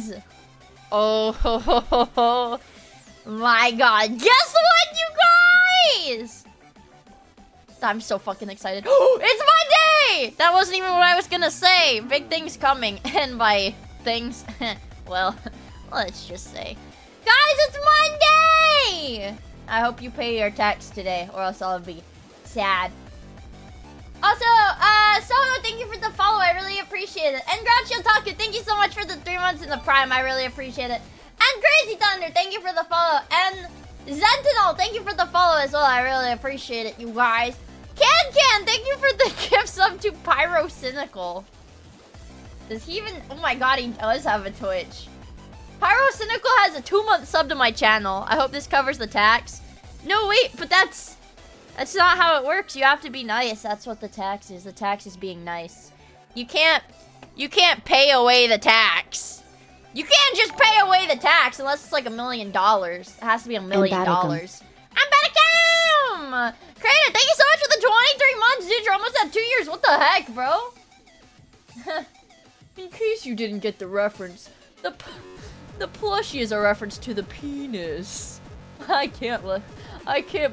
guys! Oh, ho, ho, ho, ho. My god. Guess what, you guys? I'm so fucking excited. It's Monday! That wasn't even what I was gonna say. Big things coming. And by things, well, let's just say. Guys, it's Monday! I hope you pay your tax today, or else I'll be sad. Also, Sono, thank you for the follow. I really appreciate it. And Groucho Taku, thank you so much for the 3 months in the Prime. I really appreciate it. And Crazy Thunder, thank you for the follow. And Zentinol, thank you for the follow as well. I really appreciate it, you guys. Can, thank you for the gift sub to Pyro Cynical. Does he even... Oh my god, he does have a Twitch. Pyro Cynical has a 2-month sub to my channel. I hope this covers the tax. No, wait, but that's not how it works. You have to be nice. That's what the tax is. The tax is being nice. You can't pay away the tax. You can't just pay away the tax unless it's like $1 million. It has to be $1 million. I'm Creator, thank you so much for the 23 months, dude. You're almost at 2 years. What the heck, bro? In case you didn't get the reference, the plushie is a reference to the penis. I can't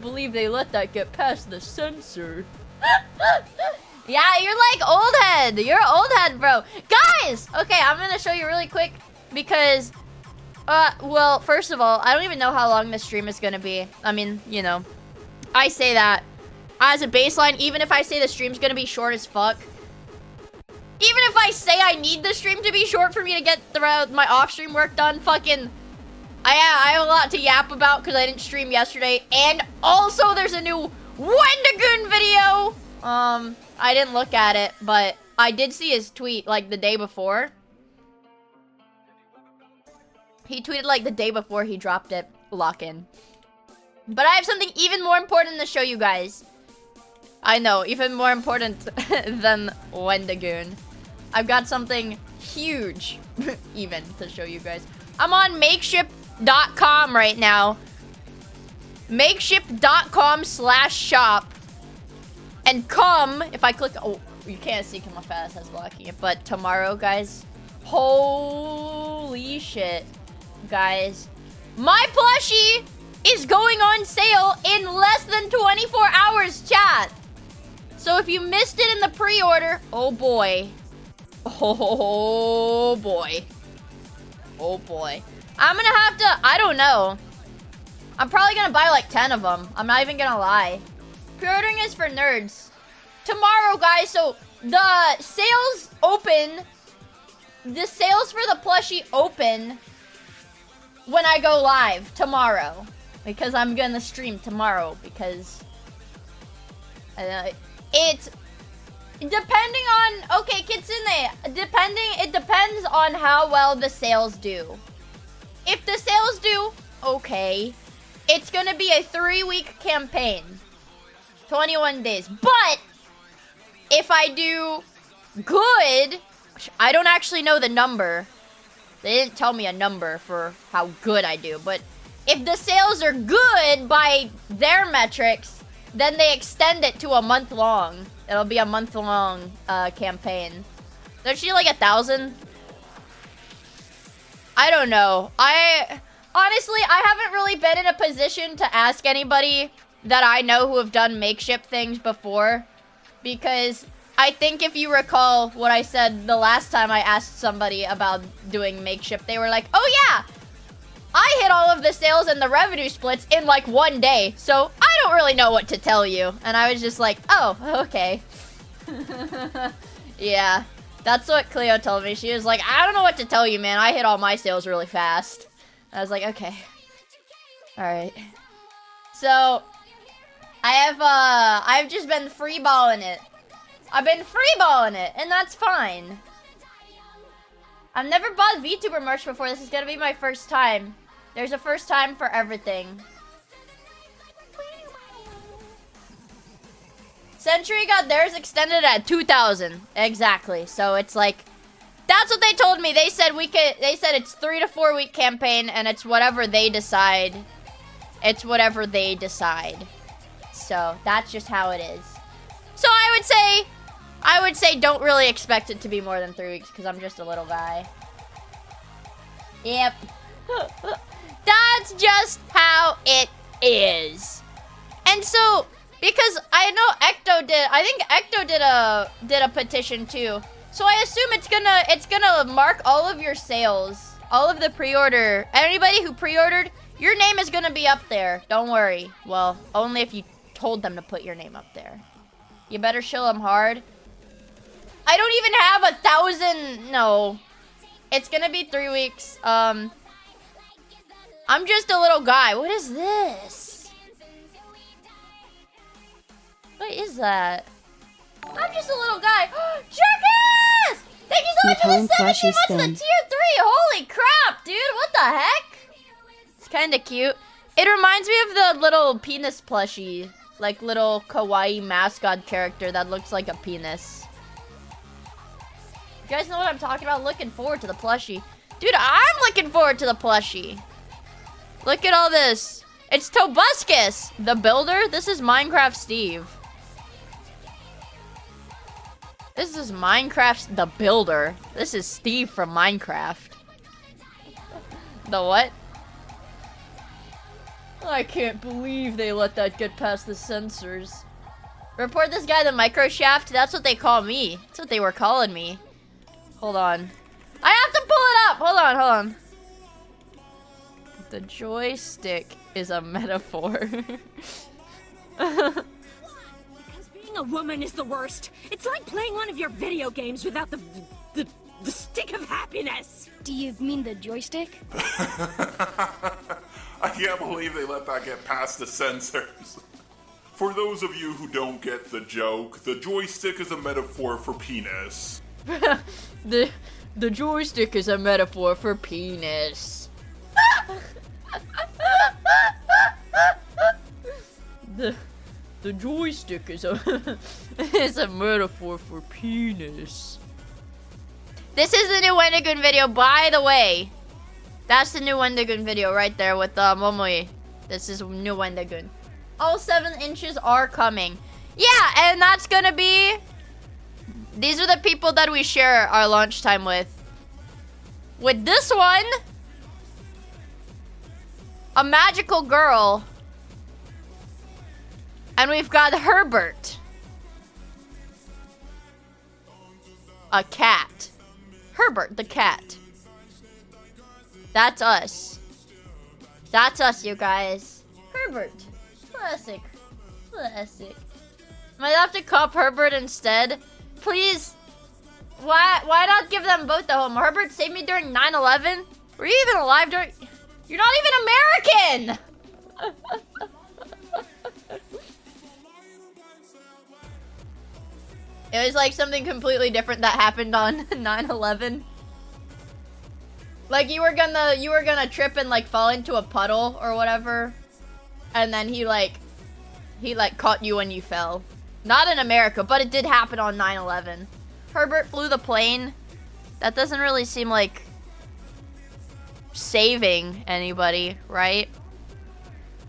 believe they let that get past the censor. Yeah, you're like old head. You're old head, bro. Guys, okay, I'm gonna show you really quick because, well, first of all, I don't even know how long this stream is gonna be. I mean, you know, I say that as a baseline. Even if I say the stream's gonna be short as fuck, even if I say I need the stream to be short for me to get my off-stream work done, fucking, I have a lot to yap about because I didn't stream yesterday. And also, there's a new Wendigoon video. I didn't look at it, but I did see his tweet, like, the day before. He tweeted, like, the day before he dropped it. Lock in. But I have something even more important to show you guys. I know, even more important than Wendigoon. I've got something huge, even, to show you guys. I'm on makeship.com right now. Makeship.com/shop. And come, if I click, oh, you can't see because my fast has blocking it, but tomorrow, guys, holy shit, guys, my plushie is going on sale in less than 24 hours, chat. So if you missed it in the pre-order, oh boy. Oh boy. Oh boy. I'm gonna have to, I don't know. I'm probably gonna buy like 10 of them. I'm not even gonna lie. Pre-ordering is for nerds. Tomorrow, guys, so the sales open. The sales for the plushie open when I go live tomorrow. Because I'm gonna stream tomorrow. Because it's depending on, okay, Kitsune, it depends on how well the sales do. If the sales do okay, it's gonna be a 3-week campaign. 21 days. But if I do good, I don't actually know the number. They didn't tell me a number for how good I do. But if the sales are good by their metrics, then they extend it to a month long. It'll be a month long campaign. There's she like 1,000? I don't know. Honestly, I haven't really been in a position to ask anybody that I know who have done makeshift things before. Because I think if you recall what I said the last time I asked somebody about doing makeshift, they were like, oh yeah, I hit all of the sales and the revenue splits in like 1 day. So I don't really know what to tell you. And I was just like, oh, okay. Yeah, that's what Cleo told me. She was like, I don't know what to tell you, man. I hit all my sales really fast. I was like, okay. Alright. So I've just been freeballing it. I've been freeballing it, and that's fine. I've never bought VTuber merch before. This is gonna be my first time. There's a first time for everything. Century got theirs extended at 2,000. Exactly. So it's like, that's what they told me. They said it's 3 to 4 week campaign, and it's whatever they decide. It's whatever they decide. So that's just how it is. So I would say don't really expect it to be more than 3 weeks because I'm just a little guy. Yep. That's just how it is. And so, because I know I think Ecto did a petition too. So I assume it's gonna mark all of your sales, all of the pre-order. Anybody who pre-ordered, your name is gonna be up there. Don't worry. Well, only if you told them to put your name up there. You better show them hard. I don't even have 1,000. No, it's gonna be 3 weeks. I'm just a little guy. What is this? What is that? I'm just a little guy. Jerkus! Thank you so much for the 17 months of the tier 3. Holy crap, dude. What the heck? It's kind of cute. It reminds me of the little penis plushie. Like little kawaii mascot character that looks like a penis. You guys know what I'm talking about? Looking forward to the plushie. Dude, I'm looking forward to the plushie. Look at all this. It's Tobuscus, the builder. This is Minecraft Steve. This is Minecraft the builder. This is Steve from Minecraft. The what? I can't believe they let that get past the censors. Report this guy the microshaft. That's what they call me. That's what they were calling me. Hold on. I have to pull it up. Hold on. The joystick is a metaphor. Being a woman is the worst. It's like playing one of your video games without the stick of happiness. Do you mean the joystick? I can't believe they let that get past the censors. For those of you who don't get the joke, the joystick is a metaphor for penis. The joystick is a metaphor for penis. The joystick is a is a metaphor for penis. This is the new Wendigoon video, by the way. That's the new Wendigoon video right there with Momoi. This is new Wendigoon. All 7 inches are coming. Yeah, and that's gonna be... These are the people that we share our launch time with. With this one... a magical girl. And we've got Herbert. A cat. Herbert the cat. That's us. That's us, you guys. Herbert. Classic. Classic. Might have to cop Herbert instead. Please. Why not give them both the home? Herbert saved me during 9/11? Were you even alive during... You're not even American! It was like something completely different that happened on 9/11. Like you were gonna trip and like fall into a puddle or whatever. And then he caught you when you fell. Not in America, but it did happen on 9/11. Herbert flew the plane. That doesn't really seem like saving anybody, right?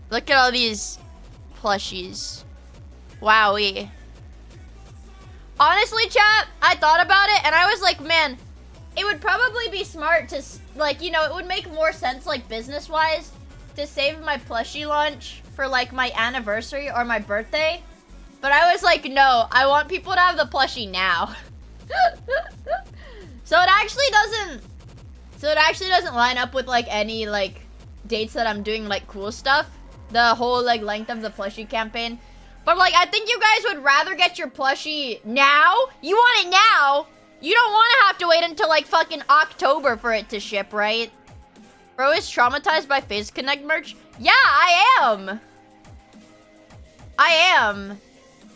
Look at all these plushies. Wowee. Honestly, chat, I thought about it and I was like, man, it would probably be smart to, like, you know, it would make more sense, like, business-wise, to save my plushie launch for, like, my anniversary or my birthday. But I was like, no, I want people to have the plushie now. So it actually doesn't line up with, like, any, like, dates that I'm doing, like, cool stuff. The whole, like, length of the plushie campaign. But, like, I think you guys would rather get your plushie now? You want it now? You don't want to have to wait until, like, fucking October for it to ship, right? Bro is traumatized by Face Connect merch? Yeah, I am. I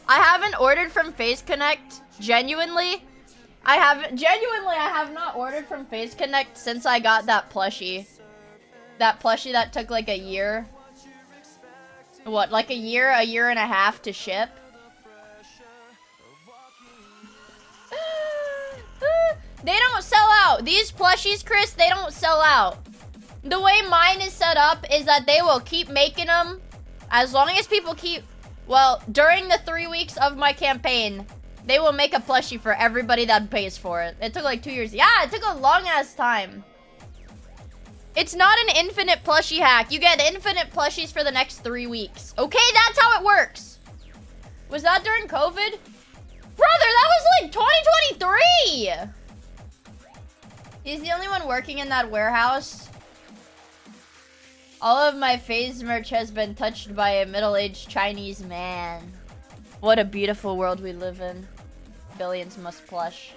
haven't ordered from Face Connect, genuinely. I have not ordered from Face Connect since I got that plushie. That plushie that took, like, a year. What, like a year and a half to ship? They don't sell out. These plushies, Chris, they don't sell out. The way mine is set up is that they will keep making them as long as people keep... Well, during the 3 weeks of my campaign, they will make a plushie for everybody that pays for it. It took like 2 years. Yeah, it took a long-ass time. It's not an infinite plushie hack. You get infinite plushies for the next 3 weeks. Okay, that's how it works. Was that during COVID? Brother, that was like 2023! He's the only one working in that warehouse. All of my phase merch has been touched by a middle-aged Chinese man. What a beautiful world we live in. Billions must plush.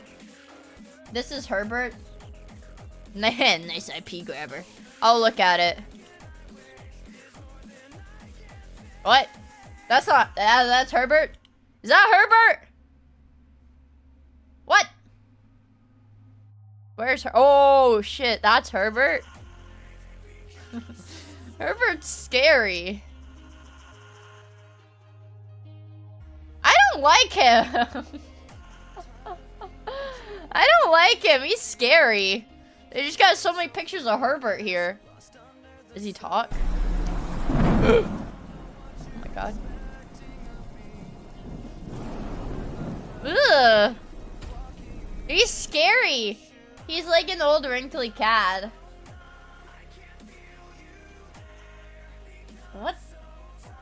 This is Herbert. Nice IP grabber. I'll look at it. What? That's not. That's Herbert? Is that Herbert? What? Where's her? Oh shit, that's Herbert? Herbert's scary. I don't like him. I don't like him. He's scary. They just got so many pictures of Herbert here. Does he talk? Oh my god. Ugh. He's scary. He's like an old wrinkly cat. What?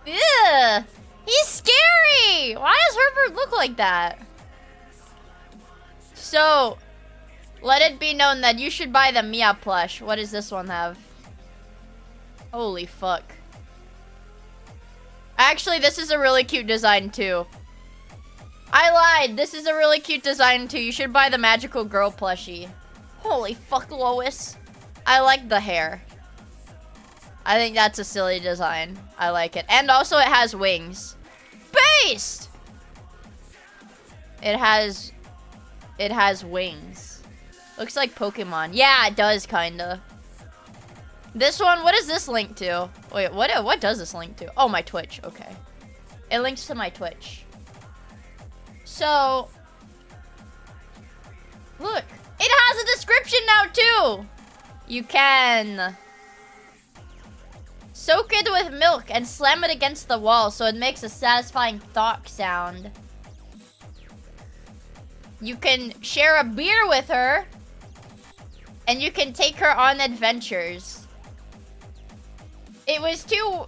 Ugh. He's scary. Why does Herbert look like that? So, let it be known that you should buy the Miia plush. What does this one have? Holy fuck. Actually, this is a really cute design too. I lied. This is a really cute design too. You should buy the magical girl plushie. Holy fuck, Lois. I like the hair. I think that's a silly design. I like it. And also it has wings. Based! It has wings. Looks like Pokemon. Yeah, it does kinda. This one, what does this link to? Wait, what does this link to? Oh, my Twitch. Okay. It links to my Twitch. So, look. It has a description now, too. You can soak it with milk and slam it against the wall so it makes a satisfying thok sound. You can share a beer with her. And you can take her on adventures. It was too...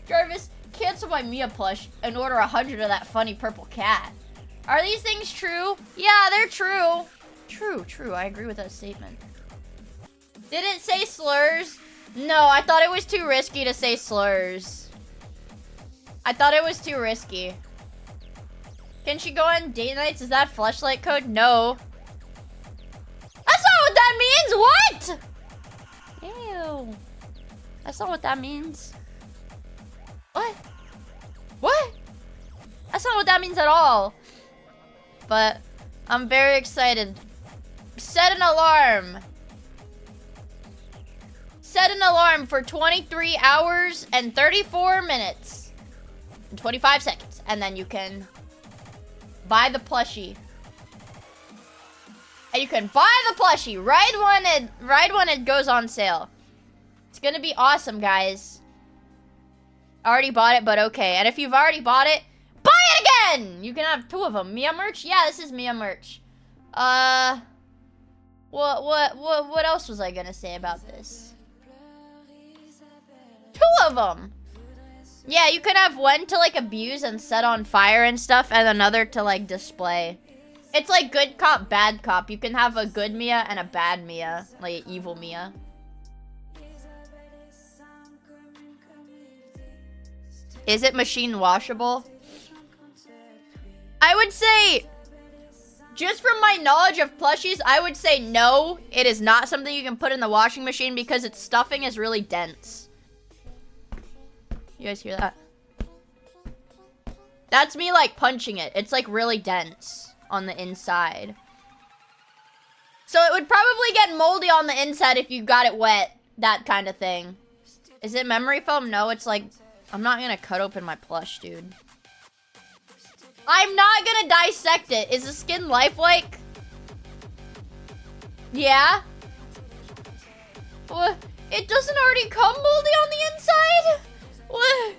Jarvis, cancel my Miia plush and order 100 of that funny purple cat. Are these things true? Yeah, they're true. True. I agree with that statement. Did it say slurs? No, I thought it was too risky to say slurs. I thought it was too risky. Can she go on date nights? Is that fleshlight code? No. That's not what that means! What? Ew. That's not what that means. What? What? That's not what that means at all. But I'm very excited. Set an alarm. Set an alarm for 23 hours and 34 minutes. And 25 seconds. And then you can buy the plushie. And you can buy the plushie right when it goes on sale. It's gonna be awesome, guys. I already bought it, but okay. And if you've already bought it, buy it again! You can have 2 of them. Miia merch? Yeah, this is Miia merch. What else was I gonna say about this? 2 of them! Yeah, you can have one to, like, abuse and set on fire and stuff, and another to, like, display. It's like good cop, bad cop. You can have a good Miia and a bad Miia. Like, an evil Miia. Is it machine washable? I would say, just from my knowledge of plushies, I would say no. It is not something you can put in the washing machine because its stuffing is really dense. You guys hear that? That's me, like, punching it. It's, like, really dense on the inside. So it would probably get moldy on the inside if you got it wet. That kind of thing. Is it memory foam? No, it's like... I'm not gonna cut open my plush, dude. I'm not gonna dissect it. Is the skin lifelike? Yeah? What? It doesn't already come moldy on the inside? What?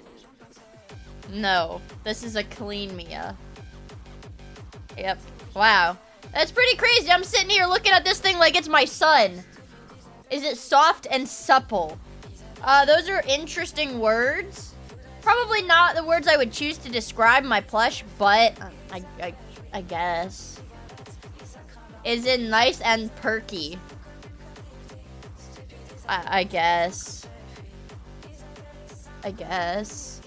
No. This is a clean Miia. Yep. Wow. That's pretty crazy. I'm sitting here looking at this thing like it's my son. Is it soft and supple? Those are interesting words. Probably not the words I would choose to describe my plush, but I guess. Is it nice and perky? I guess. I guess.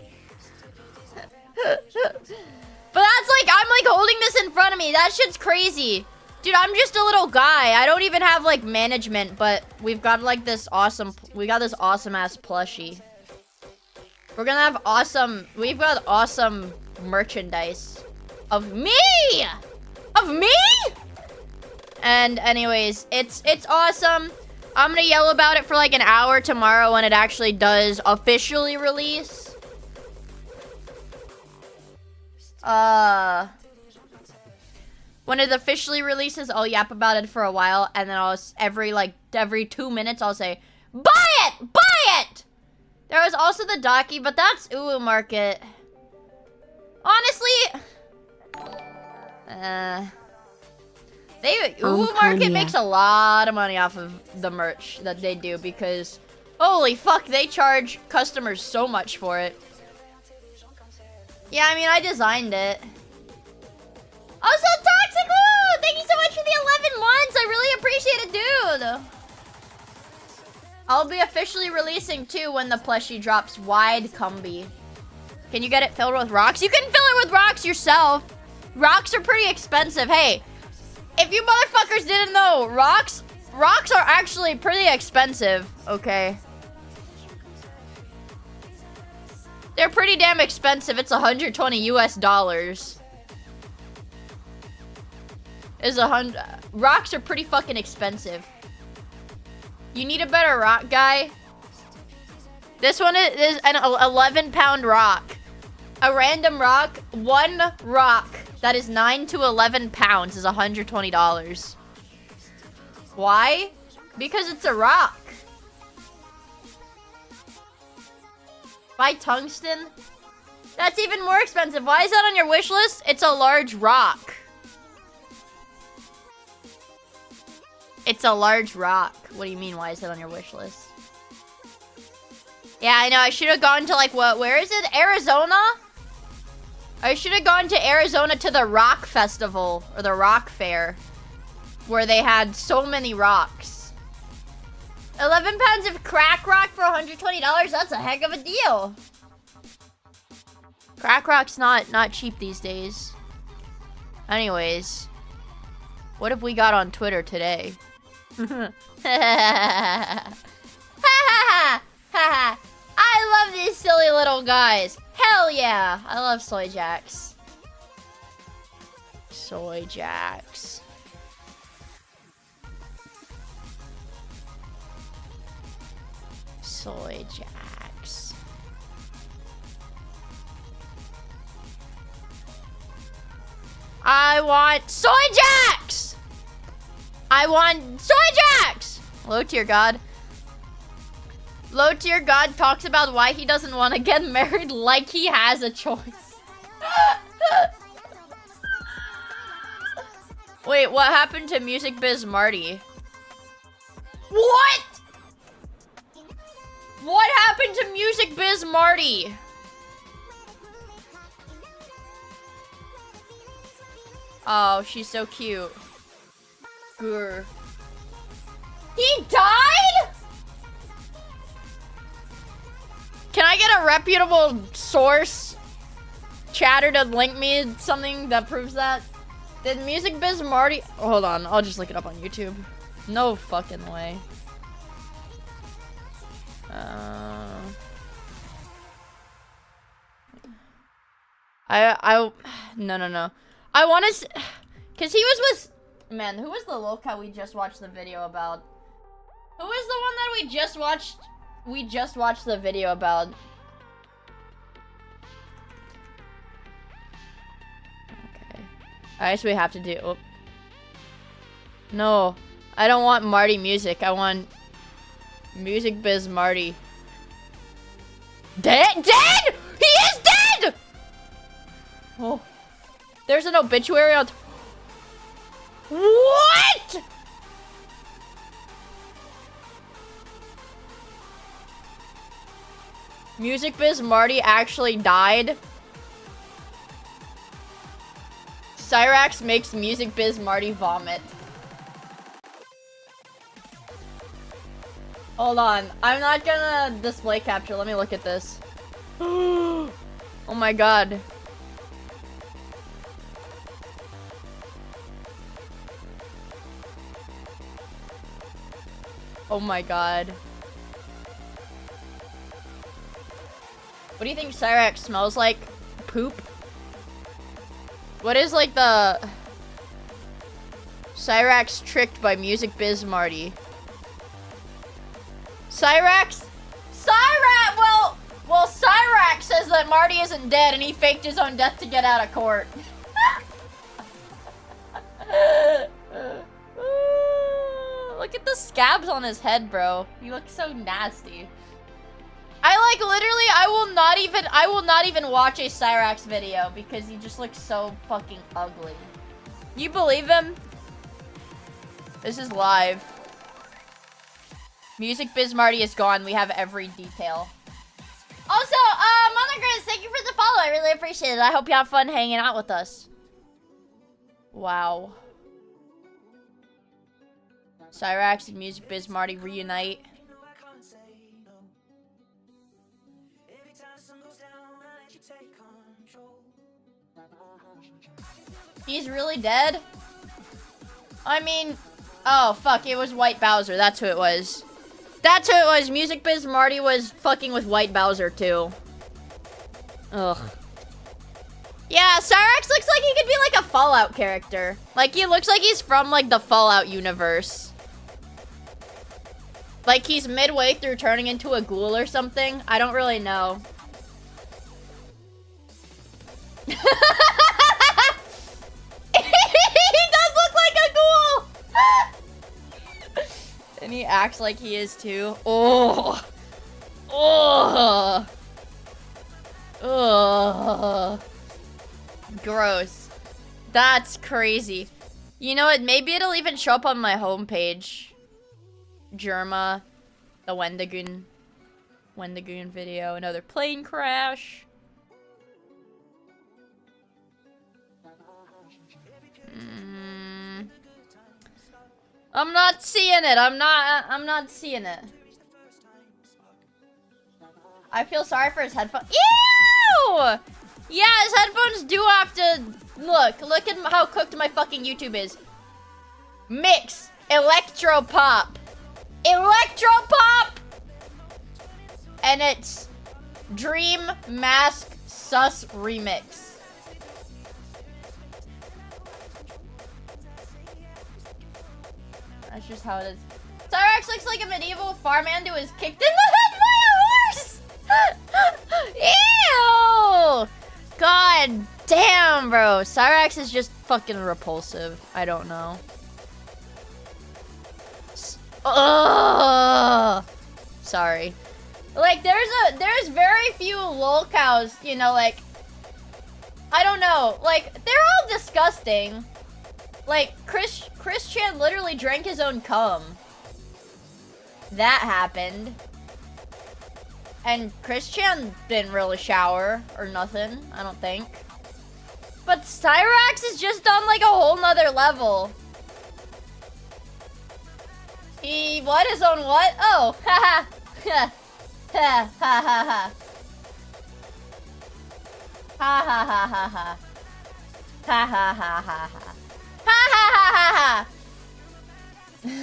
But that's like, I'm like holding this in front of me. That shit's crazy. Dude, I'm just a little guy. I don't even have like management, but we've got like this awesome, we got this awesome ass plushie. We're gonna have awesome, we've got awesome merchandise. Of me! Of me? And anyways, it's awesome. I'm gonna yell about it for like an hour tomorrow when it actually does officially release. When it officially releases, I'll yap about it for a while, and then I'll every 2 minutes I'll say, buy it! Buy it! There was also the Daki, but that's Uwu Market. Honestly, Uwu Market makes a lot of money off of the merch that they do because holy fuck, they charge customers so much for it. Yeah, I mean, I designed it. Also, Toxic Woo! Thank you so much for the 11 months. I really appreciate it, dude. I'll be officially releasing too when the plushie drops wide combi. Can you get it filled with rocks? You can fill it with rocks yourself. Rocks are pretty expensive. Hey, if you motherfuckers didn't know, rocks are actually pretty expensive, okay? They're pretty damn expensive. It's 120 US dollars. Rocks are pretty fucking expensive. You need a better rock, guy. This one is an 11-pound rock. A random rock, one rock that is 9 to 11 pounds is $120. Why? Because it's a rock. Buy tungsten? That's even more expensive. Why is that on your wish list? It's a large rock. It's a large rock. What do you mean, why is that on your wish list? Yeah, I know. I should have gone to, like, what? Where is it? Arizona? I should have gone to Arizona to the rock festival, or the rock fair, where they had so many rocks. 11 pounds of crack rock for $120? That's a heck of a deal. Crack rock's not cheap these days. Anyways, what have we got on Twitter today? I love these silly little guys. Hell yeah. I love Soy Jacks. Soy Jacks. Soy Jacks. I want Soy Jacks! I want Soy Jacks! Low tier god. Low tier god talks about why he doesn't want to get married like he has a choice. Wait, what happened to Music Biz Marty? What? What happened to Music Biz Marty? Oh, she's so cute. Grr. He died? Can I get a reputable source chatter to link me something that proves that? Did Music Biz Marty... Oh, hold on, I'll just look it up on YouTube. No fucking way. No. I want to... Because he was with... Man, who was the lolcat we just watched the video about? Who was the one that we just watched... We just watched the video about. Okay. I guess we have to do... Oh. No. I don't want Marty music. I want... Music Biz Marty. Dead? Dead? He is dead! Oh. There's an obituary on... What? Music Biz Marty actually died. Cyrax makes Music Biz Marty vomit. Hold on. I'm not gonna display capture. Let me look at this. Oh my god. Oh my god. What do you think Cyrax smells like? Poop? What is like the... Cyrax tricked by Music Biz Marty. Cyrax? Well, Cyrax says that Marty isn't dead and he faked his own death to get out of court. Look at the scabs on his head, bro. He looks so nasty. I will not even watch a Cyrax video because he just looks so fucking ugly. You believe him? This is live. Music Biz Marty is gone. We have every detail. Also, Mother Grizz, thank you for the follow. I really appreciate it. I hope you have fun hanging out with us. Wow. Cyrax and Music Biz Marty reunite. He's really dead? I mean... Oh, fuck. It was White Bowser. That's who it was. That's who it was. Music Biz Marty was fucking with White Bowser, too. Ugh. Yeah, Cyrax looks like he could be, like, a Fallout character. Like, he looks like he's from, like, the Fallout universe. Like, he's midway through turning into a ghoul or something. I don't really know. He does look like a ghoul! And he acts like he is too. Oh! Oh! Oh! Gross. That's crazy. You know what? Maybe it'll even show up on my homepage. Germa. The Wendigoon video. Another plane crash. I'm not seeing it. I'm not seeing it. I feel sorry for his headphones. Ew! Yeah, his headphones do have to... Look at how cooked my fucking YouTube is. Mix. Electro pop. And it's Dream Mask Sus Remix. That's just how it is. Cyrax looks like a medieval farmhand who was kicked in the head by a horse! Ew! God damn, bro. Cyrax is just fucking repulsive. I don't know. Ugh. Sorry. Like, there's very few lol cows, you know, like... I don't know. Like, they're all disgusting. Like, Christian literally drank his own cum. That happened. And Christian didn't really shower or nothing, I don't think. But Cyrax is just on like a whole nother level. He what? His own what? Oh, haha. Ha ha ha ha. Ha ha ha ha ha. Ha ha ha ha ha. Ha ha ha ha ha!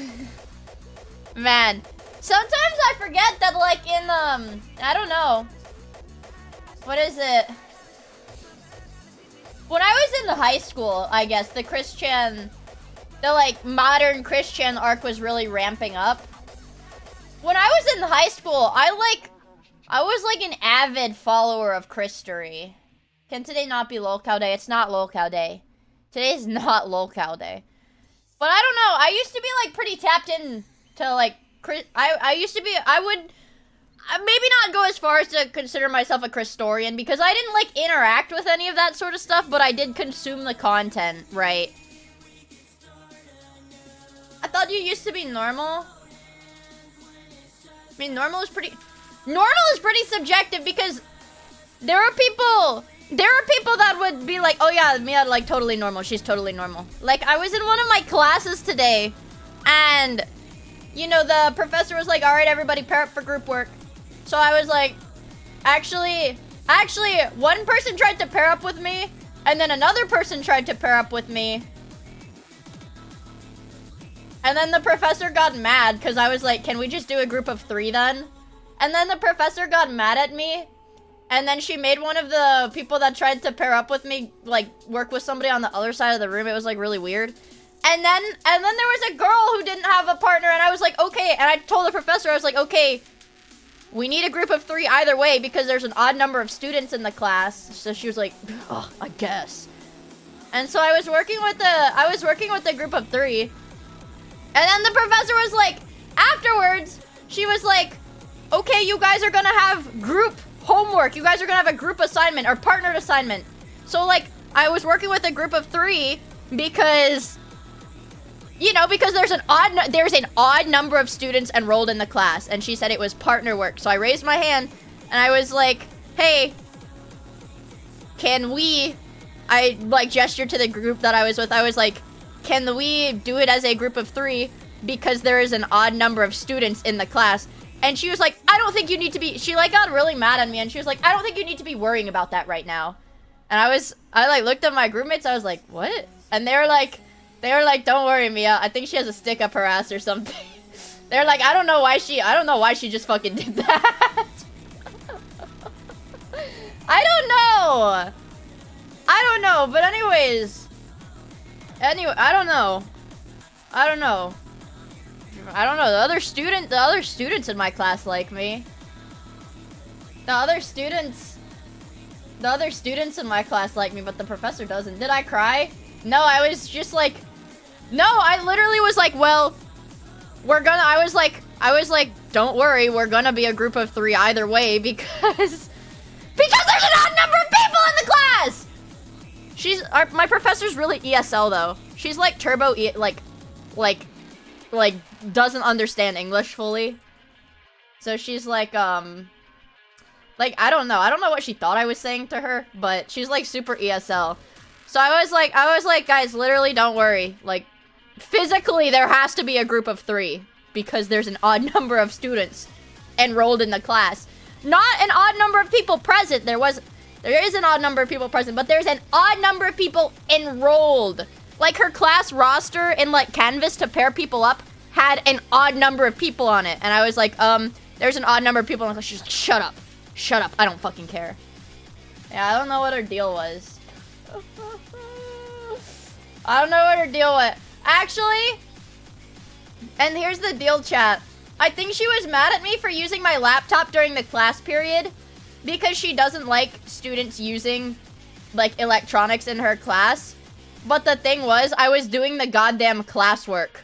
Man, sometimes I forget that, like, in, I don't know. What is it? When I was in the high school, I guess, the like, modern Christian arc was really ramping up. When I was in high school, I was, like, an avid follower of Christory. Can today not be lolcow day? It's not lolcow day. Today's not lolcow day. But I don't know. I used to be, like, pretty tapped in to, like, I would maybe not go as far as to consider myself a Christorian because I didn't, like, interact with any of that sort of stuff, but I did consume the content, right? thought you used to be normal. I mean, normal is pretty subjective because there are people that would be like, oh yeah, Miia, like, totally normal. She's totally normal. Like, I was in one of my classes today, and, you know, the professor was like, all right, everybody pair up for group work. So I was like, actually, one person tried to pair up with me, and then another person tried to pair up with me. And then the professor got mad because I was like, can we just do a group of 3 then? And then the professor got mad at me. And then she made one of the people that tried to pair up with me, like, work with somebody on the other side of the room. It was, like, really weird. And then there was a girl who didn't have a partner, and I was like, okay. And I told the professor, I was like, okay, we need a group of 3 either way because there's an odd number of students in the class. So she was like, oh, I guess. And so I was working with the group of 3. And then the professor was like, afterwards, she was like, okay, you guys are gonna have group homework. You guys are gonna have a group assignment or partnered assignment. So, like, I was working with a group of 3 because, you know, because there's an odd number of students enrolled in the class, and she said it was partner work. So I raised my hand, and I was like, hey, can we, I, like, gestured to the group that I was with. I was like, can we do it as a group of 3 because there is an odd number of students in the class? And she was like, I don't think you need to be, she, like, got really mad at me, and she was like, I don't think you need to be worrying about that right now. And I like, looked at my group mates, I was like, what? And they were like, don't worry, Miia, I think she has a stick up her ass or something. They're like, I don't know why she just fucking did that. I don't know, but anyways. Anyway, I don't know. The other students in my class like me. The other students in my class like me, but the professor doesn't. Did I cry? No, I was just like, no, I literally was like, well, I was like, don't worry, we're gonna be a group of 3 either way because there's an odd number of people in the class! My professor's really ESL though. She's like turbo like doesn't understand English fully. So she's like I don't know what she thought I was saying to her, but she's like super ESL. So I was like, guys, literally don't worry. Like, physically there has to be a group of 3 because there's an odd number of students enrolled in the class. Not an odd number of people present. There is an odd number of people present, but there's an odd number of people enrolled. Like, her class roster in, like, Canvas to pair people up had an odd number of people on it. And I was like, there's an odd number of people in the class. She's like, shut up. Shut up. I don't fucking care. Yeah, I don't know what her deal was. I don't know what her deal was. Actually, and here's the deal, chat. I think she was mad at me for using my laptop during the class period because she doesn't like students using, like, electronics in her class. But the thing was, I was doing the goddamn classwork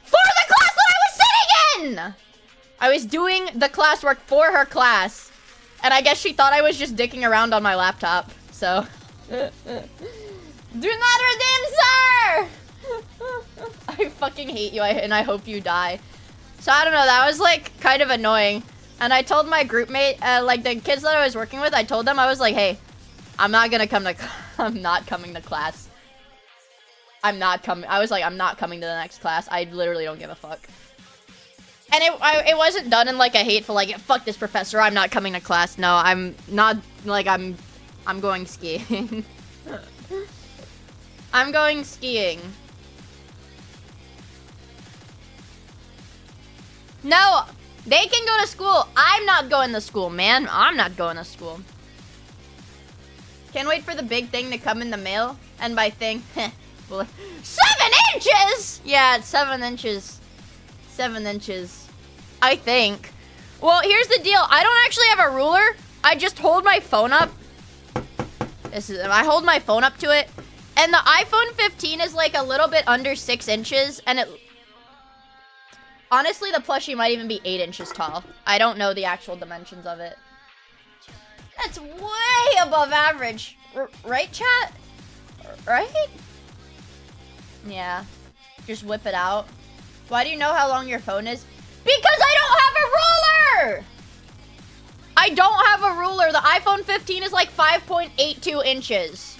for the class that I was sitting in! I was doing the classwork for her class. And I guess she thought I was just dicking around on my laptop. So. Do not redeem, sir! I fucking hate you, and I hope you die. So I don't know, that was like kind of annoying. And I told my group mate, like the kids that I was working with, I told them, I was like, hey, I'm not coming to class. I'm not coming to the next class. I literally don't give a fuck. And it wasn't done in like a hateful, like, fuck this professor, I'm not coming to class. No, I'm not, like, I'm going skiing. I'm going skiing. No, they can go to school. I'm not going to school, man. I'm not going to school. Can't wait for the big thing to come in the mail. And by thing, 7 inches! Yeah, it's 7 inches. 7 inches. I think. Well, here's the deal. I don't actually have a ruler. I just hold my phone up. I hold my phone up to it. And the iPhone 15 is like a little bit under 6 inches. And it... Honestly, the plushie might even be 8 inches tall. I don't know the actual dimensions of it. That's way above average. Right, chat? Right? Yeah. Just whip it out. Why do you know how long your phone is? Because I don't have a ruler! I don't have a ruler. The iPhone 15 is like 5.82 inches.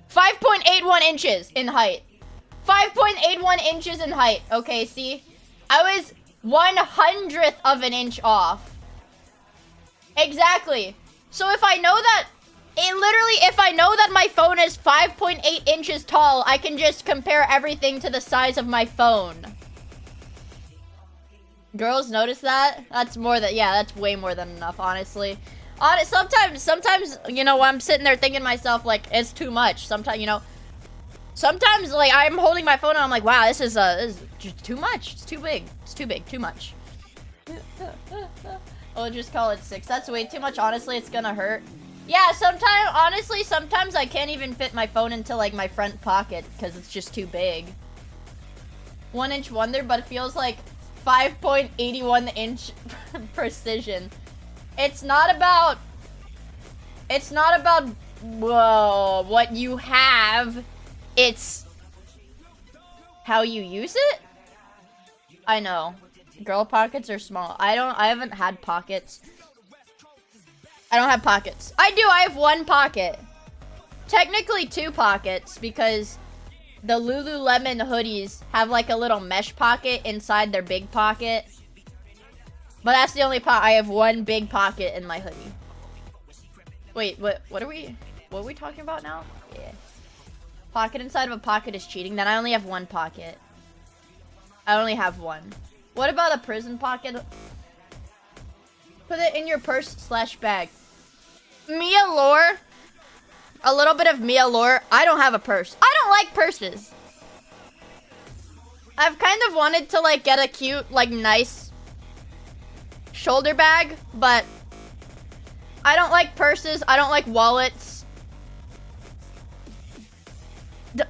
.81 inches in height. 5.81 inches in height. Okay, see? I was 1/100th of an inch off. Exactly. So if I know that, if I know that my phone is 5.8 inches tall, I can just compare everything to the size of my phone. Girls notice that? That's more than, yeah, that's way more than enough, honestly. Sometimes, you know, I'm sitting there thinking to myself, like, it's too much. Sometimes, you know, sometimes, like, I'm holding my phone and I'm like, wow, this is just too much. It's too big. It's too big. Too much. We'll just call it 6. That's way too much. Honestly, it's gonna hurt. Yeah, sometimes I can't even fit my phone into, like, my front pocket because it's just too big. 1 inch wonder, but it feels like 5.81 inch precision. It's not about whoa, what you have. It's how you use it. I know. Girl pockets are small. I haven't had pockets. I don't have pockets. I do. I have 1 pocket. Technically 2 pockets because the Lululemon hoodies have like a little mesh pocket inside their big pocket. But that's the only I have 1 big pocket in my hoodie. Wait, what are we talking about now? Yeah. Pocket inside of a pocket is cheating. Then I only have 1 pocket. I only have 1. What about a prison pocket? Put it in your purse/bag. Miia lore. A little bit of Miia lore. I don't have a purse. I don't like purses. I've kind of wanted to like get a cute, like nice shoulder bag, but I don't like purses. I don't like wallets.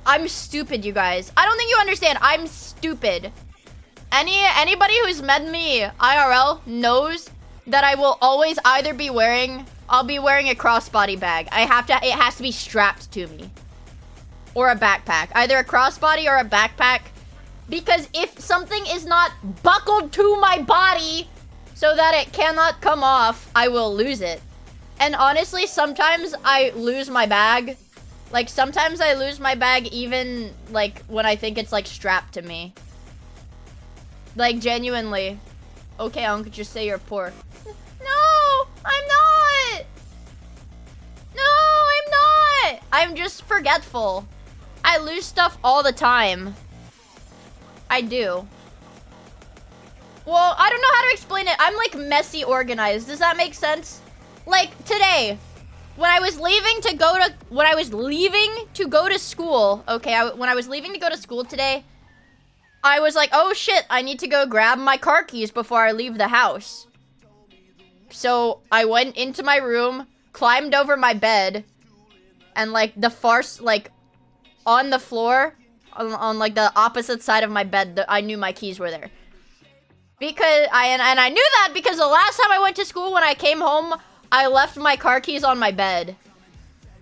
I'm stupid, you guys. I don't think you understand. I'm stupid. Anybody who's met me IRL knows that I will always either be wearing, I'll be wearing a crossbody bag. It has to be strapped to me. Or a backpack. Either a crossbody or a backpack. Because if something is not buckled to my body so that it cannot come off, I will lose it. And honestly, sometimes I lose my bag. Like, sometimes I lose my bag even, like, when I think it's, like, strapped to me. Like, genuinely. Okay, Uncle, just say you're poor. No, I'm not. No, I'm not. I'm just forgetful. I lose stuff all the time. I do. Well, I don't know how to explain it. I'm, like, messy organized. Does that make sense? Like, today, when I was leaving to go to school, okay, when I was leaving to go to school today, I was like, oh shit, I need to go grab my car keys before I leave the house. So I went into my room, climbed over my bed, and like on the floor, on like the opposite side of my bed, I knew my keys were there. Because I knew that because the last time I went to school, when I came home, I left my car keys on my bed.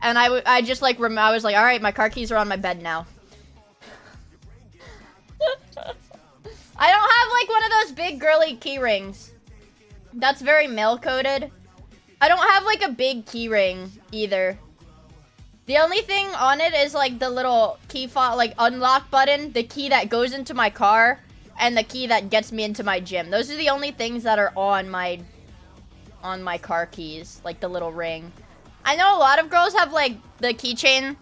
And I was like, all right, my car keys are on my bed now. I don't have like one of those big girly key rings. That's very male coded. I don't have like a big key ring either. The only thing on it is like the little key fob, like unlock button, the key that goes into my car, and the key that gets me into my gym. Those are the only things that are on my car keys, like the little ring. I know a lot of girls have like the keychain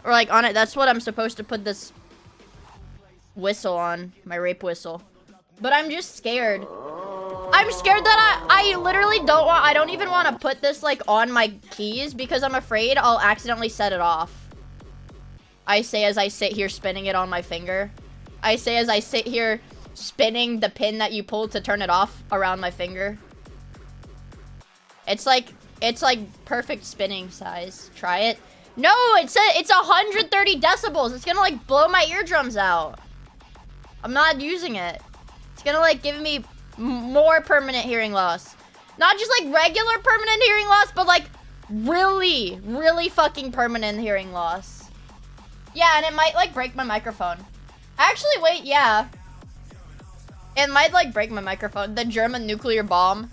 or like on it. That's what I'm supposed to put this whistle on, my rape whistle. But I'm just scared. I'm scared that I literally I don't even want to put this like on my keys because I'm afraid I'll accidentally set it off. I say as I sit here spinning it on my finger. I say as I sit here spinning the pin that you pull to turn it off around my finger. It's like perfect spinning size. Try it. No, it's 130 decibels. It's gonna like blow my eardrums out. I'm not using it. It's gonna like give me more permanent hearing loss. Not just like regular permanent hearing loss, but like Really, really fucking permanent hearing loss. Yeah, and it might, like, break my microphone. Actually, wait, yeah. It might, like, break my microphone. The German nuclear bomb.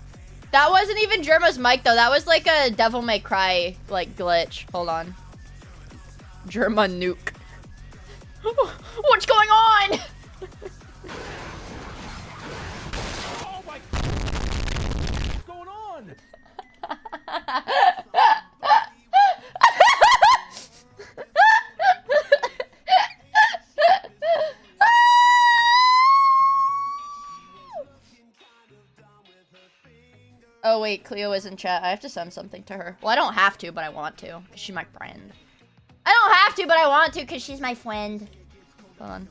That wasn't even Germa's mic, though. That was, like, a Devil May Cry, like, glitch. Hold on. German nuke. What's going on? Oh my... What's going on? Oh wait, Cleo is in chat. I have to send something to her. Well, I don't have to, but I want to, because she's my friend. I don't have to, but I want to, because she's my friend. Hold on.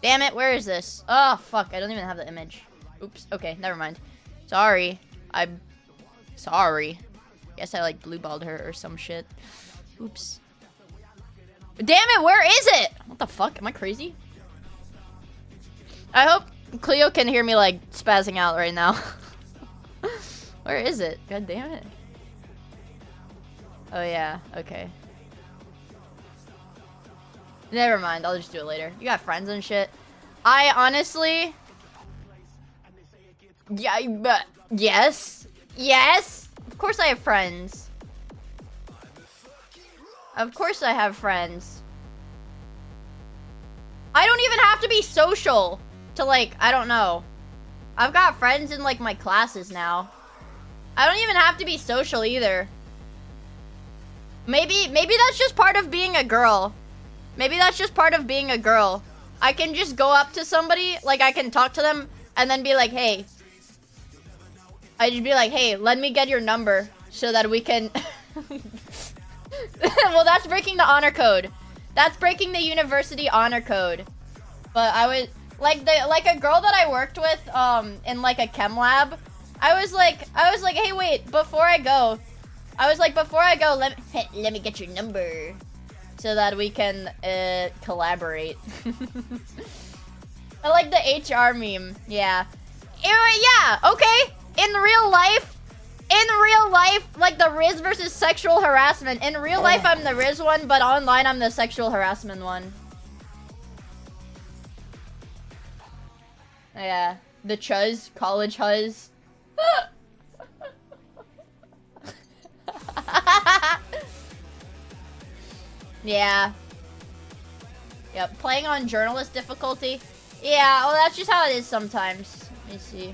Damn it, where is this? Oh, fuck, I don't even have the image. Oops, okay, never mind. Sorry. I'm sorry. Guess I, like, blue-balled her or some shit. Oops. Damn it, where is it? What the fuck? Am I crazy? I hope Cleo can hear me, like, spazzing out right now. Where is it? God damn it. Oh, yeah. Okay. Never mind. I'll just do it later. You got friends and shit. I honestly... Yeah, but... Yes. Yes. Of course I have friends. Of course I have friends. I don't even have to be social to, like, I don't know. I've got friends in, like, my classes now. I don't even have to be social either. Maybe that's just part of being a girl. Maybe that's just part of being a girl. I can just go up to somebody, like, I can talk to them, and then be like, hey. I just be like, hey, let me get your number, so that we can... Well, that's breaking the honor code. That's breaking the university honor code. But I would... Like a girl that I worked with, in, like, a chem lab, I was like, hey, wait, before I go, let me get your number so that we can collaborate. I like the HR meme. Yeah. Yeah, okay. In real life, like the Riz versus sexual harassment. In real life, I'm the Riz one, but online, I'm the sexual harassment one. Yeah. The Chuz, college huzz. Yeah. Yep, playing on journalist difficulty. Yeah, well, that's just how it is sometimes. Let me see.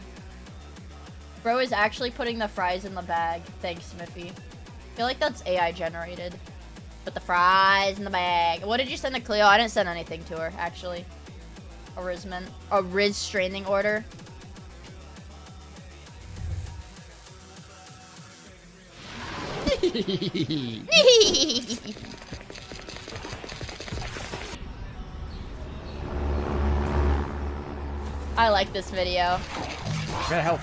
Bro is actually putting the fries in the bag. Thanks, Smithy. I feel like that's AI generated. Put the fries in the bag. What did you send to Cleo? I didn't send anything to her, actually. A Riz straining order. I like this video. Gotta help.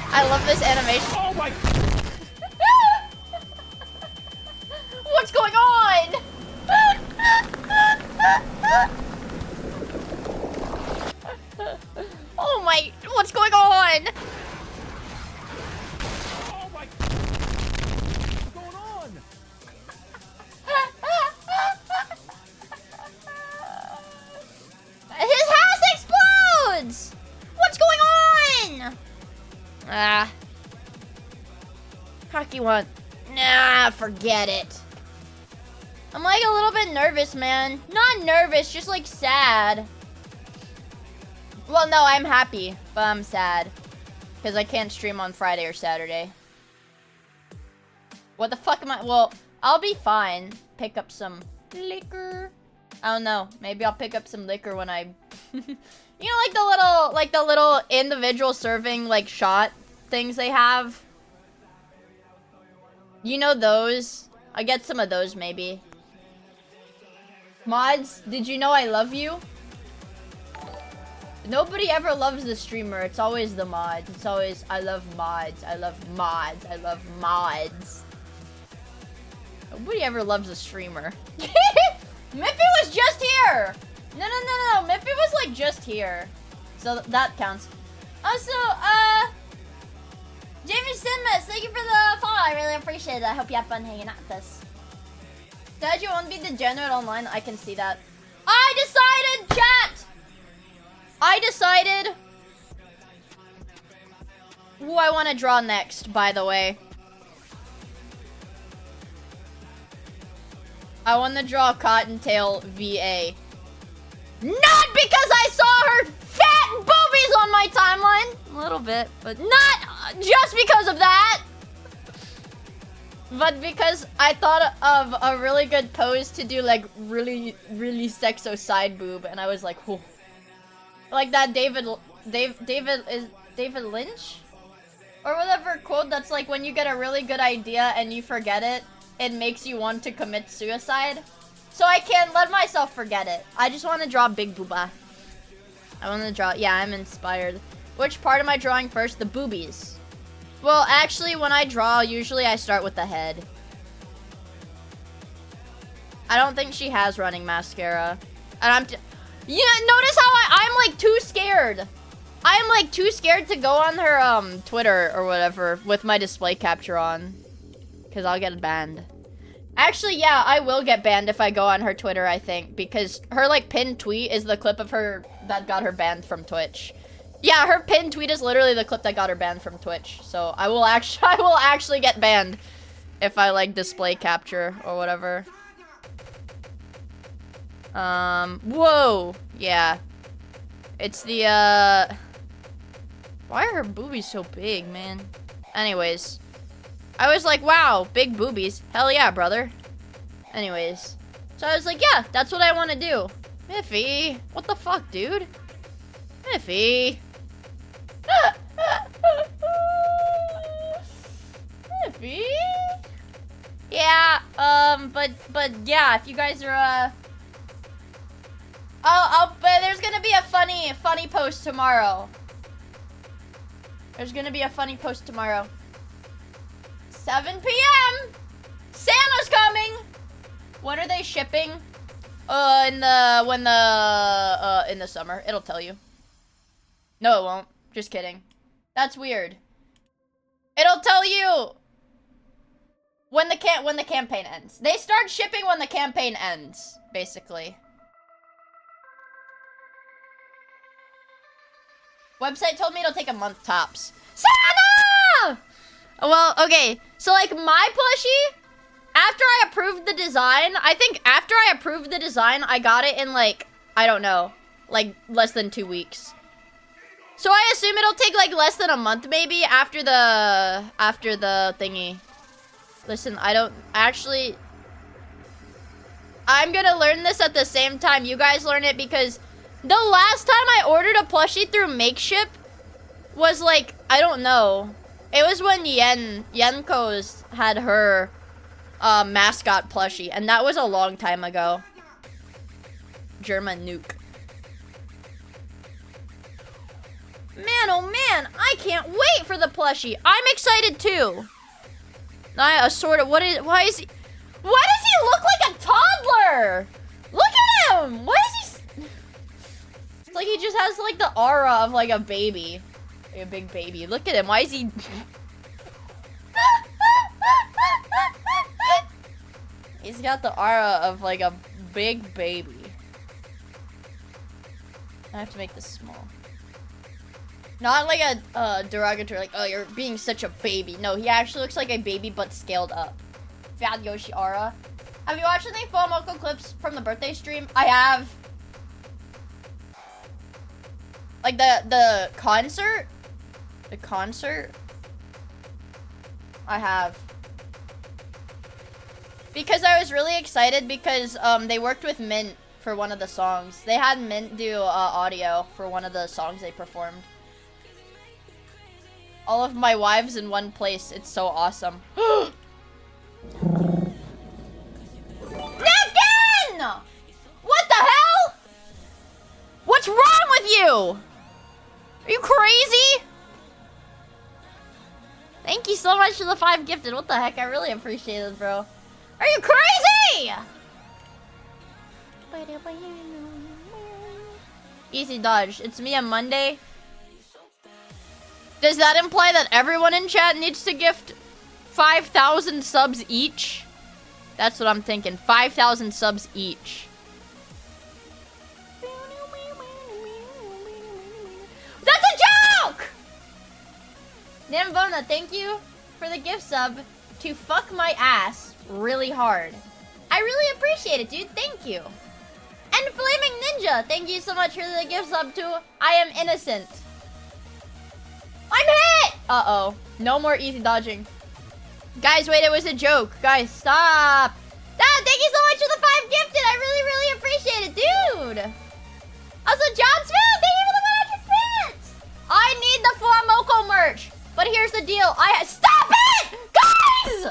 I love this animation. Oh my... What's going on? Oh my, what's going on? Oh my... What's going on? His house explodes! What's going on? Ah. Hockey one. Nah, forget it. I'm like a little bit nervous, man. Not nervous, just like sad. Well, no, I'm happy, but I'm sad. Because I can't stream on Friday or Saturday. What the fuck am I? Well, I'll be fine. Pick up some liquor. I don't know. Maybe I'll pick up some liquor when I... You know, like the little individual serving, like, shot things they have? You know those? I'll get some of those, maybe. Mods, did you know I love you? Nobody ever loves the streamer. It's always the mods. It's always, I love mods. I love mods. I love mods. Nobody ever loves a streamer. Miffy was just here! No. Miffy was like just here. So that counts. Also, Jamie Sinmas, thank you for the follow. I really appreciate it. I hope you have fun hanging out with us. Dad, you won't be degenerate online. I can see that. I decided, chat! I decided who I want to draw next, by the way. I want to draw Cottontail VA. Not because I saw her fat boobies on my timeline. A little bit, but not just because of that. But because I thought of a really good pose to do, like, really sexo side boob, and I was like, whew. Like that David Lynch? Or whatever quote that's like, when you get a really good idea and you forget it, it makes you want to commit suicide. So I can't let myself forget it. I just want to draw big booba. I want to draw, yeah, I'm inspired. Which part am I drawing first? The boobies. Well, actually, when I draw, usually I start with the head. I don't think she has running mascara. And yeah, notice how I'm like too scared. I'm like too scared to go on her Twitter or whatever with my display capture on. Because I'll get banned. Actually, yeah, I will get banned if I go on her Twitter, I think. Because her, like, pinned tweet is the clip of her that got her banned from Twitch. Yeah, her pinned tweet is literally the clip that got her banned from Twitch. So I will actually get banned if I, like, display capture or whatever. Whoa. Yeah. It's the, why are her boobies so big, man? Anyways. I was like, wow, big boobies. Hell yeah, brother. Anyways. So I was like, yeah, that's what I want to do. Miffy. What the fuck, dude? Miffy. Miffy. Yeah, but yeah, if you guys are, but there's gonna be a funny post tomorrow. There's gonna be a funny post tomorrow. 7 p.m. Santa's coming. When are they shipping? In the summer. It'll tell you. No, it won't. Just kidding. That's weird. It'll tell you when the campaign ends. They start shipping when the campaign ends, basically. Website told me it'll take a month tops. Santa! Well, okay. So, like, my plushie, after I approved the design, I think after I approved the design, I got it in, like, I don't know, like, less than 2 weeks. So I assume it'll take, like, less than a month, maybe, after the thingy. Listen, I don't, actually, I'm gonna learn this at the same time you guys learn it, because the last time I ordered a plushie through Makeship was, like, I don't know. It was when Yenko's had her mascot plushie, and that was a long time ago. German nuke. Man, oh man, I can't wait for the plushie. I'm excited too. Why does he look like a toddler? Look at him. Why is he? It's like he just has like the aura of like a baby. Like a big baby. Look at him. Why is he? He's got the aura of like a big baby. I have to make this small. Not like a derogatory, like, oh, you're being such a baby. No, he actually looks like a baby, but scaled up. Fat Yoshi aura. Have you watched any full Moko clips from the birthday stream? I have. Like the concert? The concert? I have. Because I was really excited because they worked with Mint for one of the songs. They had Mint do audio for one of the songs they performed. All of my wives in one place. It's so awesome. Nefkin! What the hell? What's wrong with you? Are you crazy? Thank you so much for the 5 gifted. What the heck? I really appreciate it, bro. Are you crazy? Easy dodge. It's me on Monday. Does that imply that everyone in chat needs to gift 5,000 subs each? That's what I'm thinking. 5,000 subs each. That's a joke! Nambona, thank you for the gift sub to fuck my ass really hard. I really appreciate it, dude. Thank you. And Flaming Ninja, thank you so much for the gift sub to I Am Innocent. I'm hit! Uh-oh. No more easy dodging. Guys, wait, it was a joke. Guys, stop. Ah, thank you so much for the 5 gifted. I really, really appreciate it, dude. Also, John Smith, thank you for the 100 bits. I need the 4 Moko merch. But here's the deal. Stop it! Guys!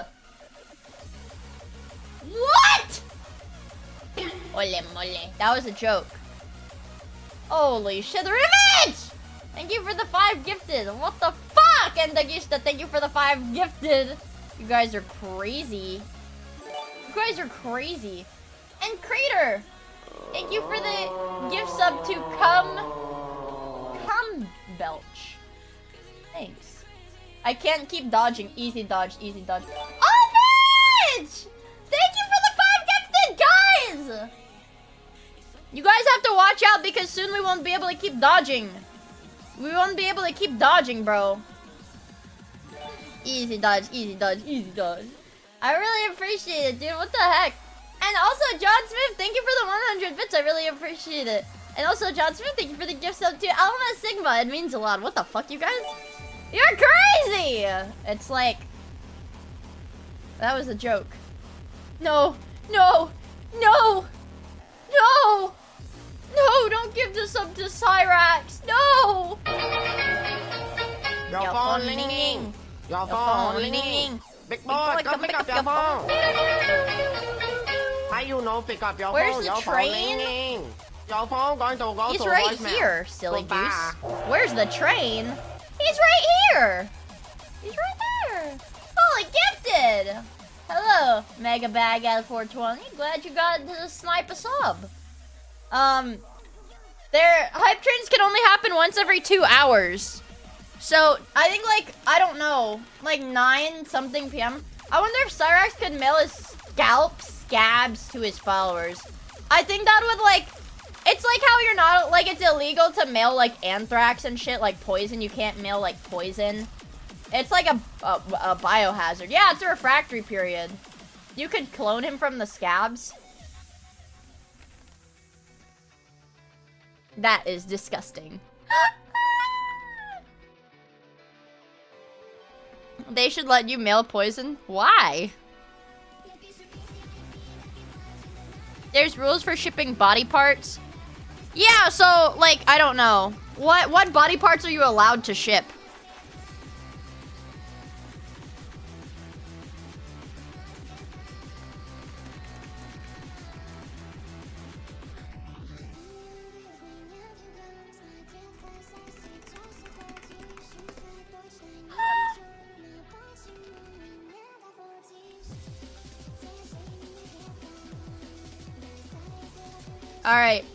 What? Ole mole. That was a joke. Holy shit, the revenge! Thank you for the 5 gifted. What the fuck? And Dagista, thank you for the 5 gifted. You guys are crazy. You guys are crazy. And Crater, thank you for the gift sub to Come Belch. Thanks. I can't keep dodging. Easy dodge, easy dodge. Oh, bitch! Thank you for the 5 gifted, guys! You guys have to watch out because soon we won't be able to keep dodging. We won't be able to keep dodging, bro. Easy dodge, easy dodge, easy dodge. I really appreciate it, dude. What the heck? And also, John Smith, thank you for the 100 bits. I really appreciate it. And also, John Smith, thank you for the gift sub to Alma Sigma. It means a lot. What the fuck, you guys? You're crazy! It's like... That was a joke. No, no, no, no! No, don't give this up to Cyrax. No! Your phone ringing. Your phone ringing. Big boy, come pick up your phone. How you know pick up your Where's phone? the Your train? phone ringing. Your phone going to go He's to right voicemail. here, silly Goodbye. goose. Where's the train? He's right here. He's right there. Holy gifted. Hello, Mega Bag out of 420. Glad you got to snipe a sub. Their hype trains can only happen once every 2 hours. So, I think like, I don't know, like 9 something PM. I wonder if Cyrax could mail his scabs to his followers. I think that would like, it's like how you're not, like it's illegal to mail like anthrax and shit, like poison. You can't mail like poison. It's like a biohazard. Yeah, it's a refractory period. You could clone him from the scabs. That is disgusting. They should let you mail poison? Why? There's rules for shipping body parts. Yeah, so, like, I don't know. What body parts are you allowed to ship? Alright.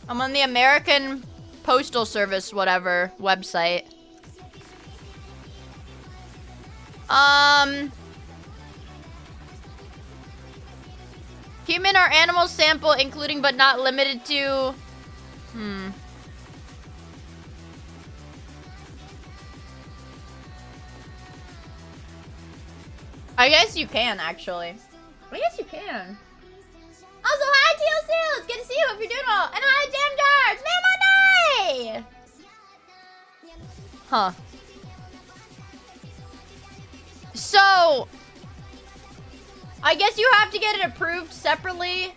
I'm on the American Postal Service, whatever, website. Human or animal sample, including but not limited to... I guess you can, actually. I guess you can. Also, hi TLC! It's good to see you. Hope you're doing well. And hi Jam Jars! Man Monday! Huh. So, I guess you have to get it approved separately.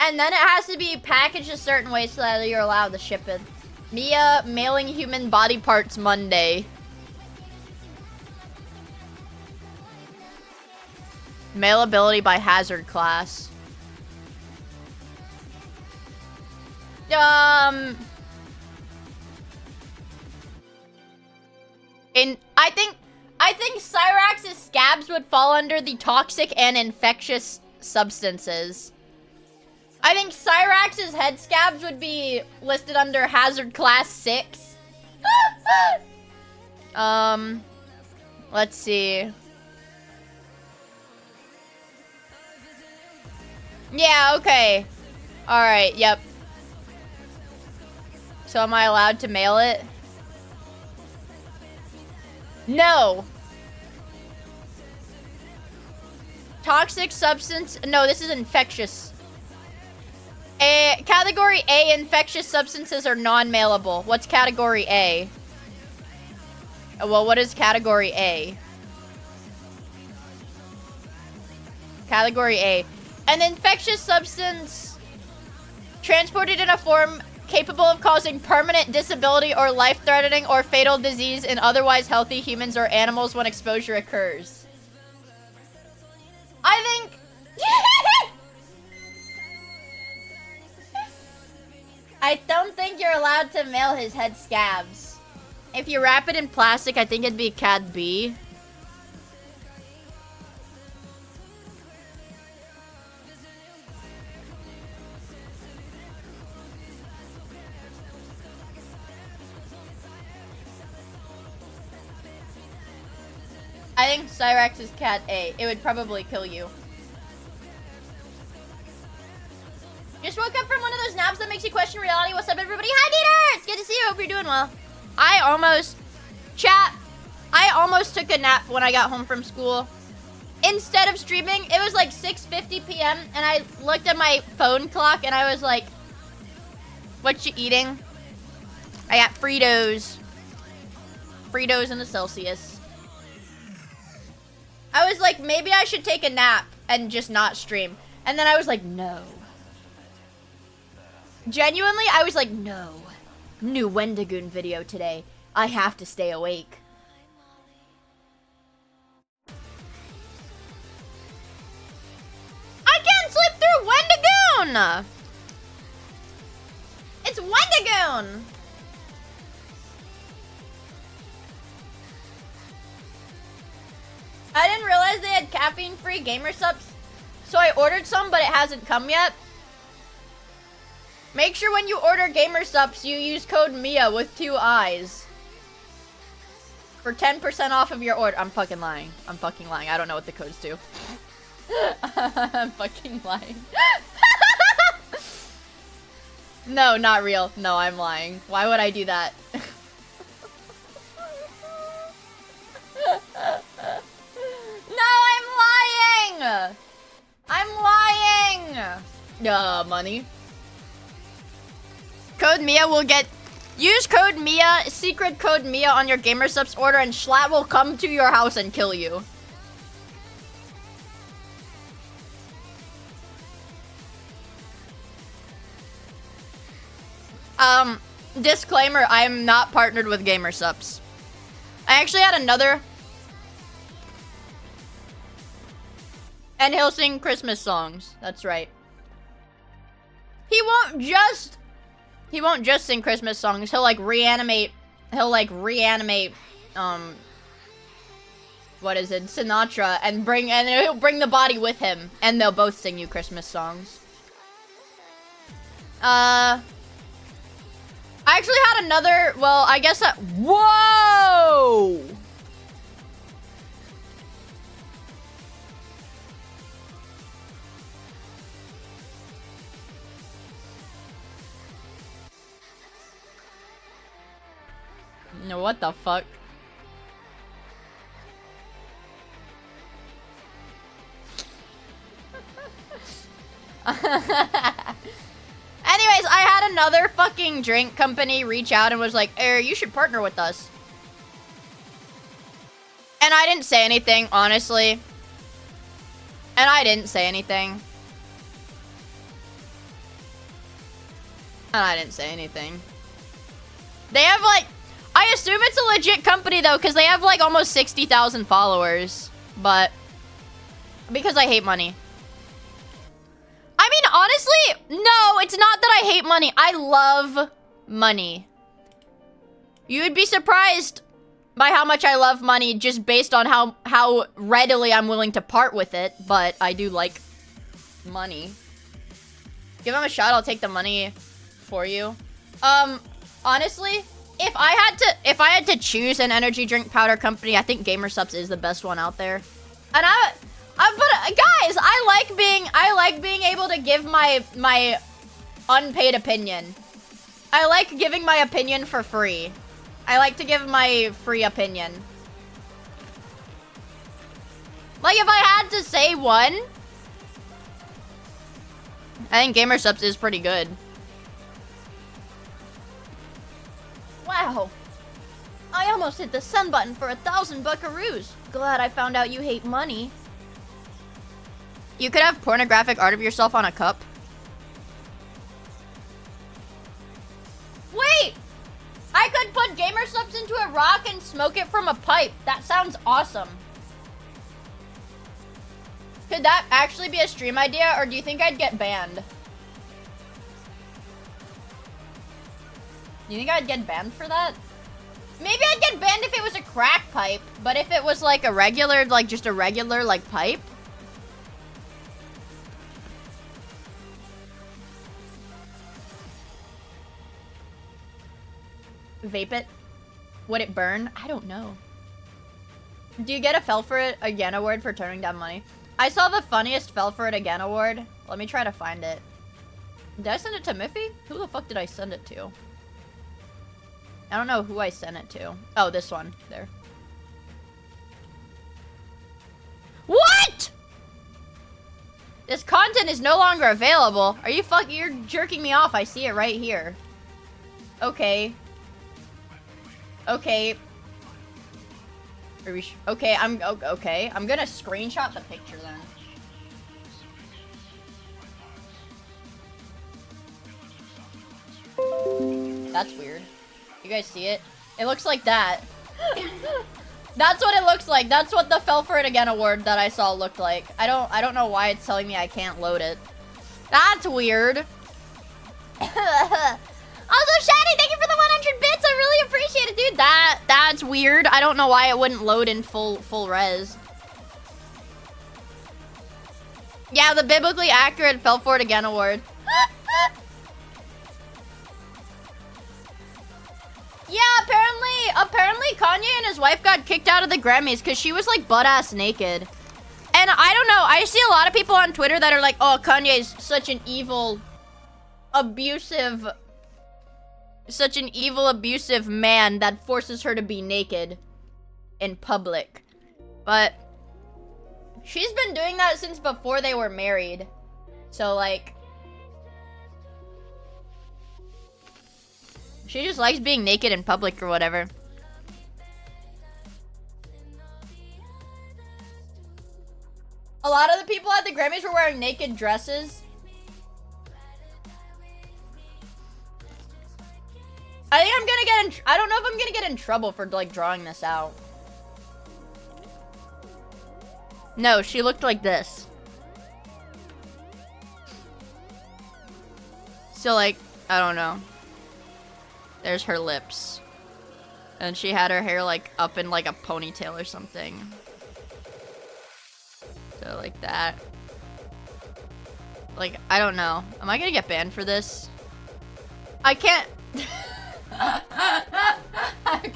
And then it has to be packaged a certain way so that you're allowed to ship it. Mia mailing human body parts Monday. Mailability by hazard class. I think Cyrax's scabs would fall under the toxic and infectious substances. I think Cyrax's head scabs would be listed under hazard class 6. Let's see. Yeah, okay. Alright, yep. So am I allowed to mail it? No. Toxic substance. No, this is infectious. Category A, infectious substances are non-mailable. What's category A? Well, what is category A? Category A. An infectious substance transported in a form capable of causing permanent disability or life-threatening or fatal disease in otherwise healthy humans or animals when exposure occurs. I think... I don't think you're allowed to mail his head scabs. If you wrap it in plastic, I think it'd be Cat B. I think Cyrax is Cat A. It would probably kill you. Just woke up from one of those naps that makes you question reality. What's up, everybody? Hi, Dieter! It's good to see you. Hope you're doing well. I almost took a nap when I got home from school. Instead of streaming, it was like 6:50 p.m. and I looked at my phone clock and I was like, what you eating? I got Fritos. Fritos in the Celsius. I was like, maybe I should take a nap and just not stream. And then I was like, no. Genuinely, I was like, no. New Wendigoon video today. I have to stay awake. I can't sleep through Wendigoon! It's Wendigoon! I didn't realize they had caffeine-free gamer subs, so I ordered some, but it hasn't come yet. Make sure when you order gamer subs, you use code Miia with 2 I's. For 10% off of your order. I'm fucking lying. I'm fucking lying. I don't know what the codes do. I'm fucking lying. No, not real. No, I'm lying. Why would I do that? No, I'm lying! I'm lying! Money. Code Miia will get... Use code Miia, secret code Miia on your GamerSubs order, and Schlatt will come to your house and kill you. Disclaimer, I am not partnered with GamerSubs. I actually had another... And he'll sing Christmas songs. That's right. He won't just sing Christmas songs. He'll reanimate, what is it? Sinatra, and he'll bring the body with him, and they'll both sing you Christmas songs. I actually had another, well, I guess that, whoa! No, what the fuck? Anyways, I had another fucking drink company reach out and was like, you should partner with us. And I didn't say anything, honestly. And I didn't say anything. And I didn't say anything. They have I assume it's a legit company though, because they have almost 60,000 followers. But because I hate money. I mean, honestly, no, it's not that I hate money. I love money. You would be surprised by how much I love money just based on how readily I'm willing to part with it. But I do like money. Give him a shot, I'll take the money for you. Honestly, if I had to choose an energy drink powder company, I think GamerSupps is the best one out there. And but guys, I like being able to give my unpaid opinion. I like giving my opinion for free. I like to give my free opinion. Like, if I had to say one, I think GamerSupps is pretty good. Wow. I almost hit the send button for 1,000 buckaroos. Glad I found out you hate money. You could have pornographic art of yourself on a cup. Wait! I could put GamerSupps into a rock and smoke it from a pipe. That sounds awesome. Could that actually be a stream idea, or do you think I'd get banned? Do you think I'd get banned for that? Maybe I'd get banned if it was a crack pipe, but if it was like a regular, like just a regular like pipe. Vape it? Would it burn? I don't know. Do you get a Fell for It Again award for turning down money? I saw the funniest Fell for It Again award. Let me try to find it. Did I send it to Miffy? Who the fuck did I send it to? I don't know who I sent it to. Oh, this one. There. What?! This content is no longer available. Are you you're jerking me off. I see it right here. Okay. Okay. Okay, okay. I'm gonna screenshot the picture then. That's weird. You guys see it? It looks like that. That's what it looks like. That's what the Fell for It Again award that I saw looked like. I don't know why it's telling me I can't load it. That's weird. Also, Shady, thank you for the 100 bits. I really appreciate it, dude. That's weird. I don't know why it wouldn't load in full res. Yeah, the biblically accurate Fell for It Again award. Yeah, apparently Kanye and his wife got kicked out of the Grammys because she was like butt-ass naked. And I don't know, I see a lot of people on Twitter that are like, oh, Kanye's such an evil, abusive man that forces her to be naked in public. But she's been doing that since before they were married. So like, she just likes being naked in public or whatever. A lot of the people at the Grammys were wearing naked dresses. I think I'm gonna get in, I don't know if I'm gonna get in trouble for like drawing this out. No, she looked like this. So like, I don't know. There's her lips. And she had her hair like up in like a ponytail or something. So like that. Like, I don't know. Am I gonna get banned for this? I can't. I'm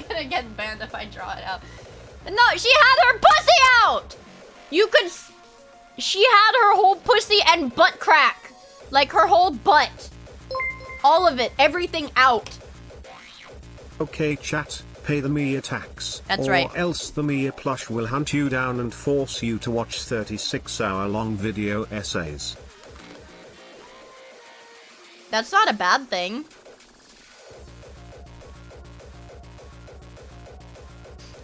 gonna get banned if I draw it out. No, she had her pussy out! You could... She had her whole pussy and butt crack. Like her whole butt. All of it. Everything out. Okay, chat. Pay the Miia tax. That's right. Or else the Miia plush will hunt you down and force you to watch 36-hour-long video essays. That's not a bad thing.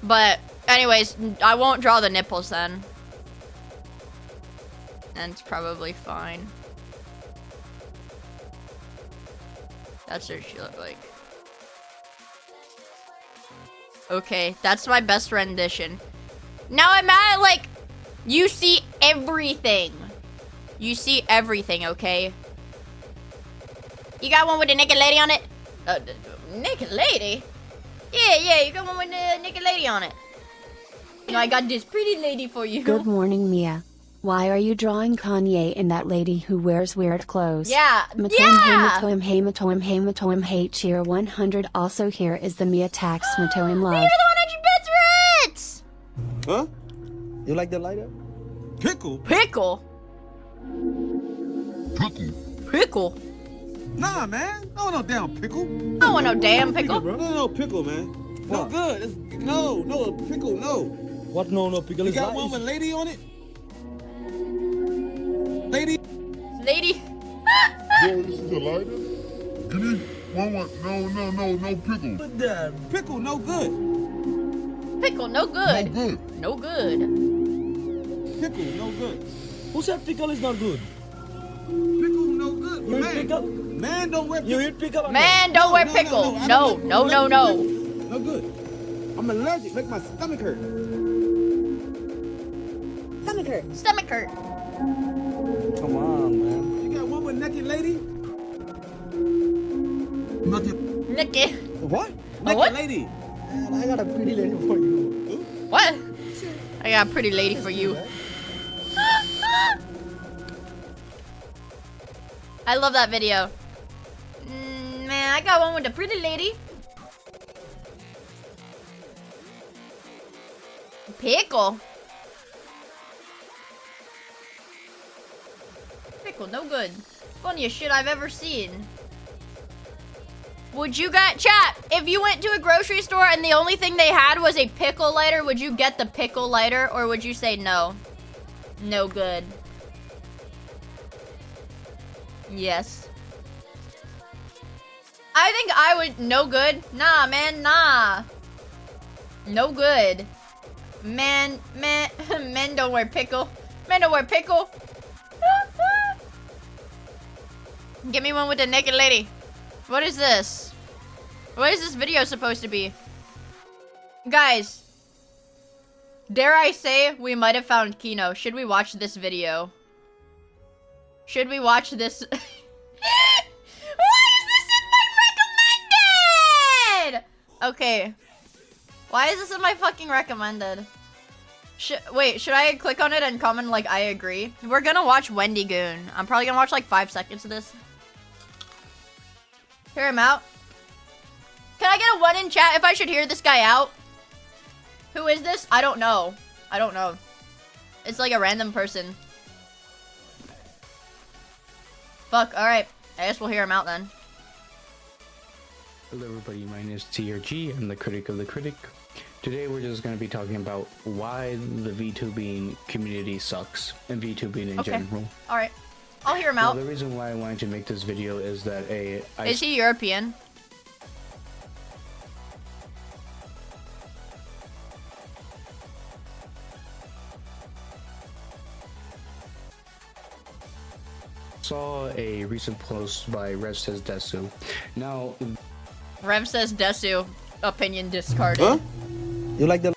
But, anyways, I won't draw the nipples then. And it's probably fine. That's what she looked like. Okay, that's my best rendition. Now I'm at, like, you see everything. You see everything, okay? You got one with a naked lady on it? Naked lady? Yeah, you got one with a naked lady on it. You know, I got this pretty lady for you. Good morning, Mia. Why are you drawing Kanye and that lady who wears weird clothes? Yeah. Matoim hate cheer 100. Also here is the Miia tax Matoim love. You're the 100 bits, Ritz! Huh? You like the lighter? Pickle? Pickle? Pickle? Nah, man. I don't want no damn pickle. I don't want no damn pickle. No pickle, man. No good. No pickle, no. What no pickle? You got one with lady on it? Lady? Lady? Yo, this is a lighter? Give me one. No pickle. What the? Pickle, no good. Pickle, no good. No good. No good. Pickle, no good. Who said pickle is not good? Pickle, no good. You hear pickle? Man, don't wear pickle. You hear pickle? Man, don't wear pickle. No. No good. I'm allergic. Make my stomach hurt. Stomach hurt. Come on, man. You got one with naked lady? Nicky. What? A what? Lady. Man, I got a pretty lady for you. What? I got a pretty lady for you. I love that video. Man, I got one with a pretty lady. Pickle. Pickle, no good. Funniest shit I've ever seen. Would you get, chat, if you went to a grocery store and the only thing they had was a pickle lighter, would you get the pickle lighter or would you say no? No good. Yes. I think I would, no good. Nah, man, nah. No good. Men don't wear pickle. Men don't wear pickle. Give me one with the naked lady. What is this? What is this video supposed to be? Guys. Dare I say we might have found Kino. Should we watch this video? Should we watch this? Why is this in my recommended? Okay. Why is this in my fucking recommended? Wait, should I click on it and comment like I agree? We're gonna watch Wendy Goon. I'm probably gonna watch like 5 seconds of this. Hear him out. Can I get a 1 in chat if I should hear this guy out? Who is this? I don't know. I don't know. It's like a random person. Fuck, alright. I guess we'll hear him out then. Hello everybody, my name is TRG, I'm the critic of the critic. Today we're just going to be talking about why the VTubing community sucks, and VTubing in general. Alright. I'll hear him out. The reason why I wanted to make this video is that Is he European? saw a recent post by Rev Says Desu. Now, Rev Says Desu, opinion discarded. Huh? You like the...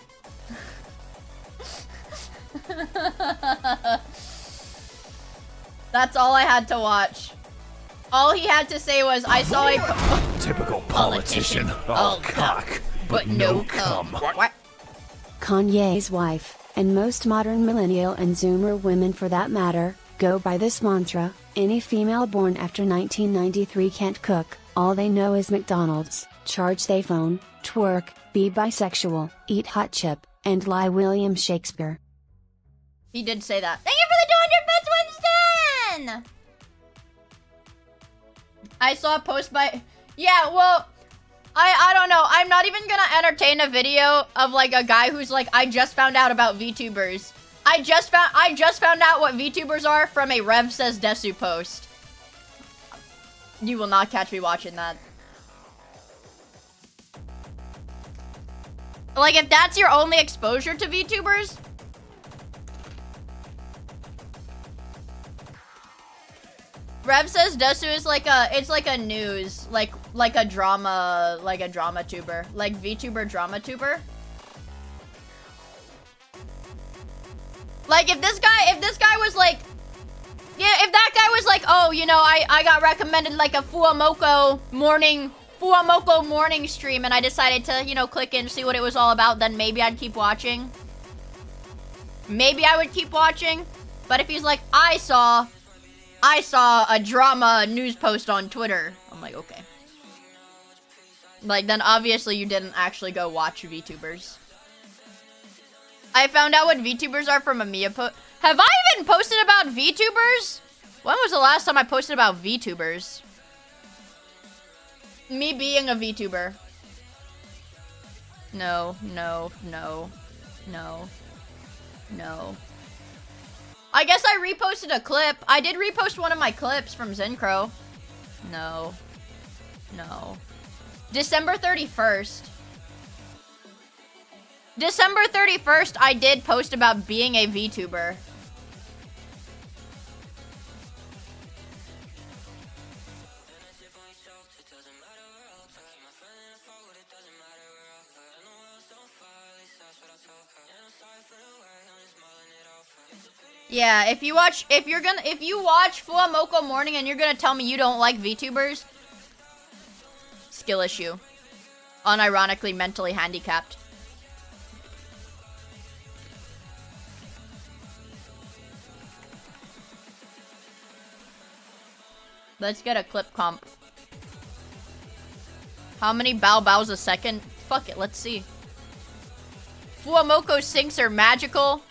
That's all I had to watch. All he had to say was, I saw a typical politician. All cock, but no cum. What? Kanye's wife, and most modern millennial and zoomer women for that matter, go by this mantra: any female born after 1993 can't cook, all they know is McDonald's, charge they phone, twerk, be bisexual, eat hot chip, and lie William Shakespeare. He did say that. Thank you for the 200 bits, Winston! I saw a post by... Yeah, well... I don't know. I'm not even gonna entertain a video of like a guy who's like, I just found out about VTubers. I just found out what VTubers are from a Rev Says Desu post. You will not catch me watching that. Like, if that's your only exposure to VTubers... Rev Says Desu is like a, it's like a news, like a drama tuber. Like VTuber drama tuber. Like if this guy was like, yeah, if that guy was like, oh, you know, I got recommended like a Fuamoko morning stream and I decided to, you know, click in, see what it was all about, then maybe I'd keep watching. Maybe I would keep watching. But if he's like, I saw a drama news post on Twitter, I'm like, okay. Like, then obviously you didn't actually go watch VTubers. I found out what VTubers are from a Miia post. Have I even posted about VTubers? When was the last time I posted about VTubers? Me being a VTuber. No. I guess I reposted a clip. I did repost one of my clips from Zencro. No. December 31st. December 31st, I did post about being a VTuber. Yeah, if you watch Fuamoko Morning and you're gonna tell me you don't like VTubers, skill issue. Unironically mentally handicapped. Let's get a clip comp. How many bow bows a second? Fuck it, let's see. Fuamoko sinks are magical.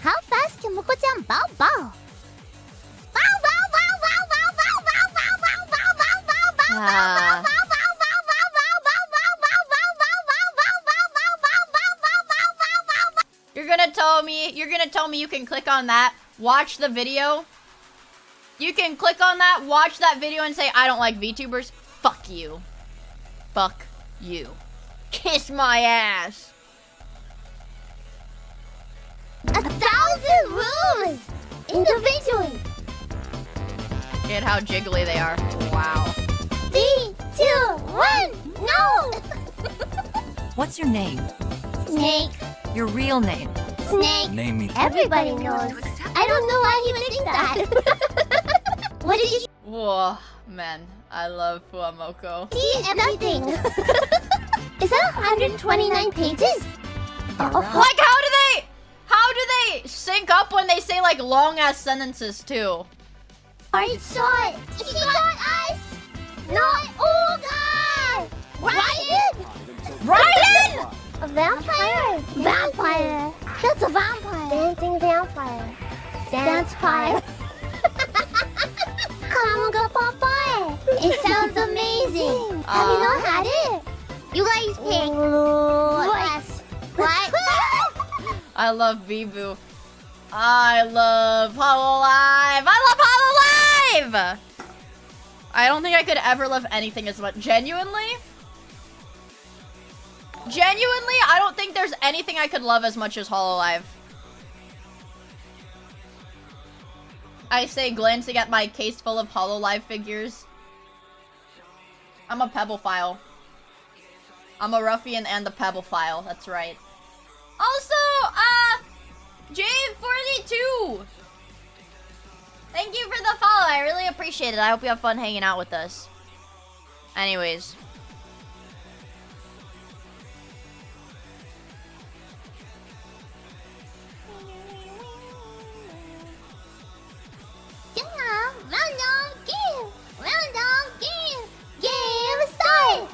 How fast can Moko-chan bow bow? Bow bow bow bow bow bow bow bow bow bow bow bow bow bow bow bow. You're gonna tell me you can click on that, watch the video. You can click on that, watch that video and say I don't like VTubers. Fuck you. Fuck you. Kiss my ass. 1,000 rooms individually. Look at how jiggly they are. Wow. 3, 2, 1, no! What's your name? Snake. Your real name? Snake. Name me. Everybody knows. I don't know why he would think that. What did you Whoa, man. I love Fuamoko. see? Nothing. Is that 129 pages? Like, how do they sync up when they say, like, long-ass sentences, too? Alright, shot. He got us. Not. Oh, God. Raiden. A vampire? Vampire. That's a vampire. Dancing vampire. Dance fire. Come on, go Popeye. It sounds amazing. Have you not had it? You guys pick. What? I love Bibu. I love Hololive. I love Hololive! I don't think I could ever love anything as much. Genuinely, I don't think there's anything I could love as much as Hololive. I say, glancing at my case full of Hololive figures. I'm a Pebble-phile. I'm a ruffian and a Pebble-phile, that's right. Also, J42! Thank you for the follow, I really appreciate it. I hope you have fun hanging out with us. Anyways. Game start!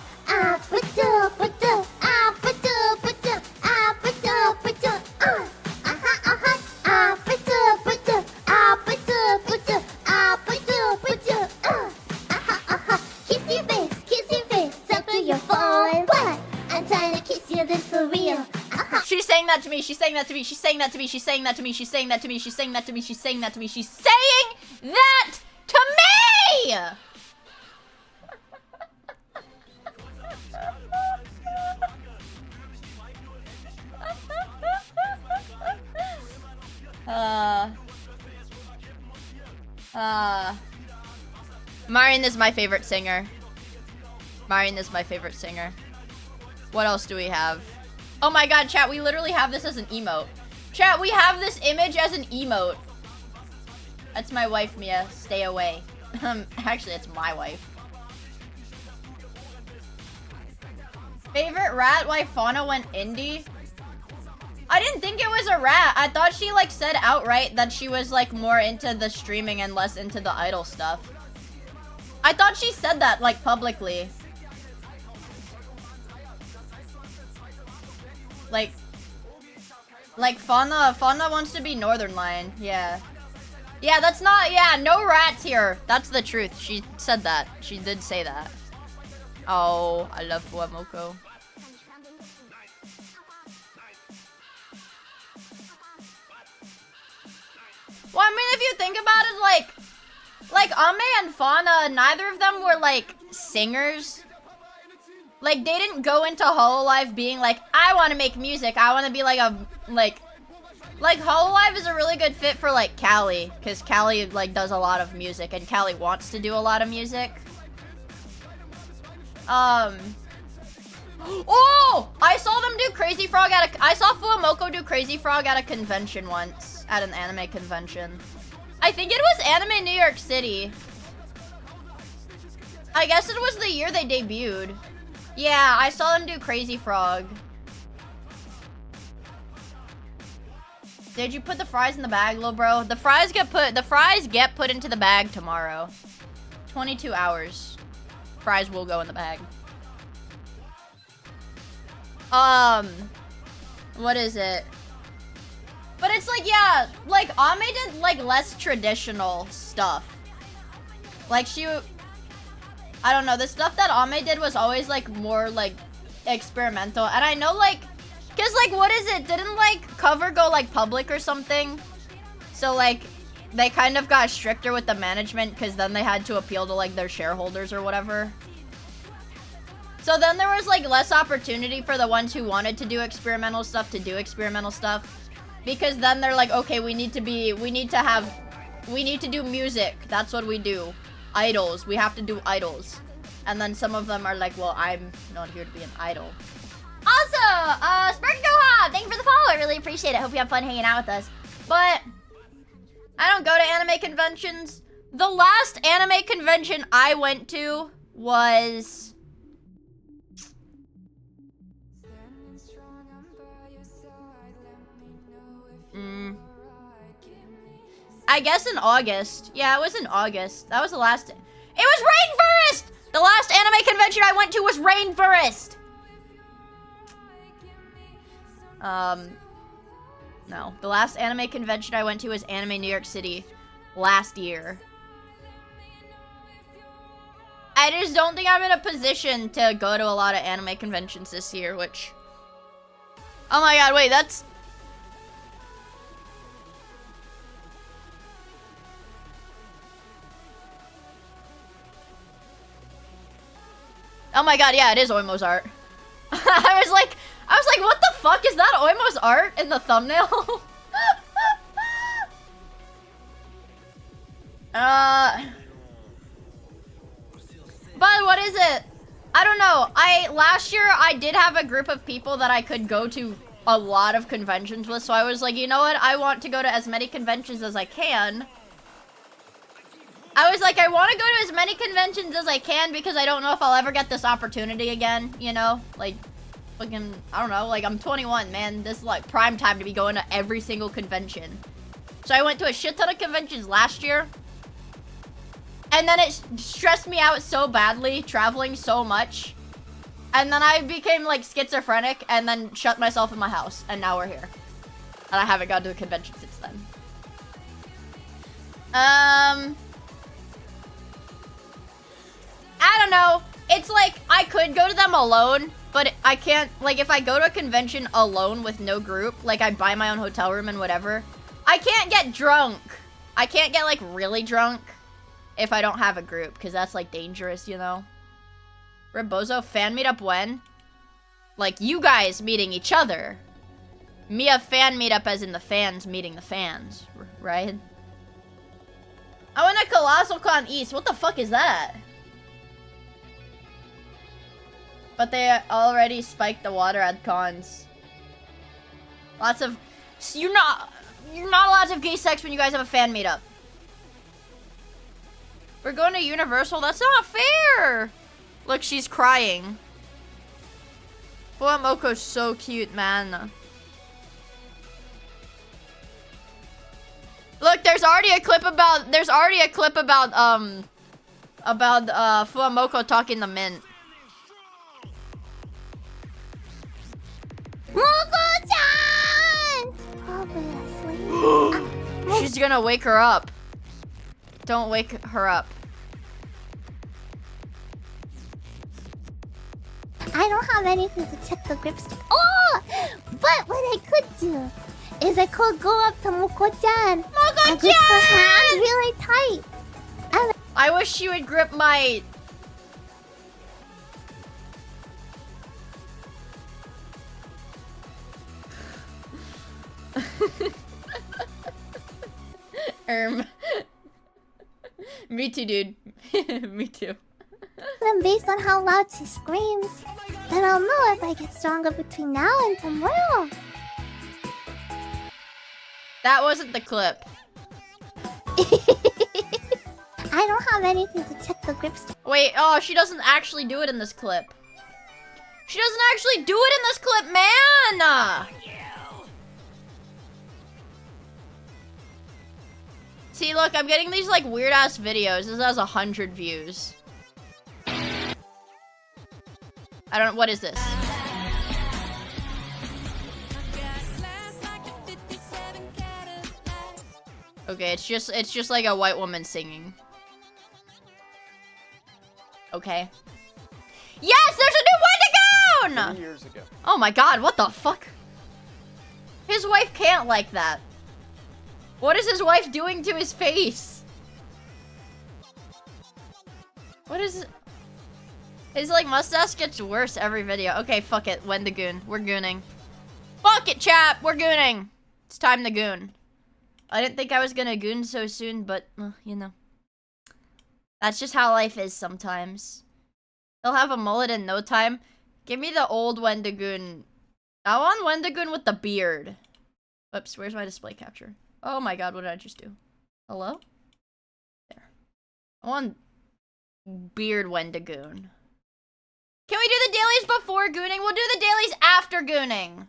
She's saying that to me, she's saying that to me, she's saying that to me, she's saying that to me, she's saying that to me, she's saying that to me, she's saying that to me, she's saying that to me! Marin is my favorite singer. Marin is my favorite singer. What else do we have? Oh my god, chat, we literally have this as an emote. Chat, we have this image as an emote. That's my wife, Mia. Stay away. Actually, it's my wife. Favorite rat why Fauna went indie? I didn't think it was a rat. I thought she like said outright that she was like more into the streaming and less into the idol stuff. I thought she said that like publicly. Like Fauna wants to be Northern Lion. Yeah. Yeah, that's not, yeah, no rats here. That's the truth. She said that. She did say that. Oh, I love Fuamoko. Well, I mean, if you think about it, like Ame and Fauna, neither of them were like singers. Like, they didn't go into Hololive being like, I want to make music. I want to be like a, like Hololive is a really good fit for like Callie, because Callie like does a lot of music and Callie wants to do a lot of music. Oh! I saw them do Crazy Frog I saw Fuamoko do Crazy Frog at a convention once. At an anime convention. I think it was Anime New York City. I guess it was the year they debuted. Yeah, I saw them do Crazy Frog. Did you put the fries in the bag, little bro? The fries get put into the bag tomorrow. 22 hours. Fries will go in the bag. What is it? But it's like, yeah, like Ame did like less traditional stuff. Like I don't know, the stuff that Ame did was always like more like experimental. And I know like, cause like what is it? Didn't like Cover go like public or something? So like they kind of got stricter with the management because then they had to appeal to like their shareholders or whatever. So then there was like less opportunity for the ones who wanted to do experimental stuff to do experimental stuff. Because then they're like, okay, we need to do music. That's what we do. Idols. We have to do idols. And then some of them are like, well, I'm not here to be an idol. Also, Spark thank you for the follow. I really appreciate it. Hope you have fun hanging out with us. But I don't go to anime conventions. The last anime convention I went to was... I guess in August. Yeah, it was in August. That was the last... It was Rainforest! The last anime convention I went to was Rainforest! No. The last anime convention I went to was Anime New York City last year. I just don't think I'm in a position to go to a lot of anime conventions this year, which... Oh my god, wait, that's... Oh my god, yeah, it is Oimo's art. I was like, what the fuck? Is that Oimo's art in the thumbnail? But what is it? I don't know. Last year I did have a group of people that I could go to a lot of conventions with, so I was like, you know what? I want to go to as many conventions as I can. I was like, I want to go to as many conventions as I can because I don't know if I'll ever get this opportunity again, you know? Like, fucking, I don't know, like, I'm 21, man. This is, like, prime time to be going to every single convention. So I went to a shit ton of conventions last year. And then it stressed me out so badly, traveling so much. And then I became, like, schizophrenic and then shut myself in my house. And now we're here. And I haven't gone to a convention since then. I don't know. It's like, I could go to them alone, but I can't, like, if I go to a convention alone with no group, like, I buy my own hotel room and whatever, I can't get drunk. I can't get, like, really drunk if I don't have a group, because that's, like, dangerous, you know? Rebozo, fan meetup when? Like, you guys meeting each other. Miia fan meetup as in the fans meeting the fans, right? I went to Colossal Con East. What the fuck is that? But they already spiked the water at cons. Lots of... You're not allowed to have gay sex when you guys have a fan meetup. We're going to Universal? That's not fair! Look, she's crying. Fuamoko's so cute, man. Look, there's already a clip about Fuamoko talking to Mint. Moko-chan! Probably asleep. She's gonna wake her up. Don't wake her up. I don't have anything to check the grip stick. Oh! But what I could do is I could go up to Moko-chan and grip her hand really tight. And I wish she would grip my... Me too, dude. Me too. then based on how loud she screams, then I'll know if I get stronger between now and tomorrow. That wasn't the clip. I don't have anything to check the grip stick. Wait, oh, she doesn't actually do it in this clip. She doesn't actually do it in this clip, man! See, look, I'm getting these, like, weird-ass videos. This has 100 views. I don't... What is this? Okay, it's just like a white woman singing. Okay. Yes, there's a new Wendigoon! 3 years ago. Oh my god, what the fuck? His wife can't like that. What is his wife doing to his face? What is it? His, like, mustache gets worse every video. Okay, fuck it, Wendigoon. We're gooning. Fuck it, chap! We're gooning! It's time to goon. I didn't think I was gonna goon so soon, but, you know. That's just how life is sometimes. He'll have a mullet in no time. Give me the old Wendigoon. I want Wendigoon with the beard. Oops, where's my display capture? Oh my god, what did I just do? Hello? There. I want beard Wendigoon. Can we do the dailies before gooning? We'll do the dailies after gooning.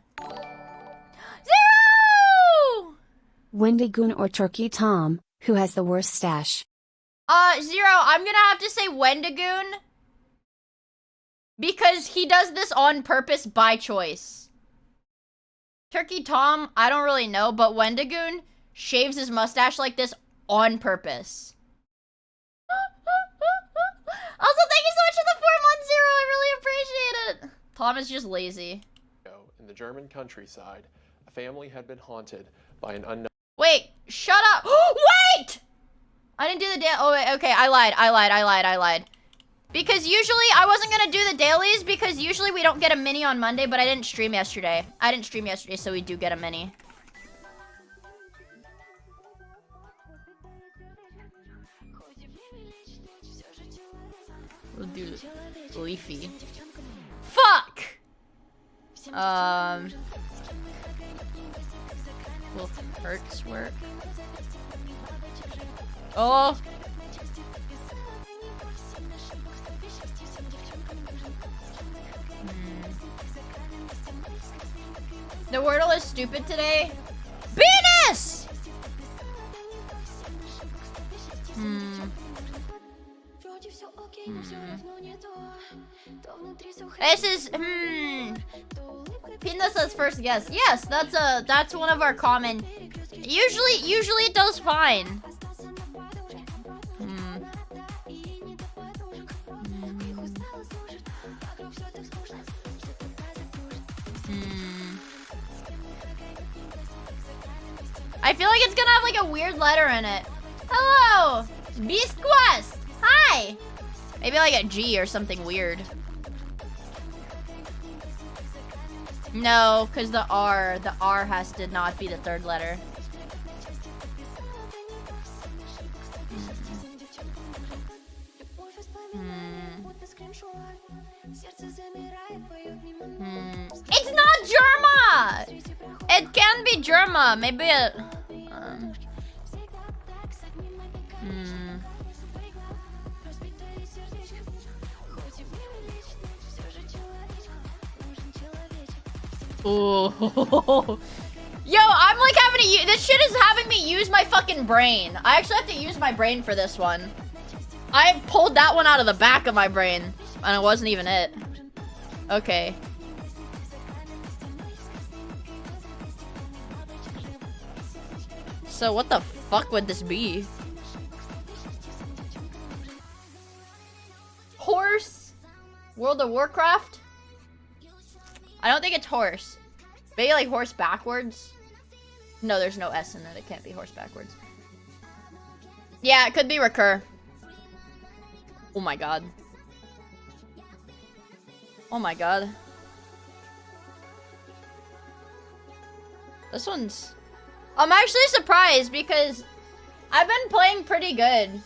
Zero! Wendigoon or Turkey Tom, who has the worst stash? Zero, I'm gonna have to say Wendigoon. Because he does this on purpose by choice. Turkey Tom, I don't really know, but Wendigoon shaves his mustache like this on purpose. Also, thank you so much for the 4 months, Zero. I really appreciate it. Tom is just lazy. In the German countryside, a family had been haunted by an unknown... Wait, shut up. Wait! I didn't do the oh, wait, okay, I lied. Because usually, I wasn't gonna do the dailies because usually we don't get a mini on Monday, but I didn't stream yesterday. So we do get a mini. We'll do Leafy. Fuck! Will Hurts work? Oh! The Wordle is stupid today. Venus! This is Pina says first guess. Yes, that's one of our common. Usually it does fine. I feel like it's gonna have like a weird letter in it. Hello! Beast Quest! Hi! Maybe like a G or something weird. No, because the R has to not be the third letter. It's not Germa! It can be Germa. Maybe it... Oh. Yo, I'm like having having to this shit is having me use my fucking brain. I actually have to use my brain for this one. I pulled that one out of the back of my brain, and it wasn't even it. Okay. So what the fuck would this be? Horse? World of Warcraft? I don't think it's horse. Maybe like horse backwards? No, there's no S in it. It can't be horse backwards. Yeah, it could be recur. Oh my god. Oh my god. This one's... I'm actually surprised because I've been playing pretty good.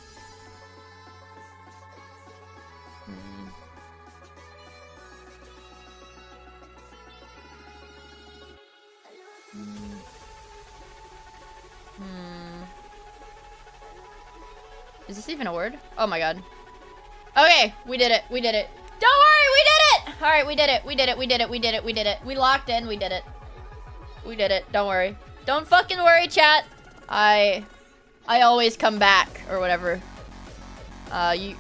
Is this even a word? Oh my god. Okay, we did it. We did it. Don't worry, we did it! Alright, we did it. We did it. We did it. We did it. We did it. We locked in. We did it. We did it. Don't worry. Don't fucking worry, chat. I always come back, or whatever. You...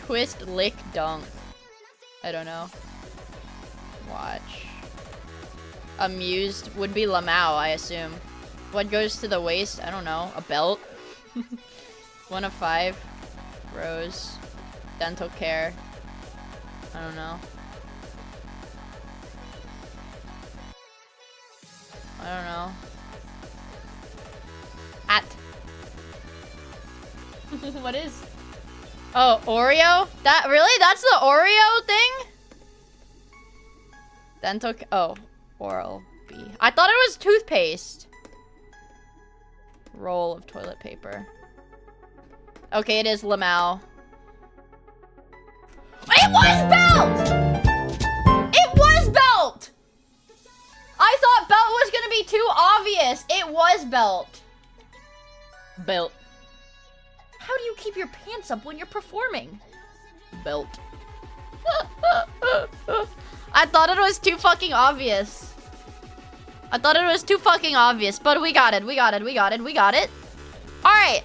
Twist, lick, dunk. I don't know. Watch. Amused would be Lamau, I assume. What goes to the waist? I don't know. A belt? 1 of 5. Rose. Dental care. I don't know. I don't know. At. What is? Oh, Oreo? That really? That's the Oreo thing? Dental. Oh, Oral B. I thought it was toothpaste. Roll of toilet paper. Okay, it is Lamau. It was belt! It was belt! I thought belt was gonna be too obvious. It was belt. Belt. How do you keep your pants up when you're performing? Belt. I thought it was too fucking obvious. I thought it was too fucking obvious, but we got it. We got it. We got it. We got it. All right.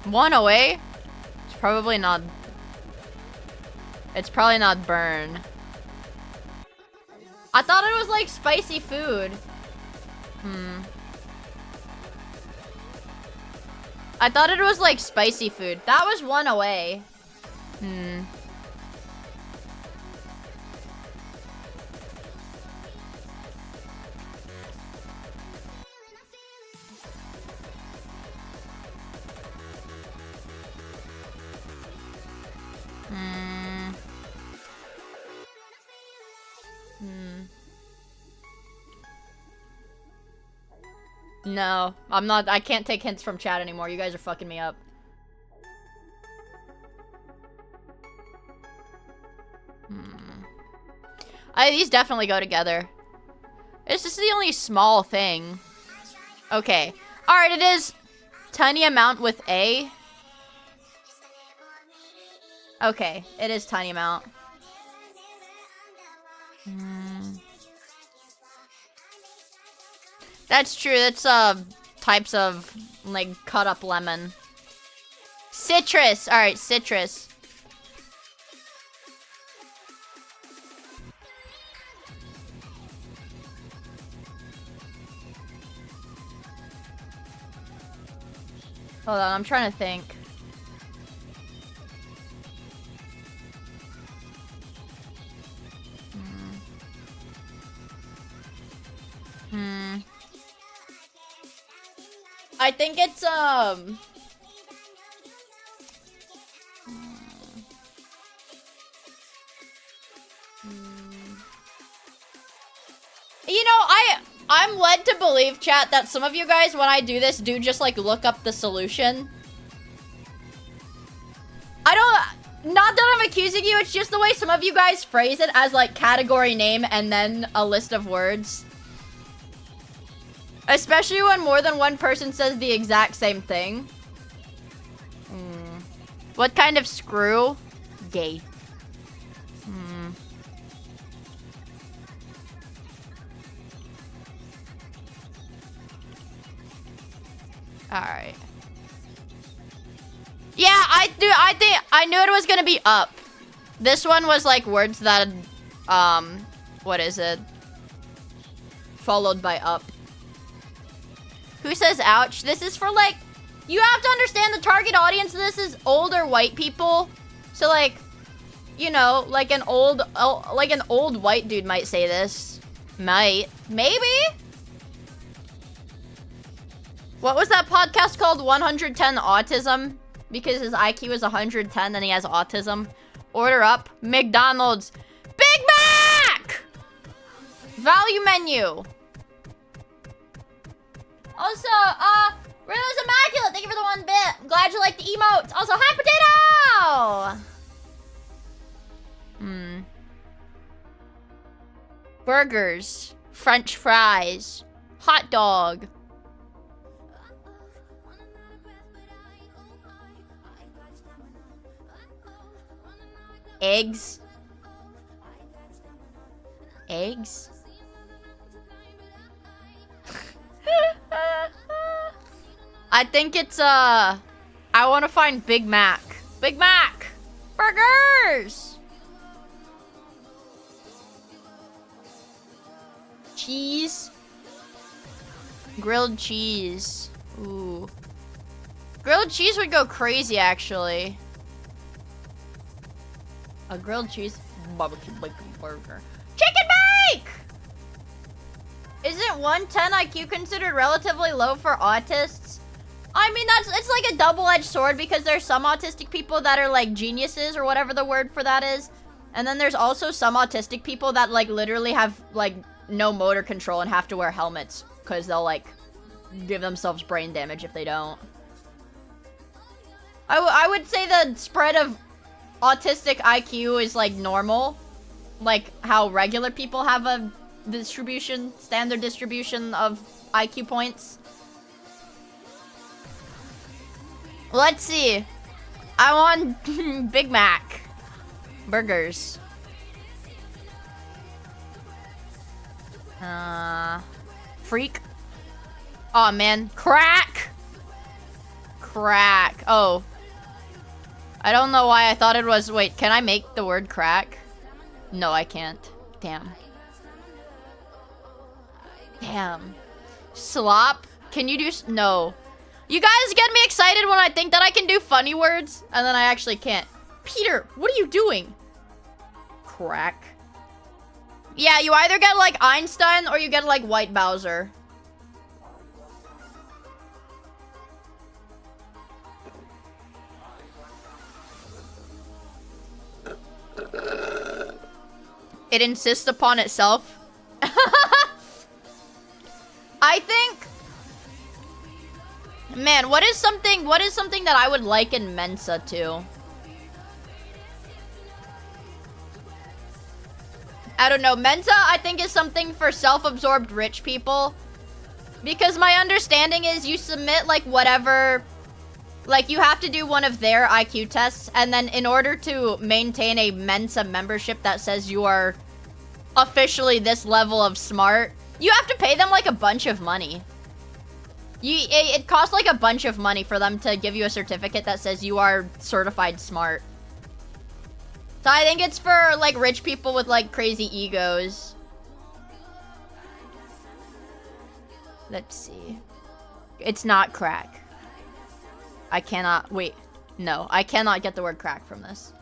One away? It's probably not... It's probably not burn. I thought it was like spicy food. I thought it was like spicy food. That was 1 away. No, I'm not. I can't take hints from chat anymore. You guys are fucking me up. These definitely go together. This is the only small thing. Okay. Alright, it is tiny amount with A. Okay, it is tiny amount. That's true. That's types of like cut up lemon. Citrus. All right, citrus. Hold on, I'm trying to think. I think it's you know, I'm led to believe, chat, that some of you guys, when I do this, do just like look up the solution. not that I'm accusing you, it's just the way some of you guys phrase it as like category name and then a list of words. Especially when more than one person says the exact same thing. What kind of screw? Gay. Alright. Yeah, I think I knew it was gonna be up. This one was like words that what is it? Followed by up. Who says ouch? This is for like, you have to understand the target audience of this is older white people. So like, you know, like an old white dude might say this. Might. Maybe? What was that podcast called? 110 Autism? Because his IQ is 110 and he has autism. Order up. McDonald's. Big Mac! Value menu. Also, Riddle's Immaculate, thank you for the 1 bit. I'm glad you like the emotes. Also, hi, Potato! Burgers. French fries. Hot dog. Eggs. Eggs? I think it's, I want to find Big Mac. Big Mac! Burgers! Cheese. Grilled cheese. Ooh. Grilled cheese would go crazy, actually. A grilled cheese barbecue bacon burger. Chicken bake! Isn't 110 IQ considered relatively low for autists? I mean, it's like a double-edged sword because there's some autistic people that are like geniuses or whatever the word for that is. And then there's also some autistic people that like literally have like no motor control and have to wear helmets because they'll like give themselves brain damage if they don't. I would say the spread of autistic IQ is like normal. Like how regular people have a standard distribution of IQ points. Let's see. I want Big Mac. Burgers. Freak. Oh man. Crack! Crack. Oh. I don't know why I thought it was... Wait, can I make the word crack? No, I can't. Damn. Damn. Slop? Can you do... No. You guys get me excited when I think that I can do funny words, and then I actually can't. Peter, what are you doing? Crack. Yeah, you either get like Einstein or you get like White Bowser. It insists upon itself. I think... Man, what is something that I would like in Mensa too? I don't know. Mensa, I think, is something for self-absorbed rich people. Because my understanding is you submit, like, whatever... Like, you have to do one of their IQ tests, and then in order to maintain a Mensa membership that says you are officially this level of smart, you have to pay them, like, a bunch of money. It costs, like, a bunch of money for them to give you a certificate that says you are certified smart. So I think it's for, like, rich people with, like, crazy egos. Let's see. It's not crack. I cannot... Wait. No, I cannot get the word crack from this.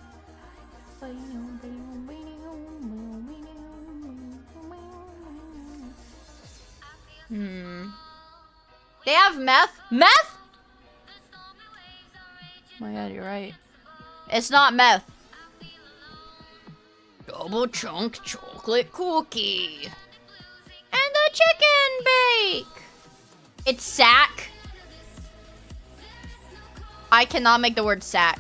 They have meth? Meth? Oh my god, you're right. It's not meth. Double chunk chocolate cookie. And a chicken bake. It's sack. I cannot make the word sack.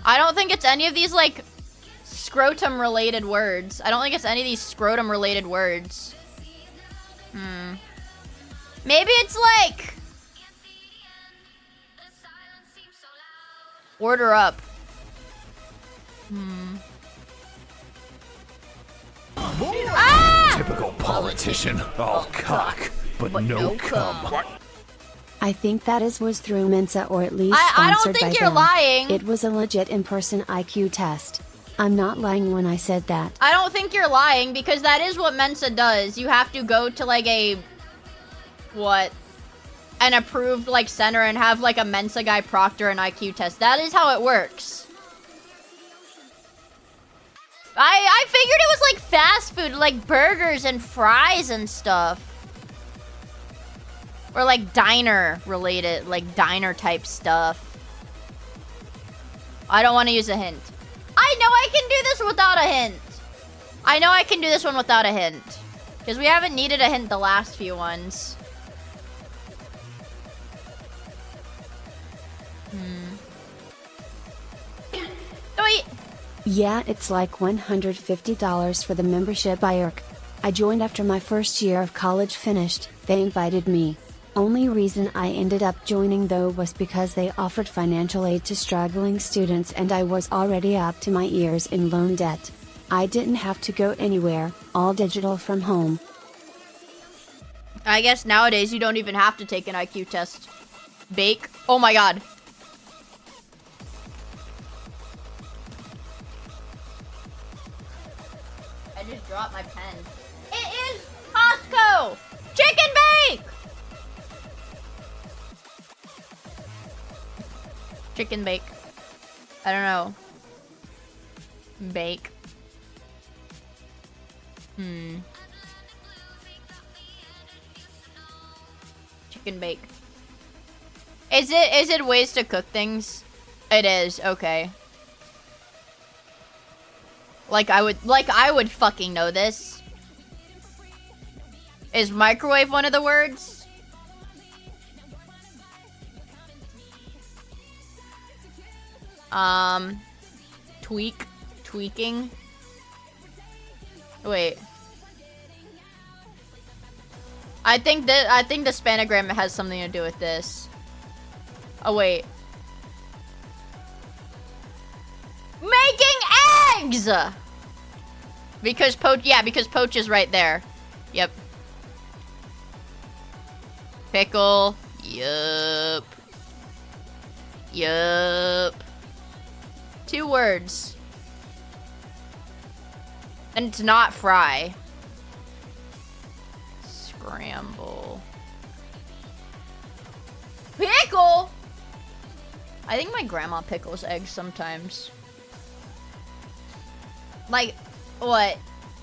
I don't think it's any of these, like, scrotum-related words. I don't think it's any of these scrotum-related words. Maybe it's, like... Order up. Ah! Typical politician. All cock, but no cum. I think that was through Mensa or at least I don't sponsored think by you're them. lying. It was a legit in-person IQ test. I'm not lying when I said that. I don't think you're lying because that is what Mensa does. You have to go to like an approved like center and have like a Mensa guy proctor an IQ test. That is how it works. I figured it was like fast food, like burgers and fries and stuff. Or like diner related, like diner type stuff. I don't want to use a hint. I know I can do this without a hint. I know I can do this one without a hint. Because we haven't needed a hint the last few ones. Wait. Yeah, it's like $150 for the membership IRC. I joined after my first year of college finished. They invited me. Only reason I ended up joining though was because they offered financial aid to struggling students and I was already up to my ears in loan debt. I didn't have to go anywhere, all digital from home. I guess nowadays you don't even have to take an IQ test. Bake. Oh my god. I just dropped my pen. It is Costco! Chicken bake! Chicken bake. I don't know. Bake. Chicken bake. Is it ways to cook things? It is, okay. Like I would fucking know this. Is microwave one of the words? Tweaking. Wait. I think the spanagram has something to do with this. Oh wait. Making eggs! Because poach is right there. Yep. Pickle. Yup. 2 words. And it's not fry. Scramble. Pickle? I think my grandma pickles eggs sometimes. Like, what?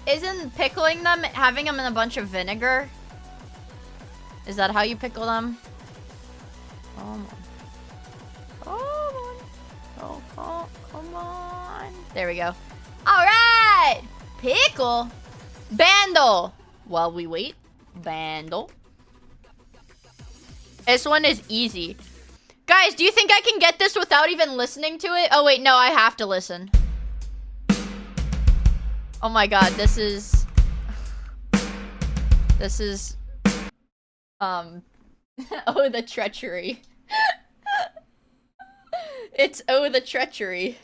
Isn't pickling them having them in a bunch of vinegar? Is that how you pickle them? Come on. There we go. Alright! Pickle. Bandle. While we wait. Bandle. This one is easy. Guys, do you think I can get this without even listening to it? Oh wait, no, I have to listen. Oh my god, this is... Oh, the treachery. It's oh, the treachery.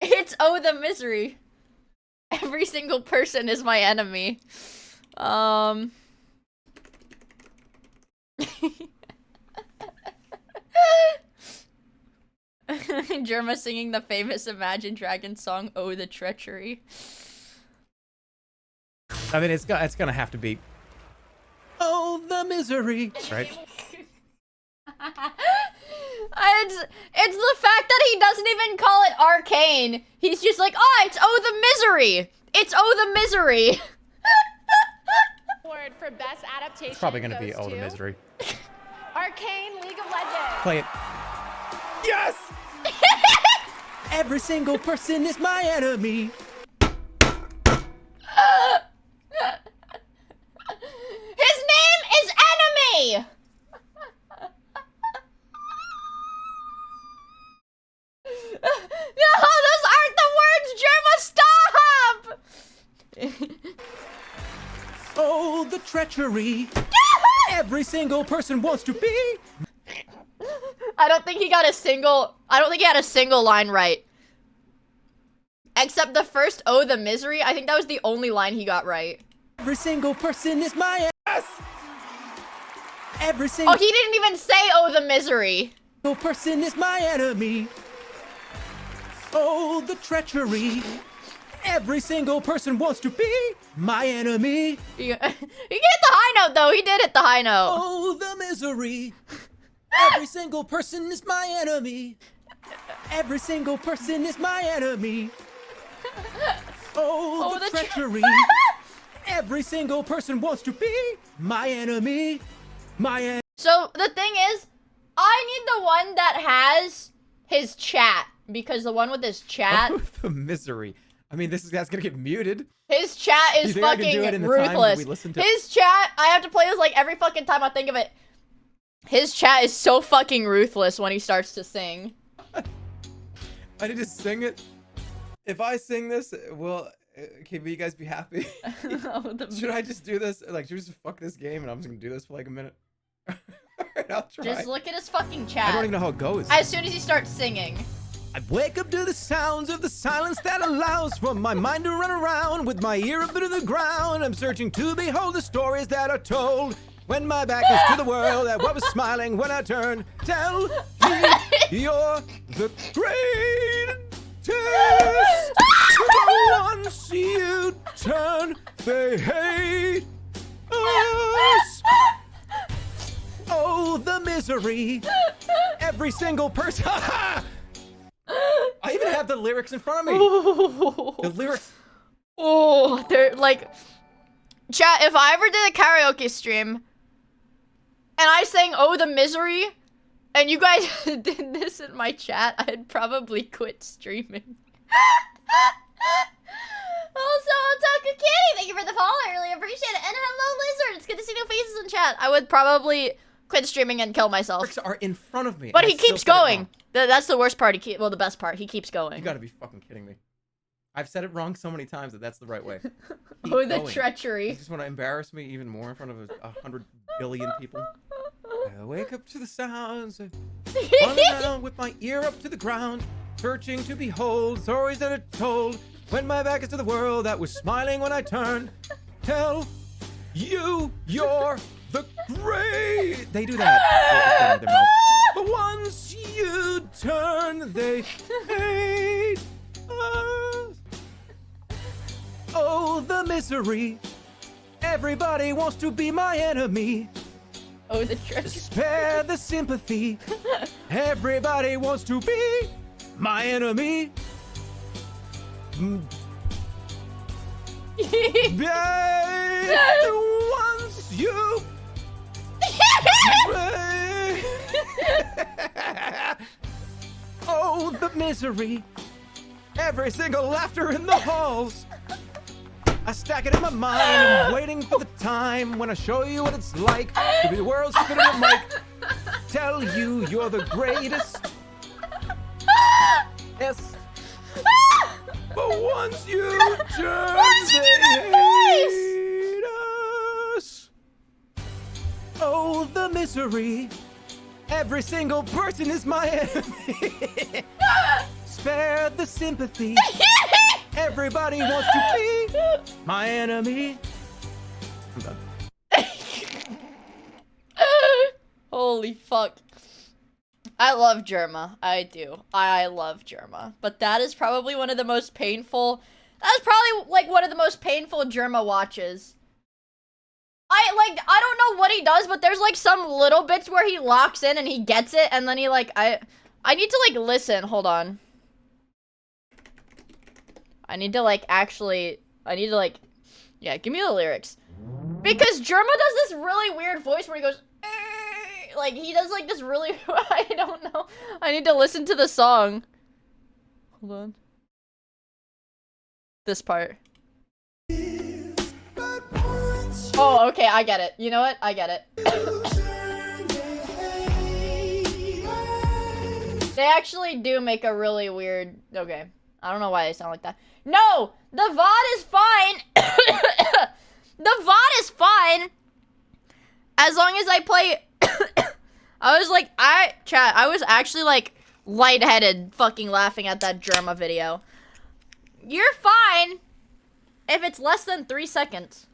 It's oh, the misery. Every single person is my enemy. Germa singing the famous Imagine Dragons song, Oh, the Treachery. I mean, it's gonna have to be... Oh, the misery! Right? It's the fact that he doesn't even call it arcane. He's just like, oh, it's oh, the misery! It's oh, the misery! Award for best adaptation. It's probably gonna be goes Oh, the to misery. Arcane League of Legends. Play it. Yes! Every single person is my enemy. His name is Enemy! Oh, the treachery. Every single person wants to be. I don't think he had a single line right. Except the first "Oh, the misery." I think that was the only line he got right. Every single person is my ass. Every single. Oh, he didn't even say "Oh, the misery." No person is my enemy. Oh, the treachery. Every single person wants to be my enemy. He hit the high note, though. He did hit the high note. Oh, the misery. Every single person is my enemy. Every single person is my enemy. Oh, the treachery. Every single person wants to be my enemy. So, the thing is, I need the one that has his chat. Because the one with his chat... Oh, the misery. I mean, that's gonna get muted. His chat is fucking ruthless. His chat, I have to play this like every fucking time I think of it. His chat is so fucking ruthless when he starts to sing. I need to sing it. If I sing this, will you guys be happy? Should I just do this? Like, should we just fuck this game and I'm just gonna do this for like a minute? I'll try. Just look at his fucking chat. I don't even know how it goes. As soon as he starts singing. I wake up to the sounds of the silence that allows for my mind to run around with my ear up to the ground. I'm searching to behold the stories that are told when my back is to the world that was smiling when I turn. Tell me you're the greatest. Once you turn, they hate us. Oh, the misery. Every single person. I even have the lyrics in front of me. The lyrics. Oh, they're like... Chat, if I ever did a karaoke stream, and I sang "Oh, the misery," and you guys did this in my chat, I'd probably quit streaming. Also, Otaku Kitty, thank you for the follow. I really appreciate it. And hello, Lizard. It's good to see new faces in chat. I would probably quit streaming and kill myself. Lyrics are in front of me. But he keeps going. That's the worst part. Well, the best part. He keeps going. You gotta be fucking kidding me. I've said it wrong so many times that that's the right way. Oh, the treachery. You just want to embarrass me even more in front of 100 billion people? I wake up to the sounds, run around with my ear up to the ground, searching to behold stories that are told when my back is to the world that was smiling when I turned. Tell you you're the great. They do that. But once you turn, they hate us. Oh, the misery. Everybody wants to be my enemy. Oh, the treachery. Spare the sympathy. Everybody wants to be my enemy. Once you oh, the misery. Every single laughter in the halls. I stack it in my mind, waiting for the time when I show you what it's like to be the world's spit in a mic. Tell you you're the greatest. Yes. But once you turn, they hate us. Oh, the misery. Every single person is my enemy. Spare the sympathy. Everybody wants to be my enemy. I'm done. Holy fuck. I love Germa. I do. I love Germa. But that is probably one of the most painful... That's probably, like, one of the most painful Germa watches. I don't know what he does, but there's, like, some little bits where he locks in and he gets it, and then he, like, I need to, like, listen. Hold on. I need to, like, yeah, give me the lyrics. Because Germa does this really weird voice where he goes, like, he does, like, this really, I don't know. I need to listen to the song. Hold on. This part. Oh, okay, I get it. You know what? I get it. They actually do make a really weird, okay. I don't know why they sound like that. No! The VOD is fine! The VOD is As long as I play... I was like, chat, I was actually like lightheaded fucking laughing at that drama video. You're fine if it's less than 3 seconds.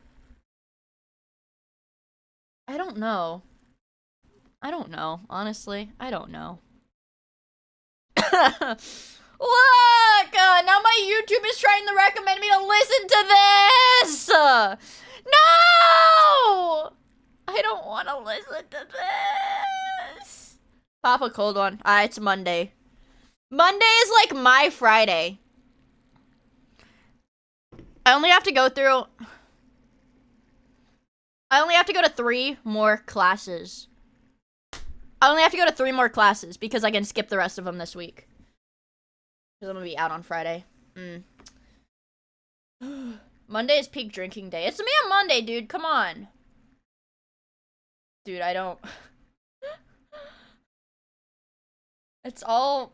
I don't know. I don't know, honestly. I don't know. Look! Now my YouTube is trying to recommend me to listen to this! No! I don't want to listen to this. Pop a cold one. It's Monday. Monday is like my Friday. I only have to go to 3 more classes. I only have to go to 3 more classes because I can skip the rest of them this week. Because I'm gonna be out on Friday. Monday is peak drinking day. It's me on Monday, dude. Come on. Dude, I don't... It's all...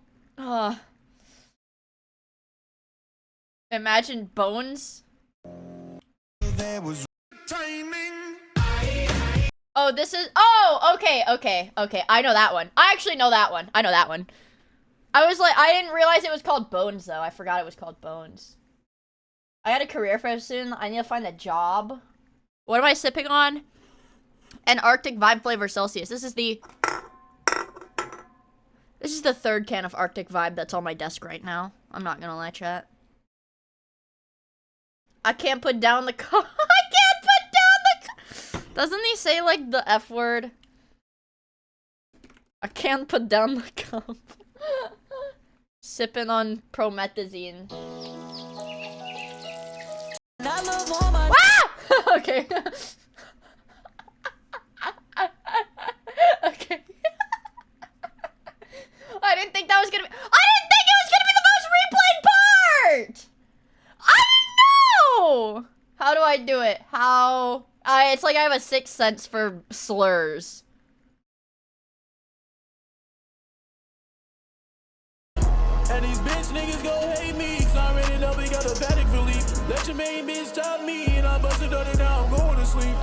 Imagine Bones. There was timing. Oh, this is... Oh, okay. I know that one. I actually know that one. I know that one. I was like... I didn't realize it was called Bones, though. I forgot it was called Bones. I got a career fair soon. I need to find a job. What am I sipping on? An Arctic Vibe flavor Celsius. This is the 3rd can of Arctic Vibe that's on my desk right now. I'm not gonna lie, chat. I can't put down the cup. I can't put down the cup. Doesn't he say, like, the F word? I can't put down the cup. Sipping on promethazine. Ah! Okay. Okay. I didn't think that was gonna be- I didn't think it was gonna be the most replayed part! I didn't know! How do I do it? How? It's like I have a 6th sense for slurs. And these bitch niggas gon' hate me, cause I already know we got a panic relief. Let your main bitch stop me, and I busted on it now, I'm going to sleep.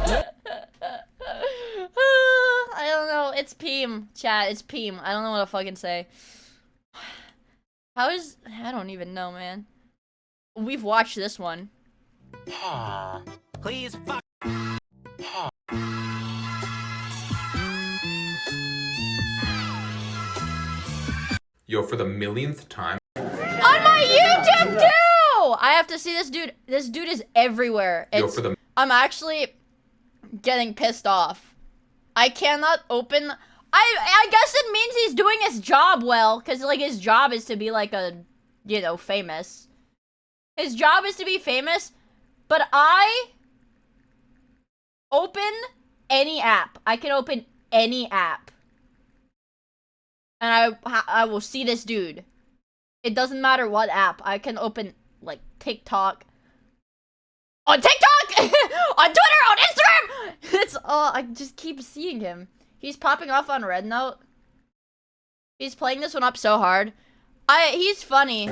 I don't know. It's Peem, chat. It's Peem. I don't know what to fucking say. How is... I don't even know, man. We've watched this one. Please fuck. Yo, for the millionth time. On my YouTube too! I have to see this dude. This dude is everywhere. I'm actually getting pissed off. I cannot open... I guess it means he's doing his job well, because, like, his job is to be, like, famous. His job is to be famous, but I open any app. I can open any app. And I will see this dude. It doesn't matter what app. I can open, like, TikTok. On TikTok! On Twitter! On Instagram! It's all... I just keep seeing him. He's popping off on Red Note. He's playing this one up so hard. He's funny.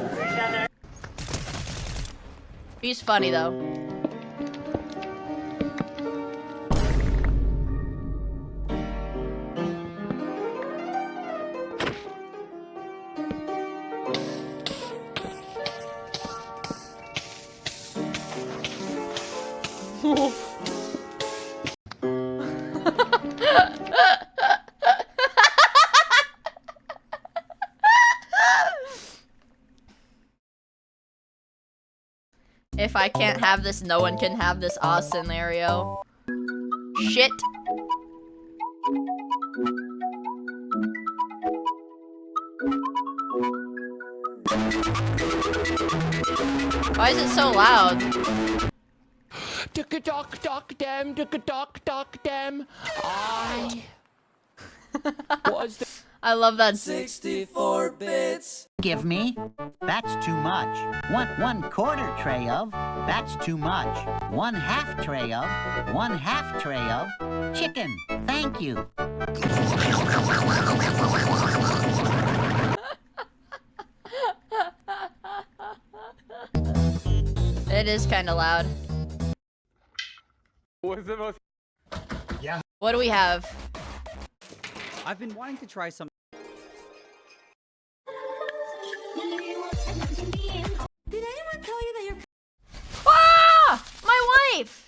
He's funny, though. If I can't have this, no one can have this scenario. Shit. Why is it so loud? I love that. 64 bits. Give me. That's too much. One quarter tray of. That's too much. 1/2 tray of. 1/2 tray of. Chicken. Thank you. It is kind of loud. What's the most... Yeah. What do we have? I've been wanting to try some. Did anyone tell you that you're... Ah! My wife!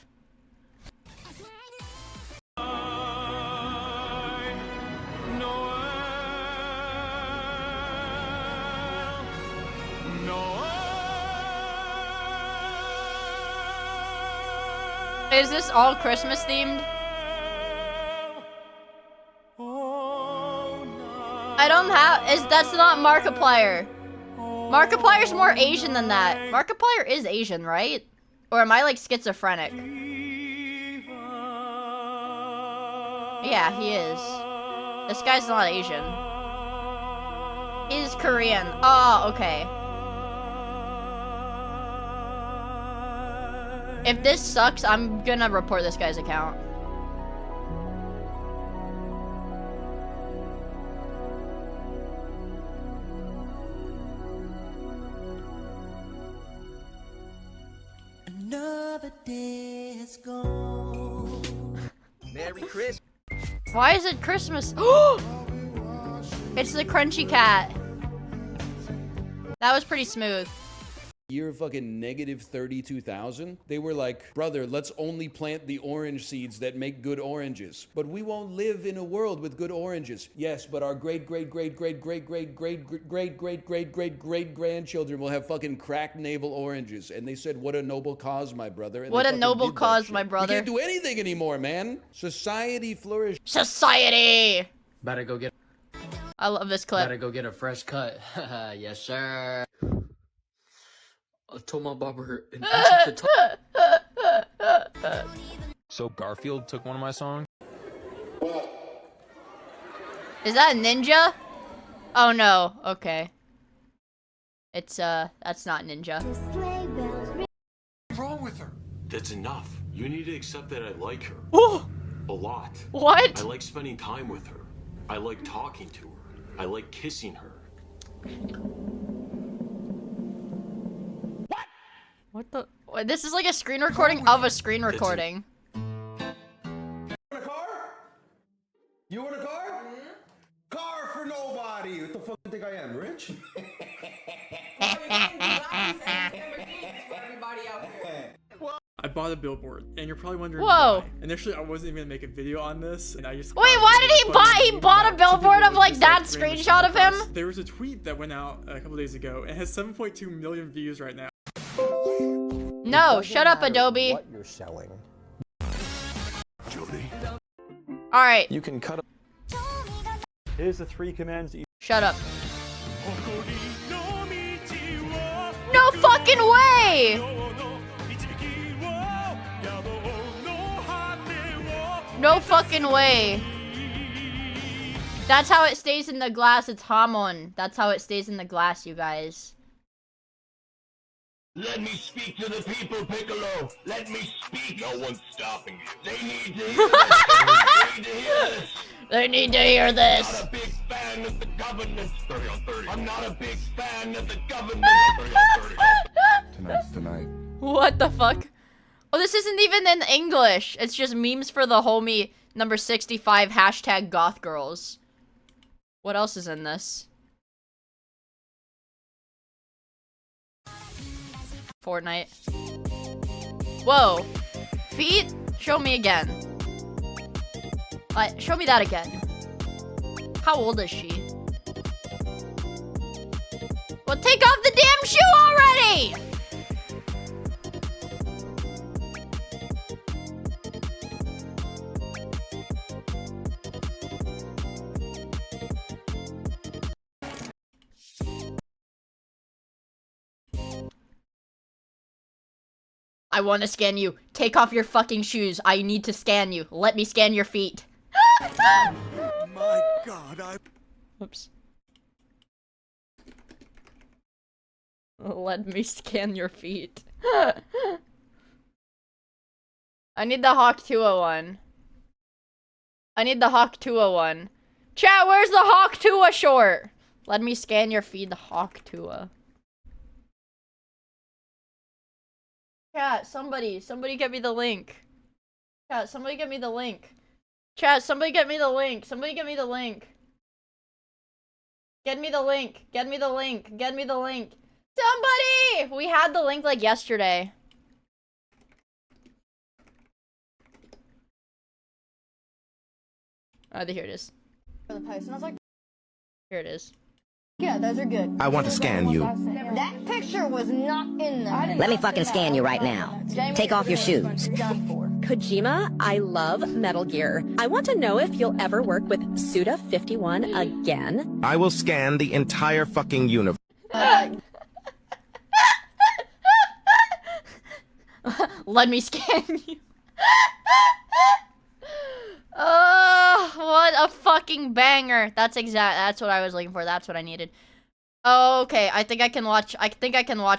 Is this all Christmas themed? I don't have, that's not Markiplier. Markiplier's more Asian than that. Markiplier is Asian, right? Or am I like schizophrenic? Yeah, he is. This guy's not Asian. He's Korean. Oh, okay. If this sucks, I'm gonna report this guy's account. Another day has gone. Merry Christmas. Why is it Christmas? It's the crunchy cat. That was pretty smooth. Year fucking negative 32,000. They were like, brother, let's only plant the orange seeds that make good oranges. But we won't live in a world with good oranges. Yes, but our great grandchildren will have fucking cracked navel oranges. And they said, what a noble cause, my brother. And what a noble cause, my brother. We can't do anything anymore, man. Society flourished. Society! Better go get. I love this clip. Better go get a fresh cut. Yes, sir. I told my barber an inch at the top. So Garfield took one of my songs? Is that a ninja? Oh no, okay. It's that's not ninja. What's wrong with her? That's enough. You need to accept that I like her. A lot. What? I like spending time with her. I like talking to her. I like kissing her. What the? This is like a screen recording of a screen recording. You want a car? Car for nobody. What the fuck do you think I am, rich? I bought a billboard, and you're probably wondering Whoa. why. Initially, I wasn't even gonna make a video on this, and I just Wait, why did he bought a billboard of like that screenshot of him? There was a tweet that went out a couple days ago. It has 7.2 million views right now. No, shut up, Adobe. What you're selling. Jody. All right. You can cut. Here's the 3 commands. Shut up. No fucking way! No fucking way. That's how it stays in the glass. It's Hamon. That's how it stays in the glass, you guys. Let me speak to the people, Piccolo. Let me speak. No one's stopping you. They need to hear this. They need to hear this. I'm not a big fan of the government. 30 on 30. I'm not a big fan of the government. 30 on 30. Tonight's tonight. What the fuck? Oh, this isn't even in English. It's just memes for the homie number 65 hashtag goth girls. What else is in this? Fortnite. Whoa. Feet? Show me again. Show me that again. How old is she? Well, take off the damn shoe already! I want to scan you. Take off your fucking shoes. I need to scan you. Let me scan your feet. My God, Oops. Let me scan your feet. I need the Hawk 201. I need the Hawk 201. Chat, where's the Hawk 2 short? Let me scan your feet, the Hawk 2. Chat, somebody get me the link. Chat, somebody get me the link. Chat, somebody get me the link. Somebody get me the link. Get me the link. Get me the link. Get me the link. Somebody! We had the link like yesterday. Oh, here it is. For the post, and I was like, here it is. yeah, those are good. I want to scan you. That picture was not in there. Let me fucking scan you right now. Take off your shoes. Kojima, I love Metal Gear. I want to know if you'll ever work with Suda51 again. I will scan the entire fucking universe. Let me scan you. Oh, what a fucking banger. That's what I was looking for. That's what I needed. Oh, okay. I think I can watch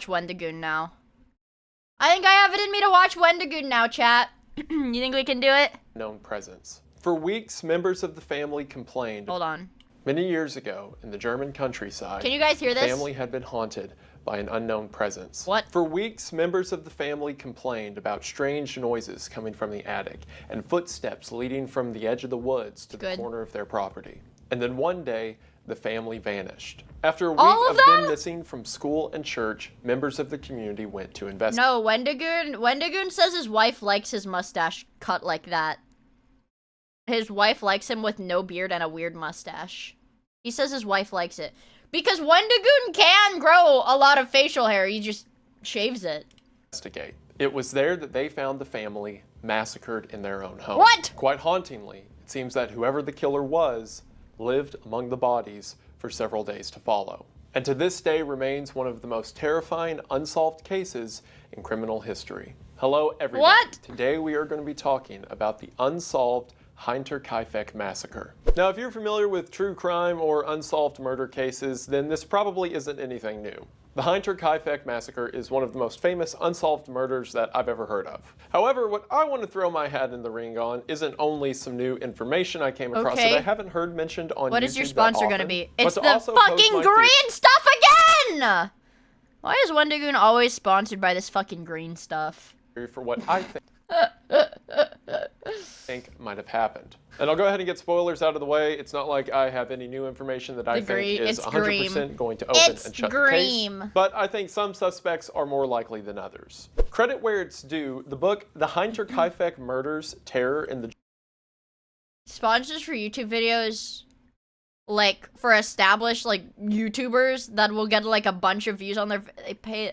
Wendigoon now. I think I have it in me to watch Wendigoon now, chat. You think we can do it? Known presence. For weeks, members of the family complained. Hold on. Many years ago, in the German countryside, can you guys hear this? The family had been haunted by an unknown presence. What? For weeks, members of the family complained about strange noises coming from the attic and footsteps leading from the edge of the woods to the corner of their property. And then one day, the family vanished. After a week of being missing from school and church, members of the community went to investigate. No, Wendigoon says his wife likes his mustache cut like that. His wife likes him with no beard and a weird mustache. He says his wife likes it. Because Wendigoon can grow a lot of facial hair, he just shaves it. It was there that they found the family massacred in their own home. What? Quite hauntingly, it seems that whoever the killer was lived among the bodies for several days to follow. And to this day remains one of the most terrifying unsolved cases in criminal history. Hello everybody. What? Today we are going to be talking about the unsolved Hinterkaifeck massacre. Now, if you're familiar with true crime or unsolved murder cases, then this probably isn't anything new. The Hinterkaifeck massacre is one of the most famous unsolved murders that I've ever heard of. However, what I want to throw my hat in the ring on isn't only some new information I came across that I haven't heard mentioned on YouTube. What is your sponsor gonna be? It's the also fucking green stuff again! Why is Wendigoon always sponsored by this fucking green stuff? For what I think might have happened. And I'll go ahead and get spoilers out of the way. It's not like I have any new information that I think is 100% going to open and shut the case. But I think some suspects are more likely than others. Credit where it's due, the book The Hinterkaifeck Murders, Terror in the... Sponsors for YouTube videos, like, for established, like, YouTubers that will get, like, a bunch of views on their... They pay...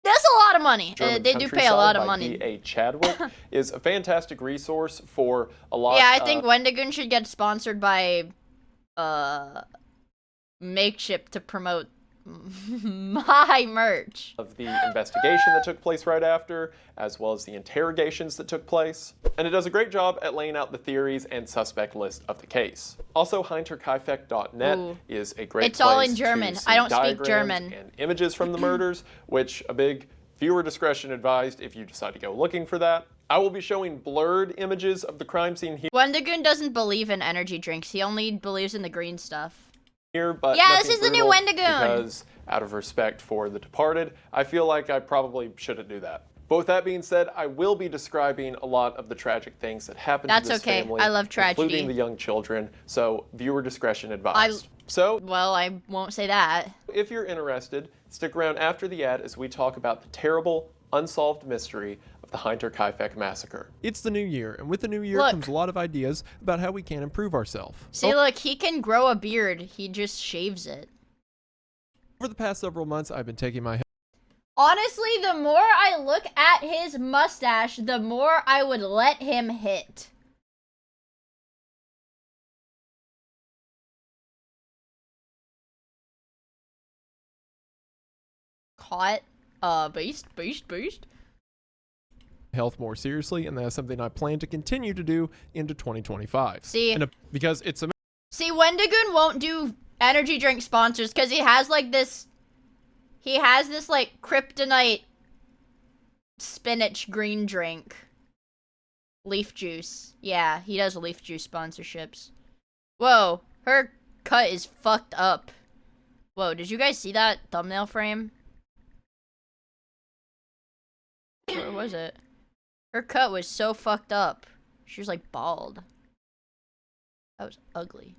That's a lot of money. They do pay a lot of money. B.A. Chadwick is a fantastic resource for a lot. Yeah, I think Wendigoon should get sponsored by Makeshift to promote my merch. Of the investigation that took place right after, as well as the interrogations that took place. And it does a great job at laying out the theories and suspect list of the case. Also, hinterkaifeck.net is a great place. It's all in German. To see I don't speak diagrams German. and images from the murders, which a big viewer discretion advised if you decide to go looking for that. I will be showing blurred images of the crime scene here. Wendigoon doesn't believe in energy drinks. He only believes in the green stuff. But yeah, this is the new Wendigoon. Because out of respect for the departed, I feel like I probably shouldn't do that. But with that being said, I will be describing a lot of the tragic things that happened to this family. I love tragedy. Including the young children, so viewer discretion advised. Well, I won't say that. If you're interested, stick around after the ad as we talk about the terrible, unsolved mystery of the Hinterkaifeck massacre. It's the new year, and with the new year comes a lot of ideas about how we can improve ourselves. See, look, he can grow a beard. He just shaves it. Over the past several months, I've been taking my... Honestly, the more I look at his mustache, the more I would let him hit. Caught. Beast. Health more seriously, and that's something I plan to continue to do into 2025. See, because it's a... See, Wendigoon won't do energy drink sponsors because he has like this like kryptonite spinach green drink. Leaf juice. Yeah, he does leaf juice sponsorships. Whoa, her cut is fucked up. Whoa, did you guys see that thumbnail frame? Where was it? Her cut was so fucked up. She was like bald. That was ugly.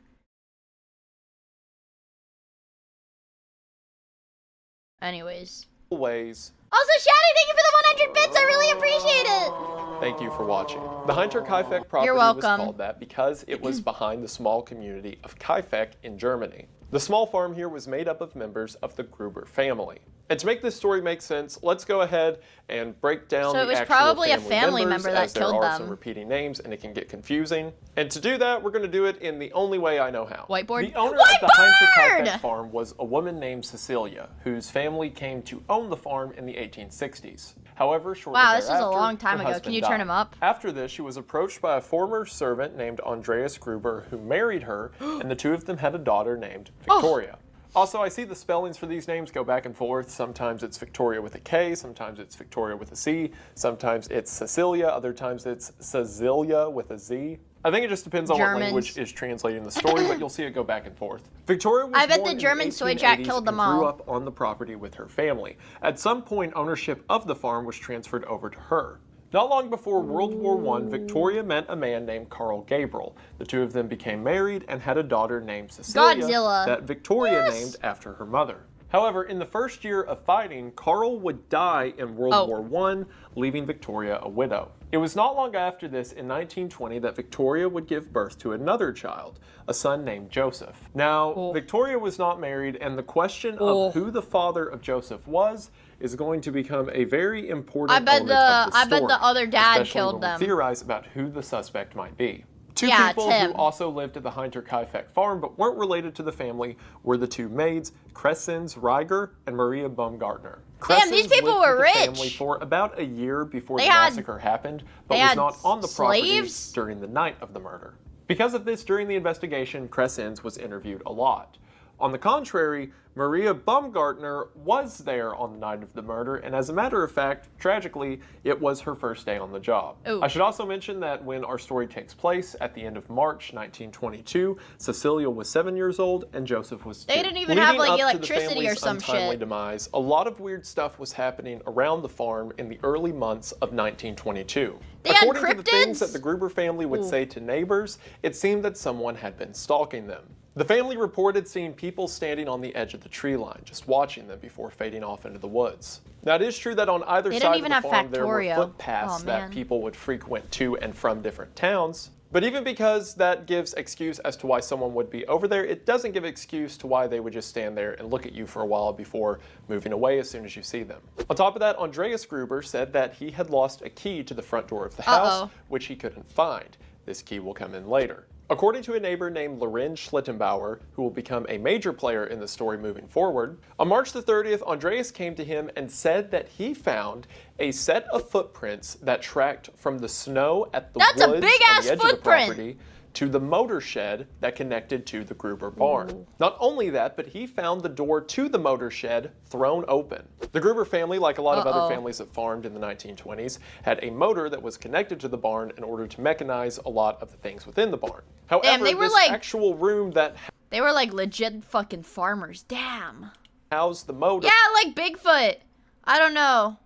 Anyways. Ways. Also, Shadi, thank you for the 100 bits. I really appreciate it. Thank you for watching. The Hinter Kaifek property You're was welcome. called that because it was behind the small community of Kaifek in Germany. The small farm here was made up of members of the Gruber family. And to make this story make sense, let's go ahead and break down So it the was actual probably a family family members, member that as there killed are them. some repeating names and it can get confusing. And to do that, we're going to do it in the only way I know how. Whiteboard? The owner of the Hinter Kaifek farm was a woman named Cecilia, whose family came to own the farm in the 1860s. However, shortly Wow, this is a thereafter, long time her ago. husband Can you turn died. him up? After this, she was approached by a former servant named Andreas Gruber, who married her, and the two of them had a daughter named Victoria. Also, I see the spellings for these names go back and forth. Sometimes it's Victoria with a K, sometimes it's Victoria with a C, sometimes it's Cecilia, other times it's Cecilia with a Z. I think it just depends on what language is translating the story, but you'll see it go back and forth. Victoria was I bet born the in German soy jack 1880s killed them and grew all. up on the property with her family. At some point, ownership of the farm was transferred over to her. Not long before World War I, Victoria met a man named Carl Gabriel. The two of them became married and had a daughter named Cecilia Godzilla. that Victoria named after her mother. However, in the first year of fighting, Carl would die in World War I, leaving Victoria a widow. It was not long after this, in 1920, that Victoria would give birth to another child, a son named Joseph. Now, Victoria was not married, and the question of who the father of Joseph was is going to become a very important element of the story. I bet the other dad especially killed when them. we theorize about who the suspect might be. Two Yeah, people Tim. who also lived at the Hinter Kaifek farm but weren't related to the family were the two maids, Crescens Reiger and Maria Baumgartner. Damn, these Crescens people lived were with the rich. family for about a year before They the had- massacre happened, but they was had not on the property slaves? during the night of the murder. Because of this, during the investigation, Crescens was interviewed a lot. On the contrary, Maria Baumgartner was there on the night of the murder, and as a matter of fact, tragically, it was her first day on the job. Ooh. I should also mention that when our story takes place at the end of March 1922, Cecilia was 7 years old and Joseph was 2. They didn't even have, like, Leading up to the electricity or family's some untimely shit. demise, a lot of weird stuff was happening around the farm in the early months of 1922. They had According to the things cryptids? that the Gruber family would Ooh. say to neighbors, it seemed that someone had been stalking them. The family reported seeing people standing on the edge of the tree line, just watching them before fading off into the woods. Now, it is true that on either They side didn't even of the have farm there were Factorio. footpaths Oh, that man. people would frequent to and from different towns. But even because that gives excuse as to why someone would be over there, it doesn't give excuse to why they would just stand there and look at you for a while before moving away as soon as you see them. On top of that, Andreas Gruber said that he had lost a key to the front door of the house, which he couldn't find. This key will come in later. According to a neighbor named Lorenz Schlittenbauer, who will become a major player in the story moving forward, on March the 30th, Andreas came to him and said that he found a set of footprints that tracked from the snow at the That's a woods big on ass the edge of the footprint. property to the motor shed that connected to the Gruber barn. Not only that, but he found the door to the motor shed thrown open. The Gruber family, like a lot of other families that farmed in the 1920s, had a motor that was connected to the barn in order to mechanize a lot of the things within the barn. However, they were this like- actual room that They were like legit fucking farmers. Damn. housed the motor Yeah, like Bigfoot. I don't know.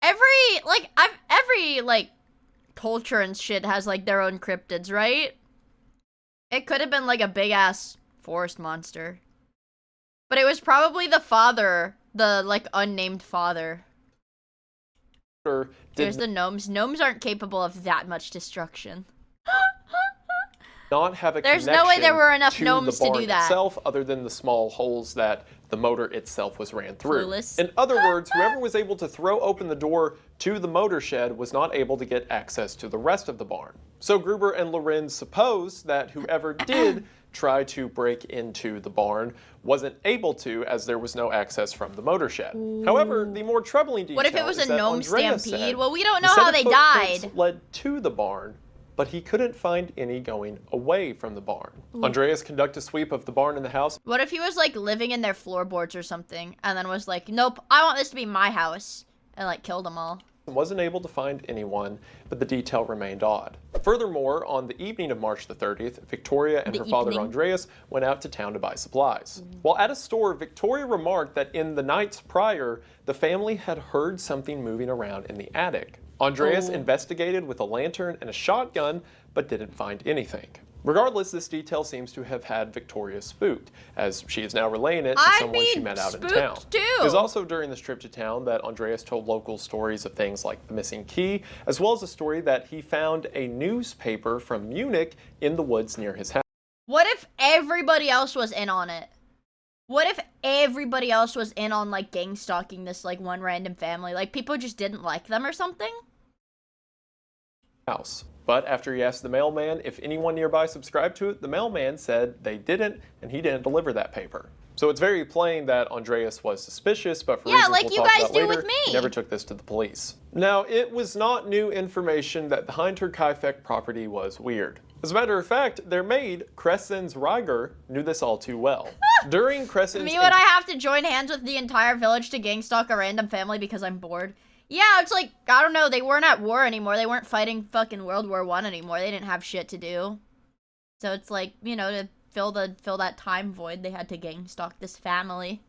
Every culture and shit has like their own cryptids, right? It could have been like a big ass forest monster. But it was probably the father, the like unnamed father. did There's the gnomes. Gnomes aren't capable of that much destruction. not have a There's no way there connection were enough to gnomes the to barn do that. itself, other than the small holes that the motor itself was ran through. Clueless. In other words, whoever was able to throw open the door to the motor shed was not able to get access to the rest of the barn. So Gruber and Lorenz suppose that whoever did try to break into the barn wasn't able to, as there was no access from the motor shed. However, the more troubling detail What if it was is a that gnome Andreas stampede? said Well, we don't the know set how of they footprints died. led to the barn, but he couldn't find any going away from the barn. Ooh. Andreas conducted a sweep of the barn and the house. What if he was like living in their floorboards or something and then was like, nope, I want this to be my house, and like killed them all? And wasn't able to find anyone, but the detail remained odd. Furthermore, on the evening of March the 30th, Victoria and The her father evening? Andreas went out to town to buy supplies. While at a store, Victoria remarked that in the nights prior, the family had heard something moving around in the attic. Andreas investigated with a lantern and a shotgun, but didn't find anything. Regardless, this detail seems to have had Victoria spooked, as she is now relaying it to someone she met out in town. It was also during this trip to town that Andreas told locals stories of things like the missing key, as well as a story that he found a newspaper from Munich in the woods near his house. What if everybody else was in on it? What if everybody else was in on, like, gang stalking this, like, one random family? Like, people just didn't like them or something? House. But after he asked the mailman if anyone nearby subscribed to it, the mailman said they didn't, and he didn't deliver that paper. So it's very plain that Andreas was suspicious, but for reasons like we'll you talk guys about do later, with me. he never took this to the police. Now, it was not new information that the Hinterkaifeck property was weird. As a matter of fact, their maid, Crescens Reiger, knew this all too well. During Crescens... Me when I have to join hands with the entire village to gang stalk a random family because I'm bored. Yeah, it's like, I don't know, they weren't at war anymore. They weren't fighting fucking World War I anymore. They didn't have shit to do. So it's like, you know, to fill that time void, they had to gang stalk this family.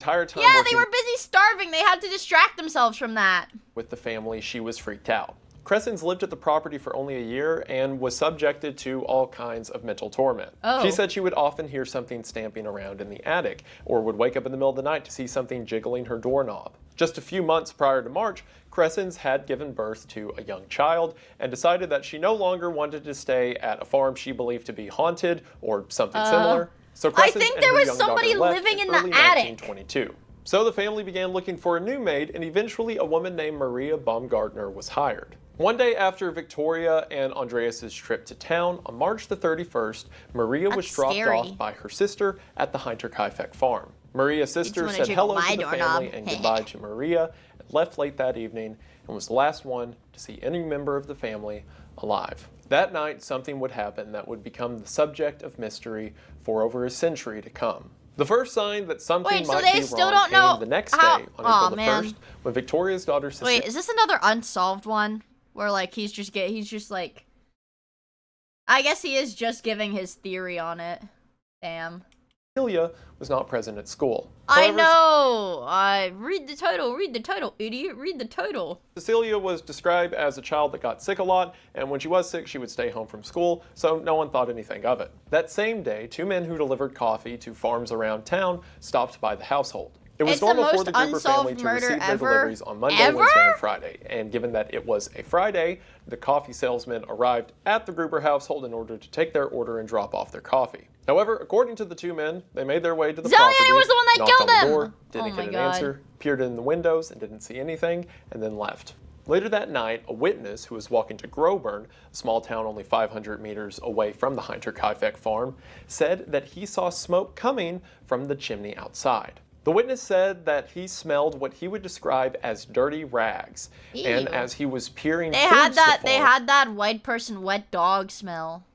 Entire time yeah, they were busy starving. They had to distract themselves from that. With the family, she was freaked out. Crescens lived at the property for only a year and was subjected to all kinds of mental torment. She said she would often hear something stamping around in the attic, or would wake up in the middle of the night to see something jiggling her doorknob. Just a few months prior to March, Crescens had given birth to a young child and decided that she no longer wanted to stay at a farm she believed to be haunted or something similar. So Crescens I think and there her was young somebody daughter left living in early the attic. 1922. So the family began looking for a new maid, and eventually a woman named Maria Baumgartner was hired. One day after Victoria and Andreas's trip to town, on March the 31st, Maria was dropped off by her sister at the Hinterkaifeck farm. Maria's sister said hello to the family and goodbye to Maria, and left late that evening, and was the last one to see any member of the family alive. That night, something would happen that would become the subject of mystery for over a century to come. The first sign that something might be wrong came the next day on April the 1st, when Victoria's daughter Cecilia... Wait, is this another unsolved one? Where, like, he's just like... I guess he is just giving his theory on it. Damn. Cecilia was not present at school. I know! Read the title, idiot, read the title. Cecilia was described as a child that got sick a lot, and when she was sick, she would stay home from school, so no one thought anything of it. That same day, two men who delivered coffee to farms around town stopped by the household. It was normal for the Gruber family to receive their deliveries on Monday, Wednesday, and Friday, and given that it was a Friday, the coffee salesman arrived at the Gruber household in order to take their order and drop off their coffee. However, according to the two men, they made their way to the property, was the one that knocked killed on the him! door, didn't get an answer, peered in the windows and didn't see anything, and then left. Later that night, a witness who was walking to Groburn, a small town only 500 meters away from the Hinterkaifeck farm, said that he saw smoke coming from the chimney outside. The witness said that he smelled what he would describe as dirty rags, and as he was peering they had that white person wet dog smell.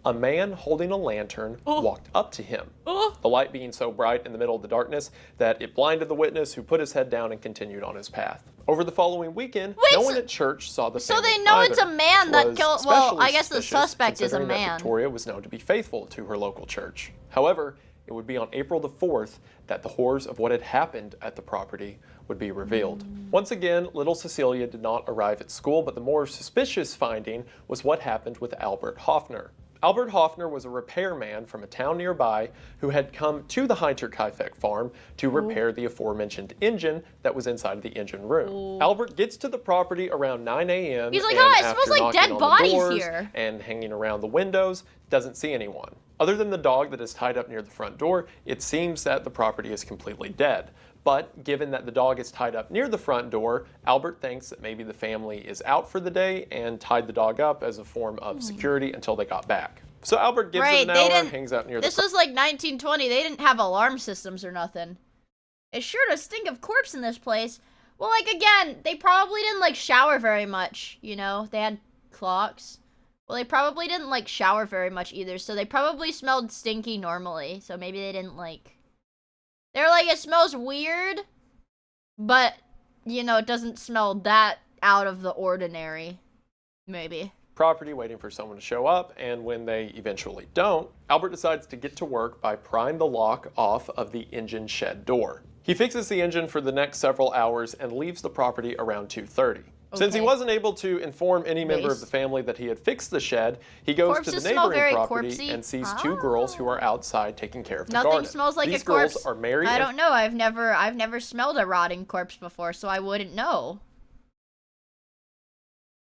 A man holding a lantern walked up to him, the light being so bright in the middle of the darkness that it blinded the witness, who put his head down and continued on his path. Over the following weekend, no one at church saw the family. So they know it's a man that killed. Well, I guess the suspicious, suspect is a considering that man. Victoria was known to be faithful to her local church. However, it would be on April the 4th that the horrors of what had happened at the property would be revealed. Once again, little Cecilia did not arrive at school, but the more suspicious finding was what happened with Albert Hoffner. Albert Hoffner was a repairman from a town nearby who had come to the Hinterkaifeck farm to repair the aforementioned engine that was inside the engine room. Albert gets to the property around 9 a.m. He's like, and oh, it after smells like knocking dead on the bodies doors here. and hanging around the windows, doesn't see anyone. Other than the dog that is tied up near the front door, it seems that the property is completely dead. But given that the dog is tied up near the front door, Albert thinks that maybe the family is out for the day and tied the dog up as a form of security until they got back. So Albert gives it an hour and hangs out near the This was like 1920. They didn't have alarm systems or nothing. It's sure to stink of corpse in this place. Well, like, again, they probably didn't, like, shower very much, you know? They had clocks. Well, they probably didn't, like, shower very much either, so they probably smelled stinky normally. So maybe they didn't, like... They're like, it smells weird, but, you know, it doesn't smell that out of the ordinary. Maybe. Property waiting for someone to show up, and when they eventually don't, Albert decides to get to work by prying the lock off of the engine shed door. He fixes the engine for the next several hours and leaves the property around 2:30. Since he Okay. wasn't able to inform any member of Base. the family that he had fixed the shed, he goes Corpses to the smell neighboring very property corpsey. and sees two girls who are outside taking care of the Nothing garden. smells like These a corpse. girls are Mary I and don't know. I've never smelled a rotting corpse before, so I wouldn't know.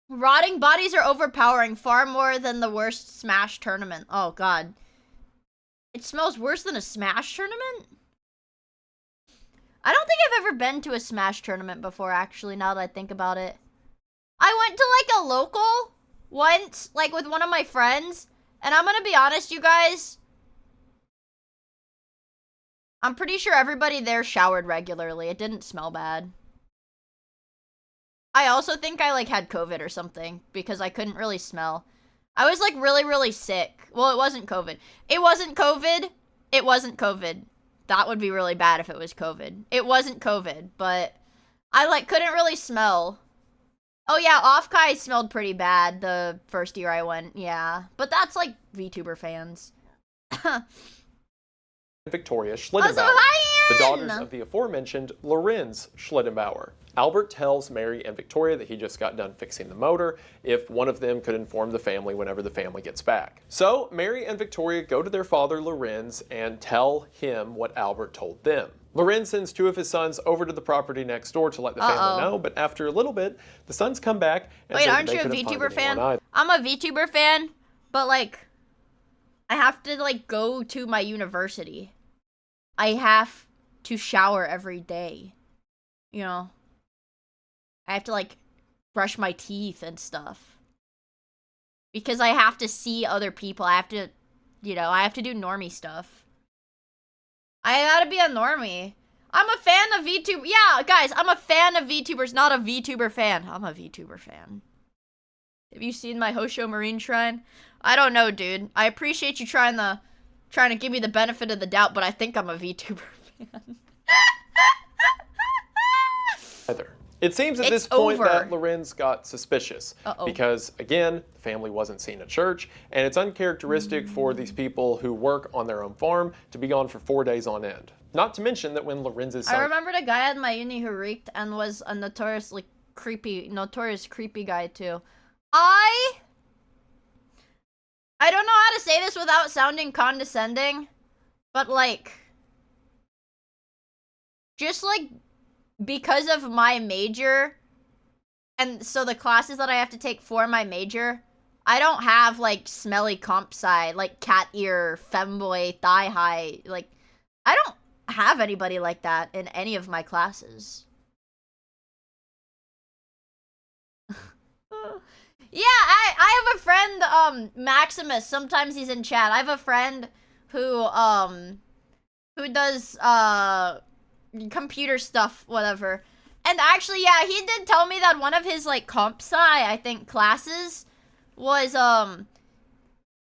Rotting bodies are overpowering far more than the worst Smash tournament. Oh god. It smells worse than a Smash tournament? I don't think I've ever been to a Smash tournament before, actually, now that I think about it. I went to, like, a local once, like, with one of my friends, and I'm gonna be honest, you guys. I'm pretty sure everybody there showered regularly. It didn't smell bad. I also think I, like, had COVID or something, because I couldn't really smell. I was, like, really, really sick. Well, it wasn't COVID. It wasn't COVID. It wasn't COVID. That would be really bad if it was COVID. It wasn't COVID, but I, like, couldn't really smell. Oh, yeah, Off-Kai smelled pretty bad the first year I went, yeah. But that's, like, VTuber fans. Victoria Schlittenbauer, the daughters of the aforementioned Lorenz Schlittenbauer. Albert tells Mary and Victoria that he just got done fixing the motor if one of them could inform the family whenever the family gets back. So Mary and Victoria go to their father Lorenz and tell him what Albert told them. Lorenz sends two of his sons over to the property next door to let the family know, but after a little bit, the sons come back and Wait, say aren't that they you a couldn't find VTuber fan? anyone either. I'm a VTuber fan, but, like, I have to, like, go to my university. I have to shower every day. You know? I have to, like, brush my teeth and stuff. Because I have to see other people. I have to, you know, I have to do normie stuff. I gotta be a normie. I'm a fan of VTuber. Yeah, guys, I'm a fan of VTubers, not a VTuber fan. I'm a VTuber fan. Have you seen my Hosho Marine Shrine? I don't know, dude. I appreciate you trying to give me the benefit of the doubt, but I think I'm a VTuber fan. Either. It seems at It's this point over. that Lorenz got suspicious because, again, the family wasn't seen at church, and it's uncharacteristic for these people who work on their own farm to be gone for 4 days on end. Not to mention that when Lorenz's son... I remembered a guy at my uni who reeked and was a notorious creepy guy too. I don't know how to say this without sounding condescending, but, like, just, like, because of my major, and so the classes that I have to take for my major, I don't have, like, smelly comp sci, like cat ear, femboy, thigh high, like, I don't have anybody like that in any of my classes. Yeah, I have a friend, Maximus, sometimes he's in chat. I have a friend who does, computer stuff, whatever. And actually, yeah, he did tell me that one of his, like, comp sci, I think, classes was,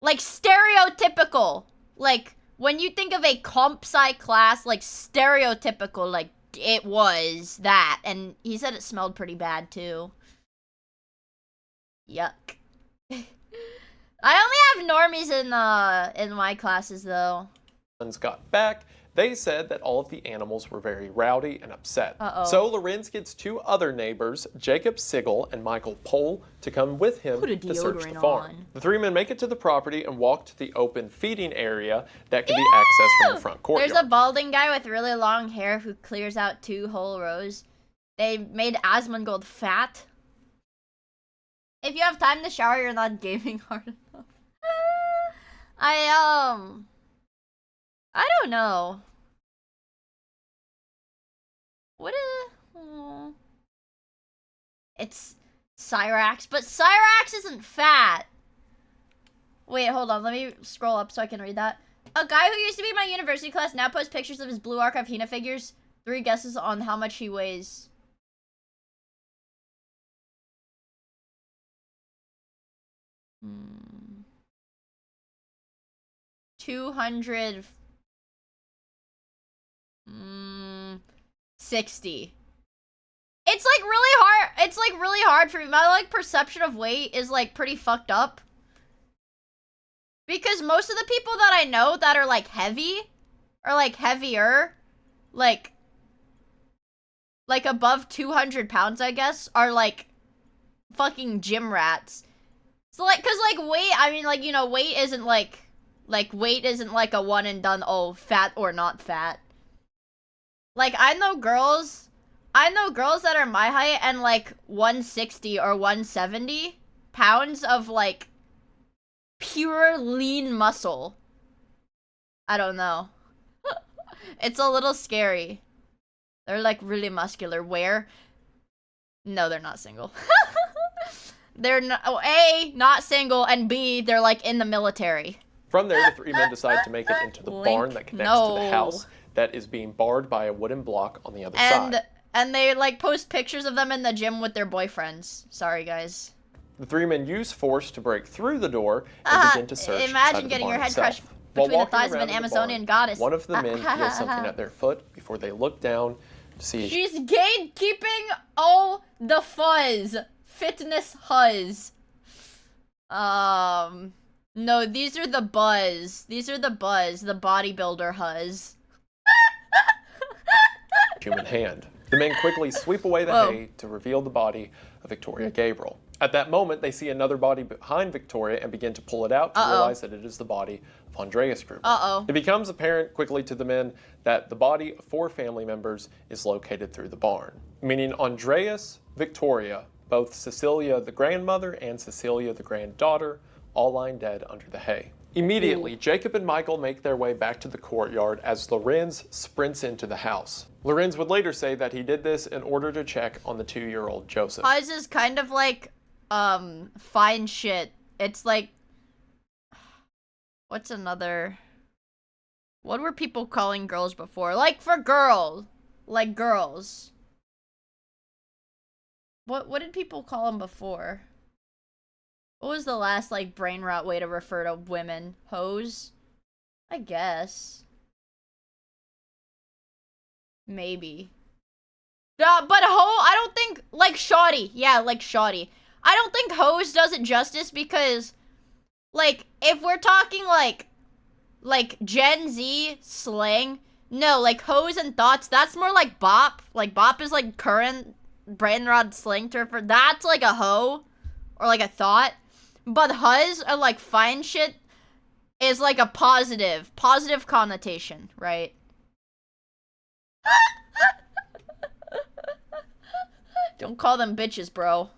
like, stereotypical. Like, when you think of a comp sci class, like, stereotypical, like, it was that. And he said it smelled pretty bad, too. Yuck. I only have normies in my classes, though. got back, they said that all of the animals were very rowdy and upset. So Lorenz gets two other neighbors, Jacob Sigel and Michael Pohl, to come with him Put a to search the deodorant farm. on. The three men make it to the property and walk to the open feeding area that can be accessed from the front courtyard. There's a balding guy with really long hair who clears out 2 whole rows. They made Asmongold fat. If you have time to shower, you're not gaming hard enough. I don't know. What it's Cyrax, but Cyrax isn't fat. Wait, hold on, let me scroll up so I can read that. A guy who used to be in my university class now posts pictures of his Blue Archive Hina figures. 3 guesses on how much he weighs. — 260. It's like really hard. It's like really hard for me. My like perception of weight is like pretty fucked up. Because most of the people that I know that are like heavy or like heavier, like like above 200 pounds, I guess, are like fucking gym rats. So like, cause like weight, I mean like, you know, weight isn't like a one and done, oh, fat or not fat. Like I know girls that are my height and like 160 or 170 pounds of like pure lean muscle. I don't know. It's a little scary. They're like really muscular. Where? No, they're not single. They're not, oh, A, not single, and B, they're like in the military. From there, the three men decide to make it into the barn that connects to the house that is being barred by a wooden block on the other side. And they like post pictures of them in the gym with their boyfriends. Sorry, guys. The three men use force to break through the door and begin to search imagine getting your head crushed between the thighs of an Amazonian goddess. One of the men feels something at their foot before they look down to see. She's gatekeeping all the fuzz. Fitness huzz. No, these are the buzz. These are the buzz. The bodybuilder huzz. Human hand. The men quickly sweep away the hay to reveal the body of Victoria Gabriel. At that moment, they see another body behind Victoria and begin to pull it out to realize that it is the body of Andreas Gruber. It becomes apparent quickly to the men that the body of 4 family members is located through the barn, meaning Andreas, Victoria, both Cecilia the grandmother and Cecilia the granddaughter, all lying dead under the hay. Immediately, Jacob and Michael make their way back to the courtyard as Lorenz sprints into the house. Lorenz would later say that he did this in order to check on the 2-year-old Joseph. Huzz is kind of like, fine shit. It's like, what's another, what were people calling girls before? Like for girls, like girls. What did people call them before? What was the last, like, brain rot way to refer to women? Hoes? I guess. Maybe. But I don't think, like, shoddy. Yeah, like, shoddy. I don't think hose does it justice because, like, if we're talking, like Gen Z slang, no, like, hose and thoughts, that's more like bop. Like, bop is, like, current brain rot slang term for, that's, like, a hoe. Or, like, a thought. But huzz, or, like, fine shit, is, like, a positive connotation, right? Don't call them bitches, bro.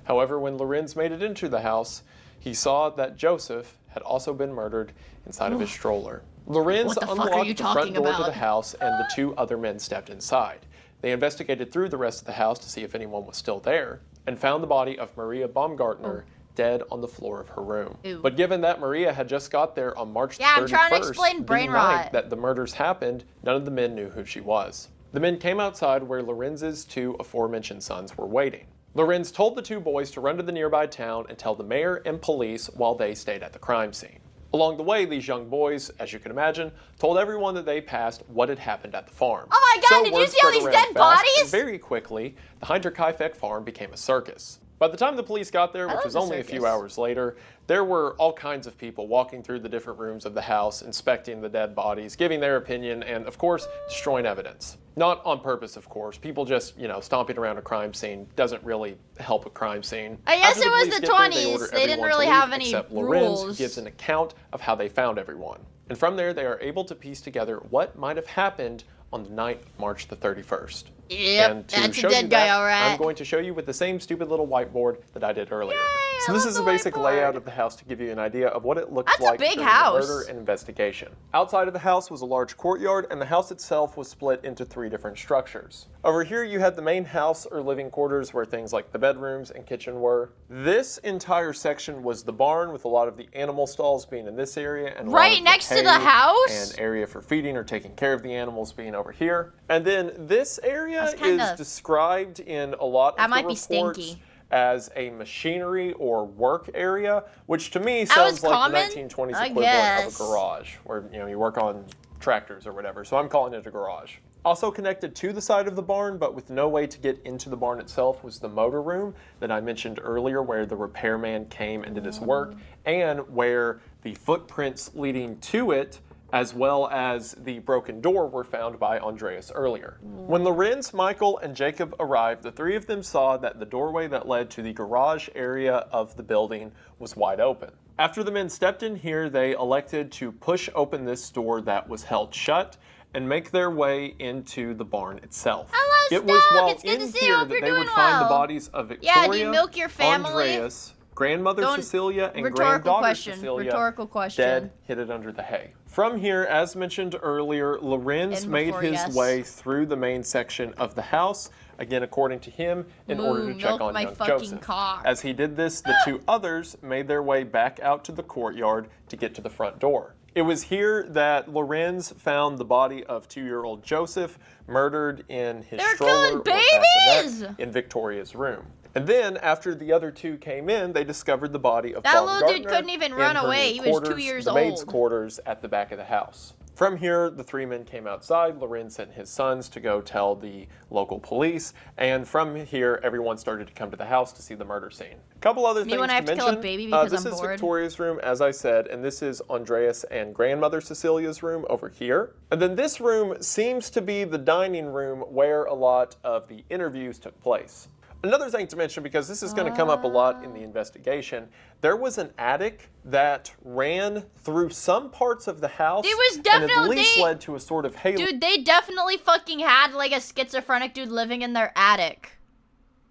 However, when Lorenz made it into the house, he saw that Joseph had also been murdered inside of his stroller. Lorenz unlocked the front door to the house and the 2 other men stepped inside. They investigated through the rest of the house to see if anyone was still there and found the body of Maria Baumgartner dead on the floor of her room. But given that Maria had just got there on March 31st, I'm trying to explain brain the night that the murders happened, none of the men knew who she was. The men came outside where Lorenz's 2 aforementioned sons were waiting. Lorenz told the 2 boys to run to the nearby town and tell the mayor and police while they stayed at the crime scene. Along the way, these young boys, as you can imagine, told everyone that they passed what had happened at the farm. Oh my god, did you see all these dead bodies? Very quickly, the Hinterkaifeck farm became a circus. By the time the police got there, which was only a few hours later, there were all kinds of people walking through the different rooms of the house, inspecting the dead bodies, giving their opinion, and of course, destroying evidence. Not on purpose, of course. People just, you know, stomping around a crime scene doesn't really help a crime scene. I guess it was the 20s. They didn't really have any except rules. Lorenz gives an account of how they found everyone. And from there, they are able to piece together what might have happened on the night of March the 31st. Yep, and to that's show a dead you guy, that, alright. I'm going to show you with the same stupid little whiteboard that I did earlier. So this is the basic layout of the house to give you an idea of what it looks like big during house. the murder and investigation. Outside of the house was a large courtyard, and the house itself was split into 3 different structures. Over here you had the main house or living quarters where things like the bedrooms and kitchen were. This entire section was the barn with a lot of the animal stalls being in this area and right next to the house? and area for feeding or taking care of the animals being over here. And then this area is described in a lot of the reports as a machinery or work area, which to me sounds like the 1920s equivalent of a garage, where you work on tractors or whatever. So I'm calling it a garage. Also connected to the side of the barn, but with no way to get into the barn itself, was the motor room that I mentioned earlier, where the repairman came and did his work, and where the footprints leading to it as well as the broken door were found by Andreas earlier. When Lorenz, Michael, and Jacob arrived, the three of them saw that the doorway that led to the garage area of the building was wide open. After the men stepped in here, they elected to push open this door that was held shut and make their way into the barn itself. Hello, it was while it's good in to see you. here Hope that you're they would doing find the well. bodies of Victoria, Yeah, do you milk your family? Andreas, grandmother Cecilia, and Rhetorical granddaughter question. Cecilia Rhetorical question. dead, hidden under the hay. From here, as mentioned earlier, Lorenz And made before, his yes. way through the main section of the house, again according to him, in order to check milk on my young fucking Joseph. cock. As he did this, the two others made their way back out to the courtyard to get to the front door. It was here that Lorenz found the body of 2-year-old Joseph murdered in his stroller or bassinet in Victoria's room. And then, after the other two came in, they discovered the body of That Bob little dude Gardner couldn't even in run her away. new He was 2 quarters, years the maid's old. quarters at the back of the house. From here, the three men came outside. Lorenz sent his sons to go tell the local police. And from here, everyone started to come to the house to see the murder scene. A couple other things when I have to mention. kill a baby because this I'm is bored? Victoria's room, as I said, and this is Andreas and grandmother Cecilia's room over here. And then this room seems to be the dining room where a lot of the interviews took place. Another thing to mention, because this is going to come up a lot in the investigation, there was an attic that ran through some parts of the house. It was and definitely- at least led to a sort of halo. Dude, they definitely fucking had like a schizophrenic dude living in their attic.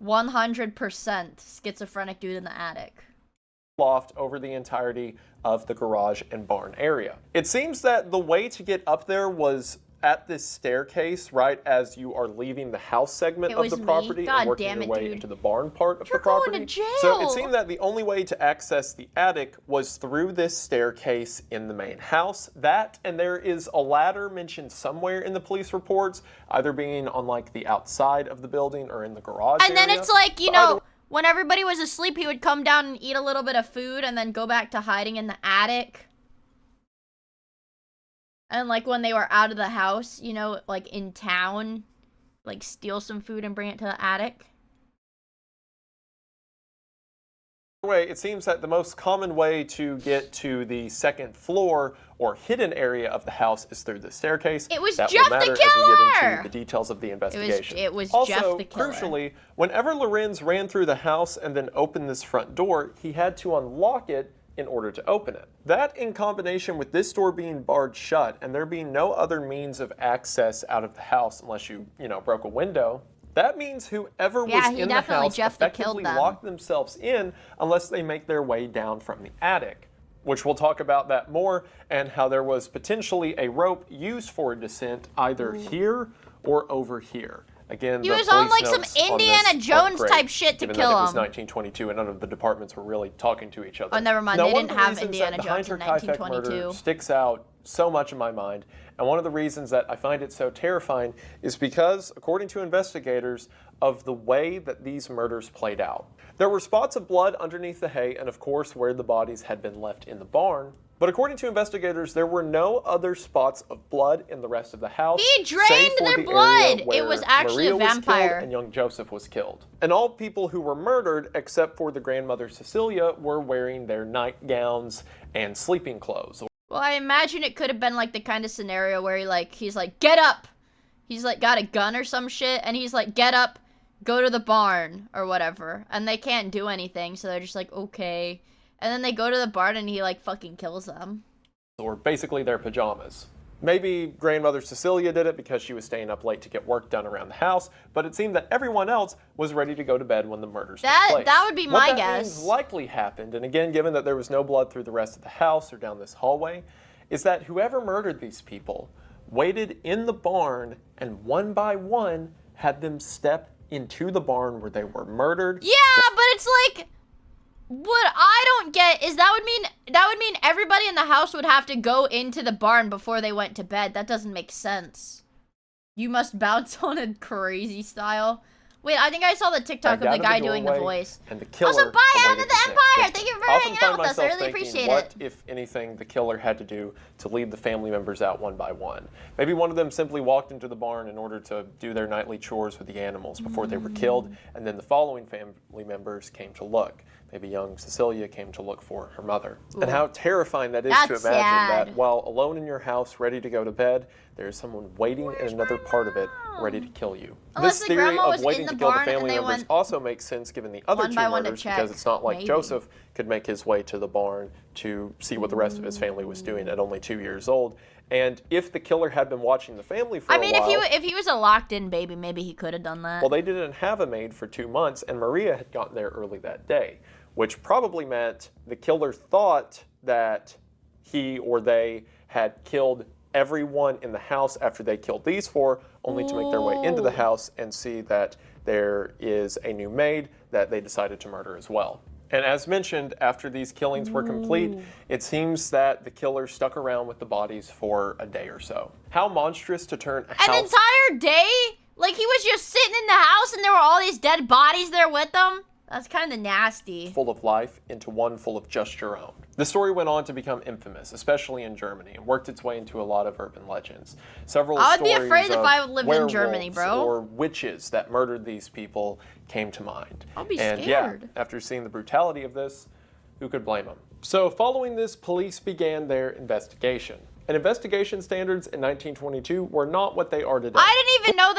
100% schizophrenic dude in the attic. Loft over the entirety of the garage and barn area. It seems that the way to get up there was at this staircase right as you are leaving the house segment It of was the me. property God and working damn your it, way dude. into the barn part of You're the property. going to jail. So it seemed that the only way to access the attic was through this staircase in the main house. That, and there is a ladder mentioned somewhere in the police reports, either being on like the outside of the building or in the garage And then area. it's like, you But either know, when everybody was asleep, he would come down and eat a little bit of food and then go back to hiding in the attic. And like when they were out of the house, you know, like in town, like steal some food and bring it to the attic. way, it seems that the most common way to get to the second floor or hidden area of the house is through the staircase. It was that Jeff will the matter as we get killer! into the details of the investigation. It was also, Jeff the killer. crucially, whenever Lorenz ran through the house and then opened this front door, he had to unlock it in order to open it. That, in combination with this door being barred shut and there being no other means of access out of the house unless you broke a window, that means whoever was in the house effectively locked themselves in unless they make their way down from the attic, which we'll talk about that more, and how there was potentially a rope used for a descent either here or over here. Again, He the was on police like some notes on Indiana this Jones aren't type great, shit to given kill that it was him. 1922 and none of the departments were really talking to each other. Oh, never mind. Now, They one of didn't the have reasons Indiana that the Jones in Heinter Kaifeck murder 1922. sticks out so much in my mind, and one of the reasons that I find it so terrifying is because, according to investigators, of the way that these murders played out. There were spots of blood underneath the hay and, of course, where the bodies had been left in the barn. But according to investigators, there were no other spots of blood in the rest of the house. He drained save for their the blood! area It where was actually Maria a vampire. Was killed and young Joseph was killed. And all people who were murdered, except for the grandmother Cecilia, were wearing their nightgowns and sleeping clothes. Well, I imagine it could have been like the kind of scenario where he's like, get up! He's like got a gun or some shit, and he's like, get up, go to the barn, or whatever. And they can't do anything, so they're just like, okay. And then they go to the barn and he like fucking kills them. Or basically their pajamas. Maybe grandmother Cecilia did it because she was staying up late to get work done around the house, but it seemed that everyone else was ready to go to bed when the murders took place. That would be my what that guess. Means likely happened, and again, given that there was no blood through the rest of the house or down this hallway, is that whoever murdered these people waited in the barn and one by one had them step into the barn where they were murdered. Yeah, but it's like, what I don't get is that would mean everybody in the house would have to go into the barn before they went to bed. That doesn't make sense. You must bounce on a crazy style. Wait, I think I saw the TikTok of the guy doing the voice. And the killer Also, bye, Out of the Empire! Thank you for hanging out with us. I really thinking, appreciate what, it. if anything, the killer had to do to lead the family members out one by one? Maybe one of them simply walked into the barn in order to do their nightly chores with the animals before they were killed, and then the following family members came to look. maybe young Cecilia came to look for her mother. And Ooh. how terrifying that is That's to imagine sad. that while alone in your house, ready to go to bed, there's someone waiting in another part of it, ready to kill you. Unless This the theory grandma of was in waiting the to kill the barn and family they members went also makes sense given the other one two by one to murders, check, because it's not like maybe. Joseph could make his way to the barn to see what the rest of his family was doing at only 2 years old. And if the killer had been watching the family for I a mean, while, if he was a locked-in baby, maybe he could have done that. well, they didn't have a maid for 2 months, and Maria had gotten there early that day, which probably meant the killer thought that he or they had killed everyone in the house after they killed these 4, only to make their way into the Ooh. house and see that there is a new maid that they decided to murder as well. And as mentioned, after these killings were complete, it seems that the killer stuck around with the bodies for a day or so. How monstrous to turn a An house entire day? Like, he was just sitting in the house and there were all these dead bodies there with him? That's kind of nasty. full of life into one full of just your own. The story went on to become infamous, especially in Germany, and worked its way into a lot of urban legends. Several I would be stories afraid if of I would live in Germany, werewolves bro. or witches that murdered these people came to mind. I'll be and scared. yeah, after seeing the brutality of this, who could blame them? So following this, police began their investigation. And investigation standards in 1922 were not what they are today. I didn't even know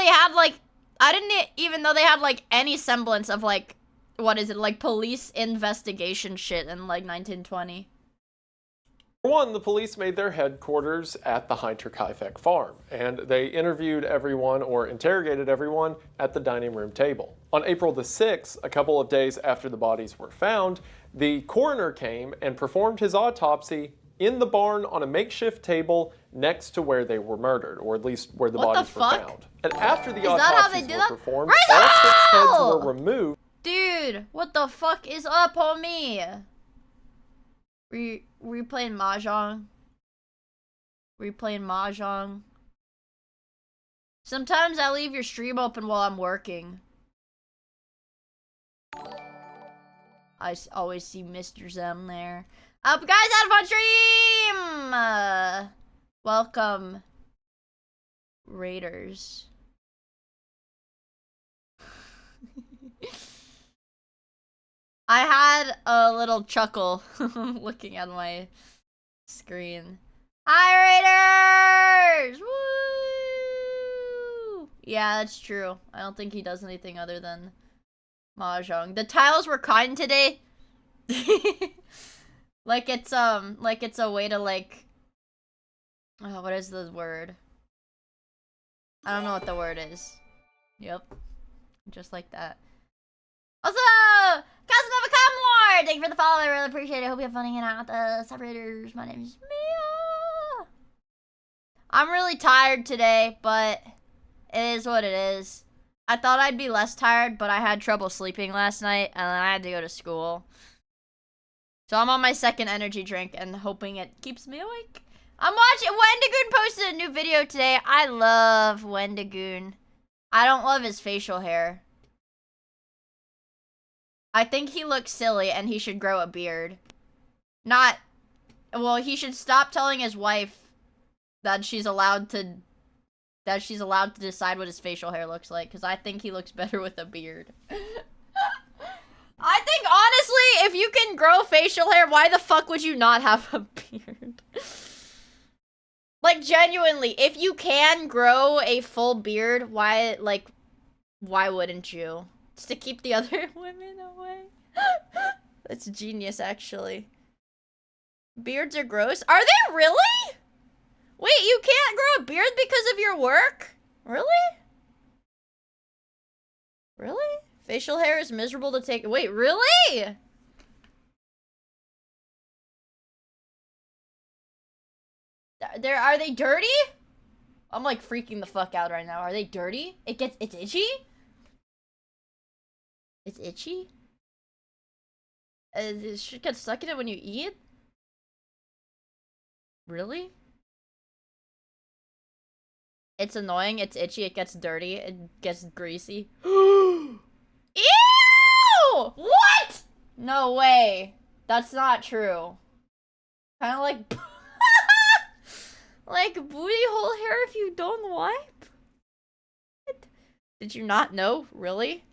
they had, like, any semblance of, like, what is it, like, police investigation shit in, like, 1920. For one, the police made their headquarters at the Hinterkaifeck farm, and they interviewed everyone or interrogated everyone at the dining room table. On April the 6th, a couple of days after the bodies were found, the coroner came and performed his autopsy in the barn on a makeshift table next to where they were murdered, or at least where the What the bodies were fuck? found. And after the Is that how they autopsies do were that? performed, all 6 heads Rizzo! were removed. Dude, what the fuck is up, homie? We playing Mahjong? We playing Mahjong? Sometimes I leave your stream open while I'm working. Always see Mr. Zem there. Guys, had a fun stream! Welcome, Raiders. I had a little chuckle looking at my screen. Hi, Raiders! Woo! Yeah, that's true. I don't think he does anything other than Mahjong. The tiles were kind today. like it's a way to, like, oh, what is the word? I don't know what the word is. Yep. Just like that. Also, Casanova Comlord! Thank you for the follow, I really appreciate it. Hope you have fun hanging out with the separators. My name is Mia. I'm really tired today, but it is what it is. I thought I'd be less tired, but I had trouble sleeping last night, and then I had to go to school. So I'm on my second energy drink and hoping it keeps me awake. I'm watching. Wendigoon posted a new video today. I love Wendigoon. I don't love his facial hair. I think he looks silly and he should grow a beard. Well, he should stop telling his wife that she's allowed to decide what his facial hair looks like, because I think he looks better with a beard. I think, honestly, if you can grow facial hair, why the fuck would you not have a beard? Like, genuinely, if you can grow a full beard, why wouldn't you? It's to keep the other women away. That's genius, actually. Beards are gross. Are they really? Wait, you can't grow a beard because of your work? Really? Really? Facial hair is miserable to take. Wait, really? Are they dirty? I'm like freaking the fuck out right now. Are they dirty? It's itchy? It's itchy? Does shit get stuck in it when you eat? Really? It's annoying, it's itchy, it gets dirty, it gets greasy. Ew! What? No way. That's not true. Kind of like... like booty hole hair if you don't wipe? What? Did you not know? Really?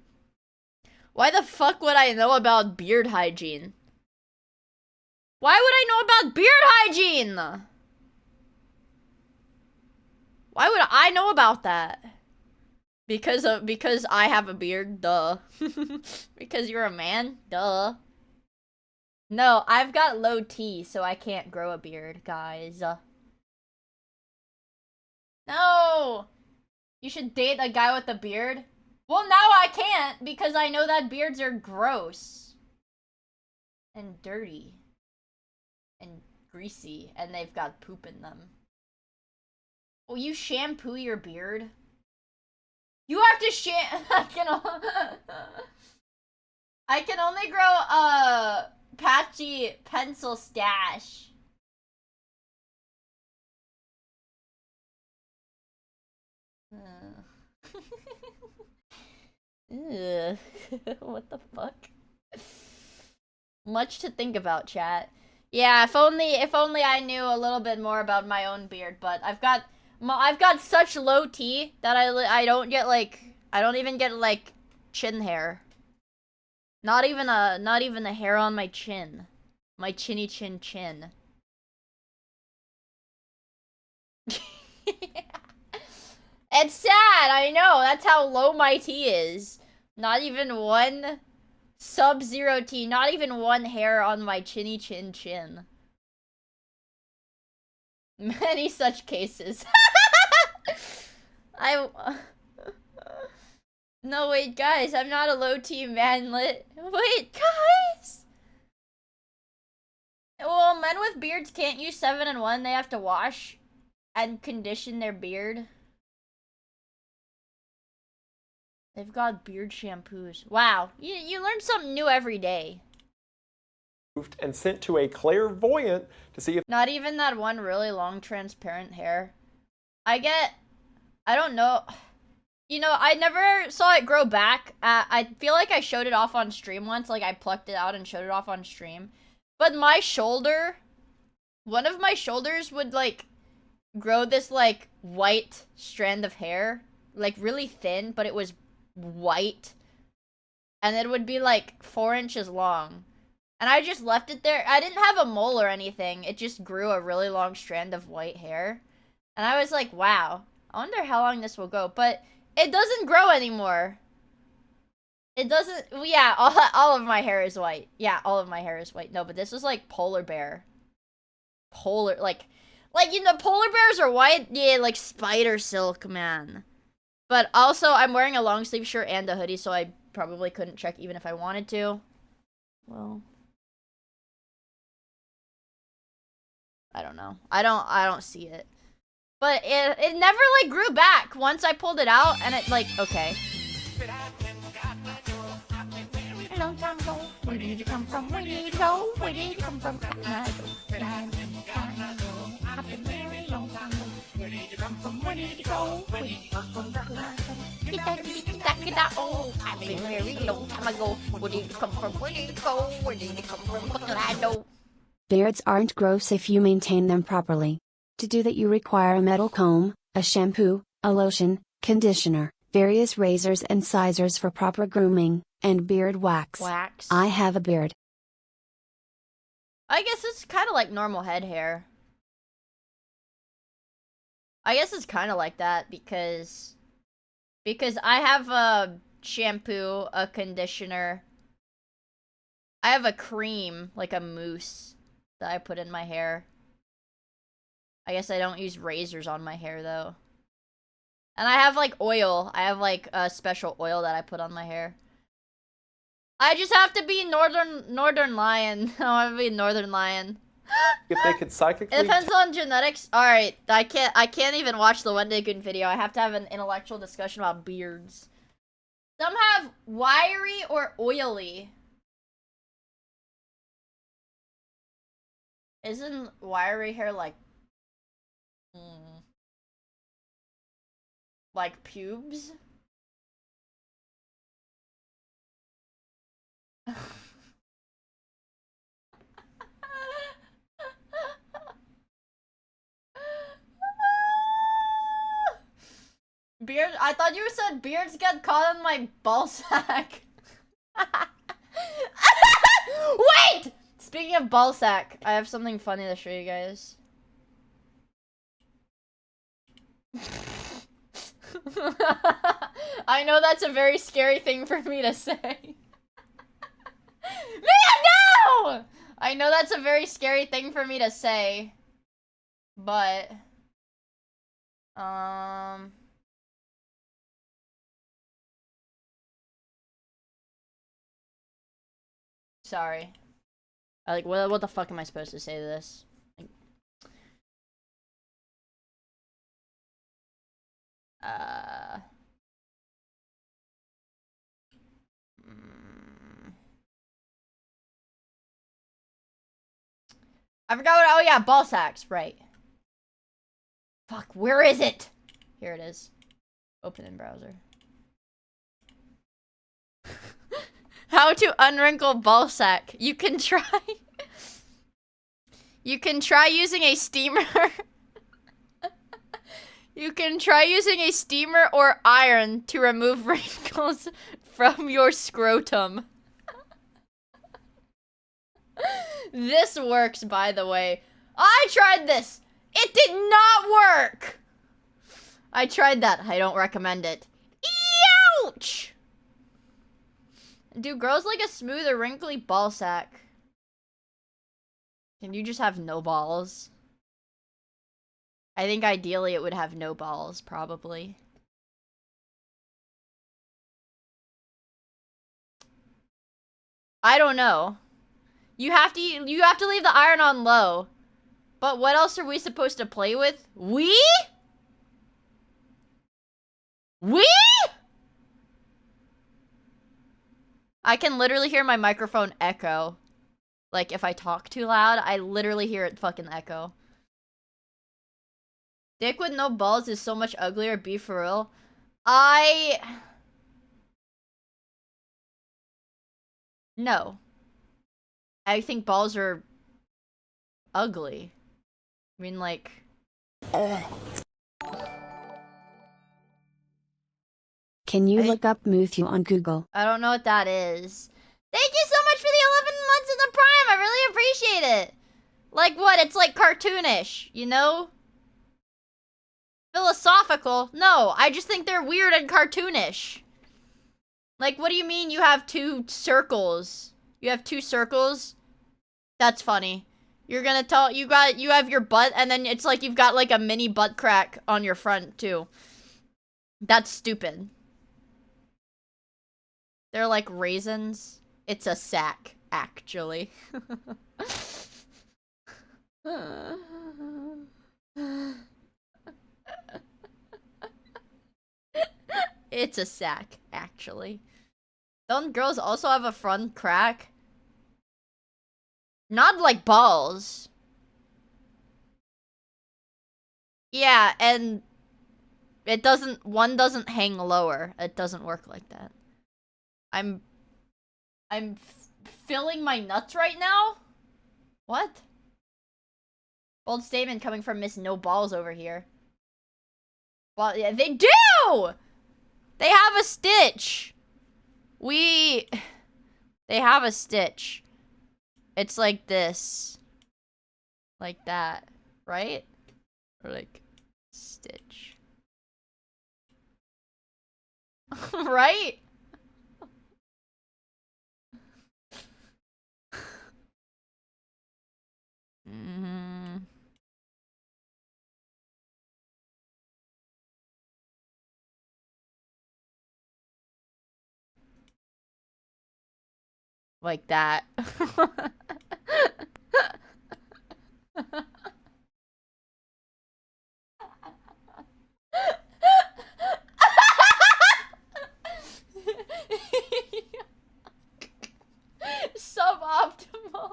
Why the fuck would I know about beard hygiene? Why would I know about beard hygiene? Why would I know about that? Because I have a beard, duh. Because you're a man, duh. No, I've got low T, so I can't grow a beard, guys. No! You should date a guy with a beard? Well, now I can't, because I know that beards are gross. And dirty. And greasy, and they've got poop in them. Will you shampoo your beard? You have to I can only grow a patchy pencil stash. Ugh. What the fuck? Much to think about, chat. Yeah, if only I knew a little bit more about my own beard, but I've got such low T that I don't get like, I don't even get like chin hair. Not even a hair on my chin. My chinny chin chin. It's sad, I know. That's how low my T is. Not even one sub-zero T, not even one hair on my chinny chin chin. Many such cases. No, wait, guys, I'm not a low T manlet. Wait, guys! Well, men with beards can't use 7-in-1. They have to wash and condition their beard. They've got beard shampoos. Wow, you learn something new every day. And sent to a clairvoyant to see if not even that one really long transparent hair. I don't know. You know, I never saw it grow back. I feel like I showed it off on stream once, like I plucked it out and showed it off on stream. But my shoulder, one of my shoulders would like grow this like white strand of hair, like really thin, but it was white. And it would be like 4 inches long. And I just left it there. I didn't have a mole or anything. It just grew a really long strand of white hair. And I was like, wow, I wonder how long this will go. But it doesn't grow anymore. It doesn't, yeah, all of my hair is white. Yeah, all of my hair is white. No, but this is like polar bear. Like, you know, polar bears are white. Yeah, like spider silk, man. But also, I'm wearing a long sleeve shirt and a hoodie, so I probably couldn't check even if I wanted to. Well, I don't know. I don't see it. But it never like grew back once I pulled it out, and it like, okay. A long time ago, where did you come from? Where did you go? Where did you come from? Where did you come from? Where did you go? Where did you come from? Oh, I've been very long time ago. Where did you come from? Where did you go? Where did you come from? What did I know? Beards aren't gross if you maintain them properly. To do that you require a metal comb, a shampoo, a lotion, conditioner, various razors and scissors for proper grooming, and beard wax. I have a beard. I guess it's kind of like normal head hair. I guess it's kind of like that because I have a shampoo, a conditioner. I have a cream, like a mousse, that I put in my hair. I guess I don't use razors on my hair, though. And I have, like, oil. I have, like, a special oil that I put on my hair. I just have to be Northern Lion. I want to be Northern Lion. if they could psychically. It depends on genetics. Alright, I can't even watch the One Day Good video. I have to have an intellectual discussion about beards. Some have wiry or oily. Isn't wiry hair like... like pubes? Beard? I thought you said beards get caught in my ball sack. Wait! Speaking of ballsack, I have something funny to show you guys. I know that's a very scary thing for me to say. Miia, no! I know that's a very scary thing for me to say. But... Sorry. Like, what the fuck am I supposed to say to this? Like, I forgot what- oh yeah, ball sacks, right. Fuck, where is it? Here it is. Open in browser. How to unwrinkle ball sack. You can try... You can try using a steamer. You can try using a steamer or iron to remove wrinkles from your scrotum. This works, by the way. I tried this. It did not work. I tried that. I don't recommend it. Ouch! Do girls like a smooth or wrinkly ball sack? Can you just have no balls? I think ideally it would have no balls, probably. I don't know. You have to leave the iron on low. But what else are we supposed to play with? We? I can literally hear my microphone echo. Like, if I talk too loud, I literally hear it fucking echo. Dick with no balls is so much uglier, be for real. No. I think balls are ugly. I mean, like... Can you look up Muthu on Google? I don't know what that is. Thank you so much for the 11 months in the Prime. I really appreciate it. Like what? It's like cartoonish, you know? Philosophical? No, I just think they're weird and cartoonish. Like, what do you mean you have two circles? You have two circles? That's funny. You're gonna tell, you have your butt, and then it's like you've got like a mini butt crack on your front, too. That's stupid. They're like raisins. It's a sack, actually. It's a sack, actually. Don't girls also have a front crack? Not like balls. Yeah, and it doesn't, one doesn't hang lower. It doesn't work like that. I'm filling my nuts right now? What? Bold statement coming from Miss No Balls over here. Well, yeah, they do! They have a stitch. They have a stitch. It's like this. Like that, right? Or like, stitch. Right? Like that. Suboptimal.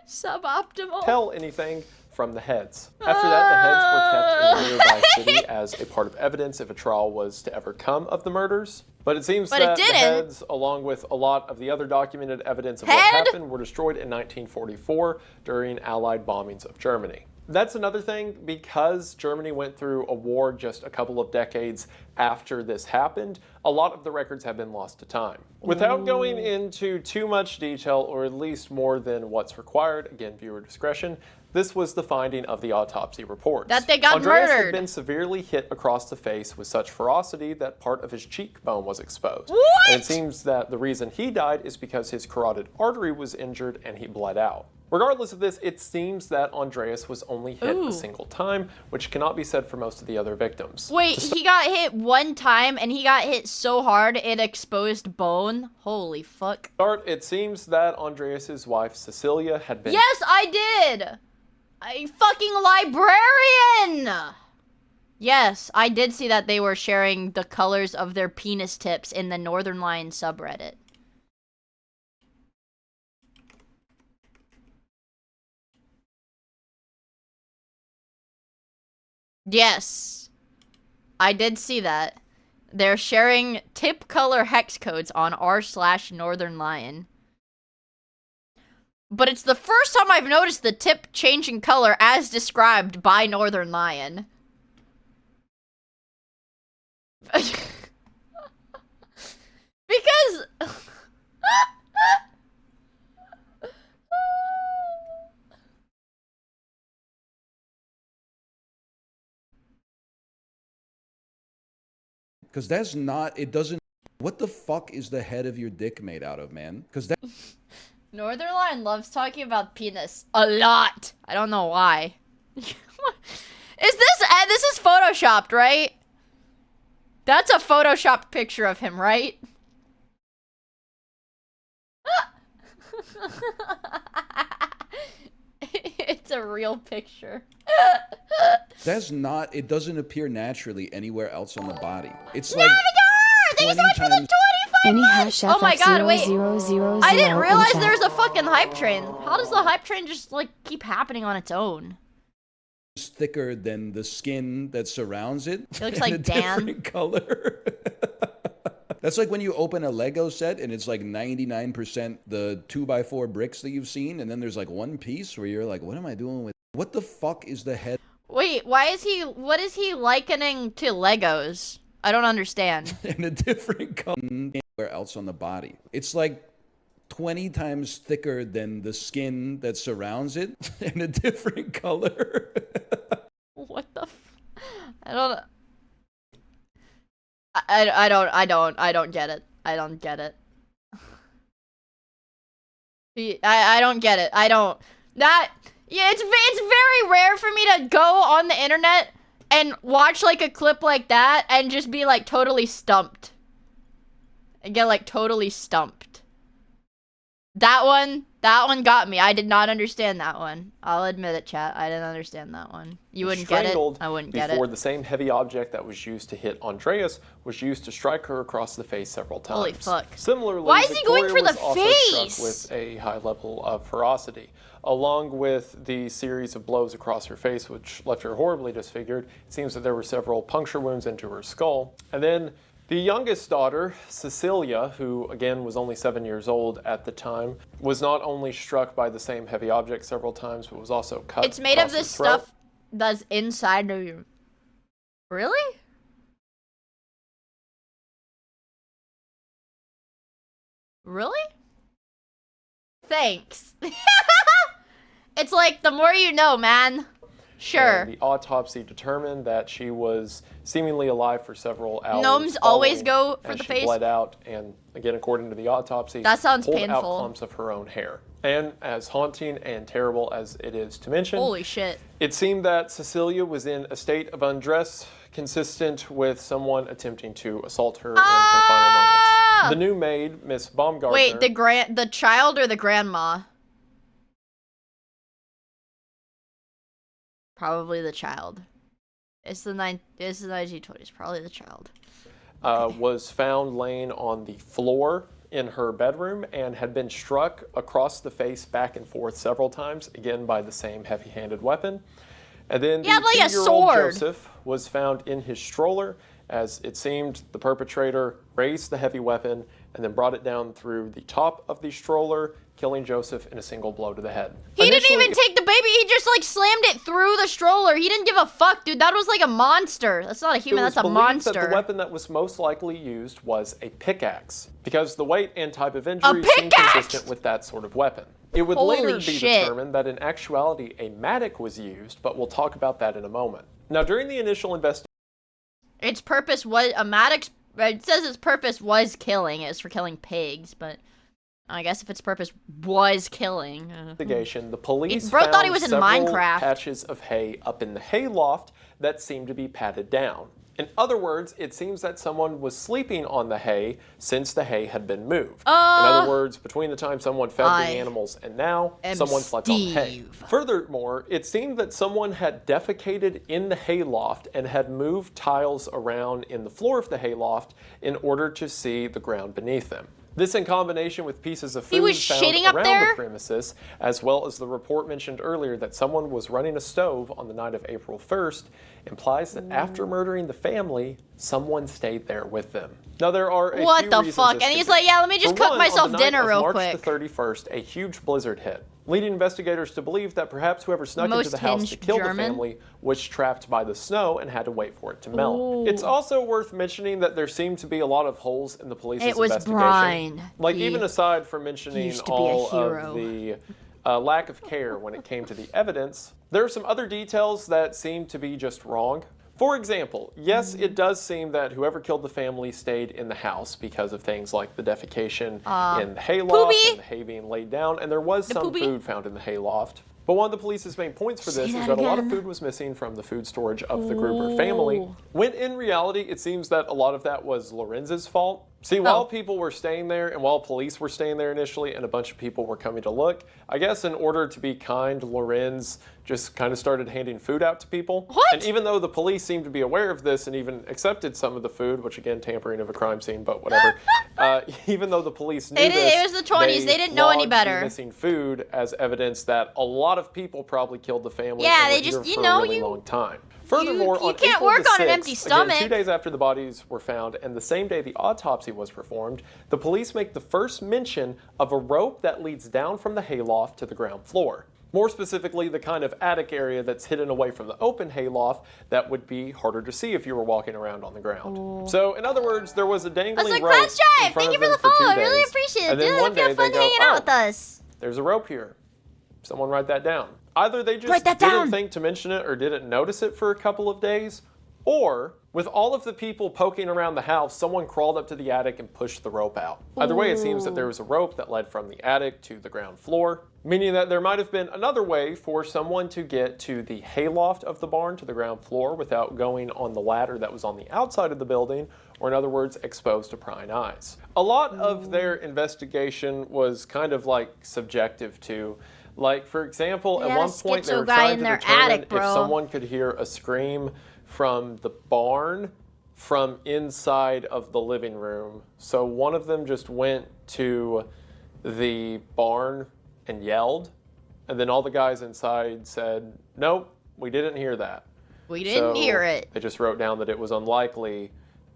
Suboptimal. Tell anything from the heads. After that, the heads were kept in a nearby city as a part of evidence if a trial was to ever come of the murders. But it seems that the heads, along with a lot of the other documented evidence of what happened, were destroyed in 1944 during Allied bombings of Germany. That's another thing, because Germany went through a war just a couple of decades after this happened, a lot of the records have been lost to time. Without going into too much detail, or at least more than what's required, again, viewer discretion, this was the finding of the autopsy reports. That they got Andreas murdered. had been severely hit across the face with such ferocity that part of his cheekbone was exposed. What? And it seems that the reason he died is because his carotid artery was injured and he bled out. Regardless of this, it seems that Andreas was only hit a single time, which cannot be said for most of the other victims. Wait, he got hit one time and he got hit so hard it exposed bone? Holy fuck. It seems that Andreas's wife Cecilia had been— Yes, I did! A fucking librarian! Yes, I did see that they were sharing the colors of their penis tips in the Northern Lion subreddit. Yes, I did see that. They're sharing tip color hex codes on r/Northern Lion. But it's the first time I've noticed the tip changing color as described by Northern Lion. Because... Because that's not, it doesn't, what the fuck is the head of your dick made out of, man? Because that... Northern Lion loves talking about penis a lot. I don't know why. This is photoshopped, right? That's a photoshopped picture of him, right? It's a real picture. That's not, it doesn't appear naturally anywhere else on the body. It's like Thank you so much for the 25 months! Oh my god, wait. I didn't realize there's a fucking hype train. How does the hype train just, like, keep happening on its own? It's thicker than the skin that surrounds it. It looks and like a Dan. different color. That's like when you open a Lego set and it's like 99% the 2x4 bricks that you've seen, and then there's like one piece where you're like, what am I doing with? What the fuck is the head? Wait, what is he likening to Legos? I don't understand. And a different color anywhere else on the body. It's like 20 times thicker than the skin that surrounds it, and a different color. What the I don't I don't get it. I don't get it. I don't get it. Yeah, it's very rare for me to go on the internet and watch like a clip like that and just be like totally stumped. And get like totally stumped. That one got me. I did not understand that one. I'll admit it, chat. I didn't understand that one. You wouldn't get it? I wouldn't get it. Before the same heavy object that was used to hit Andreas was used to strike her across the face several times. Holy fuck. Similarly, why is he going for the was also face? struck with a high level of ferocity. Along with the series of blows across her face, which left her horribly disfigured, it seems that there were several puncture wounds into her skull. And then the youngest daughter, Cecilia, who again was only 7 years old at the time, was not only struck by the same heavy object several times, but was also cut. It's made of across this her throat. stuff that's inside of you. Really? Really? Thanks. It's like, the more you know, man. Sure. And the autopsy determined that she was seemingly alive for several hours. Gnomes always go for the face? She bled out, and again, according to the autopsy, that sounds pulled painful. out clumps of her own hair. And as haunting and terrible as it is to mention, holy shit, it seemed that Cecilia was in a state of undress consistent with someone attempting to assault her in her final moments. The new maid, Miss Baumgartner. Wait, the child or the grandma? Probably the child. It's the 1920s. Probably the child. Was found laying on the floor in her bedroom and had been struck across the face back and forth several times, again by the same heavy-handed weapon. And then the like a 2-year-old sword. Joseph was found in his stroller, as it seemed the perpetrator raised the heavy weapon and then brought it down through the top of the stroller, killing Joseph in a single blow to the head. He didn't even take the baby, he just like slammed it through the stroller. He didn't give a fuck, dude. That was like a monster. That's not a human, that's a monster. That the weapon that was most likely used was a pickaxe, because the weight and type of injury seemed consistent with that sort of weapon. It would later be determined that in actuality a mattock was used, but we'll talk about that in a moment. Now, during the initial investigation, its purpose was a mattock's. It says its purpose was killing. It's for killing pigs, but I guess if its purpose was killing. The police Bro found thought he was in several Minecraft. patches of hay up in the hay loft that seemed to be patted down. In other words, it seems that someone was sleeping on the hay since the hay had been moved. In other words, between the time someone fed the animals and now, someone slept on the hay. Furthermore, it seemed that someone had defecated in the hay loft and had moved tiles around in the floor of the hay loft in order to see the ground beneath them. This, in combination with pieces of food found around the premises, as well as the report mentioned earlier that someone was running a stove on the night of April 1st, implies that after murdering the family, someone stayed there with them. Now, there are a few What the reasons fuck? this And could he's be. like, yeah, let me just For cook one, myself on the night dinner of real March quick. the 31st, a huge blizzard hit, leading investigators to believe that perhaps whoever snuck into the house to kill the family was trapped by the snow and had to wait for it to melt. Ooh. It's also worth mentioning that there seemed to be a lot of holes in the police's It was investigation. Brian. Like, He even aside from mentioning used to be a all hero. of the lack of care when it came to the evidence, there are some other details that seem to be just wrong. For example, yes, it does seem that whoever killed the family stayed in the house because of things like the defecation in the hayloft and the hay being laid down, and there was some food found in the hayloft. But one of the police's main points for this is that a lot of food was missing from the food storage of the Gruber family, when in reality it seems that a lot of that was Lorenz's fault. See, while people were staying there and while police were staying there initially and a bunch of people were coming to look, I guess in order to be kind, Lorenz just kind of started handing food out to people. What? And even though the police seemed to be aware of this and even accepted some of the food, which again, tampering of a crime scene, but whatever, even though the police knew this, it was the 20s, they didn't know any logged better. the missing food as evidence that a lot of people probably killed the family Yeah, and they were just, here you for know, a really long time. Furthermore, you on can't April work the on an 6th, empty stomach. Again, 2 days after the bodies were found and the same day the autopsy was performed, the police make the first mention of a rope that leads down from the hayloft to the ground floor. More specifically, the kind of attic area that's hidden away from the open hayloft that would be harder to see if you were walking around on the ground. So, in other words, there was a dangling rope Crash in Drive, front thank you of for them the for 2 follow. I really days, appreciate it. and then Dude, one I day feel fun they go, hanging out with us. There's a rope here. Someone write that down. Either they just Write that didn't down. think to mention it or didn't notice it for a couple of days, or with all of the people poking around the house, someone crawled up to the attic and pushed the rope out. Either way, it seems that there was a rope that led from the attic to the ground floor, meaning that there might have been another way for someone to get to the hayloft of the barn to the ground floor without going on the ladder that was on the outside of the building, or in other words, exposed to prying eyes. A lot of their investigation was kind of like subjective too. Like, for example, at one point they were trying to determine if someone could hear a scream from the barn from inside of the living room. So one of them just went to the barn and yelled, and then all the guys inside said, nope, we didn't hear that. We didn't hear it. They just wrote down that it was unlikely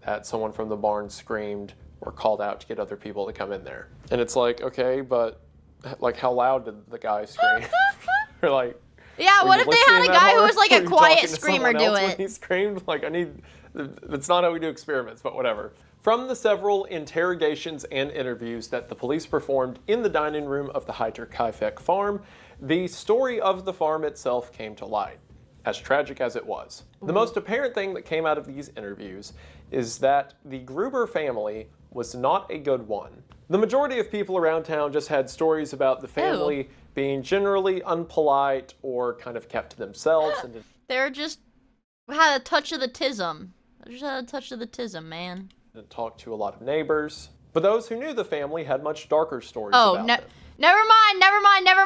that someone from the barn screamed or called out to get other people to come in there. And it's like, okay, but like how loud did the guy scream? Or like, yeah, what if they had a guy who was like a quiet screamer do when it? he screamed, like, that's not how we do experiments, but whatever. From the several interrogations and interviews that the police performed in the dining room of the Heiter Kaifek farm, the story of the farm itself came to light, as tragic as it was. The most apparent thing that came out of these interviews is that the Gruber family was not a good one. The majority of people around town just had stories about the family being generally unpolite or kind of kept to themselves. And They're just had a touch of the tism. They just had a touch of the tism, man. didn't talk to a lot of neighbors. But those who knew the family had much darker stories about them. Never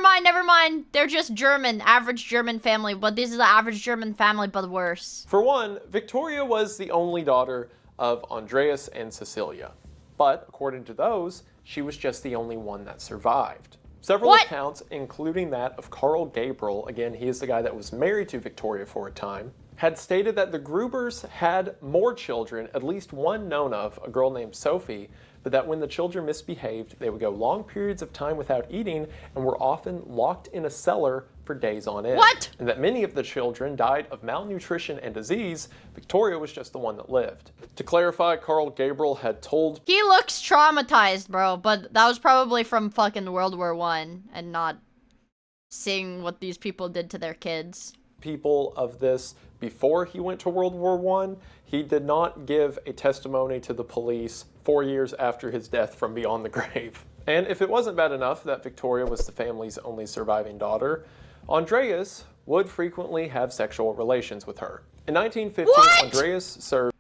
mind. They're just German, average German family, but this is the average German family, but worse. For one, Victoria was the only daughter of Andreas and Cecilia. But according to those, she was just the only one that survived. Several accounts, including that of Carl Gabriel, again, he is the guy that was married to Victoria for a time, had stated that the Grubers had more children, at least one known of, a girl named Sophie, but that when the children misbehaved, they would go long periods of time without eating and were often locked in a cellar for days on end. What? And that many of the children died of malnutrition and disease. Victoria was just the one that lived. To clarify, Carl Gabriel had told... He looks traumatized, bro, but that was probably from fucking World War I and not seeing what these people did to their kids. People of this before he went to World War I. He did not give a testimony to the police 4 years after his death from beyond the grave. And if it wasn't bad enough that Victoria was the family's only surviving daughter, Andreas would frequently have sexual relations with her. In 1915, Andreas served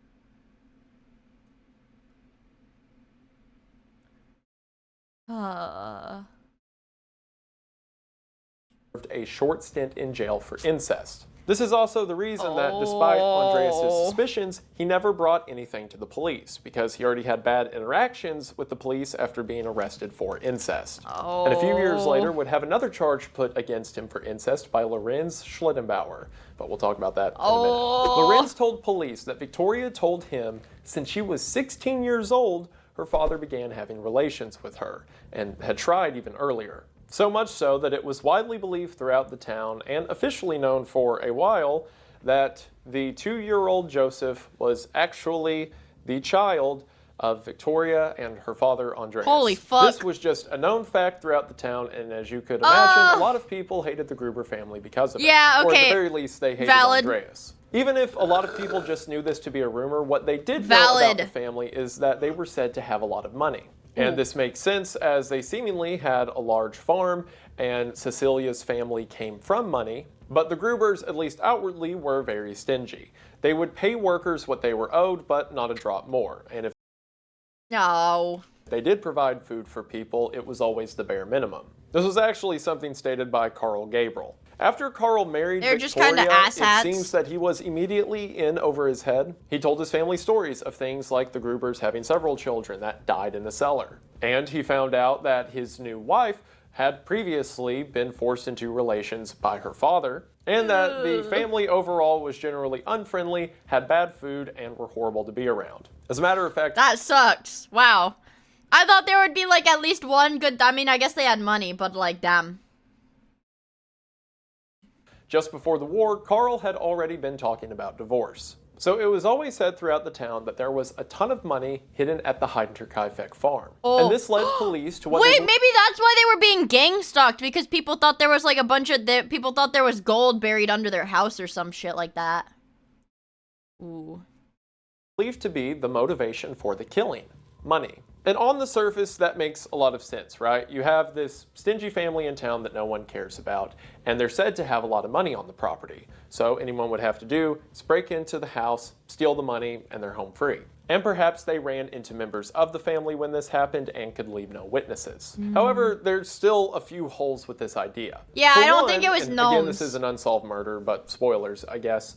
a short stint in jail for incest. This is also the reason that despite Andreas' suspicions, he never brought anything to the police, because he already had bad interactions with the police after being arrested for incest. And a few years later would have another charge put against him for incest by Lorenz Schlittenbauer, but we'll talk about that in a minute. Lorenz told police that Victoria told him since she was 16 years old, her father began having relations with her, and had tried even earlier. So much so that it was widely believed throughout the town, and officially known for a while, that the 2-year-old Joseph was actually the child of Victoria and her father Andreas. Holy fuck. This was just a known fact throughout the town, and as you could imagine, a lot of people hated the Gruber family because of it. Yeah, okay. Or at the very least, they hated Andreas. Even if a lot of people just knew this to be a rumor, what they did know about the family is that they were said to have a lot of money. And this makes sense as they seemingly had a large farm and Cecilia's family came from money, but the Grubers, at least outwardly, were very stingy. They would pay workers what they were owed, but not a drop more. And if they did provide food for people, it was always the bare minimum. This was actually something stated by Carl Gabriel. After Carl married Victoria, it seems that he was immediately in over his head. He told his family stories of things like the Grubers having several children that died in the cellar. And he found out that his new wife had previously been forced into relations by her father, and that the family overall was generally unfriendly, had bad food, and were horrible to be around. As a matter of fact... That sucks. Wow. I thought there would be like at least one good... I mean, I guess they had money, but like, damn. Just before the war, Carl had already been talking about divorce. So it was always said throughout the town that there was a ton of money hidden at the Hinterkaifeck farm. And this led police to what Wait, maybe that's why they were being gang stalked, because people thought there was like a bunch of... people thought there was gold buried under their house or some shit like that. Ooh. Believed to be the motivation for the killing. Money. And on the surface, that makes a lot of sense, right? You have this stingy family in town that no one cares about, and they're said to have a lot of money on the property. So anyone would have to do is break into the house, steal the money, and they're home free. And perhaps they ran into members of the family when this happened and could leave no witnesses. However, there's still a few holes with this idea. Yeah, For I don't one, think it was and known. Again, this is an unsolved murder, but spoilers, I guess.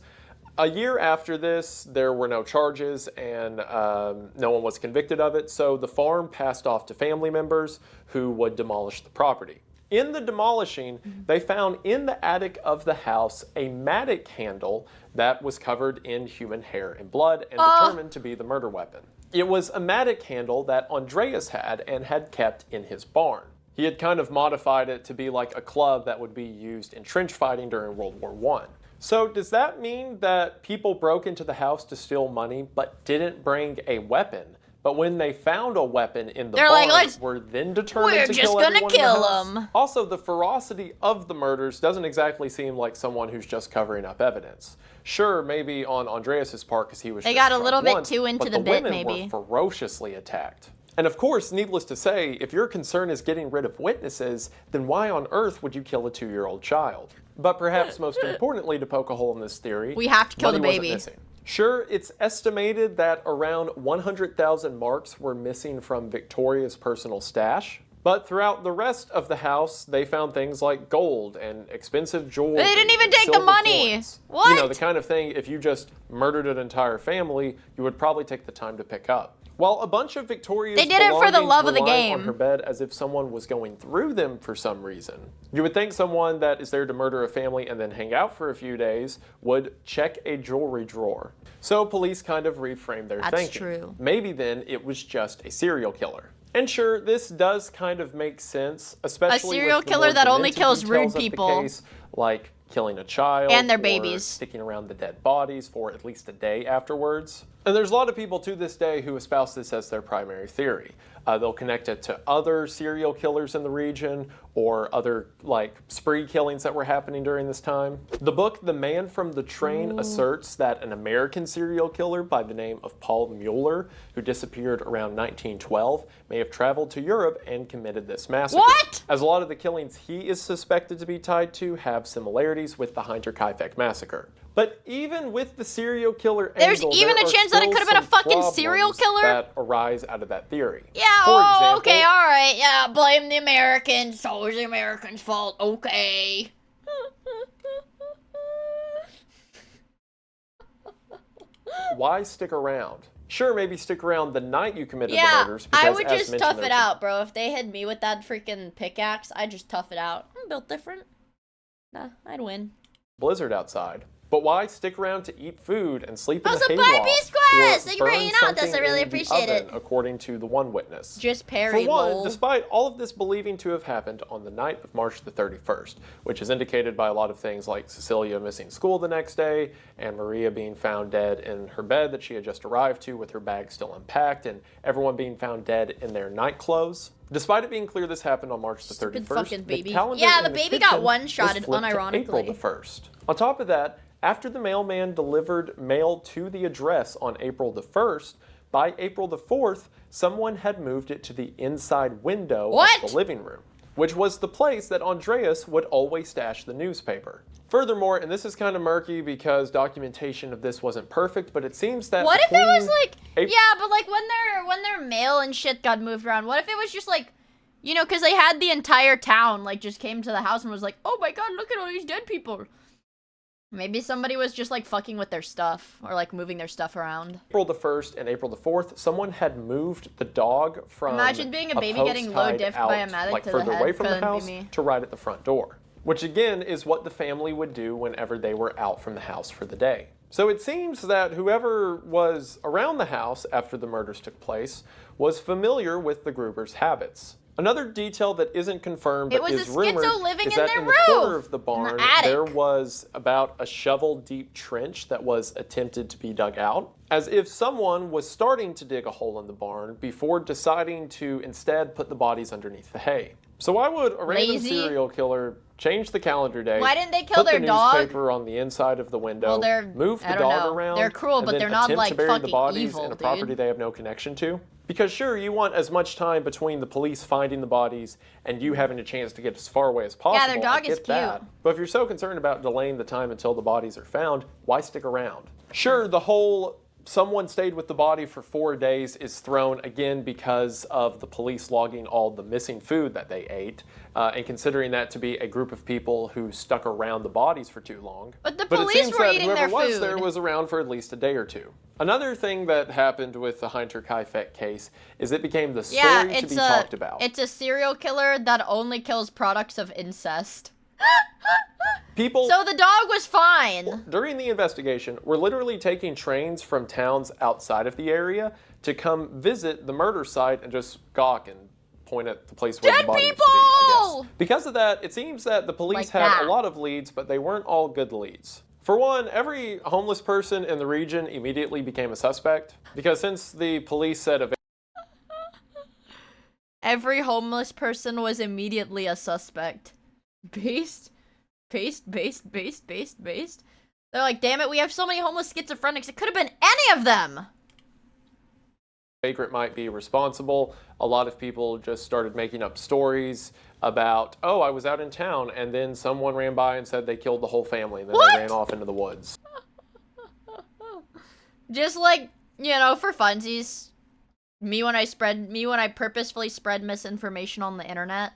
A year after this, there were no charges and no one was convicted of it, so the farm passed off to family members who would demolish the property. In the demolishing, they found in the attic of the house a mattock handle that was covered in human hair and blood and determined to be the murder weapon. It was a mattock handle that Andreas had and had kept in his barn. He had kind of modified it to be like a club that would be used in trench fighting during World War I. So does that mean that people broke into the house to steal money but didn't bring a weapon? But when they found a weapon in the barn, were then determined to kill everyone in the house? Also, the ferocity of the murders doesn't exactly seem like someone who's just covering up evidence. Sure, maybe on Andreas's part because he was They just got a little struck bit once, too into but the bit, women maybe. were ferociously attacked. And of course, needless to say, if your concern is getting rid of witnesses, then why on earth would you kill a 2-year-old child? But perhaps most importantly, to poke a hole in this theory, we have to kill the money wasn't baby. missing. Sure, it's estimated that around 100,000 marks were missing from Victoria's personal stash, But throughout the rest of the house, they found things like gold and expensive jewelry. They didn't even and take the silver money. coins. What? You know, the kind of thing, if you just murdered an entire family, you would probably take the time to pick up. While a bunch of Victoria's They did it for the belongings love of were the lying on game. her bed as if someone was going through them for some reason. You would think someone that is there to murder a family and then hang out for a few days would check a jewelry drawer. So police kind of reframed their That's thinking. true. Maybe then it was just a serial killer. And sure, this does kind of make sense, especially serial with the killer more that only demented kills rude details of the people. case, like killing a child And their or babies. sticking around the dead bodies for at least a day afterwards. And there's a lot of people to this day who espouse this as their primary theory. They'll connect it to other serial killers in the region or other like spree killings that were happening during this time. The book The Man from the Train asserts that an American serial killer by the name of Paul Mueller, who disappeared around 1912, may have traveled to Europe and committed this massacre. What? As a lot of the killings he is suspected to be tied to have similarities with the Hinterkaifeck massacre. But even with the serial killer There's angle, even there a are chance that it still could have been a some fucking serial problems killer? that arise out of that theory. Yeah, For oh, example, okay, alright. Yeah, blame the Americans. It's always the Americans' fault. Okay. why stick around? Sure, maybe stick around the night you committed the Yeah, murders. Because, I would as just mentioned, tough it there's a out, bro. If they hit me with that freaking pickaxe, I'd just tough it out. I'm built different. Nah, I'd win. blizzard outside. But why stick around to eat food and sleep in Oh, the some hayloft? Barbie squares! or Thank you for burn hanging out with us. I something really in the appreciate it. oven, according to the one witness. Just Perry, For one, lol. despite all of this believing to have happened on the night of March the 31st, which is indicated by a lot of things like Cecilia missing school the next day, and Maria being found dead in her bed that she had just arrived to with her bag still unpacked, and everyone being found dead in their night clothes. Despite it being clear this happened on March the 31st, fucking baby. the calendar Yeah, in the baby got kitchen one-shotted was flipped to unironically. April the 1st. On top of that, after the mailman delivered mail to the address on April the 1st, by April the 4th, someone had moved it to the inside window of the living room, which was the place that Andreas would always stash the newspaper. Furthermore, and this is kind of murky because documentation of this wasn't perfect, but it seems that What if it was like, April- yeah, but like when their mail and shit got moved around, what if it was just like, you know, because they had the entire town like just came to the house and was like, oh my god, look at all these dead people. Maybe somebody was just like fucking with their stuff or like moving their stuff around. April the 1st and April the 4th, someone had moved the dog from Imagine being a baby post getting low tied diffed out, by a medic like to the further head. away from the Couldn't be house me. to right at the front door, which again is what the family would do whenever they were out from the house for the day. So it seems that whoever was around the house after the murders took place was familiar with the Gruber's habits. Another detail that isn't confirmed It but was is a rumored schizo living is in that their in the corner roof, of the in the barn attic. there was about a shovel-deep trench that was attempted to be dug out, as if someone was starting to dig a hole in the barn before deciding to instead put the bodies underneath the hay. So why would a random Lazy? serial killer change the calendar date, Why didn't they kill put their the dog? newspaper on the inside of the window, Well, they're- move I the don't dog know. around, They're cruel, and but then they're not, attempt like, to bury the fucking bodies evil, in a property dude. they have no connection to? Because sure, you want as much time between the police finding the bodies and you having a chance to get as far away as possible. their dog I get is that. cute. But if you're so concerned about delaying the time until the bodies are found, why stick around? Sure, the whole someone stayed with the body for 4 days is thrown again because of the police logging all the missing food that they ate, and considering that to be a group of people who stuck around the bodies for too long. But the it police seems were that eating whoever their was food. there was around for at least a day or two. Another thing that happened with the Hinterkaifeck case is it became the story Yeah, to be talked about. it's a serial killer that only kills products of incest. People So the dog was fine. during the investigation were literally taking trains from towns outside of the area to come visit the murder site and just gawk and point at the place where the body used to be, I guess. Because of that, it seems that the police Like had that. a lot of leads, but they weren't all good leads. For one, every homeless person in the region immediately became a suspect, because since the police said Every homeless person was immediately a suspect. Based. They're like, damn it, we have so many homeless schizophrenics. It could have been any of them. vagrant might be responsible, a lot of people just started making up stories about, oh, I was out in town, and then someone ran by and said they killed the whole family, and then they ran off into the woods. Just like, you know, for funsies. Me when I purposefully spread misinformation on the internet.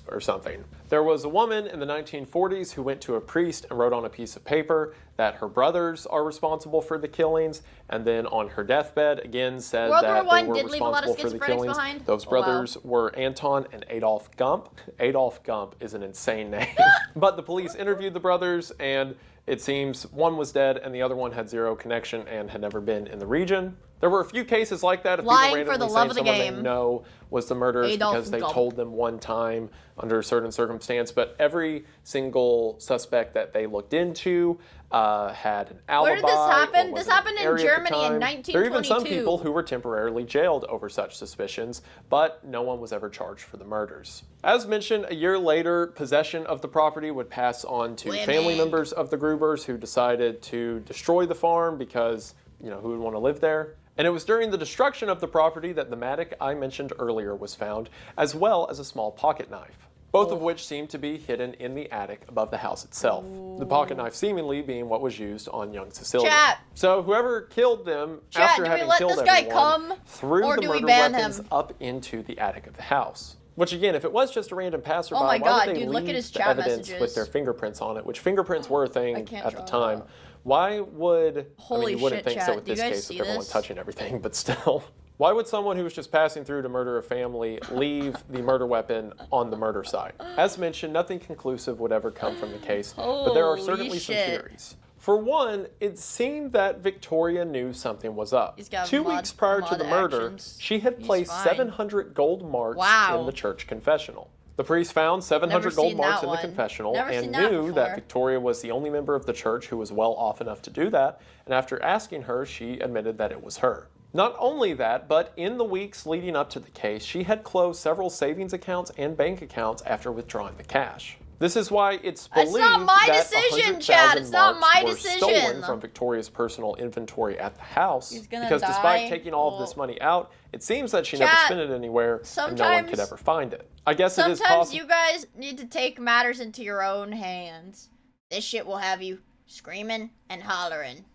Or something. There was a woman in the 1940s who went to a priest and wrote on a piece of paper that her brothers are responsible for the killings, and then on her deathbed again said World that War I they were did leave a lot of responsible for the schizophrenics killings. behind. Those Oh, wow. brothers were Anton and Adolf Gump. Adolf Gump is an insane name. But the police interviewed the brothers, and it seems one was dead and the other one had zero connection and had never been in the region. There were a few cases like that of Lying people for the randomly love saying of the someone game. they know was the murderers Adolf because they Gump. told them one time under a certain circumstance, but every single suspect that they looked into had an alibi. Where did this happen? or This was happened in area at the Germany in time. 1922. There are even some people who were temporarily jailed over such suspicions, but no one was ever charged for the murders. As mentioned, a year later, possession of the property would pass on to family members of the Grubers who decided to destroy the farm because, you know, who would want to live there? And it was during the destruction of the property that the mattock I mentioned earlier was found, as well as a small pocket knife, both of which seemed to be hidden in the attic above the house itself. The pocket knife seemingly being what was used on young Cecilia. Chat. So whoever killed them Chat, after do we having let killed this guy everyone come, threw or the do we murder ban weapons him? up into the attic of the house. Which again, if it was just a random passerby, Oh my why God, would they dude, leave look at his the chat evidence messages. with their fingerprints on it? Which fingerprints were a thing can't at the draw it time. out. Why would, I Holy mean, you wouldn't shit, think so chat. with Do you this guys case see with everyone this? touching everything, but still. Why would someone who was just passing through to murder a family leave the murder weapon on the murder site? As mentioned, nothing conclusive would ever come from the case, but there are Holy certainly some shit. theories. For one, it seemed that Victoria knew something was up. He's got 2 mod- weeks prior to mod the murder, actions. she had He's placed fine. 700 gold marks Wow. in the church confessional. The priest found 700 Never gold seen marks that in the one. confessional Never and seen that knew before. that Victoria was the only member of the church who was well off enough to do that, and after asking her, she admitted that it was her. Not only that, but in the weeks leading up to the case, she had closed several savings accounts and bank accounts after withdrawing the cash. This is why it's believed It's not my that decision, 100,000 Chad. It's not marks my were decision. stolen from Victoria's personal inventory at the house. He's gonna Because die. despite taking all of this money out, it seems that she never Chat, spent it anywhere and no one sometimes- could ever find it. I guess it is Sometimes possible. you guys need to take matters into your own hands. This shit will have you screaming and hollering.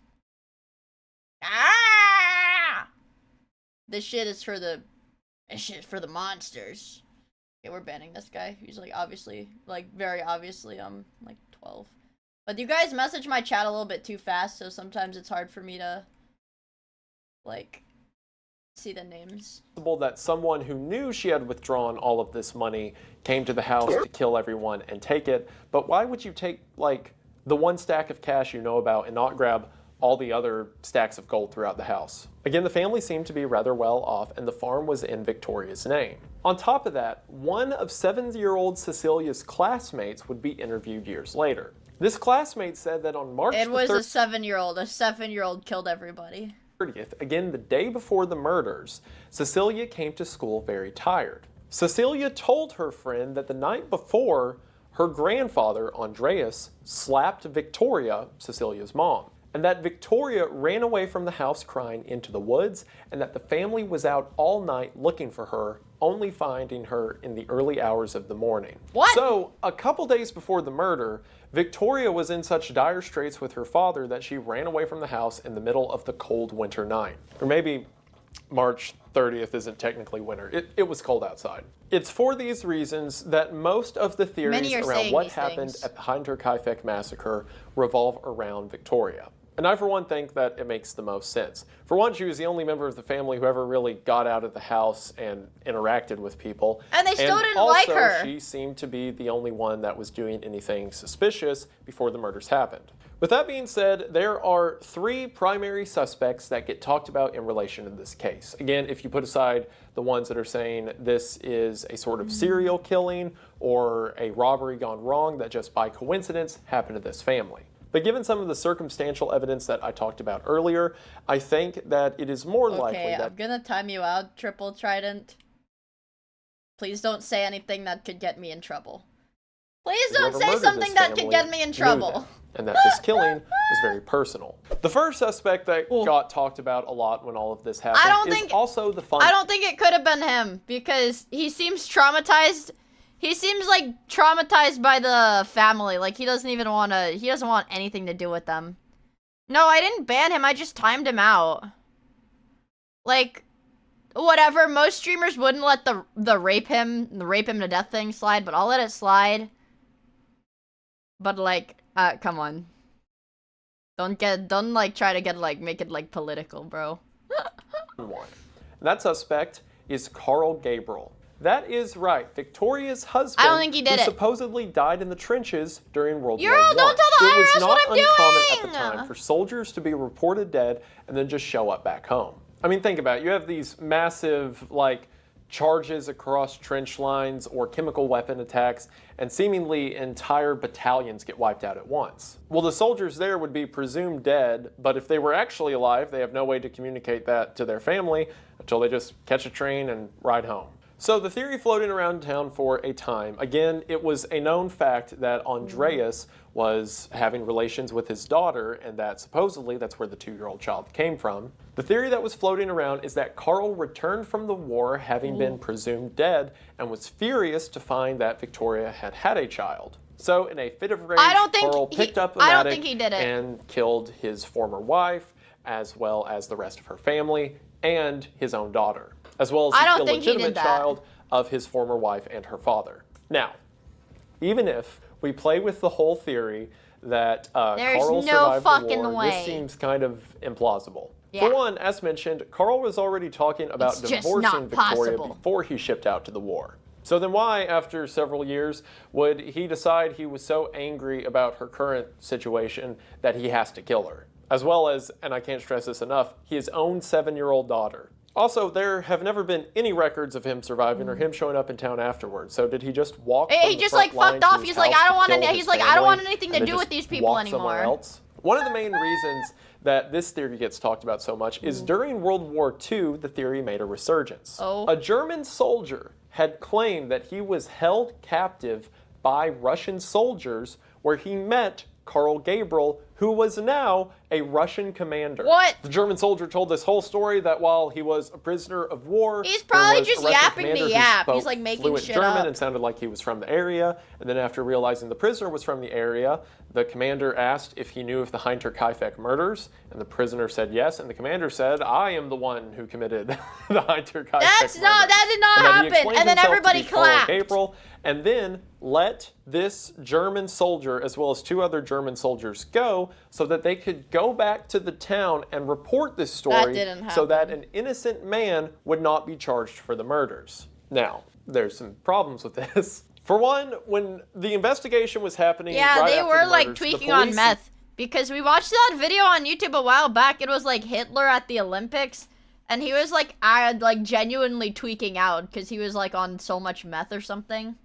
Ah! This shit is for the monsters. Okay, we're banning this guy. He's like obviously, like very obviously, like 12. But you guys message my chat a little bit too fast, so sometimes it's hard for me to, like, see the names. That someone who knew she had withdrawn all of this money came to the house to kill everyone and take it. But why would you take, like, the one stack of cash you know about and not grab all the other stacks of gold throughout the house? Again, the family seemed to be rather well off and the farm was in Victoria's name. On top of that, one of 7-year-old Cecilia's classmates would be interviewed years later. This classmate said that on March It was the a 7-year-old. A 7-year-old killed everybody. 30th, again the day before the murders, Cecilia came to school very tired. Cecilia told her friend that the night before, her grandfather, Andreas, slapped Victoria, Cecilia's mom, and that Victoria ran away from the house crying into the woods, and that the family was out all night looking for her, only finding her in the early hours of the morning. What? So, a couple days before the murder, Victoria was in such dire straits with her father that she ran away from the house in the middle of the cold winter night. Or maybe March 30th isn't technically winter. It was cold outside. It's for these reasons that most of the theories Many are around saying what these happened things. at the Hinterkaifeck massacre revolve around Victoria. And I, for one, think that it makes the most sense. For one, she was the only member of the family who ever really got out of the house and interacted with people. And they still didn't also, like her. She seemed to be the only one that was doing anything suspicious before the murders happened. With that being said, there are 3 primary suspects that get talked about in relation to this case. Again, if you put aside the ones that are saying this is a sort of serial killing or a robbery gone wrong that just by coincidence happened to this family. But given some of the circumstantial evidence that I talked about earlier, I think that it is more likely Okay, that I'm gonna time you out, Triple Trident. Please don't say anything that could get me in trouble. Please don't whoever say murdered something this that could family get me in knew trouble. that, and that this killing was very personal. The first suspect that got talked about a lot when all of this happened is also the fun. I don't think it could have been him because he seems traumatized. He seems like traumatized by the family. Like he doesn't want anything to do with them. No, I didn't ban him. I just timed him out. Like, whatever. Most streamers wouldn't let the rape him to death thing slide, but I'll let it slide. But like, come on. Don't like try to get like make it like political, bro. One. That suspect is Carl Gabriel. That is right, Victoria's husband. I don't think he did who it. supposedly died in the trenches during World War I. Euro, don't tell the It was IRS not what I'm uncommon at doing! the time for soldiers to be reported dead and then just show up back home. I mean, think about it. You have these massive, like, charges across trench lines or chemical weapon attacks, and seemingly entire battalions get wiped out at once. Well, the soldiers there would be presumed dead, but if they were actually alive, they have no way to communicate that to their family until they just catch a train and ride home. So the theory floating around town for a time. Again, it was a known fact that Andreas was having relations with his daughter, and that supposedly that's where the 2-year-old child came from. The theory that was floating around is that Carl returned from the war having been presumed dead and was furious to find that Victoria had had a child. So in a fit of rage, Carl picked up a mattock and killed his former wife, as well as the rest of her family and his own daughter, as well as the illegitimate child of his former wife and her father. Now, even if we play with the whole theory that Carl survived the war, this seems kind of implausible. For one, as mentioned, Carl was already talking about divorcing Victoria before he shipped out to the war. So then why, after several years, would he decide he was so angry about her current situation that he has to kill her? As well as, and I can't stress this enough, his own 7-year-old daughter. Also, there have never been any records of him surviving or him showing up in town afterwards. So did he just walk? He just like fucked off. He's like, I don't want any. He's like, I don't want anything to do with these people anymore. Else? One of the main reasons that this theory gets talked about so much is during World War II, the theory made a resurgence. A German soldier had claimed that he was held captive by Russian soldiers where he met Carl Gabriel, who was now a Russian commander. What? The German soldier told this whole story that while he was a prisoner of war, he's probably just yapping to yap. He's like making shit German up. And sounded like he was from the area. And then after realizing the prisoner was from the area, the commander asked if he knew of the Heinter Kaifek murders, and the prisoner said yes. And the commander said, "I am the one who committed the Heinter Kaifek murders." That did not happen. And then everybody clapped. April, and then let this German soldier, as well as 2 other German soldiers, go so that they could go back to the town and report this story so that an innocent man would not be charged for the murders. Now, there's some problems with this. For one, when the investigation was happening, yeah, they were like tweaking on meth. Because we watched that video on YouTube a while back. It was like Hitler at the Olympics. And he was like, genuinely tweaking out because he was like on so much meth or something.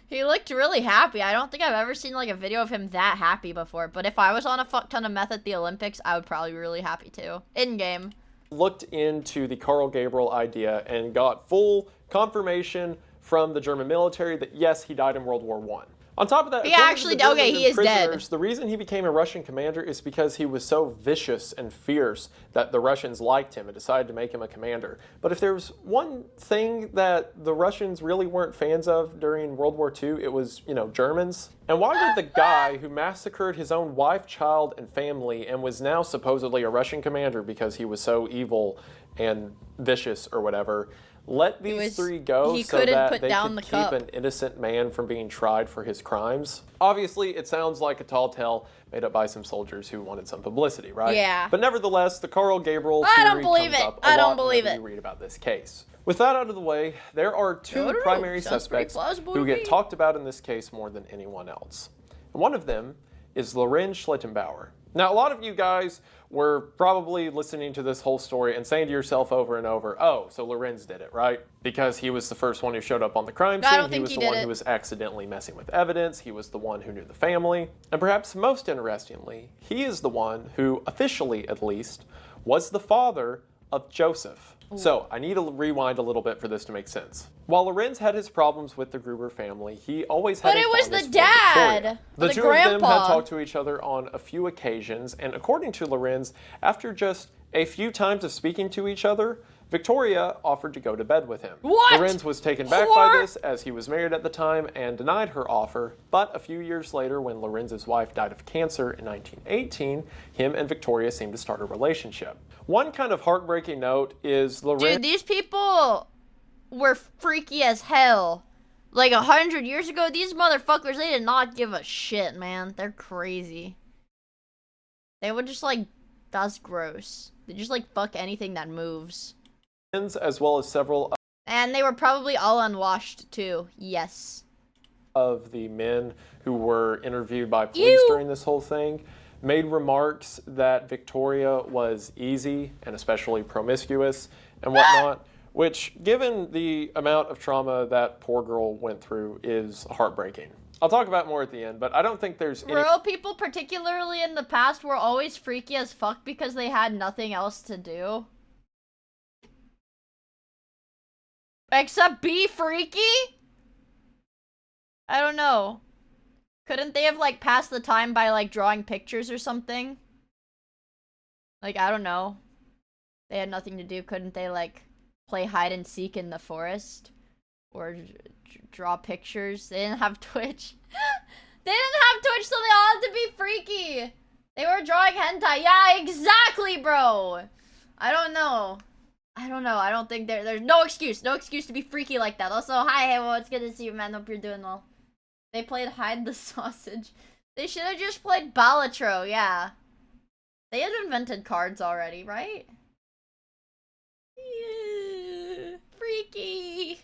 He looked really happy. I don't think I've ever seen like a video of him that happy before. But if I was on a fuck ton of meth at the Olympics, I would probably be really happy too. In-game. Looked into the Carl Gabriel idea and got full confirmation from the German military that yes, he died in World War I. On top of that, he actually, okay, he is dead. The reason he became a Russian commander is because he was so vicious and fierce that the Russians liked him and decided to make him a commander. But if there was one thing that the Russians really weren't fans of during World War II, it was, Germans. And why would the guy who massacred his own wife, child, and family and was now supposedly a Russian commander because he was so evil and vicious or whatever, let these 3 go so that they could keep an innocent man from being tried for his crimes? Obviously, it sounds like a tall tale made up by some soldiers who wanted some publicity, right? Yeah. But nevertheless, the Carl Gabriel theory comes up a lot whenever you read about this case. With that out of the way, there are 2 primary suspects who get talked about in this case more than anyone else. And one of them is Lorenz Schlittenbauer. Now, a lot of you guys were probably listening to this whole story and saying to yourself over and over, oh, so Lorenz did it, right? Because he was the first one who showed up on the crime scene. He was the one who was accidentally messing with evidence. He was the one who knew the family. And perhaps most interestingly, he is the one who, officially at least, was the father of Joseph. So, I need to rewind a little bit for this to make sense. While Lorenz had his problems with the Gruber family, he always had a fondness for Victoria. But it was the dad, the 2 of them had talked to each other on a few occasions, and according to Lorenz, after just a few times of speaking to each other, Victoria offered to go to bed with him. What? Lorenz was taken back by this as he was married at the time and denied her offer, but a few years later when Lorenz's wife died of cancer in 1918, him and Victoria seemed to start a relationship. One kind of heartbreaking note is Lorenz... Dude, these people were freaky as hell. Like 100 years ago, these motherfuckers, they did not give a shit, man. They're crazy. They would just like, that's gross. They just like fuck anything that moves. As well as several and they were probably all unwashed too. Yes. Of the men who were interviewed by police during this whole thing made remarks that Victoria was easy and especially promiscuous and whatnot, which, given the amount of trauma that poor girl went through, is heartbreaking. I'll talk about more at the end, but I don't think there's any... Rural people, particularly in the past, were always freaky as fuck because they had nothing else to do. Except be freaky? I don't know. Couldn't they have, like, passed the time by, like, drawing pictures or something? Like, I don't know. They had nothing to do. Couldn't they, like, play hide and seek in the forest? Or draw pictures? They didn't have Twitch. They didn't have Twitch, so they all had to be freaky. They were drawing hentai. Yeah, exactly, bro. I don't know. I don't know. I don't think there's no excuse. No excuse to be freaky like that. Also, hi, hey, well, it's good to see you, man. Hope you're doing well. They played Hide the Sausage. They should have just played Balatro, yeah. They had invented cards already, right? Yeah, freaky.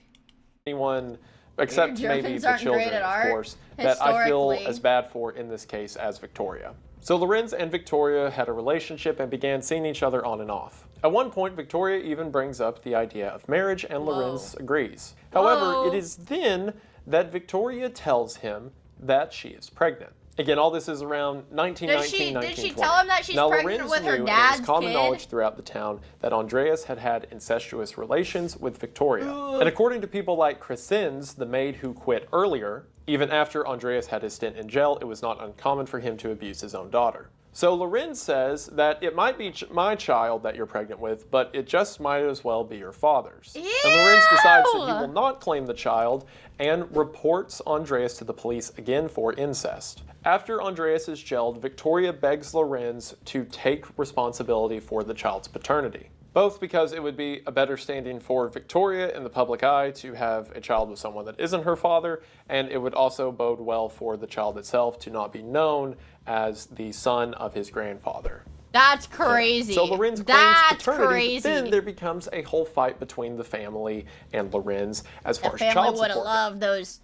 Anyone, except maybe the aren't children, great at of art, course, that I feel historically. as bad for in this case as Victoria. So Lorenz and Victoria had a relationship and began seeing each other on and off. At one point, Victoria even brings up the idea of marriage and Lorenz agrees. However, it is then that Victoria tells him that she is pregnant. Again, all this is around 1919, Did she tell him that she's pregnant with her dad's kid? It was common kid? knowledge throughout the town that Andreas had had incestuous relations with Victoria. And according to people like Chris Sins, the maid who quit earlier, even after Andreas had his stint in jail, it was not uncommon for him to abuse his own daughter. So Lorenz says that it might be my child that you're pregnant with, but it just might as well be your father's. Ew! And Lorenz decides that he will not claim the child and reports Andreas to the police again for incest. After Andreas is jailed, Victoria begs Lorenz to take responsibility for the child's paternity. Both because it would be a better standing for Victoria in the public eye to have a child with someone that isn't her father, and it would also bode well for the child itself to not be known as the son of his grandfather. That's crazy. So Lorenz claims paternity, crazy. but then there becomes a whole fight between the family and Lorenz as far as child family would have support loved those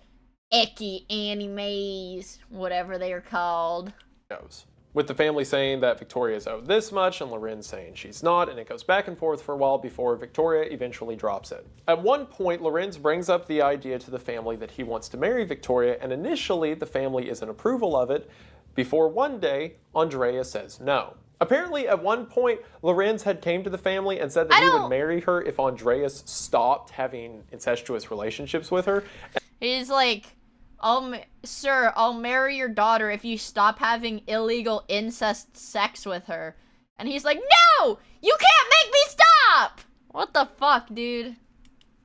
icky animes, whatever they are called. goes. With the family saying that Victoria is owed this much and Lorenz saying she's not, and it goes back and forth for a while before Victoria eventually drops it. At one point, Lorenz brings up the idea to the family that he wants to marry Victoria, and initially the family is in approval of it, before one day, Andrea says no. Apparently, at one point, Lorenz had came to the family and said that he would marry her if Andreas stopped having incestuous relationships with her. He's like, Sir, I'll marry your daughter if you stop having illegal incest sex with her. And he's like, no! You can't make me stop! What the fuck, dude?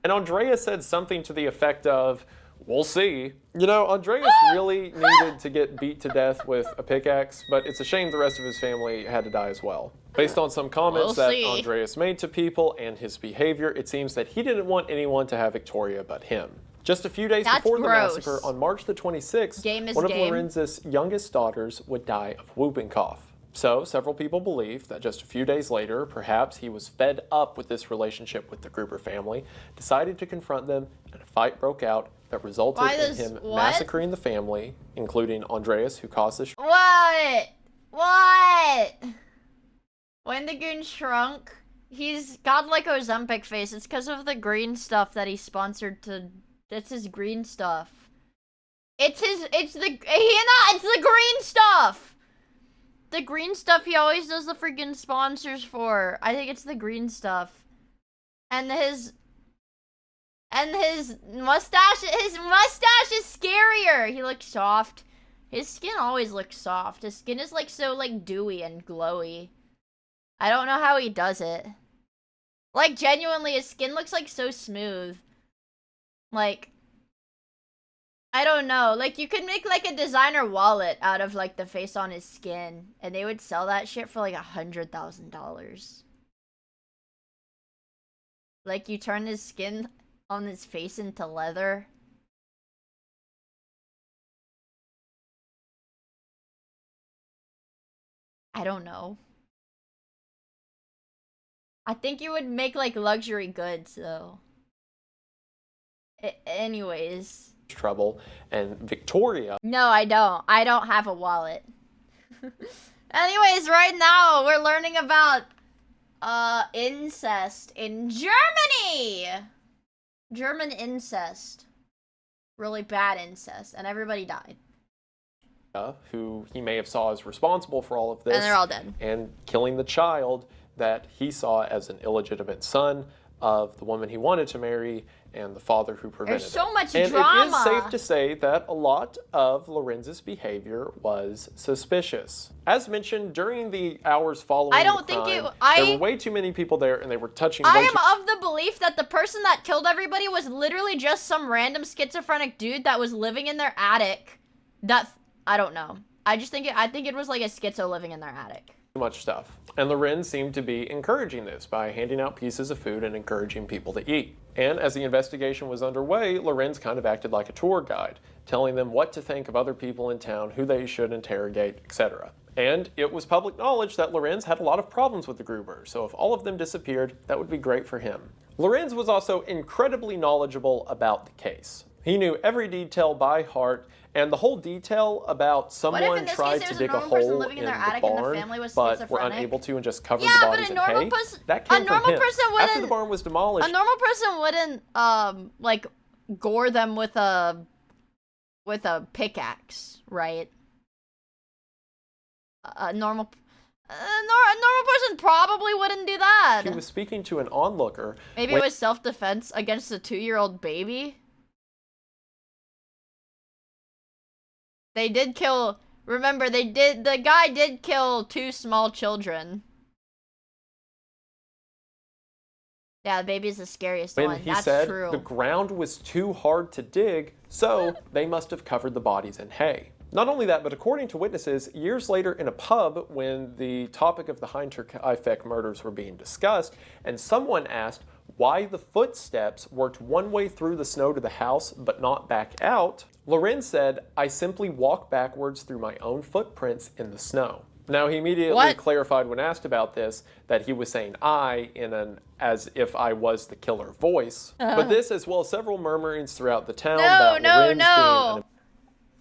And Andrea said something to the effect of, we'll see. You know, Andreas really needed to get beat to death with a pickaxe, but it's a shame the rest of his family had to die as well. Based on some comments that Andreas made to people and his behavior, it seems that he didn't want anyone to have Victoria but him. Just a few days before the massacre, on March the 26th, one of Lorenz's youngest daughters would die of whooping cough. So, several people believe that just a few days later, perhaps he was fed up with this relationship with the Gruber family, decided to confront them, and a fight broke out that resulted in him massacring the family, including Andreas, who caused the What? When the goon shrunk, he's got like Ozempic face. It's because of the green stuff that he sponsored to... It's his green stuff. It's the green stuff! The green stuff he always does the freaking sponsors for. I think it's the green stuff. And his mustache is scarier. He looks soft. His skin always looks soft. His skin is like so like dewy and glowy. I don't know how he does it. Like, genuinely, his skin looks like so smooth. Like, I don't know. Like, you could make like a designer wallet out of like the face on his skin, and they would sell that shit for like $100,000. Like, you turn his skin on his face into leather. I don't know. I think you would make like luxury goods though. Anyways. Trouble, and Victoria. No, I don't. I don't have a wallet. Anyways, right now we're learning about incest in Germany. German incest. Really bad incest, and everybody died. Who he may have saw as responsible for all of this. And they're all dead. And killing the child that he saw as an illegitimate son of the woman he wanted to marry and the father who prevented There's so it. much and drama. It is safe to say that a lot of Lorenz's behavior was suspicious. As mentioned, during the hours following I don't the think crime, it- there were way too many people there and they were touching a I bunch of am of the belief that the person that killed everybody was literally just some random schizophrenic dude that was living in their attic. That I don't know. I think it was like a schizo living in their attic. too much stuff. And Lorenz seemed to be encouraging this by handing out pieces of food and encouraging people to eat. And as the investigation was underway, Lorenz kind of acted like a tour guide, telling them what to think of other people in town, who they should interrogate, etc. And it was public knowledge that Lorenz had a lot of problems with the Gruber, so if all of them disappeared, that would be great for him. Lorenz was also incredibly knowledgeable about the case. He knew every detail by heart, and the whole detail about someone tried to dig a hole in the barn, but were unable to and just covered the bodies in hay, that came from him. After the barn was demolished, A normal person wouldn't like gore them with a pickaxe, right? A normal person probably wouldn't do that. he was speaking to an onlooker. Maybe it was self-defense against a 2-year-old baby. They did kill. Remember, the guy did kill 2 small children. Yeah, the baby's the scariest one. He That's said true. the ground was too hard to dig, so they must have covered the bodies in hay. Not only that, but according to witnesses, years later in a pub, when the topic of the Hinterkaifeck murders were being discussed, and someone asked why the footsteps worked one way through the snow to the house, but not back out, Lorenz said, "I simply walk backwards through my own footprints in the snow." Now, he immediately clarified when asked about this that he was saying "I" in an as if I was the killer voice. But this, as well as several murmurings throughout the town about Lorenz being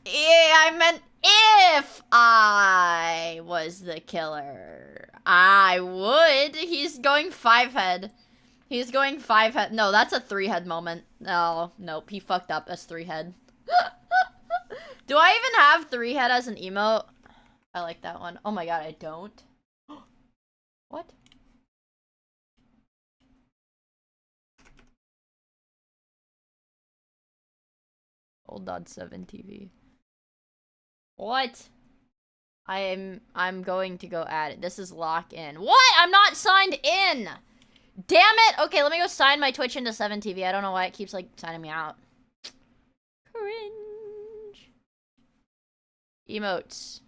Yeah, I meant if I was the killer. I would. He's going 5-head. He's going 5-head. No, that's a 3-head moment. No, nope, he fucked up. That's 3-head. Do I even have 3-head as an emote? I like that one. Oh my god, I don't. What? Old Dod 7 TV. What? I'm going to go add it. This is lock in. What? I'm not signed in. Damn it. Okay, let me go sign my Twitch into 7TV. I don't know why it keeps like signing me out. Cringe. Emotes.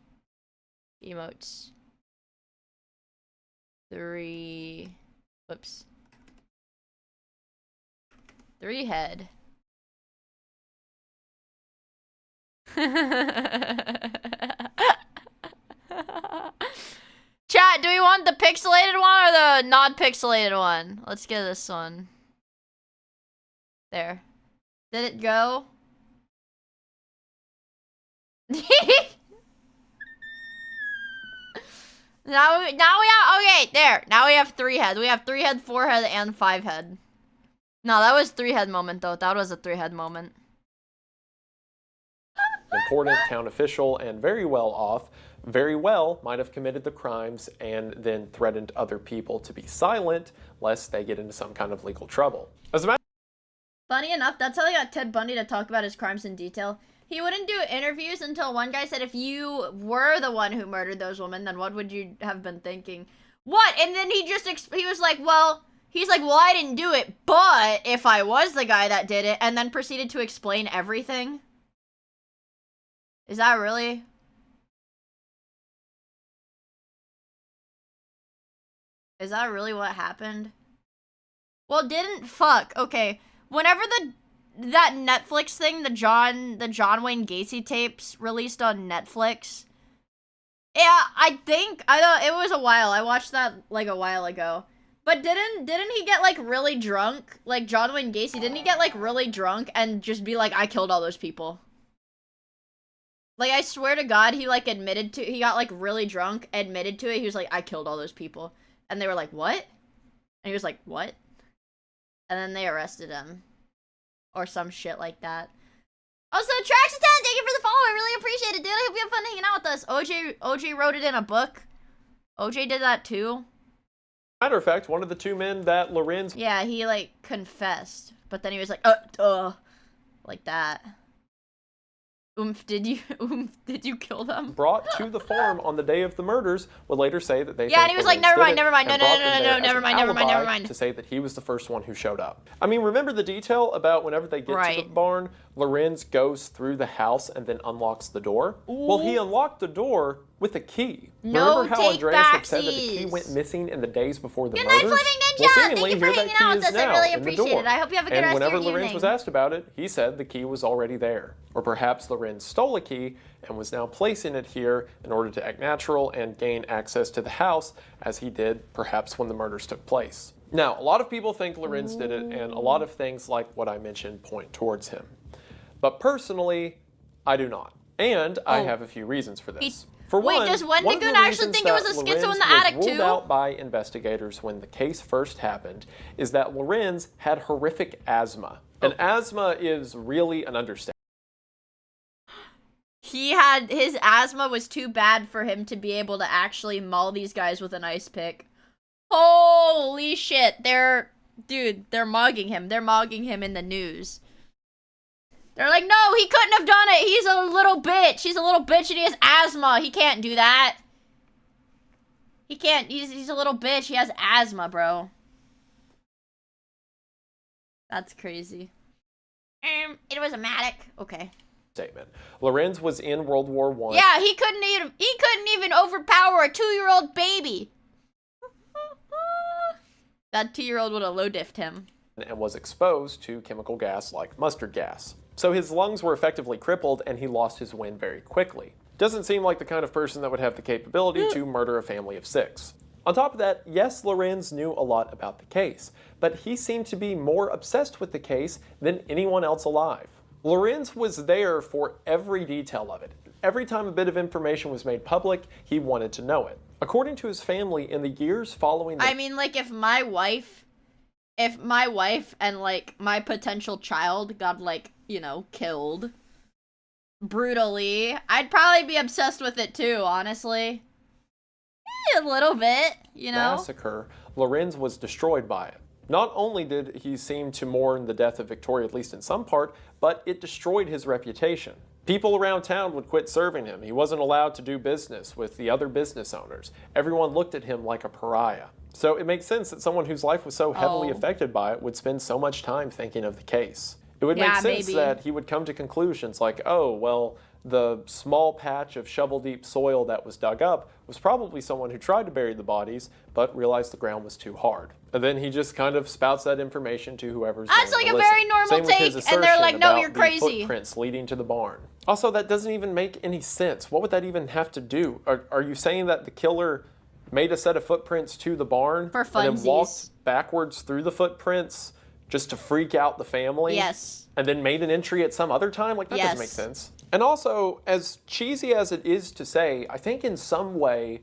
Emotes. 3. Whoops. 3-head. Chat, do we want the pixelated one or the not pixelated one? Let's get this one. There. Did it go? Now we have, okay, there. Now we have 3-head. We have 3-head, 4-head, and 5-head. No, that was 3-head moment though. That was a 3-head moment. important town official and very well off, very well might have committed the crimes and then threatened other people to be silent lest they get into some kind of legal trouble. As a matter Funny enough, that's how they got Ted Bundy to talk about his crimes in detail. He wouldn't do interviews until one guy said, if you were the one who murdered those women, then what would you have been thinking? What? And then he just, he was like, well, He's like, well, I didn't do it, but if I was the guy that did it, and then proceeded to explain everything. Is that really? Is that really what happened? Well, okay. Whenever that Netflix thing, the John Wayne Gacy tapes released on Netflix. Yeah, I thought it was a while. I watched that like a while ago. But didn't he get like really drunk? Like John Wayne Gacy, didn't he get like really drunk and just be like, I killed all those people? Like, I swear to God, he like he got like really drunk, admitted to it. He was like, I killed all those people. And they were like, what? And he was like, what? And then they arrested him. Or some shit like that. Also, Traction 10, thank you for the follow. I really appreciate it, dude. I hope you have fun hanging out with us. OJ wrote it in a book. OJ did that too. Matter of fact, one of the two men that Lorenz... Yeah, he, like, confessed. But then he was like, like that. Did you kill them? Brought to the farm on the day of the murders would later say that they... Yeah, and he was like, never mind, no, never mind. To say that he was the first one who showed up. I mean, remember the detail about whenever they get to the barn, Lorenz goes through the house and then unlocks the door? Ooh. Well, he unlocked the door with a key. Remember how Andreas had said that the key went missing in the days before the murders? Well, seemingly, here that key is now in the door. I hope you have a good rest of your evening. And whenever Lorenz was asked about it, he said the key was already there. Or perhaps Lorenz stole a key and was now placing it here in order to act natural and gain access to the house, as he did perhaps when the murders took place. Now, a lot of people think Lorenz did it, and a lot of things like what I mentioned point towards him. But personally, I do not. And I have a few reasons for this. For one, does Wendigoon actually think it was a schizo in the attic too? Ruled out by investigators when the case first happened is that Lorenz had horrific asthma. And asthma is really an understatement. His asthma was too bad for him to be able to actually maul these guys with an ice pick. Holy shit, they're mugging him. They're mugging him in the news. They're like, no, he couldn't have done it. He's a little bitch. He's a little bitch and he has asthma. He can't do that. He can't. He's a little bitch. He has asthma, bro. That's crazy. It was a Matic. Okay. Statement. Lorenz was in World War I. Yeah, he couldn't even overpower a 2-year-old baby. That 2-year-old would have low-diffed him. And was exposed to chemical gas like mustard gas. So his lungs were effectively crippled and he lost his wind very quickly. Doesn't seem like the kind of person that would have the capability to murder a family of 6. On top of that, yes, Lorenz knew a lot about the case, but he seemed to be more obsessed with the case than anyone else alive. Lorenz was there for every detail of it. Every time a bit of information was made public, he wanted to know it. According to his family, in the years following the... I mean, like, if my wife and, like, my potential child got, like, you know, killed brutally, I'd probably be obsessed with it too, honestly. A little bit, you know? Massacre, Lorenz was destroyed by it. Not only did he seem to mourn the death of Victoria, at least in some part, but it destroyed his reputation. People around town would quit serving him. He wasn't allowed to do business with the other business owners. Everyone looked at him like a pariah. So it makes sense that someone whose life was so heavily affected by it would spend so much time thinking of the case. It would make sense that he would come to conclusions like, oh, well, the small patch of shovel-deep soil that was dug up was probably someone who tried to bury the bodies, but realized the ground was too hard. And then he just kind of spouts that information to whoever's That's like a very normal take, and they're like, no, you're crazy. Footprints leading to the barn. Also, that doesn't even make any sense. What would that even have to do? Are you saying that the killer made a set of footprints to the barn for funsies, and then walked backwards through the footprints just to freak out the family? Yes. And then made an entry at some other time? Like, that doesn't make sense. And also, as cheesy as it is to say, I think in some way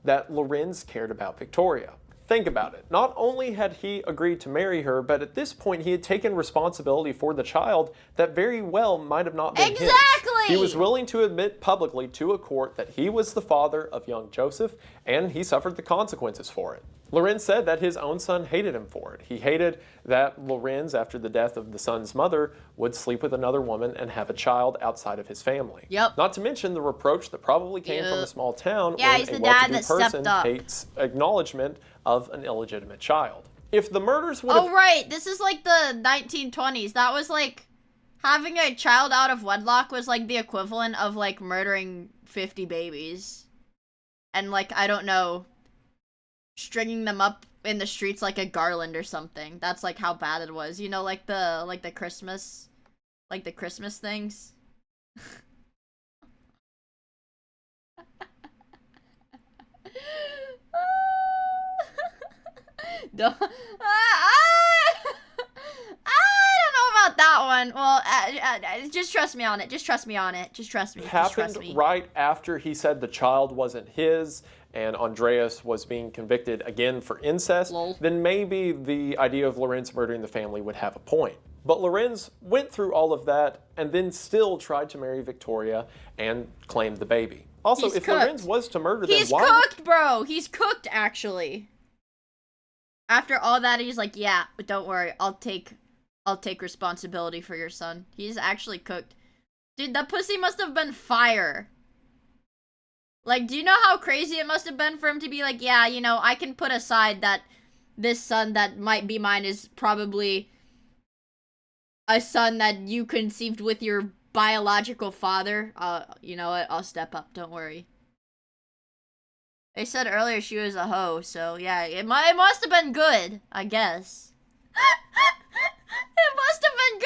that Lorenz cared about Victoria. Think about it. Not only had he agreed to marry her, but at this point he had taken responsibility for the child that very well might have not been his. He was willing to admit publicly to a court that he was the father of young Joseph, and he suffered the consequences for it. Lorenz said that his own son hated him for it. He hated that Lorenz, after the death of the son's mother, would sleep with another woman and have a child outside of his family. Yep. Not to mention the reproach that probably came from a small town yeah, when he's a the dad well-to-do that stepped person up. hates acknowledgement of an illegitimate child. If the murders would have... Oh, right. This is like the 1920s. That was like, having a child out of wedlock was like the equivalent of like murdering 50 babies. And like, I don't know, stringing them up in the streets like a garland or something. That's like how bad it was. You know, like the Christmas things. I don't know about that one. Well, just trust me on it. Just trust me on it. Just trust me. Just trust me. Happened right after he said the child wasn't his and Andreas was being convicted again for incest, then maybe the idea of Lorenz murdering the family would have a point. But Lorenz went through all of that and then still tried to marry Victoria and claimed the baby. Also, if Lorenz was to murder them, He's why... cooked, bro. He's cooked, actually. After all that, he's like, yeah, but don't worry. I'll take responsibility for your son. He's actually cooked. Dude, that pussy must have been fire. Like, do you know how crazy it must have been for him to be like, yeah, you know, I can put aside that this son that might be mine is probably a son that you conceived with your biological father. You know what? I'll step up. Don't worry. They said earlier she was a hoe, so yeah, it must have been good, I guess. It must have been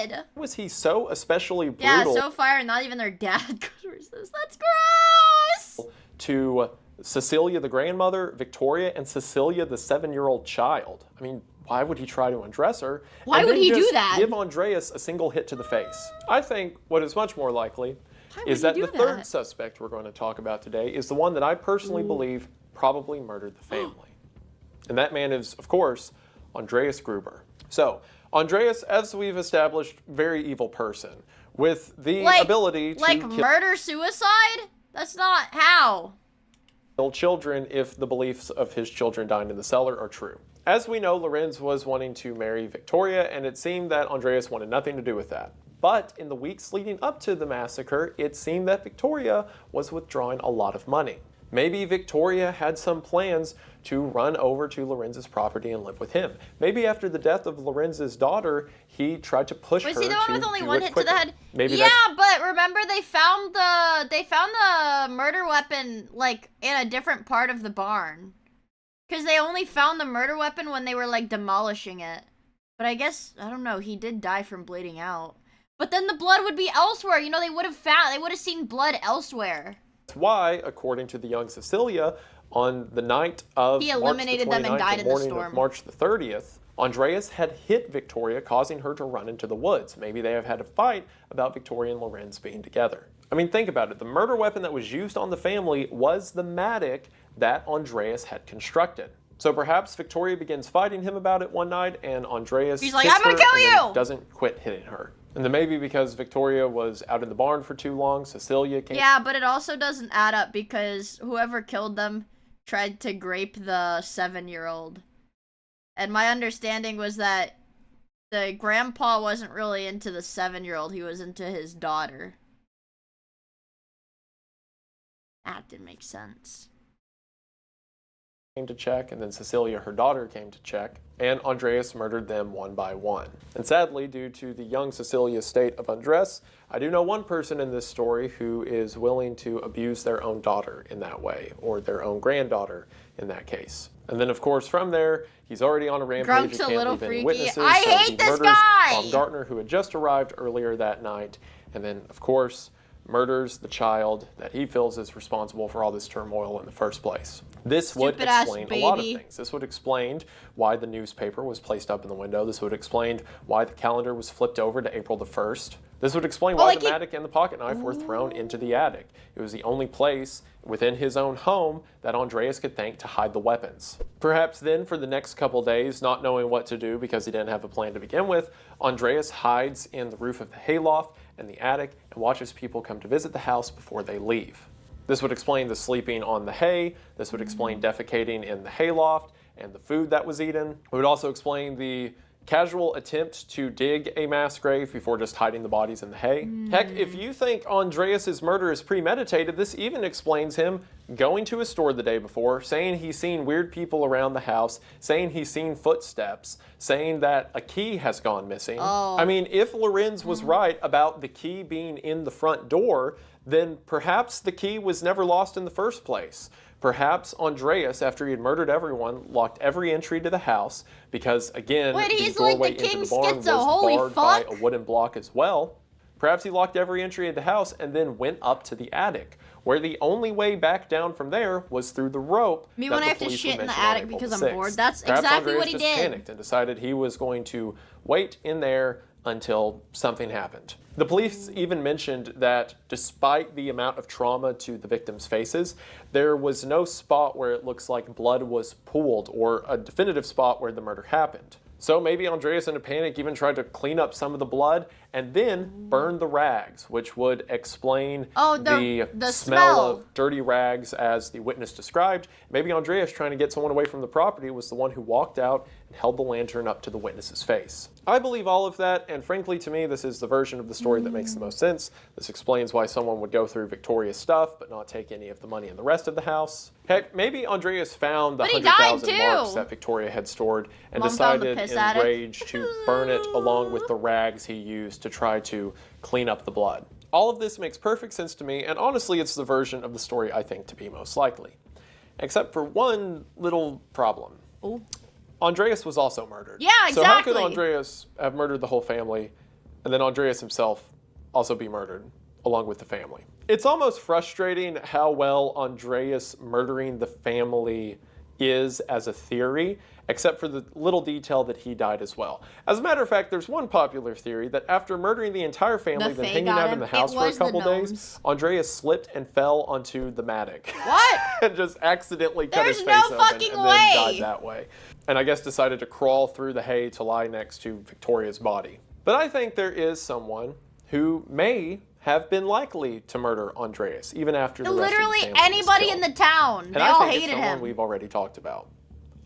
good! Was he so especially brutal? Yeah, so fire, not even their dad could resist. That's gross! To Cecilia the grandmother, Victoria, and Cecilia the 7-year-old child. I mean, why would he try to undress her? Why would he do that? Give Andreas a single hit to the face. I think what is much more likely is that the third suspect we're going to talk about today is the one that I personally believe probably murdered the family. And that man is, of course, Andreas Gruber. So, Andreas, as we've established, very evil person with the ability to kill murder-suicide? That's not how. Kill children if the beliefs of his children dying in the cellar are true. As we know, Lorenz was wanting to marry Victoria, and it seemed that Andreas wanted nothing to do with that. But in the weeks leading up to the massacre, it seemed that Victoria was withdrawing a lot of money. Maybe Victoria had some plans to run over to Lorenz's property and live with him. Maybe after the death of Lorenz's daughter, he tried to push her to do it quicker. Was he the one with only one hit to the head? Maybe yeah, but remember they found the murder weapon like in a different part of the barn. Because they only found the murder weapon when they were like demolishing it. But I guess, I don't know, he did die from bleeding out. But then the blood would be elsewhere. You know, they would have seen blood elsewhere. That's why, according to the young Cecilia, on the night of he eliminated them and died in the storm. March the 30th, Andreas had hit Victoria, causing her to run into the woods. Maybe they have had a fight about Victoria and Lorenz being together. I mean, think about it. The murder weapon that was used on the family was the mattock that Andreas had constructed. So perhaps Victoria begins fighting him about it one night, and Andreas he's like, I'm gonna kill you! Doesn't quit hitting her. And then maybe because Victoria was out in the barn for too long, Cecilia came... Yeah, but it also doesn't add up because whoever killed them tried to grape the 7-year-old. And my understanding was that the grandpa wasn't really into the 7-year-old, he was into his daughter. That didn't make sense. Came to check, and then Cecilia, her daughter, came to check, and Andreas murdered them one by one. And sadly, due to the young Cecilia's state of undress, I do know one person in this story who is willing to abuse their own daughter in that way, or their own granddaughter in that case. And then, of course, from there, he's already on a rampage. Grunk's a little freaky. Witnesses, I hate this guy! Baumgartner, who had just arrived earlier that night, and then, of course, murders the child that he feels is responsible for all this turmoil in the first place. This would explain a lot of things. This would explain why the newspaper was placed up in the window. This would explain why the calendar was flipped over to April the 1st. This would explain why the mattock and the pocket knife were thrown into the attic. It was the only place within his own home that Andreas could think to hide the weapons. Perhaps then, for the next couple days, not knowing what to do because he didn't have a plan to begin with, Andreas hides in the roof of the hayloft and the attic and watches people come to visit the house before they leave. This would explain the sleeping on the hay. This would explain defecating in the hayloft and the food that was eaten. It would also explain the casual attempt to dig a mass grave before just hiding the bodies in the hay. Heck, if you think Andreas's murder is premeditated, this even explains him going to a store the day before, saying he's seen weird people around the house, saying he's seen footsteps, saying that a key has gone missing. I mean, if Lorenz was right about the key being in the front door, then perhaps the key was never lost in the first place. Perhaps Andreas, after he had murdered everyone, locked every entry to the house because, again, the doorway into the barn was barred by a wooden block as well. Perhaps he locked every entry of the house and then went up to the attic, where the only way back down from there was through the rope. Me when I have to shit in the attic because I'm bored. That's exactly what he did. Perhaps Andreas just panicked and decided he was going to wait in there until something happened. The police even mentioned that despite the amount of trauma to the victims' faces, there was no spot where it looks like blood was pooled or a definitive spot where the murder happened. So maybe Andreas in a panic even tried to clean up some of the blood and then burn the rags, which would explain the smell of dirty rags as the witness described. Maybe Andreas, trying to get someone away from the property, was the one who walked out and held the lantern up to the witness's face. I believe all of that, and frankly to me this is the version of the story that makes the most sense. This explains why someone would go through Victoria's stuff but not take any of the money in the rest of the house. Heck, maybe Andreas found the 100,000 marks that Victoria had stored and decided in rage to burn it along with the rags he used to try to clean up the blood. All of this makes perfect sense to me, and honestly it's the version of the story I think to be most likely. Except for one little problem. Ooh. Andreas was also murdered. Yeah, exactly. So how could Andreas have murdered the whole family and then Andreas himself also be murdered along with the family? It's almost frustrating how well Andreas murdering the family is as a theory, except for the little detail that he died as well. As a matter of fact, there's one popular theory that after murdering the entire family, then hanging out in the house for a couple days, Andreas slipped and fell onto the mattock. What? And just accidentally cut his face open and then died that way. And I guess decided to crawl through the hay to lie next to Victoria's body. But I think there is someone who may have been likely to murder Andreas, even after the rest of the family was killed. Anybody in the town. They all hated him. Someone we've already talked about.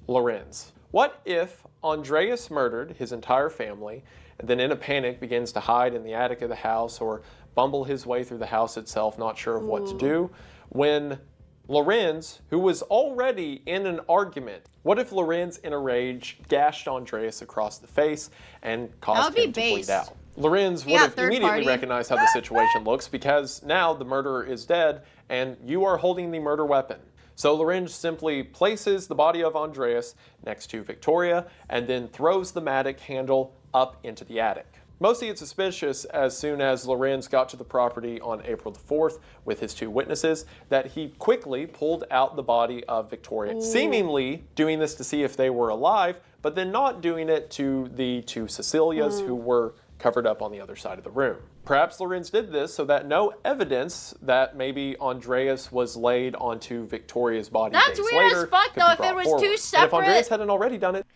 Lorenz. What if Andreas murdered his entire family and then in a panic begins to hide in the attic of the house or bumble his way through the house itself, not sure of what to do, when Lorenz, who was already in an argument, what if Lorenz in a rage gashed Andreas across the face and caused him to bleed out? Lorenz would have immediately recognized how the situation looks because now the murderer is dead and you are holding the murder weapon. So Lorenz simply places the body of Andreas next to Victoria and then throws the mattock handle up into the attic. Most get suspicious as soon as Lorenz got to the property on April the 4th with his two witnesses that he quickly pulled out the body of Victoria, seemingly doing this to see if they were alive, but then not doing it to the two Cecilias who were covered up on the other side of the room. Perhaps Lorenz did this so that no evidence that maybe Andreas was laid onto Victoria's body days later. That's weird as fuck though, if it was two separate... And if Andreas hadn't already done it...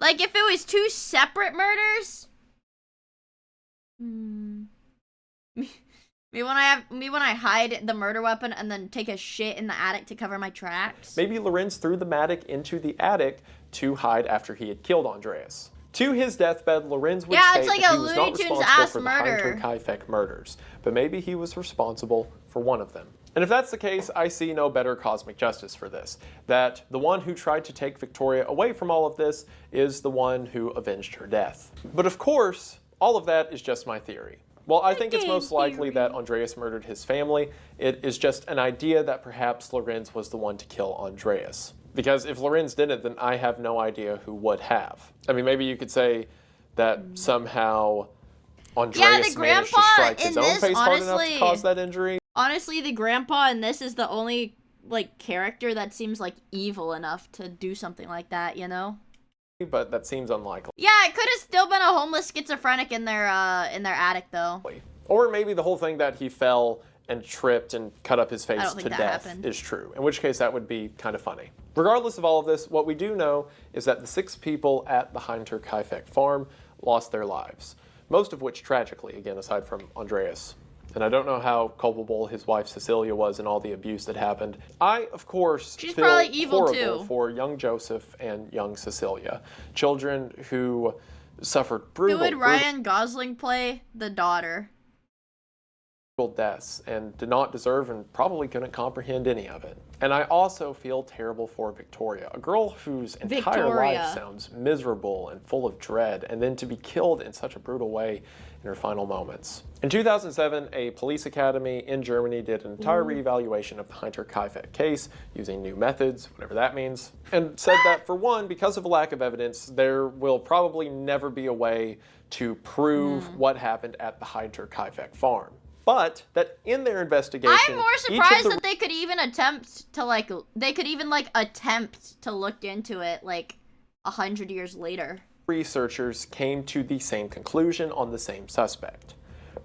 Like if it was two separate murders... Me when I hide the murder weapon and then take a shit in the attic to cover my tracks. Maybe Lorenz threw the mattock into the attic to hide after he had killed Andreas. To his deathbed, Lorenz would state that he was not responsible for the Hinterkaifeck murders, but maybe he was responsible for one of them. And if that's the case, I see no better cosmic justice for this. That the one who tried to take Victoria away from all of this is the one who avenged her death. But of course, all of that is just my theory. Well, I think it's most likely that Andreas murdered his family. It is just an idea that perhaps Lorenz was the one to kill Andreas. Because if Lorenz didn't, then I have no idea who would have. I mean, maybe you could say that somehow Andreas managed to strike his own face hard enough to cause that injury. Honestly, the grandpa in this is the only, like, character that seems, like, evil enough to do something like that, you know? But that seems unlikely. Yeah, it could have still been a homeless schizophrenic in their attic, though. Or maybe the whole thing that he fell and tripped and cut up his face to death is true, in which case that would be kind of funny. Regardless of all of this, what we do know is that the 6 people at the Hinterkaifeck farm lost their lives, most of which tragically, again, aside from Andreas. And I don't know how culpable his wife Cecilia was in all the abuse that happened. I, of course, feel horrible for young Joseph and young Cecilia, children who suffered brutal, Who would Ryan Gosling play? The daughter. deaths and did not deserve and probably couldn't comprehend any of it. And I also feel terrible for Victoria, a girl whose entire life sounds miserable and full of dread, and then to be killed in such a brutal way in her final moments. In 2007, a police academy in Germany did an entire reevaluation of the Hunter Kaifek case using new methods, whatever that means, and said that for one, because of a lack of evidence, there will probably never be a way to prove what happened at the Hunter Kaifek farm. But that in their investigation, I'm more surprised that they could even attempt to attempt to look into it like 100 years later. Researchers came to the same conclusion on the same suspect.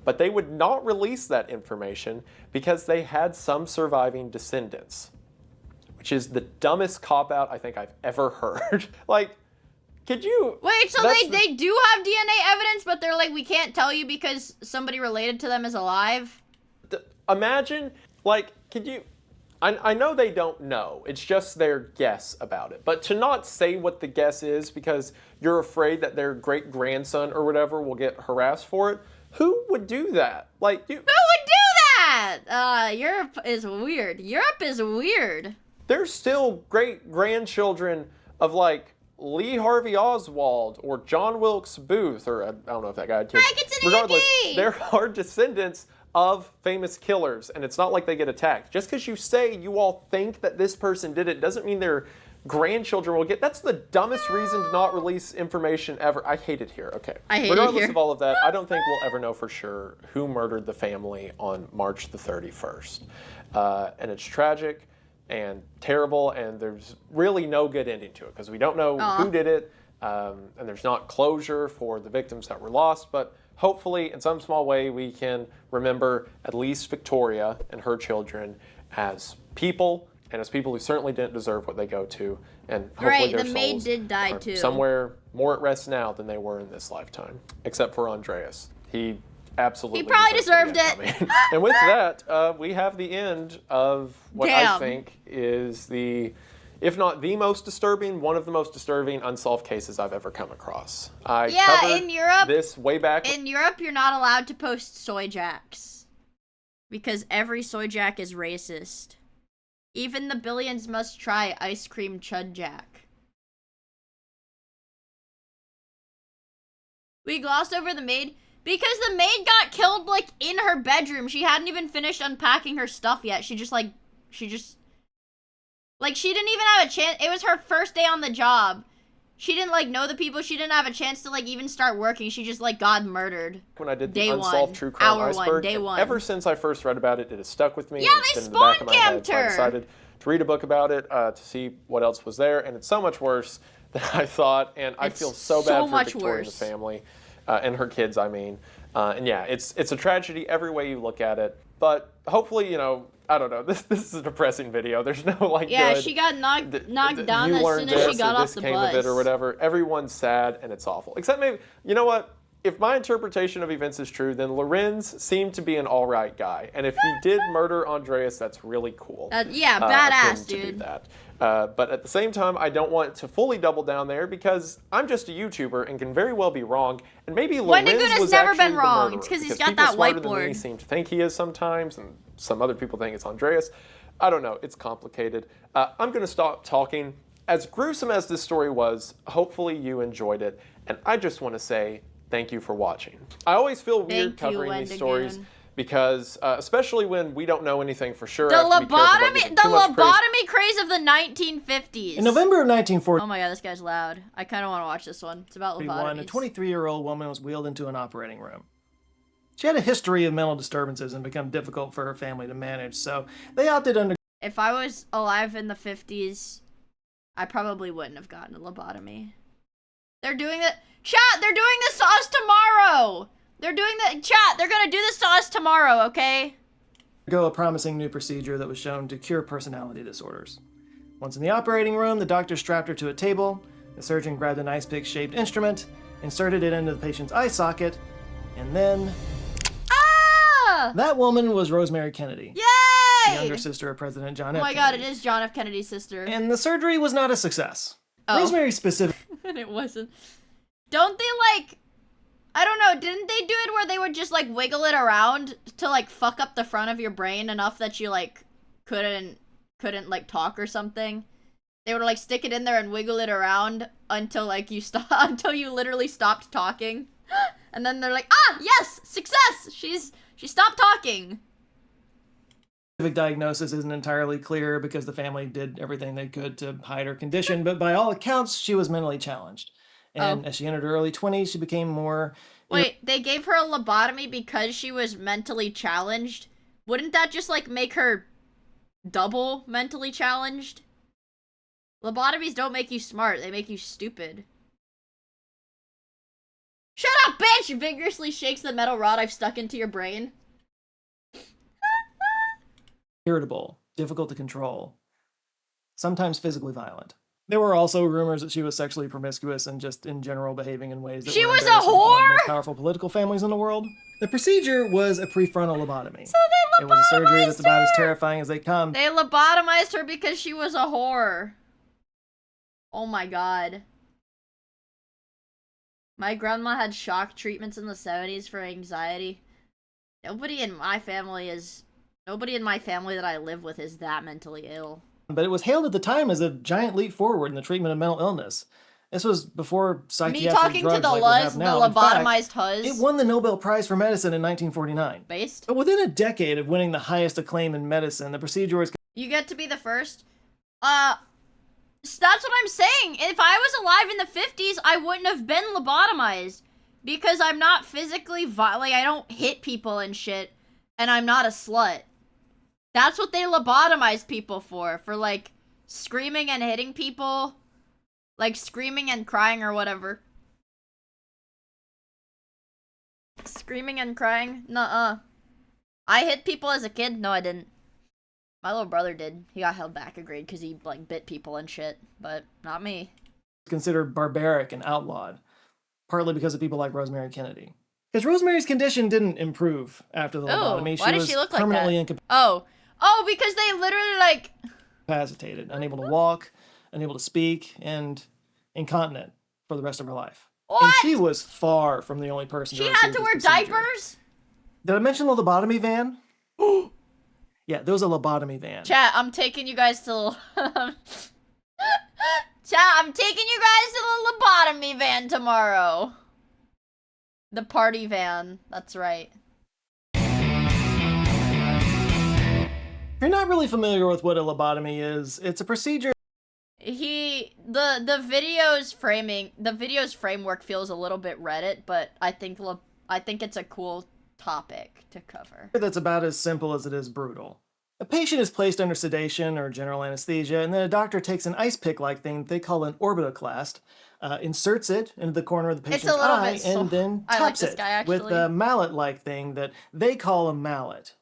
But they would not release that information because they had some surviving descendants, which is the dumbest cop-out I think I've ever heard. Like, could you... Wait, so they do have DNA evidence, but they're like, we can't tell you because somebody related to them is alive? Imagine, like, could you... I know they don't know. It's just their guess about it. But to not say what the guess is because you're afraid that their great-grandson or whatever will get harassed for it, who would do that? Like, Who would do that? Europe is weird. Europe is weird. There's still great-grandchildren of, like, Lee Harvey Oswald or John Wilkes Booth, or I don't know if that guy did. Regardless, there are descendants of famous killers, and it's not like they get attacked. Just because you say you all think that this person did it doesn't mean their grandchildren will get. That's the dumbest reason to not release information ever. I hate it here. Okay. Regardless of all of that, I don't think we'll ever know for sure who murdered the family on March the 31st. And it's tragic and terrible, and there's really no good ending to it because we don't know who did it, and there's not closure for the victims that were lost, but hopefully in some small way we can remember at least Victoria and her children as people, and as people who certainly didn't deserve what they go to, and hopefully their the maid souls did die are too. somewhere more at rest now than they were in this lifetime, except for Andreas. He absolutely He probably deserved it. And with that, we have the end of what I think is the, if not the most disturbing, one of the most disturbing unsolved cases I've ever come across. In Europe, this way back. In Europe, you're not allowed to post soy jacks because every soy jack is racist. Even the billions must try ice cream chud jack. We glossed over the maid because the maid got killed like in her bedroom. She hadn't even finished unpacking her stuff yet. She didn't even have a chance. It was her first day on the job. She didn't like know the people. She didn't have a chance to like even start working. She just like got murdered. When I did the Unsolved True Crime Iceberg, day one. Ever since I first read about it, it has stuck with me. Yeah, It's they been in the back of my spawn head, camped so I her. decided to read a book about it to see what else was there, and it's so much worse than I thought, and I feel so bad for Victoria and the family, and her kids, I mean. And yeah, it's a tragedy every way you look at it, but hopefully, you know, I don't know, this is a depressing video. There's no like good, she got knocked down as soon as she got off the bus. Of it or whatever. Everyone's sad and it's awful. Except maybe, you know what? If my interpretation of events is true, then Lorenz seemed to be an all right guy. And if he did murder Andreas, that's really cool. Badass, to do dude. that. But at the same time, I don't want to fully double down there because I'm just a YouTuber and can very well be wrong. And maybe Lorenz was never actually been the wrong. murderer, It's because he's people got that smarter than me whiteboard. seem to think he is sometimes, and some other people think it's Andreas. I don't know. It's complicated. I'm going to stop talking. As gruesome as this story was, hopefully you enjoyed it. And I just want to say thank you for watching. I always feel weird covering these stories because, especially when we don't know anything for sure. The lobotomy craze of the 1950s. In November of 1940, oh my god, this guy's loud. I kind of want to watch this one. It's about lobotomies. a 23-year-old woman was wheeled into an operating room. She had a history of mental disturbances and become difficult for her family to manage, so they opted under. If I was alive in the 50s, I probably wouldn't have gotten a lobotomy. They're doing it. Chat, they're doing this to us tomorrow. They're doing the chat. They're gonna do this to us tomorrow, okay? Go a promising new procedure that was shown to cure personality disorders. Once in the operating room, the doctor strapped her to a table. The surgeon grabbed an ice pick-shaped instrument, inserted it into the patient's eye socket, and then that woman was Rosemary Kennedy. Yay! The younger sister of President John F. Oh my god, it is John F. Kennedy's sister. And the surgery was not a success. Rosemary specifically. And it wasn't. don't they like, I don't know, didn't they do it where they would just like wiggle it around to like fuck up the front of your brain enough that you like couldn't like talk or something? They would like stick it in there and wiggle it around until like you until you literally stopped talking. And then they're like, ah, yes, success! She stopped talking. Specific diagnosis isn't entirely clear because the family did everything they could to hide her condition, but by all accounts, she was mentally challenged. And as she entered her early 20s, she became more... Wait, they gave her a lobotomy because she was mentally challenged? Wouldn't that just, like, make her double mentally challenged? Lobotomies don't make you smart, they make you stupid. Shut up, bitch! Vigorously shakes the metal rod I've stuck into your brain. Irritable, difficult to control, sometimes physically violent. There were also rumors that she was sexually promiscuous and just in general behaving in ways that she were was a embarrassing to one of the whore? most powerful political families in the world. The procedure was a prefrontal lobotomy. So they lobotomized It was a surgery that's about as her. terrifying as they come. They lobotomized her because she was a whore. Oh my god. My grandma had shock treatments in the 70s for anxiety. Nobody in my family that I live with is that mentally ill. But it was hailed at the time as a giant leap forward in the treatment of mental illness. This was before psychiatric talking to drugs the like we Luz, have the now. In fact, lobotomized Huz. it won the Nobel Prize for Medicine in 1949. Based? But within a decade of winning the highest acclaim in medicine, the procedure was... You get to be the first? That's what I'm saying. If I was alive in the 50s, I wouldn't have been lobotomized. Because I'm not physically like, I don't hit people and shit. And I'm not a slut. That's what they lobotomized people for. For, like, screaming and hitting people. Like, screaming and crying or whatever. Screaming and crying? Nuh-uh. I hit people as a kid? No, I didn't. My little brother did. He got held back a grade because he, like, bit people and shit. But not me. Considered barbaric and outlawed. Partly because of people like Rosemary Kennedy. Because Rosemary's condition didn't improve after the lobotomy. Why does she look like that? Permanently Oh, because they literally, like... incapacitated, unable to walk, unable to speak, and incontinent for the rest of her life. What? And she was far from the only person She to had receive to this wear procedure. diapers? Did I mention the lobotomy van? Yeah, there was a lobotomy van. Chat, I'm taking you guys to... Chat, I'm taking you guys to the lobotomy van tomorrow. The party van. That's right. If you're not really familiar with what a lobotomy is, it's a procedure... The video's framework feels a little bit Reddit, but I think it's a cool topic to cover. That's about as simple as it is brutal. A patient is placed under sedation or general anesthesia, and then a doctor takes an ice pick-like thing they call an orbitoclast, inserts it into the corner of the patient's eye, and then taps it with a mallet-like thing that they call a mallet.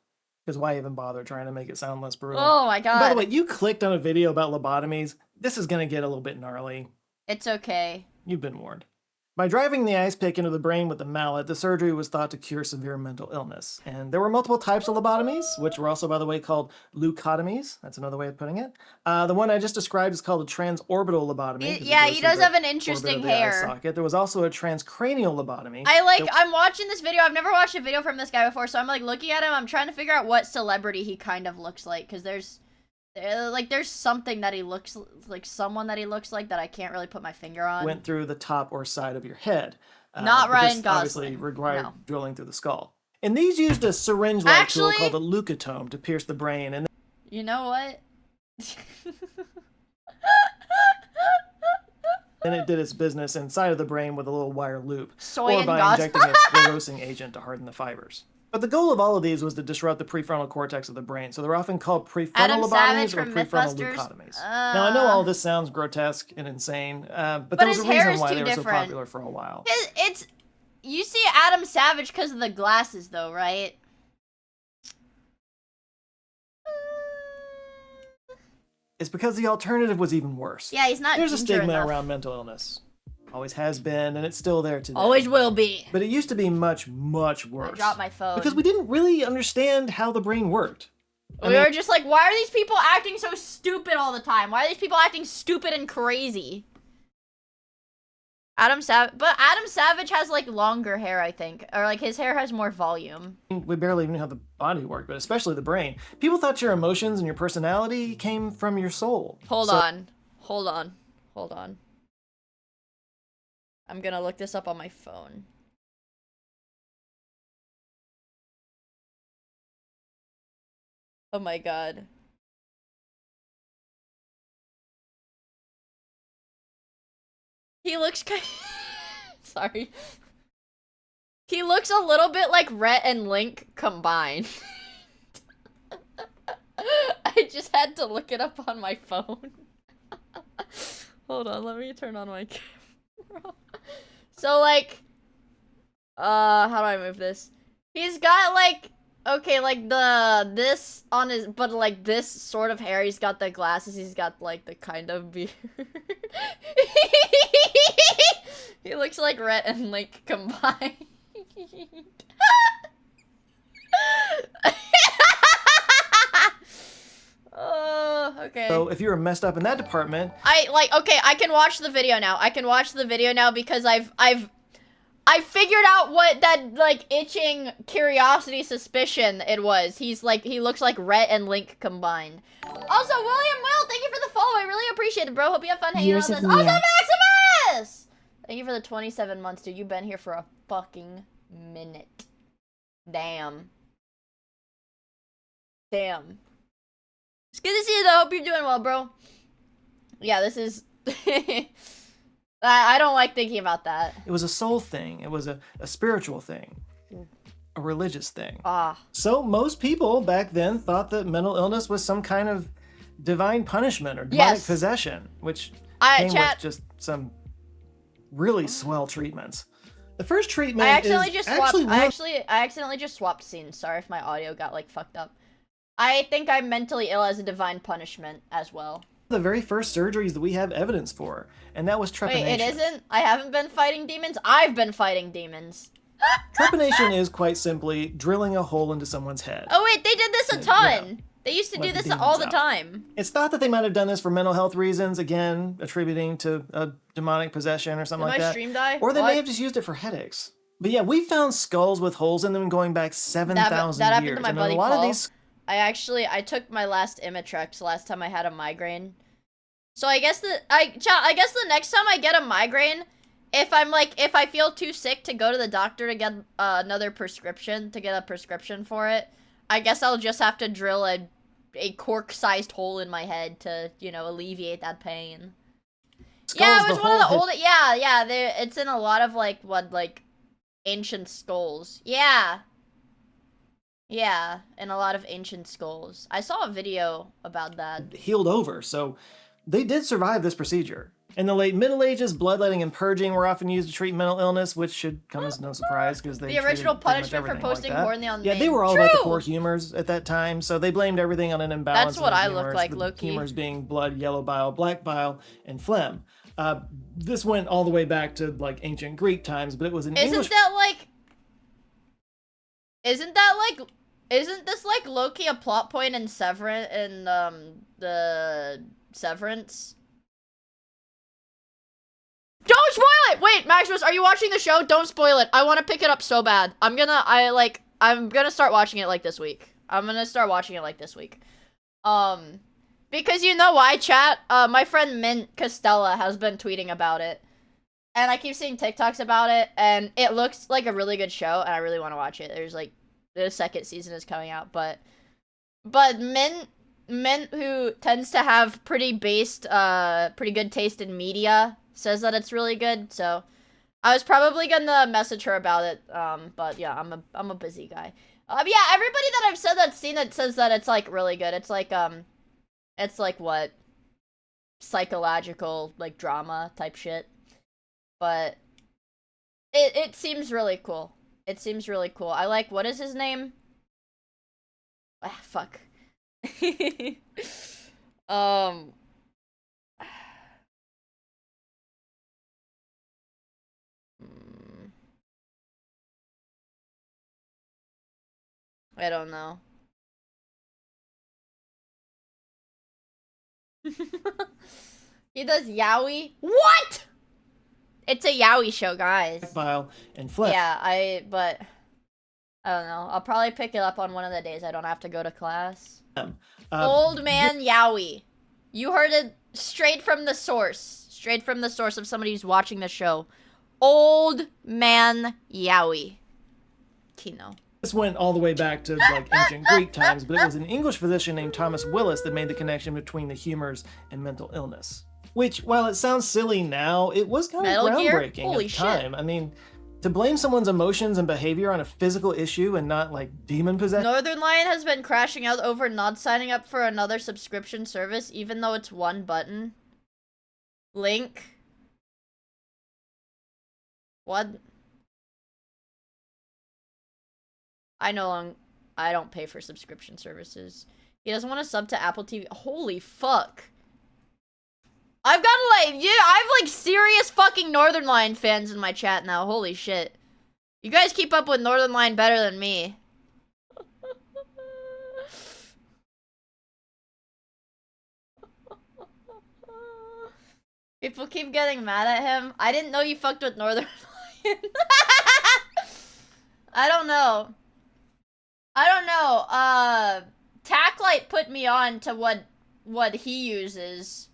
Because why even bother trying to make it sound less brutal? Oh my god. And by the way, you clicked on a video about lobotomies. This is going to get a little bit gnarly. It's okay. You've been warned. By driving the ice pick into the brain with the mallet, the surgery was thought to cure severe mental illness. And there were multiple types of lobotomies, which were also, by the way, called leucotomies. That's another way of putting it. The one I just described is called a transorbital lobotomy. Yeah, he does have an interesting hair. Socket. There was also a transcranial lobotomy. I'm watching this video. I've never watched a video from this guy before, so I'm like looking at him. I'm trying to figure out what celebrity he kind of looks like, because there's something that he looks like, someone that he looks like that I can't really put my finger on. Went through the top or side of your head. Not Ryan Gosling. Obviously required drilling through the skull. And these used a syringe-like tool called a leucotome to pierce the brain. And you know what? then it did its business inside of the brain with a little wire loop, Soy or and by injecting a sclerosing agent to harden the fibers. But the goal of all of these was to disrupt the prefrontal cortex of the brain, so they're often called prefrontal lobotomies or prefrontal leucotomies. Now, I know all this sounds grotesque and insane, but there was a reason why they were so popular for a while. You see Adam Savage because of the glasses, though, right? It's because the alternative was even worse. Yeah, he's not There's a ginger stigma enough. around mental illness. Always has been, and it's still there today. Always will be. But it used to be much, much worse. I dropped my phone. Because we didn't really understand how the brain worked. We were just like, why are these people acting so stupid all the time? Why are these people acting stupid and crazy? But Adam Savage has like longer hair, I think, or like his hair has more volume. We barely even know how the body worked, but especially the brain. People thought your emotions and your personality came from your soul. Hold on. I'm gonna look this up on my phone. Oh my god. He looks kind Sorry. He looks a little bit like Rhett and Link combined. I just had to look it up on my phone. Hold on, let me turn on my camera. So like, how do I move this? He's got like, okay, like this on his, but like this sort of hair. He's got the glasses. He's got like the kind of beard. He looks like Rhett and Link combined. Oh, okay. So if you were messed up in that department, Okay, I can watch the video now. I can watch the video now because I figured out what that like itching curiosity suspicion it was. He looks like Rhett and Link combined. Also, William Will, thank you for the follow. I really appreciate it, bro. Hope you have fun hanging out with us. Also, Maximus! Thank you for the 27 months, dude. You've been here for a fucking minute. Damn. It's good to see you though. Hope you're doing well, bro. Yeah, this is I don't like thinking about that. it was a soul thing. It was a spiritual thing. A religious thing. Ah. So most people back then thought that mental illness was some kind of divine punishment or demonic possession, which came with just some really swell treatments. The first treatment I accidentally is I accidentally just swapped scenes. Sorry if my audio got like fucked up. I think I'm mentally ill as a divine punishment as well. the very first surgeries that we have evidence for, and that was trepanation. Wait, it isn't? I haven't been fighting demons? I've been fighting demons. Trepanation is quite simply drilling a hole into someone's head. Oh wait, they did this a ton! Yeah. They used to Let do the this all the demons out. time. It's thought that they might have done this for mental health reasons, again, attributing to a demonic possession or something Did like my that. stream die? Or they What? may have just used it for headaches. But yeah, we found skulls with holes in them going back 7,000 That happened years. to my And buddy a lot Paul. of these I took my last Imitrex last time I had a migraine. So I guess the next time I get a migraine, if I feel too sick to go to the doctor to get another prescription, to get a prescription for it, I guess I'll just have to drill a cork-sized hole in my head to, you know, alleviate that pain. Yeah, it was one of the old. Yeah. It's in a lot of like ancient skulls. Yeah, in a lot of ancient skulls. I saw a video about that. healed over, so they did survive this procedure. In the late Middle Ages, bloodletting and purging were often used to treat mental illness, which should come as no surprise because they The original treated pretty much punishment for everything like posting that. porn on Yeah, they main. were all about the True! core humors at that time, so they blamed everything on an imbalance. That's what in the I look humors, like, the low-key. Humors being blood, yellow bile, black bile, and phlegm. This went all the way back to like ancient Greek times, but it was an English. Isn't this like low-key a plot point in the Severance? Don't spoil it! Wait, Maximus, are you watching the show? Don't spoil it. I want to pick it up so bad. I'm gonna start watching it like this week. Because you know why, chat? My friend Mint Costella has been tweeting about it. And I keep seeing TikToks about it, and it looks like a really good show, and I really want to watch it. There's like, the second season is coming out, but Mint, who tends to have pretty good taste in media, says that it's really good, so I was probably gonna message her about it, but yeah, I'm a busy guy. Yeah, everybody that I've said that's seen it says that it's like really good. It's like what? Psychological, like drama type shit. But it seems really cool. It seems really cool. I like, what is his name? Ah, fuck. I don't know. He does yaoi? What? It's a yaoi show, guys. File and flip. Yeah, but I don't know. I'll probably pick it up on one of the days I don't have to go to class. Old man yaoi. You heard it straight from the source. Straight from the source of somebody who's watching the show. Old man yaoi. Kino. This went all the way back to like ancient Greek times, but it was an English physician named Thomas Willis that made the connection between the humors and mental illness. Which, while it sounds silly now, it was kind of groundbreaking at the time. I mean, to blame someone's emotions and behavior on a physical issue and not like demon possession. Northern Lion has been crashing out over not signing up for another subscription service, even though it's one button. Link. What? I don't pay for subscription services. He doesn't want to sub to Apple TV. Holy fuck. I've got like, yeah, I have like serious fucking Northern Lion fans in my chat now. Holy shit. You guys keep up with Northern Lion better than me. People keep getting mad at him. I didn't know you fucked with Northern Lion. I don't know. Tacklight put me on to what he uses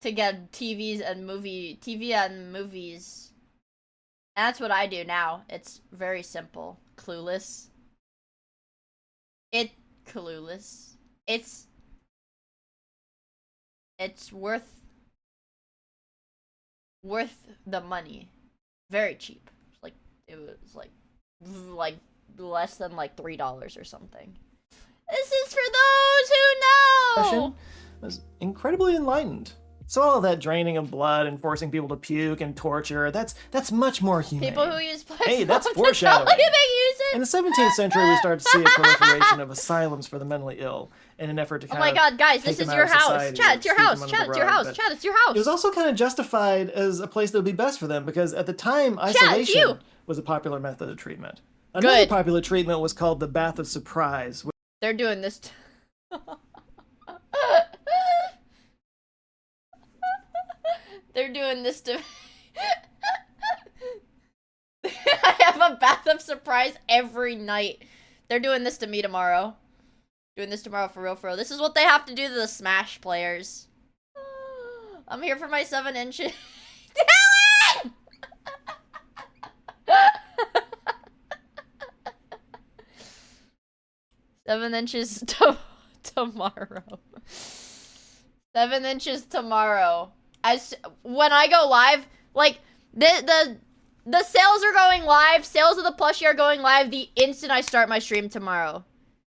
to get TV and movies. And that's what I do now. It's very simple. Clueless. Clueless. It's worth the money. Very cheap. It was like less than like $3 or something. This is for those who know. Was incredibly enlightened. So all of that draining of blood and forcing people to puke and torture, that's much more humane. People who use plasma. Hey, that's foreshadowing. They use it. In the 17th century, we start to see a proliferation of asylums for the mentally ill in an effort to kind of. Oh my god, guys, this is your house. Chat, it's your house. Chat, it's your house. Chat, it's your house. It was also kind of justified as a place that would be best for them because at the time, isolation was a popular method of treatment. Another popular treatment was called the bath of surprise. They're doing this. They're doing this to. I have a bath of surprise every night. They're doing this to me tomorrow. Doing this tomorrow for real, for real. This is what they have to do to the Smash players. I'm here for my 7 inches. Dylan! 7 inches tomorrow. 7 inches tomorrow. When I go live, like the sales are going live. Sales of the plushie are going live the instant I start my stream tomorrow.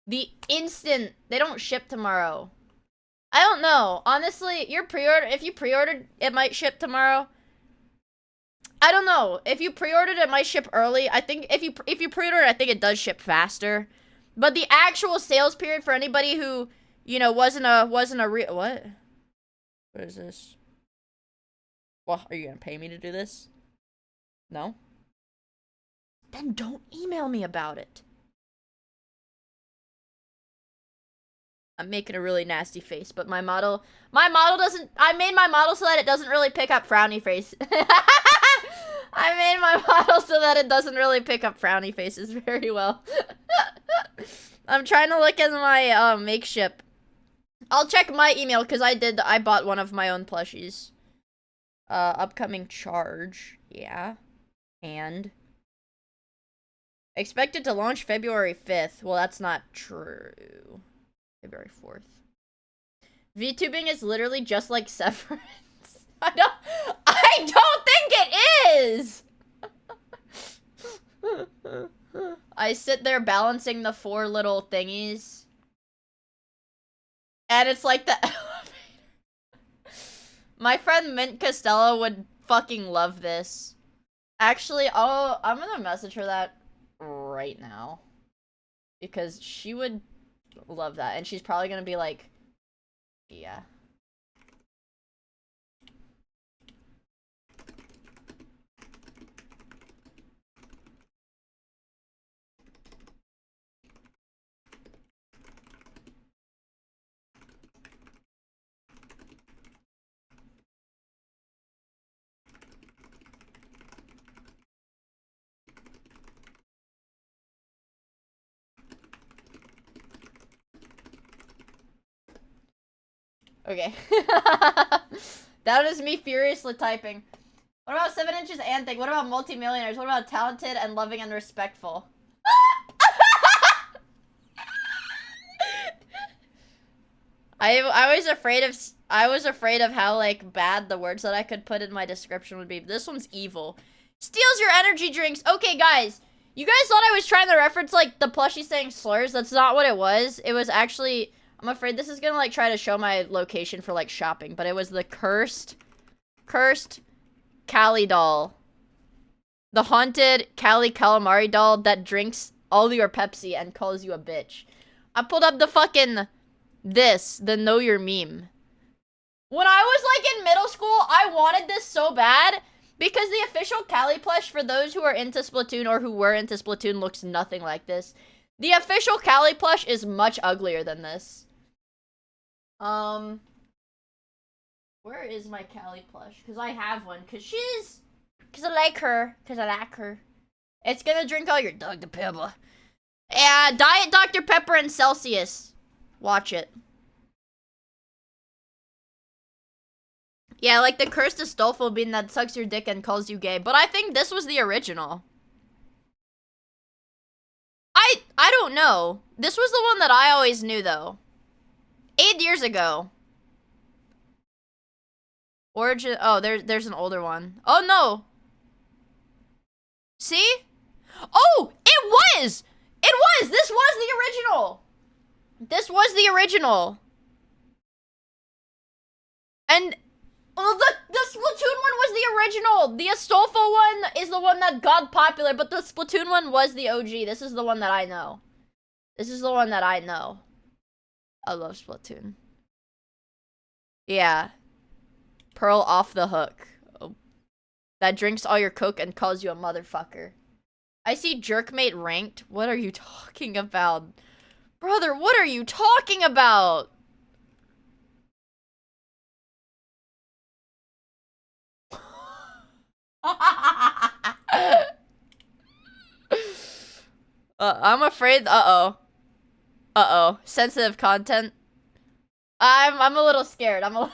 The instant. They don't ship tomorrow. I don't know. Honestly, if you pre-ordered, it might ship tomorrow. I don't know. If you pre-ordered, it might ship early. I think if you pre-ordered, I think it does ship faster. But the actual sales period for anybody who, you know, wasn't a real what? What is this? Well, are you gonna pay me to do this? No? Then don't email me about it. I'm making a really nasty face, but my model doesn't, I made my model so that it doesn't really pick up frowny face. I made my model so that it doesn't really pick up frowny faces very well. I'm trying to look at my makeshift. I'll check my email because I bought one of my own plushies. Upcoming charge, yeah. And expected to launch February 5th. Well, that's not true. February 4th. VTubing is literally just like Severance. I don't think it is. I sit there balancing the 4 little thingies. And it's like the elevator. My friend Mint Costello would fucking love this. Actually, I'm gonna message her that right now. Because she would love that. And she's probably gonna be like, yeah. Okay. That is me furiously typing. What about 7 inches and thick? What about multimillionaires? What about talented and loving and respectful? I was afraid of how like bad the words that I could put in my description would be. This one's evil. Steals your energy drinks. Okay, guys. You guys thought I was trying to reference like the plushie saying slurs. That's not what it was. It was actually, I'm afraid this is gonna like try to show my location for like shopping, but it was the cursed Cali doll. The haunted Cali calamari doll that drinks all your Pepsi and calls you a bitch. I pulled up the fucking the know your meme. When I was like in middle school, I wanted this so bad because the official Cali plush, for those who are into Splatoon or who were into Splatoon, looks nothing like this. The official Cali plush is much uglier than this. Where is my Cali plush? Because I have one. Because I like her. It's gonna drink all your Dr. Pepper. Yeah, Diet Dr. Pepper and Celsius. Watch it. Yeah, like the cursed Astolfo bean that sucks your dick and calls you gay. But I think this was the original. I don't know. This was the one that I always knew, though. 8 years ago. Origin. Oh, there's an older one. Oh, no. See? Oh, it was! It was! This was the original! This was the original. And well, the Splatoon one was the original. The Astolfo one is the one that got popular, but the Splatoon one was the OG. This is the one that I know. This is the one that I know. I love Splatoon. Yeah. Pearl off the hook. Oh. That drinks all your Coke and calls you a motherfucker. I see Jerkmate ranked. What are you talking about? Brother, what are you talking about? I'm afraid. Uh-oh. Uh-oh. Sensitive content. I'm a little scared. I'm a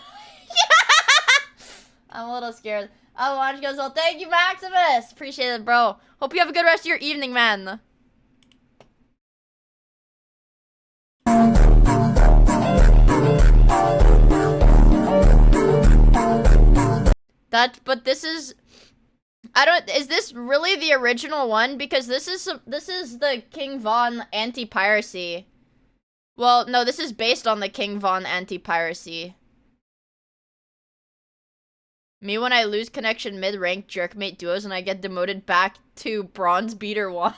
little scared. Oh, Launch goes, well, thank you, Maximus. Appreciate it, bro. Hope you have a good rest of your evening, man. But this is, is this really the original one? Because this is the King Von anti-piracy. Well, no, this is based on the King Von anti-piracy. Me when I lose connection mid-rank jerkmate duos and I get demoted back to bronze beater 1.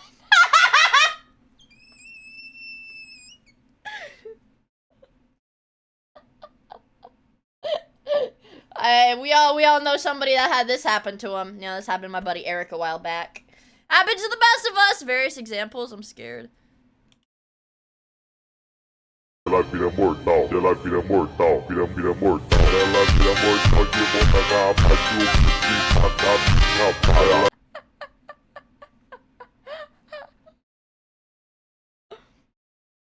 We all know somebody that had this happen to him. You know, this happened to my buddy Eric a while back. Happens to the best of us. Various examples. I'm scared.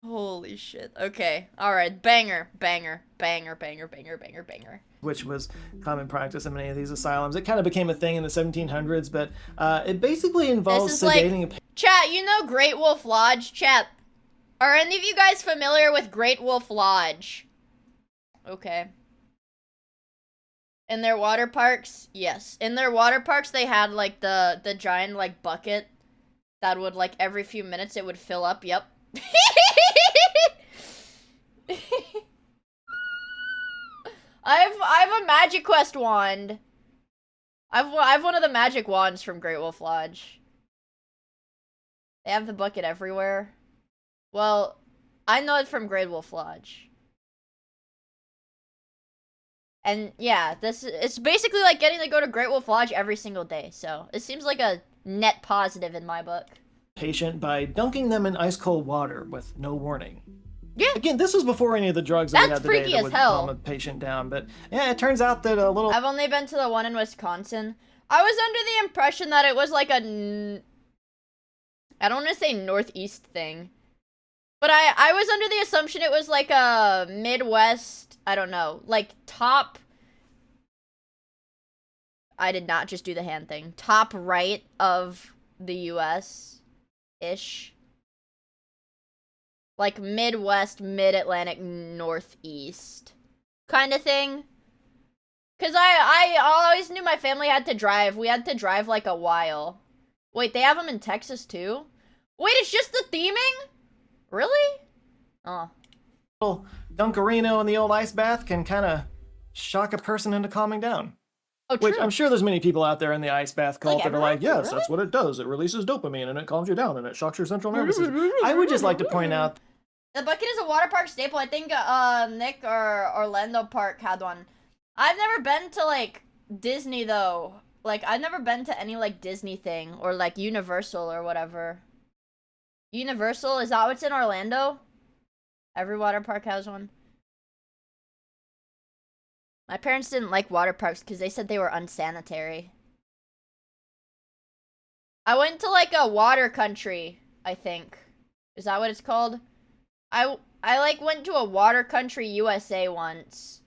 Holy shit. Okay. Alright. Banger. Banger. Banger. Banger. Banger. Banger. Banger. Which was common practice in many of these asylums. It kind of became a thing in the 1700s, but it basically involves sedating a... Chat, you know Great Wolf Lodge? Chat, are any of you guys familiar with Great Wolf Lodge? Okay. In their water parks? Yes. In their water parks, they had, like, the giant, like, bucket that would, like, every few minutes it would fill up. Yep. I have a Magic Quest wand. I've one of the magic wands from Great Wolf Lodge. They have the bucket everywhere. Well, I know it from Great Wolf Lodge. And yeah, it's basically like getting to go to Great Wolf Lodge every single day. So it seems like a net positive in my book. Patient by dunking them in ice cold water with no warning. Yeah. Again, this was before any of the drugs that we had today that would calm a patient down. But yeah, it turns out that a little... I've only been to the one in Wisconsin. I was under the impression that it was like a... I don't want to say northeast thing. But I was under the assumption it was like a Midwest I don't know, like top, I did not just do the hand thing, top right of the US-ish. Like Midwest, Mid-Atlantic, Northeast kind of thing. Cause I always knew my family had to drive. We had to drive like a while. Wait, they have them in Texas too? Wait, it's just the theming? Really? Oh. Dunkarino in the old ice bath can kind of shock a person into calming down. Oh, true. Which I'm sure there's many people out there in the ice bath cult that are like, yes, really? that's what it does. It releases dopamine and it calms you down and it shocks your central nervous system. I would just like to point out. The bucket is a water park staple. I think Nick or Orlando Park had one. I've never been to like Disney though. Like I've never been to any like Disney thing or like Universal or whatever. Universal, is that what's in Orlando? Every water park has one. My parents didn't like water parks because they said they were unsanitary. I went to like a water country, I think. Is that what it's called? I like went to a water country USA once.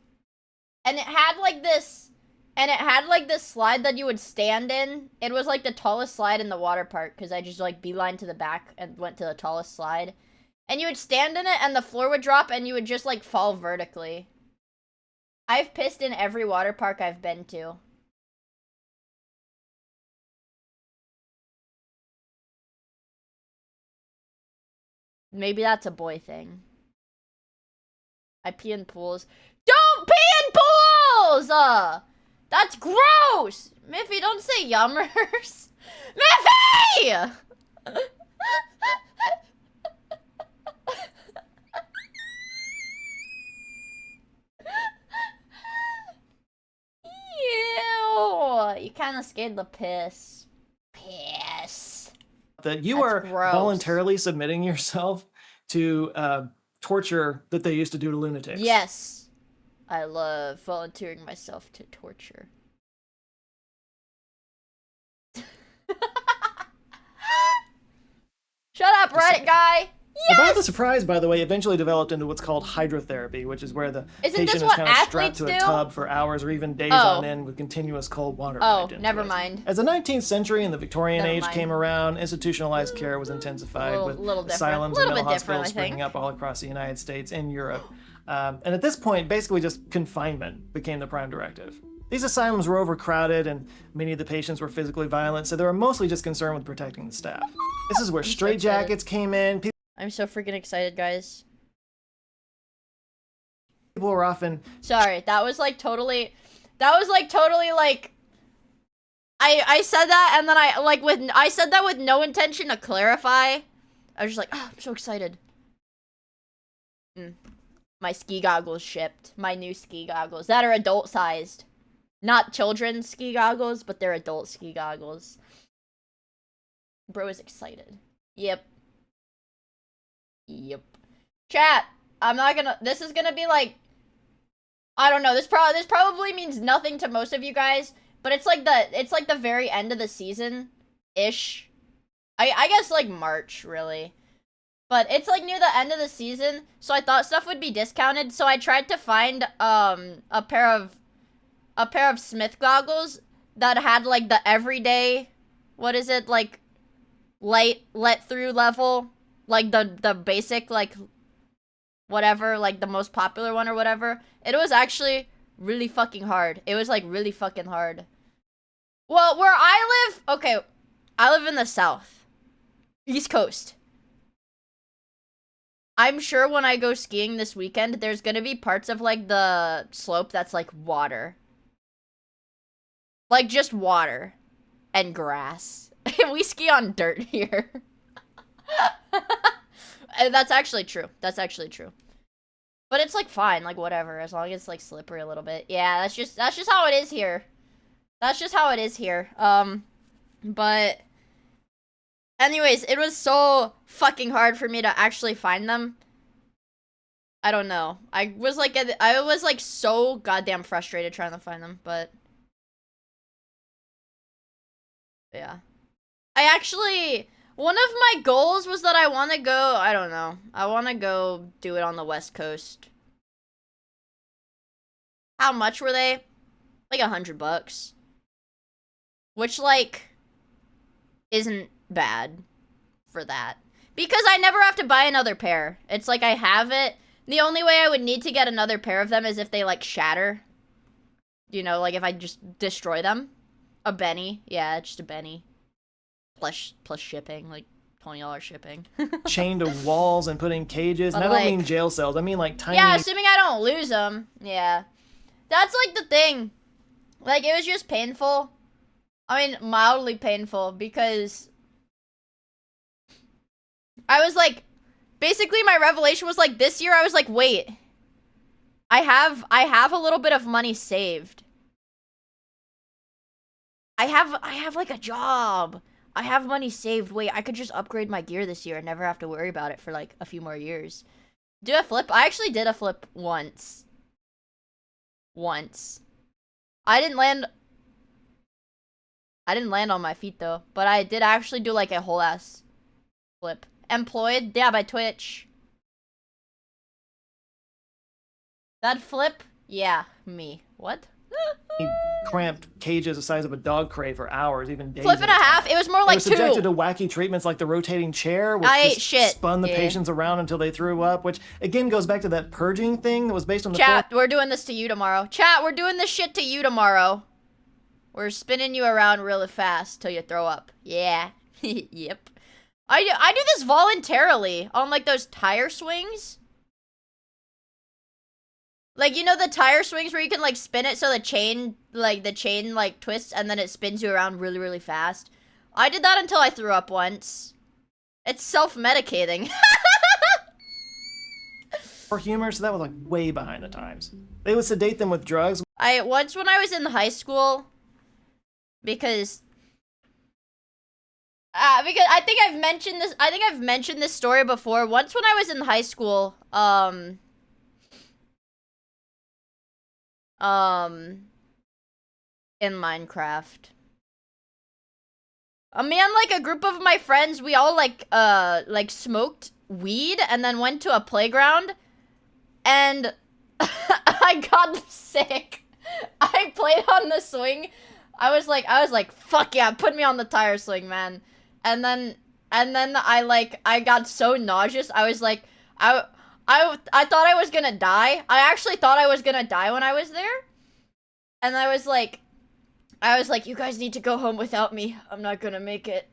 And it had like this slide that you would stand in. It was like the tallest slide in the water park because I just like beeline to the back and went to the tallest slide. And you would stand in it and the floor would drop and you would just like fall vertically. I've pissed in every water park I've been to. Maybe that's a boy thing. I pee in pools. Don't pee in pools! That's gross! Miffy, don't say yummers. Miffy! Ew! You kind of scared the piss. Piss. That you That's are gross. voluntarily submitting yourself to torture that they used to do to lunatics. Yes. I love volunteering myself to torture. Shut up, Reddit guy! The bath of surprise, by the way, eventually developed into what's called hydrotherapy, which is where the Isn't patient this is what kind of strapped athletes to a do? tub for hours or even days Oh. on end with continuous cold water. Oh, piped into never it. mind. As the 19th century and the Victorian Never age mind. came around, institutionalized care was intensified with Little different. asylums Little and mental bit different, hospitals I springing think. up all across the United States and Europe. And at this point, basically just confinement became the prime directive. These asylums were overcrowded and many of the patients were physically violent, so they were mostly just concerned with protecting the staff. This is where straitjackets came in. I'm so freaking excited, guys. People were often... Sorry, that was like totally like... I said that and then I said that with no intention to clarify. I was just like, oh, I'm so excited. My ski goggles shipped. My new ski goggles that are adult sized. Not children's ski goggles, but they're adult ski goggles. Bro is excited. Yep. Yep. Chat, I'm not gonna, this is gonna be like, I don't know, this probably means nothing to most of you guys, but it's like the very end of the season-ish. I guess like March, really. But it's like near the end of the season, so I thought stuff would be discounted, so I tried to find a pair of Smith goggles that had like the everyday, what is it, like light let through level, like the basic, like whatever, like the most popular one or whatever. It was actually really fucking hard. It was like really fucking hard. Well, where I live, okay, I live in the South, East Coast. I'm sure when I go skiing this weekend, there's gonna be parts of like the slope that's like water. Like just water and grass. We ski on dirt here. And that's actually true. That's actually true. But it's like fine, like whatever, as long as it's like slippery a little bit. Yeah, that's just how it is here. That's just how it is here. But anyways, it was so fucking hard for me to actually find them. I don't know. I was like so goddamn frustrated trying to find them, but yeah. I actually, one of my goals was that I want to go, I don't know. I want to go do it on the West Coast. How much were they? Like $100. Which, like, isn't bad for that. Because I never have to buy another pair. It's like I have it. The only way I would need to get another pair of them is if they, like, shatter. You know, like if I just destroy them. A Benny. Yeah, just a Benny. Plus shipping, like $20 shipping. Chained to walls and put in cages. And But, I don't like- mean jail cells. I mean like tiny. Yeah, assuming I don't lose them. Yeah. That's like the thing. Like, it was just painful. I mean, mildly painful because I was like, basically my revelation was like this year I was like, wait. I have a little bit of money saved. I have like a job. I have money saved. Wait, I could just upgrade my gear this year and never have to worry about it for like a few more years. Do a flip? I actually did a flip once. I didn't land on my feet though, but I did actually do like a whole ass flip. Employed? Yeah, by Twitch. That flip? Yeah, me. What? Cramped cages the size of a dog crate for hours, even days. Flip and a half? It was more like They were subjected two. to wacky treatments like the rotating chair, which I ate just shit. spun the Yeah. patients around until they threw up, which again goes back to that purging thing that was based on the Chat, we're doing this to you tomorrow. Chat, we're doing this shit to you tomorrow. We're spinning you around really fast till you throw up. Yeah. Yep. I do this voluntarily on like those tire swings. Like, you know the tire swings where you can like spin it so the chain like twists and then it spins you around really, really fast? I did that until I threw up once. It's self-medicating. for humor, so that was like way behind the times. They would sedate them with drugs. Once when I was in high school, because I think I've mentioned this. I think I've mentioned this story before. Once when I was in high school, in Minecraft, me and like a group of my friends, we all like smoked weed and then went to a playground, and I got sick. I played on the swing. I was like, fuck yeah, put me on the tire swing, man. And then I got so nauseous. I was like, I thought I was gonna die. I actually thought I was gonna die when I was there. And I was like, you guys need to go home without me. I'm not gonna make it.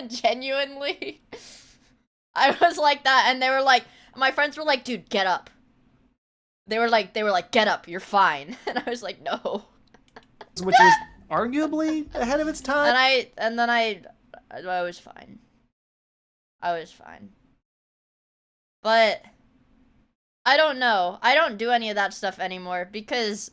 Genuinely. I was like that, and they were like, my friends were like, dude, get up. They were like, get up, you're fine. And I was like, no. Which was arguably ahead of its time. And then I was fine. I was fine. But I don't know. I don't do any of that stuff anymore because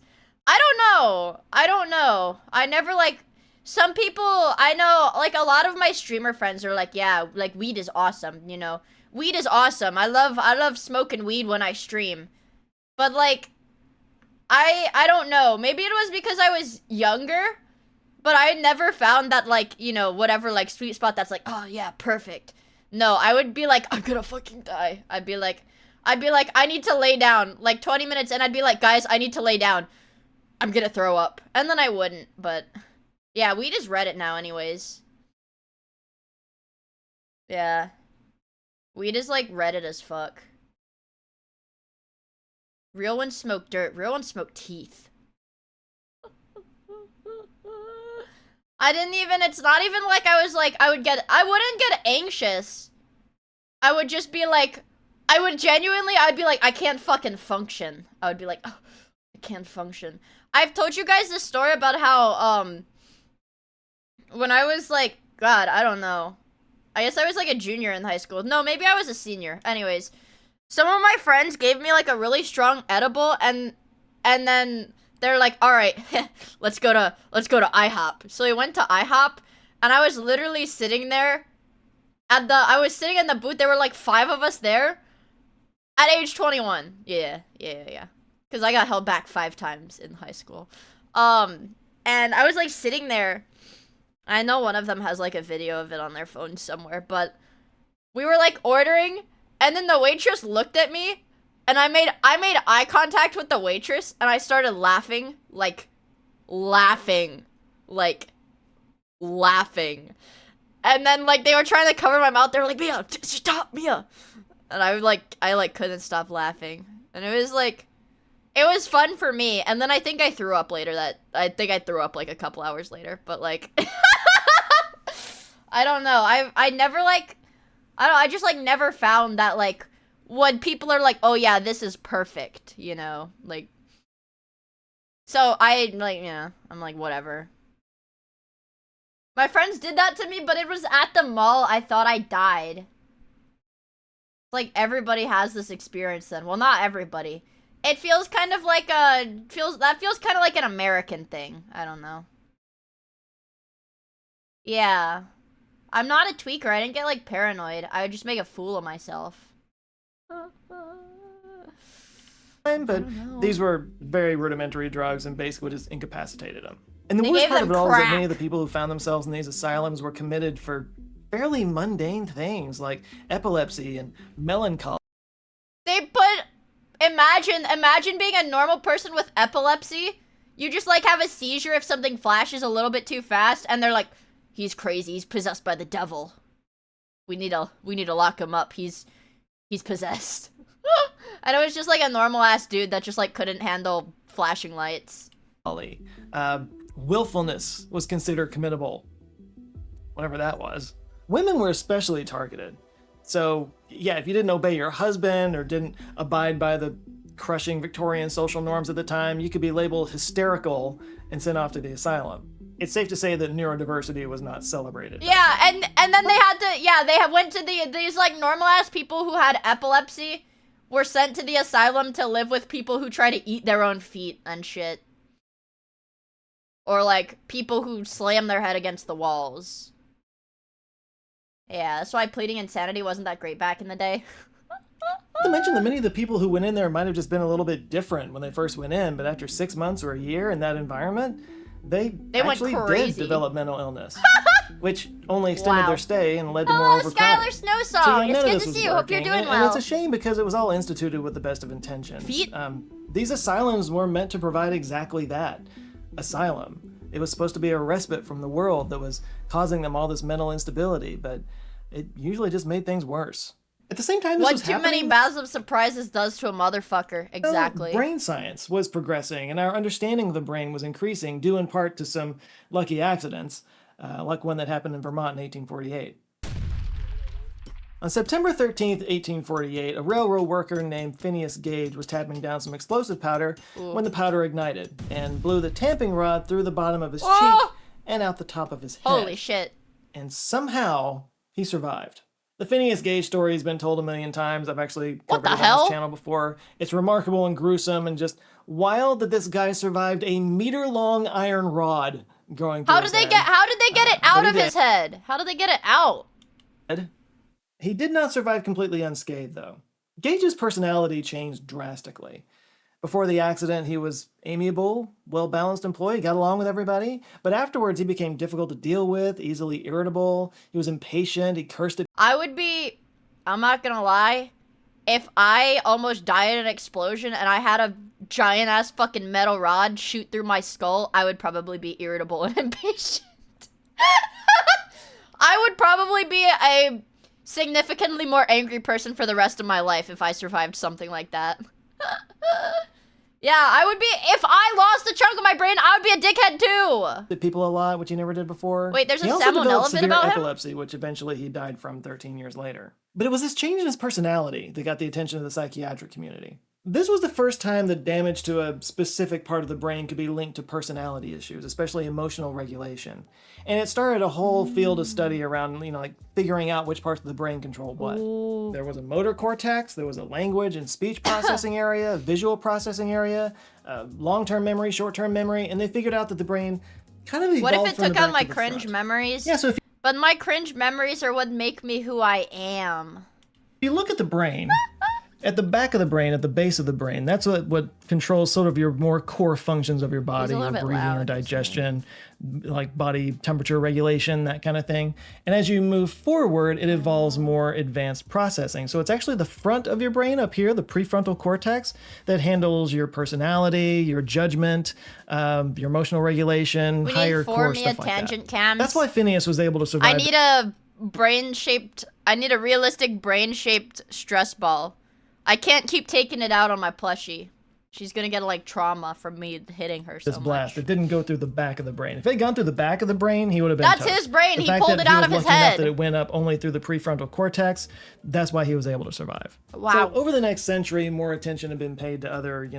I don't know. I never like, some people I know, like a lot of my streamer friends are like, yeah, like weed is awesome, you know. Weed is awesome. I love smoking weed when I stream. But like I don't know. Maybe it was because I was younger, but I never found that like, you know, whatever like sweet spot that's like, oh yeah, perfect. No, I would be like, I'm gonna fucking die. I'd be like, I need to lay down. Like 20 minutes and I'd be like, guys, I need to lay down. I'm gonna throw up. And then I wouldn't, but yeah, weed is Reddit now anyways. Yeah. Weed is like Reddit as fuck. Real ones smoke dirt. Real ones smoke teeth. It's not even like I was like, I wouldn't get anxious. I would just be like, I'd be like, I can't fucking function. I would be like, oh, I can't function. I've told you guys this story about how, when I was like, God, I don't know. I guess I was like a junior in high school. No, maybe I was a senior. Anyways, some of my friends gave me like a really strong edible and then they're like, all right, let's go to IHOP. So we went to IHOP and I was literally sitting there I was sitting in the booth. There were like 5 of us there at age 21. Yeah. Cause I got held back 5 times in high school. And I was like sitting there. I know one of them has like a video of it on their phone somewhere, but We were like ordering, and then the waitress looked at me, and I made eye contact with the waitress, and I started laughing, laughing. And then like they were trying to cover my mouth. They were like, Miia, stop, Miia. And I couldn't stop laughing. And it was fun for me. And then I think I threw up later I think I threw up like a couple hours later, but like I don't know. I never I just like never found that like when people are like, "Oh yeah, this is perfect," you know? Like so I like, yeah, I'm like whatever. My friends did that to me, but it was at the mall. I thought I died. Like everybody has this experience then. Well, not everybody. It feels kind of like feels kind of like an American thing. I don't know. Yeah. I'm not a tweaker. I didn't get like paranoid. I would just make a fool of myself. But these were very rudimentary drugs and basically just incapacitated them. And the They worst gave part them of it all is that crack. many of the people who found themselves in these asylums were committed for fairly mundane things like epilepsy and melancholy. They put imagine being a normal person with epilepsy. You just like have a seizure if something flashes a little bit too fast, and they're like, he's crazy, he's possessed by the devil. We need to lock him up. He's possessed. And it was just like a normal ass dude that just like couldn't handle flashing lights. Willfulness was considered committable. Whatever that was. Women were especially targeted. So, yeah, if you didn't obey your husband or didn't abide by the crushing Victorian social norms at the time, you could be labeled hysterical and sent off to the asylum. It's safe to say that neurodiversity was not celebrated. Yeah, and then they had to, went to these like normal ass people who had epilepsy were sent to the asylum to live with people who try to eat their own feet and shit. Or like people who slam their head against the walls. Yeah, that's why pleading insanity wasn't that great back in the day. Not to mention that many of the people who went in there might have just been a little bit different when they first went in, but after 6 months or a year in that environment, they actually did develop mental illness, which only extended their stay and led to more overcrowding. Skylar Snowsong, none of it's good this to was see you. Hope you're working, doing and well. it's a shame because it was all instituted with the best of intentions. These asylums were meant to provide exactly that. Asylum. It was supposed to be a respite from the world that was causing them all this mental instability, but it usually just made things worse. At the same time this was What too many baths of surprises does to a motherfucker. Exactly. Brain science was progressing, and our understanding of the brain was increasing, due in part to some lucky accidents, like one that happened in Vermont in 1848. On September 13th, 1848, a railroad worker named Phineas Gage was tapping down some explosive powder when the powder ignited and blew the tamping rod through the bottom of his cheek and out the top of his head. Holy shit. And somehow, he survived. The Phineas Gage story has been told a million times. I've actually covered it on this channel before. It's remarkable and gruesome and just wild that this guy survived a meter-long iron rod growing through How his did they head. get it out but of he his head? How did they get it out? He did not survive completely unscathed, though. Gage's personality changed drastically. Before the accident, he was amiable, well-balanced employee, got along with everybody. But afterwards, he became difficult to deal with, easily irritable. He was impatient, he cursed at... I'm not gonna lie, if I almost died in an explosion and I had a giant-ass fucking metal rod shoot through my skull, I would probably be irritable and impatient. I would probably be a significantly more angry person for the rest of my life if I survived something like that. Yeah, I would be, if I lost a chunk of my brain, I would be a dickhead too! Did people a lot, which he never did before. Wait, there's a he also salmonella developed bit severe about him? epilepsy, which eventually he died from 13 years later. But it was this change in his personality that got the attention of the psychiatric community. This was the first time that damage to a specific part of the brain could be linked to personality issues, especially emotional regulation. And it started a whole field of study around, like figuring out which parts of the brain control what. Ooh. There was a motor cortex, there was a language and speech processing area, a visual processing area, long-term memory, short-term memory, and they figured out that the brain kind of evolved. What if it from took the out back my to the cringe front. memories? Yeah, so if But my cringe memories are what make me who I am. you look at the brain, At the back of the brain, at the base of the brain, that's what controls sort of your more core functions of your body, your breathing, your digestion, like body temperature regulation, that kind of thing. And as you move forward, it involves more advanced processing. So it's actually the front of your brain up here, the prefrontal cortex, that handles your personality, your judgment, your emotional regulation, higher core stuff like that. Tangent cams. That's why Phineas was able to survive. I need a realistic brain-shaped stress ball. I can't keep taking it out on my plushie. She's gonna get like trauma from me hitting her so this blast. It didn't go through the back of the brain. If it had gone through the back of the brain, he would have been That's toast. his brain. The He fact pulled that it out he of was his lucky enough head. that it went up only through the prefrontal cortex. That's why he was able to survive. Wow. So over the next century, more attention had been paid to other,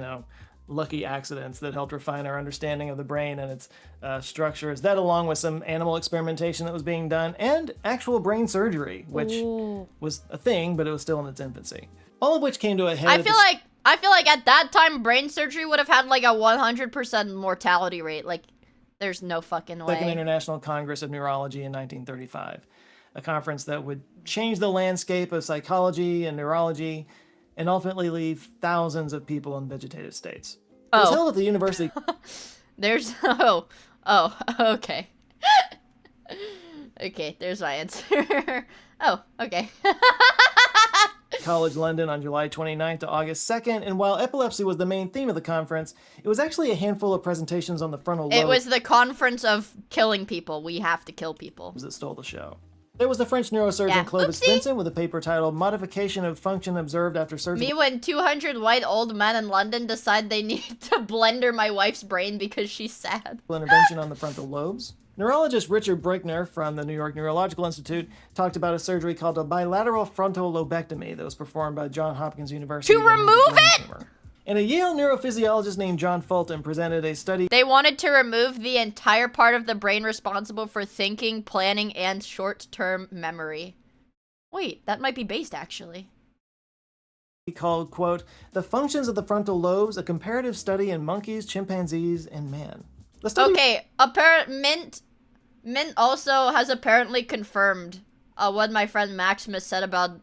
lucky accidents that helped refine our understanding of the brain and its structures. That, along with some animal experimentation that was being done, and actual brain surgery, which was a thing, but it was still in its infancy. All of which came to a head. I feel like at that time, brain surgery would have had like a 100% mortality rate. Like, there's no fucking way. Second International Congress of Neurology in 1935, a conference that would change the landscape of psychology and neurology, and ultimately leave thousands of people in vegetative states. It was held at the University. Okay. Okay, there's my answer. Okay. College London on July 29th to August 2nd, and while epilepsy was the main theme of the conference, it was actually a handful of presentations on the frontal lobe. It was the conference of killing people. We have to kill people. That stole the show. There was the French neurosurgeon Clovis Vincent with a paper titled Modification of Function Observed After Surgery. Me when 200 white old men in London decide they need to blender my wife's brain because she's sad. Intervention on the frontal lobes. Neurologist Richard Brickner from the New York Neurological Institute talked about a surgery called a bilateral frontal lobectomy that was performed by Johns Hopkins University. To remove it? And a Yale neurophysiologist named John Fulton presented a study. They wanted to remove the entire part of the brain responsible for thinking, planning, and short-term memory. Wait, that might be based, actually. Called, quote, The Functions of the Frontal Lobes, a comparative study in monkeys, chimpanzees, and man. The study Okay, Mint also has apparently confirmed what my friend Maximus said about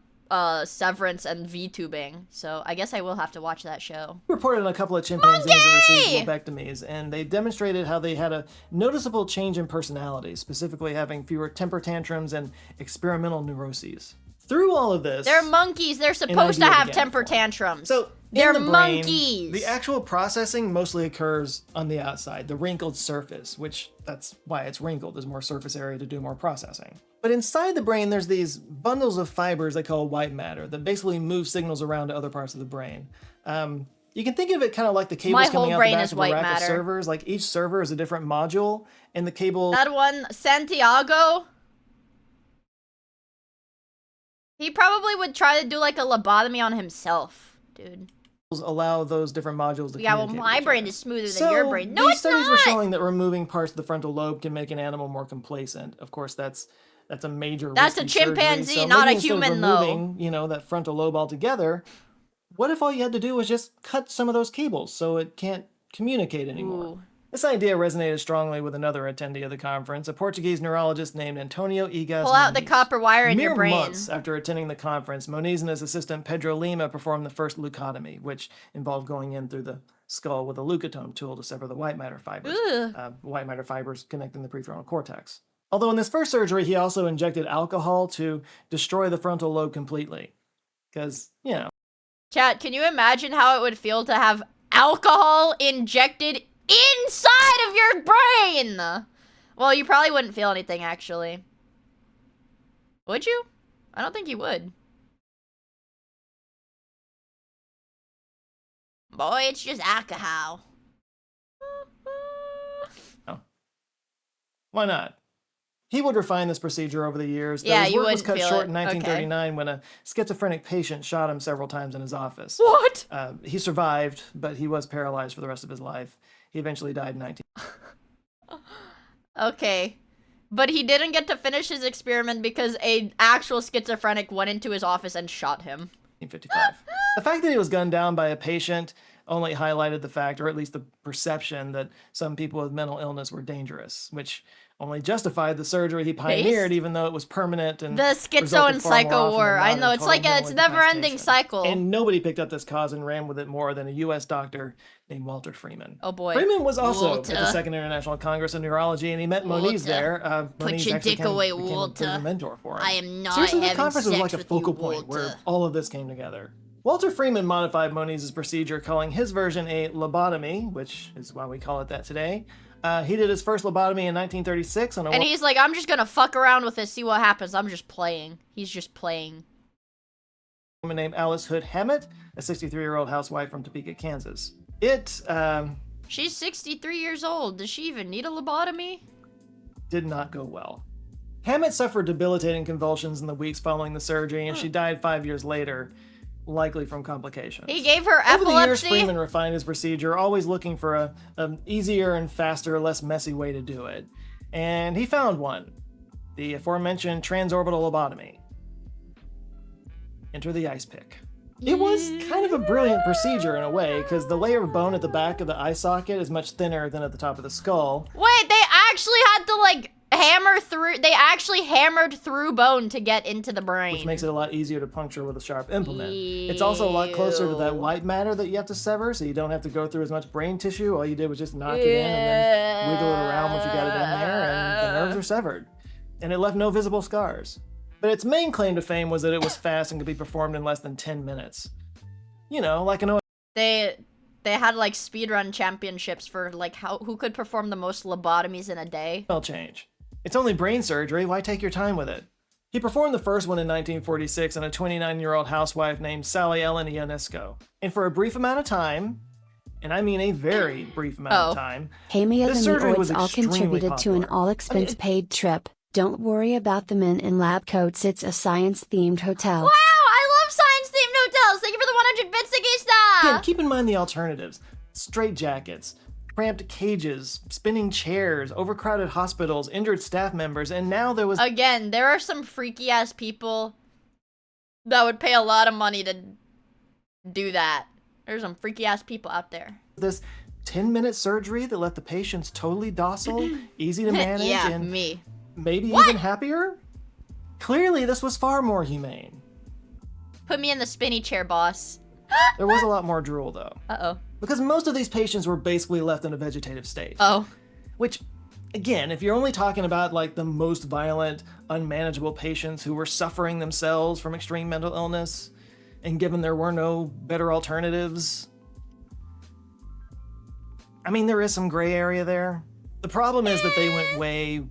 Severance and VTubing, so I guess I will have to watch that show. Reported on a couple of chimpanzees that received lobectomies, and they demonstrated how they had a noticeable change in personality, specifically having fewer temper tantrums and experimental neuroses. Through all of this, they're monkeys. They're supposed to have temper tantrums. So they're in the brain, monkeys. The actual processing mostly occurs on the outside, the wrinkled surface, which that's why it's wrinkled. There's more surface area to do more processing. But inside the brain, there's these bundles of fibers they call white matter that basically move signals around to other parts of the brain. You can think of it kind of like the cables coming out the back of a rack of servers. Like each server is a different module, and the cable. That one, Santiago. He probably would try to do like a lobotomy on himself, dude. Allow those different modules to Yeah, well, my brain is smoother than your brain. No, it's not! These studies were showing that removing parts of the frontal lobe can make an animal more complacent. Of course, that's a major. That's a chimpanzee, surgery. So not a maybe human, instead of removing, that frontal lobe altogether, what if all you had to do was just cut some of those cables so it can't communicate anymore? Ooh. This idea resonated strongly with another attendee of the conference, a Portuguese neurologist named Antonio Egas. Pull out the copper wire in your brain. Months after attending the conference, Moniz and his assistant Pedro Lima performed the first leucotomy, which involved going in through the skull with a leucotome tool to sever the white matter fibers. White matter fibers connecting the prefrontal cortex. Although in this first surgery, he also injected alcohol to destroy the frontal lobe completely. Because, Chat, can you imagine how it would feel to have alcohol injected inside of your brain? Well, you probably wouldn't feel anything, actually. Would you? I don't think you would. Boy, it's just alcohol. Oh. Why not? He would refine this procedure over the years. Yeah, his you work was wouldn't cut feel short it. in 1939 when a schizophrenic patient shot him several times in his office. What? He survived, but he was paralyzed for the rest of his life. He eventually died in 19... Okay. But he didn't get to finish his experiment because an actual schizophrenic went into his office and shot him. 1955. The fact that he was gunned down by a patient only highlighted the fact, or at least the perception, that some people with mental illness were dangerous, which only justified the surgery he pioneered, even though it was permanent and the schizo and psycho war. I know, it's like it's never-ending cycle. And nobody picked up this cause and ran with it more than a U.S. doctor named Walter Freeman. Oh boy. Freeman was also at the Second International Congress of Neurology, and he met Moniz there. Put your dick away, Walter. Became a mentor for him. I am not Seriously, the having conference was sex like a with focal you, point Walter. where all of this came together. Walter Freeman modified Moniz's procedure, calling his version a lobotomy, which is why we call it that today. He did his first lobotomy in 1936 on a... And he's like, I'm just gonna fuck around with this, see what happens. I'm just playing. He's just playing. A woman named Alice Hood Hammett, a 63-year-old housewife from Topeka, Kansas. She's 63 years old. Does she even need a lobotomy? Did not go well. Hammett suffered debilitating convulsions in the weeks following the surgery, and she died 5 years later, likely from complications. He gave her epilepsy? Over the years, Freeman refined his procedure, always looking for an easier and faster, less messy way to do it. And he found one. The aforementioned transorbital lobotomy. Enter the ice pick. It was kind of a brilliant procedure in a way, because the layer of bone at the back of the eye socket is much thinner than at the top of the skull. Wait, they actually had to, like, hammer through... They actually hammered through bone to get into the brain. Which makes it a lot easier to puncture with a sharp implement. It's also a lot closer to that white matter that you have to sever, so you don't have to go through as much brain tissue. All you did was just knock it in and then wiggle it around once you got it in there, and the nerves are severed. And it left no visible scars. But its main claim to fame was that it was fast and could be performed in less than 10 minutes. You know, like an... They had, like, speedrun championships for, like, who could perform the most lobotomies in a day. Change. It's only brain surgery, why take your time with it? He performed the first one in 1946 on a 29-year-old housewife named Sally Ellen Ionesco. And for a brief amount of time, and I mean a very brief amount of time, Hamia this and surgery the was Oids all extremely contributed to an popular. all-expense-paid trip. Don't worry about the men in lab coats, it's a science-themed hotel. Wow, I love science-themed hotels! Thank you for the 100 bits, Sigista! Again, keep in mind the alternatives. Straight jackets, cramped cages, spinning chairs, overcrowded hospitals, injured staff members, and now there was... Again, there are some freaky-ass people that would pay a lot of money to do that. There's some freaky-ass people out there. This 10-minute surgery that left the patients totally docile, easy to manage, yeah, and me. maybe even happier? Clearly, this was far more humane. Put me in the spinny chair, boss. There was a lot more drool, though. Uh-oh. Because most of these patients were basically left in a vegetative state. Oh. Which, again, if you're only talking about, like, the most violent, unmanageable patients who were suffering themselves from extreme mental illness, and given there were no better alternatives, I mean, there is some gray area there. The problem is that they went way,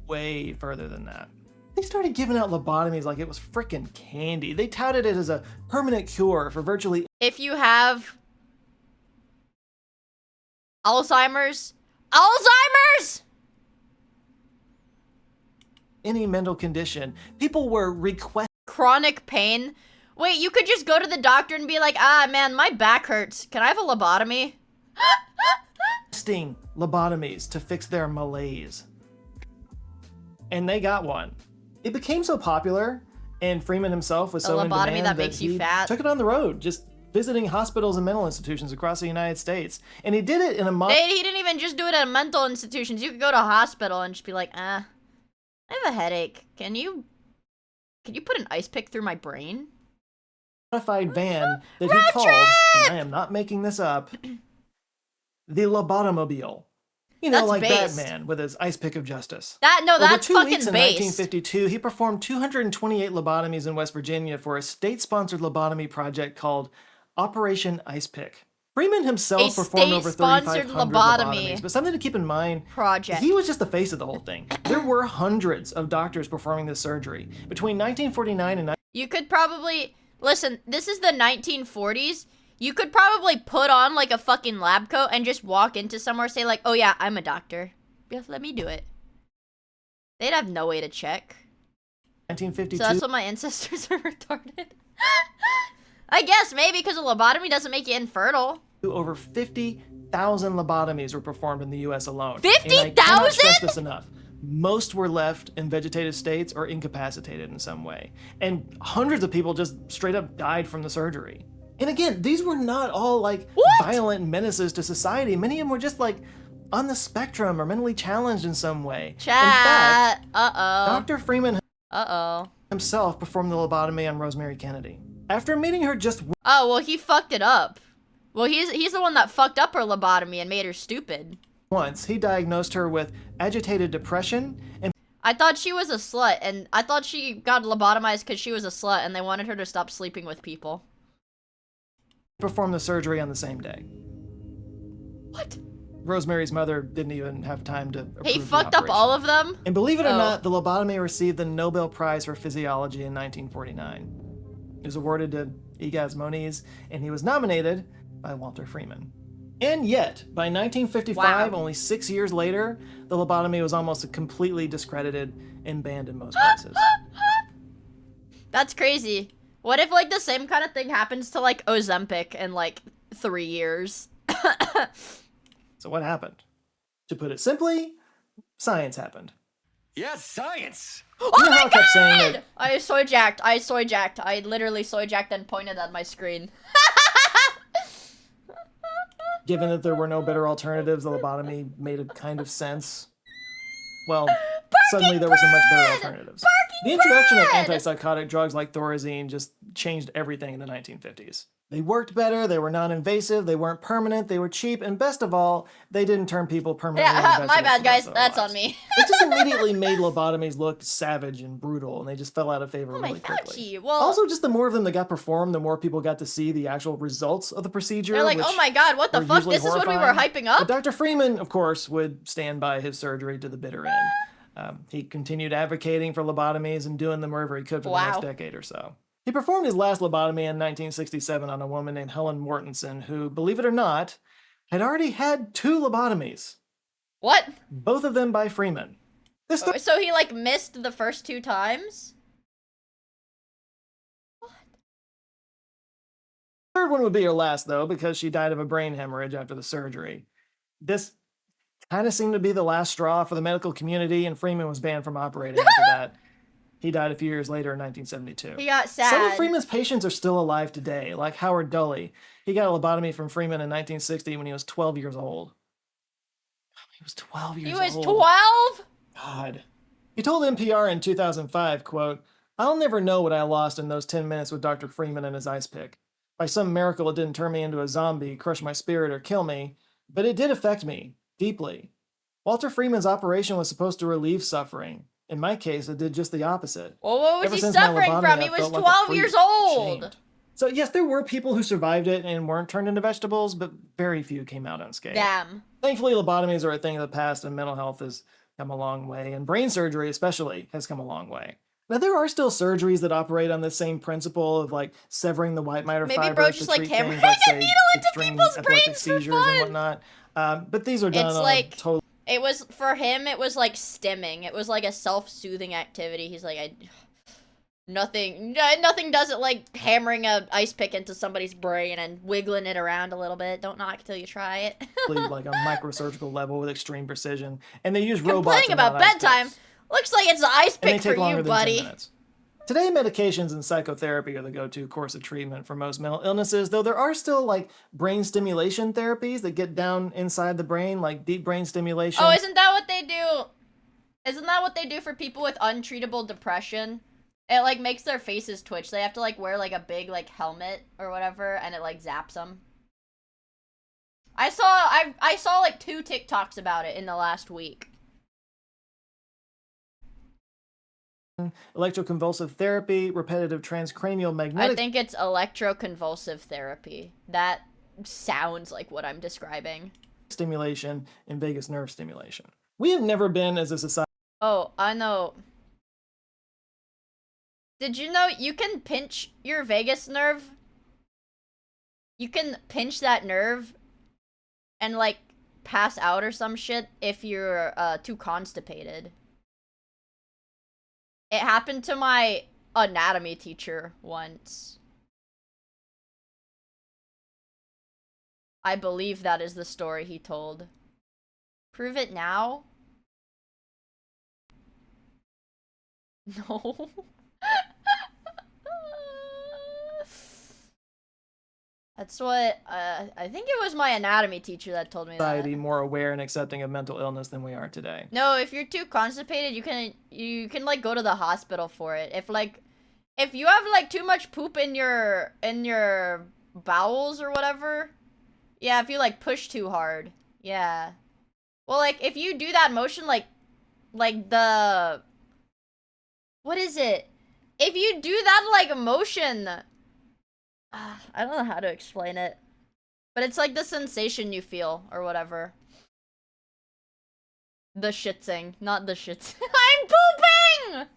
way further than that. They started giving out lobotomies like it was frickin' candy. They touted it as a permanent cure for virtually... If you have Alzheimer's, any mental condition. People were requesting chronic pain. Wait, you could just go to the doctor and be like, ah, man, my back hurts. Can I have a lobotomy? lobotomies to fix their malaise. And they got one. It became so popular, and Freeman himself was so in demand that makes you fat. Took it on the road, just visiting hospitals and mental institutions across the United States. And he did it in a He didn't even just do it at mental institutions. You could go to a hospital and just be like, I have a headache. Can you put an ice pick through my brain? Modified van that he called, and I am not making this up, the Lobotomobile. You know, That's like based. Batman with his ice pick of justice. That's Over fucking 2 weeks in based. 1952, he performed 228 lobotomies in West Virginia for a state-sponsored lobotomy project called Operation Ice Pick. Freeman himself performed over 3,500 lobotomies, but something to keep in mind, he was just the face of the whole thing. There were hundreds of doctors performing this surgery. Between 1949 and... You could probably... Listen, this is the 1940s. You could probably put on, like, a fucking lab coat and just walk into somewhere, say, like, oh yeah, I'm a doctor. Yes, let me do it. They'd have no way to check. 1952. So that's what my ancestors are retarded. I guess, maybe, because a lobotomy doesn't make you infertile. Over 50,000 lobotomies were performed in the U.S. alone. 50,000? I cannot stress this enough. Most were left in vegetative states or incapacitated in some way. And hundreds of people just straight up died from the surgery. And again, these were not all like violent menaces to society. Many of them were just like on the spectrum or mentally challenged in some way. Chat. In fact, Uh-oh. Dr. Freeman Uh-oh. himself performed the lobotomy on Rosemary Kennedy. After meeting her just Oh, well, he fucked it up. Well, he's the one that fucked up her lobotomy and made her stupid. once, he diagnosed her with agitated depression and I thought she was a slut, and I thought she got lobotomized because she was a slut, and they wanted her to stop sleeping with people. performed the surgery on the same day. What? Rosemary's mother didn't even have time to approve He the fucked up operation. all of them? And believe it or Oh. not, the lobotomy received the Nobel Prize for Physiology in 1949. It was awarded to Egas Moniz, and he was nominated by Walter Freeman. And yet, by 1955, only 6 years later, the lobotomy was almost completely discredited and banned in most places. That's crazy. What if, like, the same kind of thing happens to, like, Ozempic in, like, 3 years? So what happened? To put it simply, science happened. Yes, science! Oh You know how I kept saying that I soy jacked. I literally soy jacked and pointed at my screen. given that there were no better alternatives, the lobotomy made a kind of sense. Well, suddenly there were some much better alternatives. The introduction of antipsychotic drugs like Thorazine just changed everything in the 1950s. They worked better, they were non-invasive, they weren't permanent, they were cheap, and best of all, they didn't turn people permanently into Yeah, my vegetables bad, for the guys. rest of their That's lives. on me. It just immediately made lobotomies look savage and brutal, and they just fell out of favor really quickly. Fauci. Well, Also, just the more of them that got performed, the more people got to see the actual results of the procedure. they're like, which oh my god, what the were fuck? usually This is what we were horrifying. hyping up? But Dr. Freeman, of course, would stand by his surgery to the bitter end. He continued advocating for lobotomies and doing them wherever he could for the next decade or so. He performed his last lobotomy in 1967 on a woman named Helen Mortensen, who, believe it or not, had already had 2 lobotomies. What? Both of them by Freeman. This So he, like, missed the first 2 times? third one would be her last, though, because she died of a brain hemorrhage after the surgery. This kind of seemed to be the last straw for the medical community, and Freeman was banned from operating after that. He died a few years later in 1972. He got sad. Some of Freeman's patients are still alive today, like Howard Dully. He got a lobotomy from Freeman in 1960 when he was 12 years old. He was 12 years old. He was 12? God. He told NPR in 2005, quote, "I'll never know what I lost in those 10 minutes with Dr. Freeman and his ice pick. By some miracle, it didn't turn me into a zombie, crush my spirit, or kill me, but it did affect me, deeply. Walter Freeman's operation was supposed to relieve suffering. In my case, it did just the opposite. Well, what was Ever he since my suffering lobotomy, from? I He was felt like a 12 freak, years old. shamed. So yes, there were people who survived it and weren't turned into vegetables, but very few came out unscathed. Damn. Thankfully, lobotomies are a thing of the past, and mental health has come a long way, and brain surgery especially has come a long way. Now, there are still surgeries that operate on the same principle of, like, severing the white matter Maybe fibers bro to just, like, treat hammering things like, a say, needle into extreme people's epileptic brains for seizures fun. and whatnot. But these are done It's on like, a totally it was, for him, it was like stimming. It was like a self-soothing activity. He's like, nothing does it like hammering a ice pick into somebody's brain and wiggling it around a little bit. Don't knock till you try it. like a microsurgical level with extreme precision. And they use robots. Complaining about and not ice bedtime. picks. Looks like it's an ice And they pick take for longer you, than 10 buddy. minutes. Today, medications and psychotherapy are the go-to course of treatment for most mental illnesses, though there are still, like, brain stimulation therapies that get down inside the brain, like deep brain stimulation. Oh, isn't that what they do? Isn't that what they do for people with untreatable depression? It, like, makes their faces twitch. They have to, like, wear, like, a big, like, helmet or whatever, and it, like, zaps them. I saw, like, 2 TikToks about it in the last week. Electroconvulsive therapy, repetitive transcranial magnetic I think it's electroconvulsive therapy. That sounds like what I'm describing. stimulation, and vagus nerve stimulation. We have never been, as a society, Oh, I know. Did you know you can pinch your vagus nerve? You can pinch that nerve and, like, pass out or some shit if you're too constipated. It happened to my anatomy teacher once. I believe that is the story he told. Prove it now? No. That's what, I think it was my anatomy teacher that told me that. Society more aware and accepting of mental illness than we are today. No, if you're too constipated, you can like go to the hospital for it. If you have like too much poop in your bowels or whatever, yeah, if you like push too hard, yeah. Well, like if you do that motion, like the, what is it? If you do that like motion, I don't know how to explain it, but it's like the sensation you feel or whatever. The shitsing, not the shits. I'm pooping!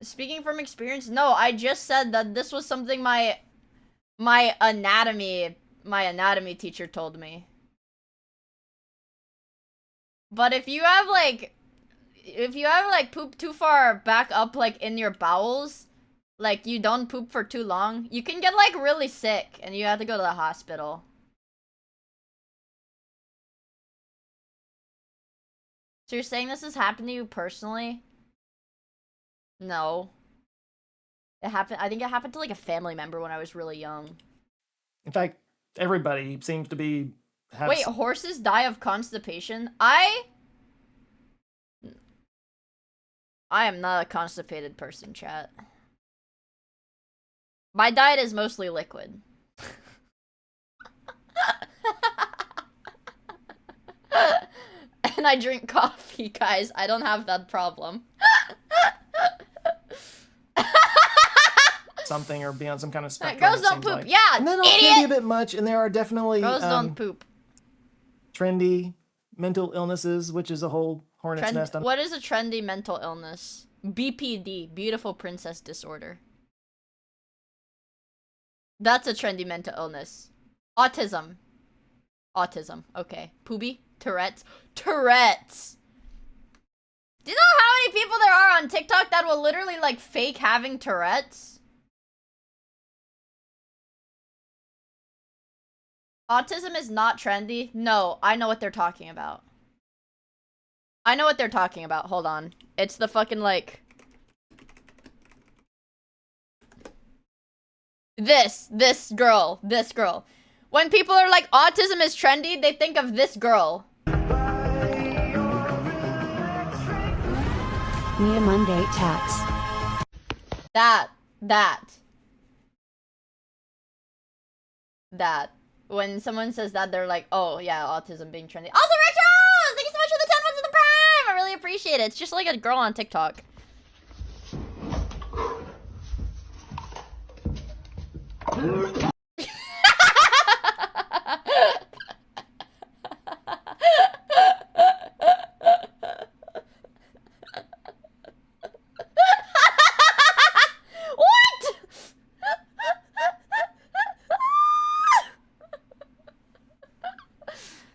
Speaking from experience, no, I just said that this was something my anatomy teacher told me. But if you have like poop too far back up like in your bowels, like you don't poop for too long, you can get like really sick and you have to go to the hospital. So you're saying this has happened to you personally? No. I think it happened to like a family member when I was really young. In fact, everybody seems to be... Wait, horses die of constipation? I am not a constipated person, chat. My diet is mostly liquid. And I drink coffee, guys. I don't have that problem. Something or be on some kind of spectrum. Girls don't poop. Yeah, and then idiot! can be a bit much, and there are definitely Girls don't poop. trendy mental illnesses, which is a whole hornet's nest. What is a trendy mental illness? BPD, beautiful princess disorder. That's a trendy mental illness. Autism. Autism. Okay. Poopy. Tourette's. Tourette's. Do you know how many people there are on TikTok that will literally like fake having Tourette's? Autism is not trendy? No, I know what they're talking about. I know what they're talking about. Hold on. It's the fucking like... This girl. When people are like, autism is trendy, they think of this girl. Miia Monday tax. That. When someone says that, they're like, oh, yeah, autism being trendy. Also, Rachel! Thank you so much for the 10 months of the Prime! I really appreciate it. It's just like a girl on TikTok.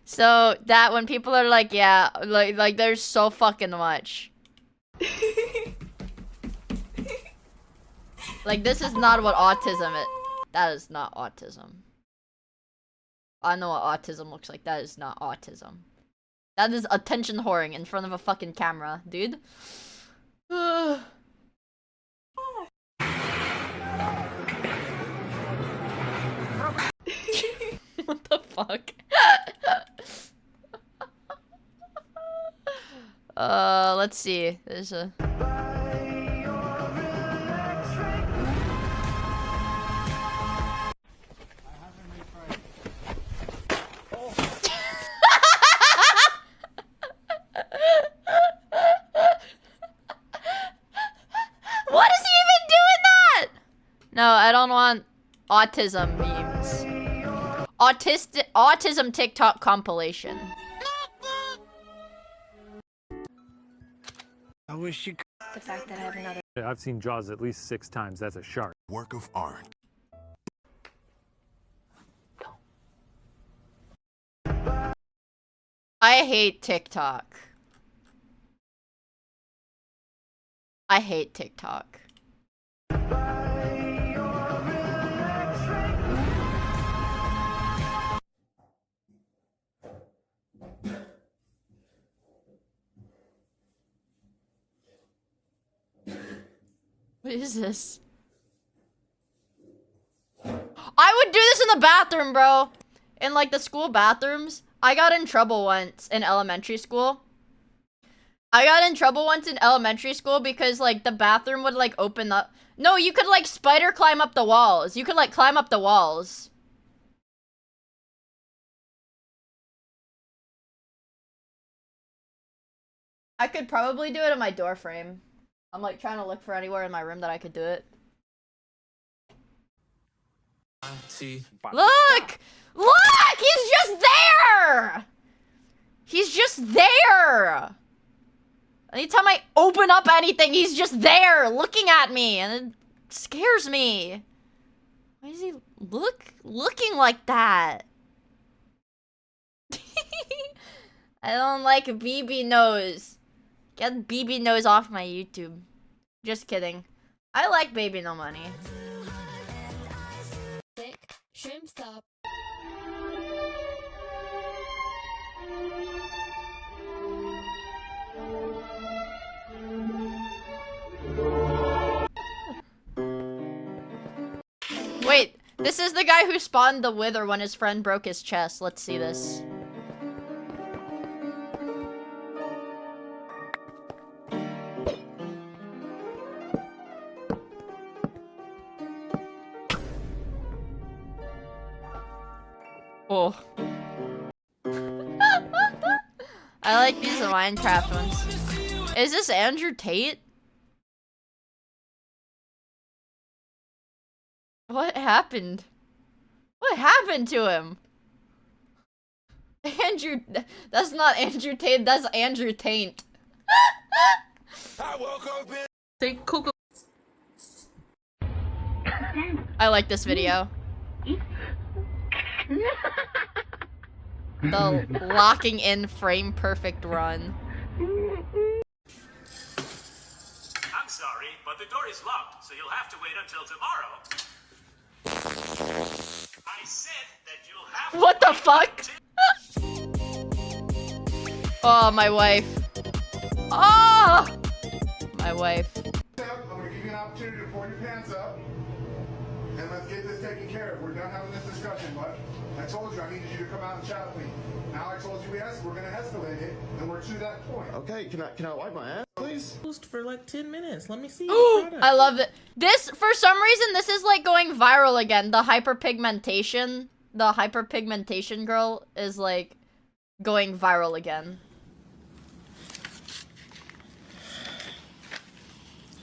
So that when people are like, yeah, like there's so fucking much. Like this is not what autism is. That is not autism. I know what autism looks like. That is not autism. That is attention whoring in front of a fucking camera, dude. What the fuck? Let's see. There's a... What is he even doing that? No, I don't want autism memes. Autism TikTok compilation. I wish you could. The fact that I have another. I've seen Jaws at least 6 times. That's a shark. Work of art. I hate TikTok. I hate TikTok. What is this? I would do this in the bathroom, bro. In like the school bathrooms. I got in trouble once in elementary school. Because like the bathroom would like open up. No, you could like spider climb up the walls. You could like climb up the walls. I could probably do it in my door frame. I'm like trying to look for anywhere in my room that I could do it. Look! Look! He's just there! He's just there! Anytime I open up anything, he's just there looking at me, and it scares me. Why is he looking like that? I don't like BB nose. Get BB nose off my YouTube. Just kidding. I like baby no money. Shrimps up. Wait, this is the guy who spawned the wither when his friend broke his chest. Let's see this. Oh. I like these Minecraft ones. Is this Andrew Tate? What happened? What happened to him? Andrew, that's not Andrew Tate, that's Andrew Taint. I like this video. The locking in frame perfect run. I'm sorry, but the door is locked, so you'll have to wait until tomorrow. I said that you'll have to What the fuck? Oh, my wife. Oh! My wife. I'm gonna give you an opportunity to pull your pants up, and let's get this taken care of. We're done having this discussion, but I told you I needed you to come out and chat with me. Now I told you we're gonna escalate it, and we're to that point. Okay, can I wipe my ass, please? For like 10 minutes. Let me see. I love it. This, for some reason, this is like going viral again. The hyperpigmentation girl is like going viral again.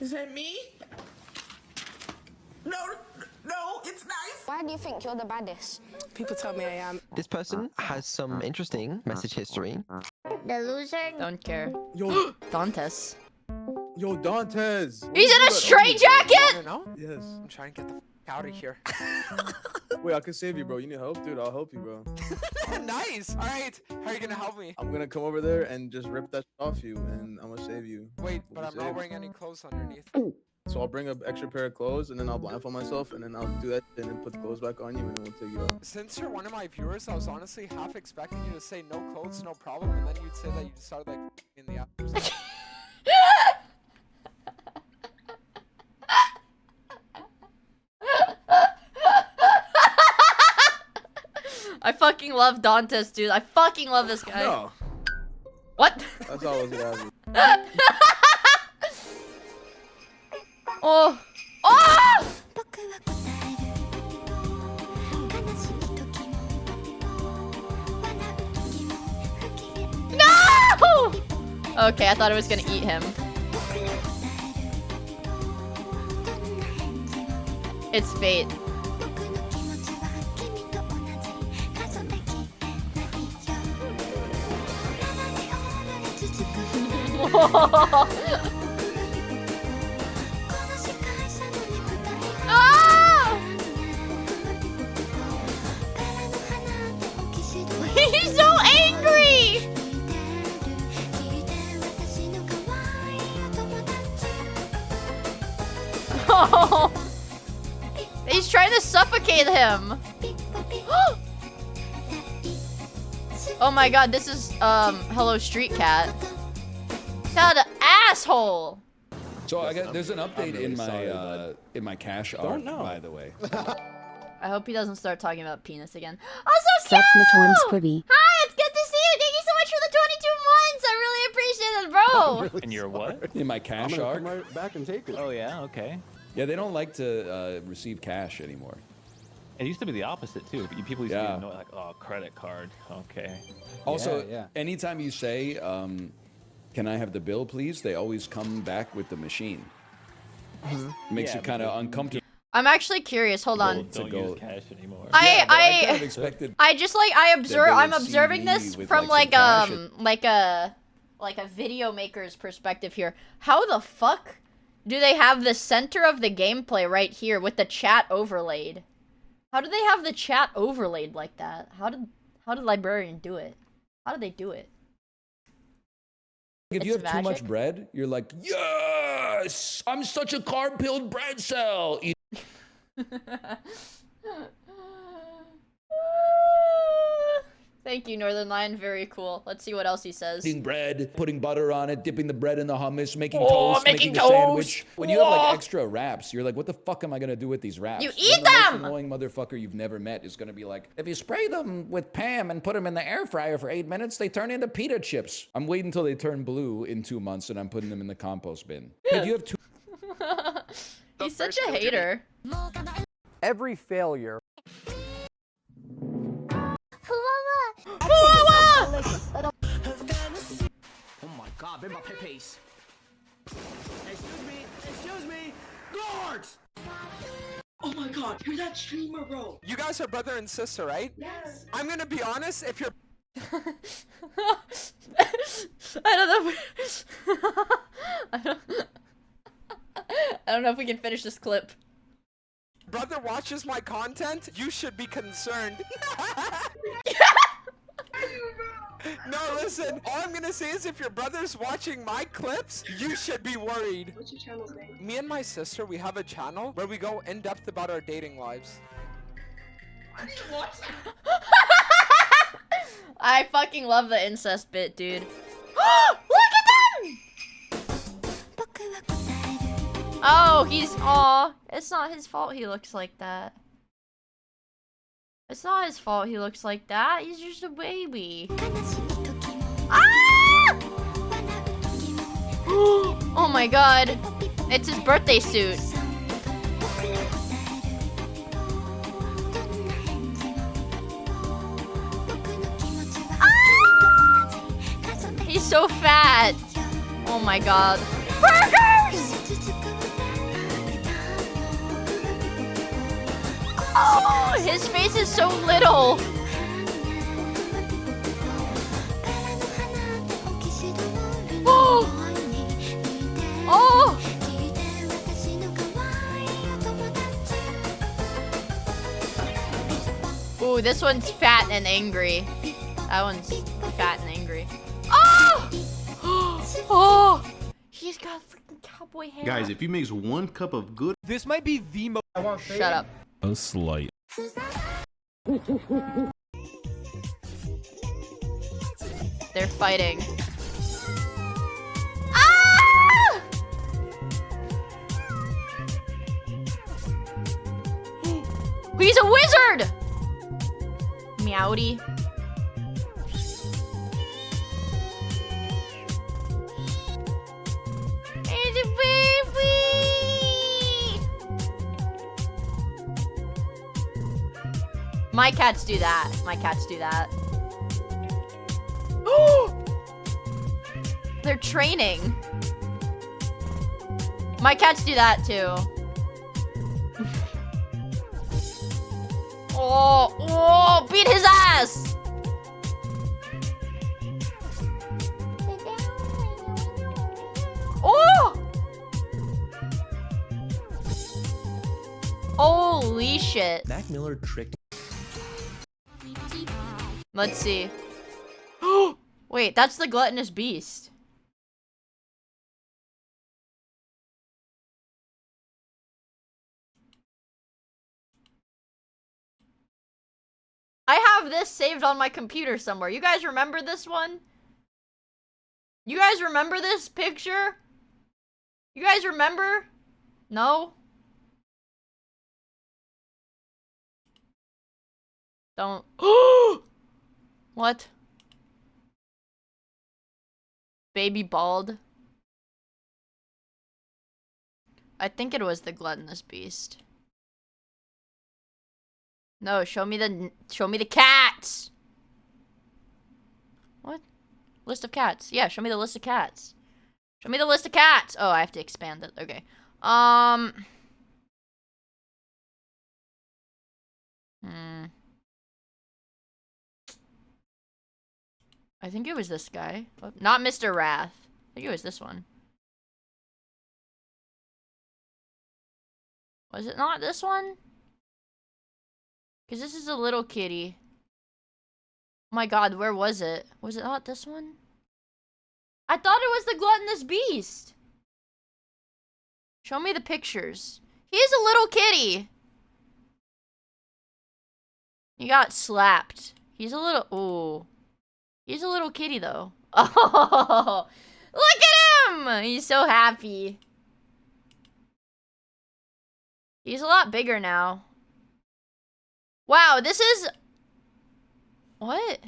Is that me? No, it's nice. Why do you think you're the baddest? People tell me I am. This person has some interesting message history. The loser? Don't care. Yo, Dantes. Yo, Dantes. He's in a straight jacket? Yes. I'm trying to get the f out of here. Wait, I can save you, bro. You need help, dude? I'll help you, bro. Nice. All right. How are you gonna help me? I'm gonna come over there and just rip that off you, and I'm gonna save you. Wait, but I'm not wearing any clothes underneath. So I'll bring an extra pair of clothes, and then I'll blindfold myself, and then I'll do that, and then put the clothes back on you, and then we'll take you out. Since you're one of my viewers, I was honestly half expecting you to say no clothes, no problem, and then you'd say that you just started like in the after. I fucking love Dantes, dude. I fucking love this guy. No. What? That's all I was gonna ask. Oh. Oh! No! Okay, I thought it was gonna eat him. It's fate. Ah! He's so angry! Oh. He's trying to suffocate him. Oh my god, this is Hello Street Cat. Got an asshole. So I got there's an update in my cache art, by the way. I hope he doesn't start talking about penis again. Oh, so cute! Sepmatorm Squibby. Hi, it's good to see you. Thank you so much for the 22 months. I really appreciate it, bro. Really And you're what? In my cash arc. Come right back and take it. Oh yeah, okay. Yeah, they don't like to receive cash anymore. It used to be the opposite too. People used to Yeah. be annoyed, like, oh, credit card. Okay. Also, Yeah. anytime you say, "Can I have the bill, please?" they always come back with the machine. It makes Yeah, it kind of because uncomfortable. I'm actually curious. Hold on. Don't use cash anymore. Yeah, but I kind of expected. I just like they I'm would see observing me this with, from like, some like cash a video maker's perspective here. How the fuck do they have the center of the gameplay right here with the chat overlaid? How do they have the chat overlaid like that? How did Librarian do it? How did they do it? If you It's have too much magic? bread, you're like, yes, I'm such a carb-filled bread cell. Thank you, Northern Lion. Very cool. Let's see what else he says. Eating bread, putting butter on it, dipping the bread in the hummus, making Oh, toast, making making a sandwich. toast. When you have Oh. like extra wraps, you're like, what the fuck am I gonna do with these wraps? You Then eat the them! most annoying motherfucker you've never met is gonna be like, if you spray them with Pam and put them in the air fryer for 8 minutes, they turn into pita chips. I'm waiting until they turn blue in 2 months and I'm putting them in the compost bin. If you have two He's such a hater. Every failure. Oh my god, ven my pepes. Excuse me, guards! Oh my god, you're that streamer, bro. You guys are brother and sister, right? Yes. I'm gonna be honest, if you're I don't know if I don't know if we can finish this clip. brother watches my content, you should be concerned. No, listen, all I'm gonna say is if your brother's watching my clips, you should be worried. What's your channel's name? Me and my sister, we have a channel where we go in depth about our dating lives. What? I fucking love the incest bit, dude. Look at them! Oh, aw. It's not his fault he looks like that. It's not his fault he looks like that. He's just a baby. Ah! Oh my god. It's his birthday suit. Ah! He's so fat. Oh my god. Burgers! Oh, his face is so little. Oh. Oh. Ooh, this one's fat and angry. That one's fat and angry. Oh! Oh! He's got freaking cowboy hair. Guys, if you mix 1 cup of good, This might be the most. Shut up. a slight. They're fighting. Ah! He's a wizard! Meowdy. It's a baby! My cats do that. My cats do that. They're training. My cats do that too. Oh, beat his ass! Oh! Holy shit. Mac Miller tricked. Let's see. Wait, that's the gluttonous beast. I have this saved on my computer somewhere. You guys remember this one? You guys remember this picture? You guys remember? No? Don't. What? Baby bald. I think it was the gluttonous beast. No, show me the cats. What? List of cats. Yeah, show me the list of cats. Show me the list of cats. Oh, I have to expand it. Okay. I think it was this guy. Oh, not Mr. Wrath. I think it was this one. Was it not this one? Because this is a little kitty. Oh my god, where was it? Was it not this one? I thought it was the gluttonous beast. Show me the pictures. He's a little kitty. He got slapped. He's a little... Ooh. He's a little kitty, though. Oh! Look at him! He's so happy. He's a lot bigger now. Wow, this is... What?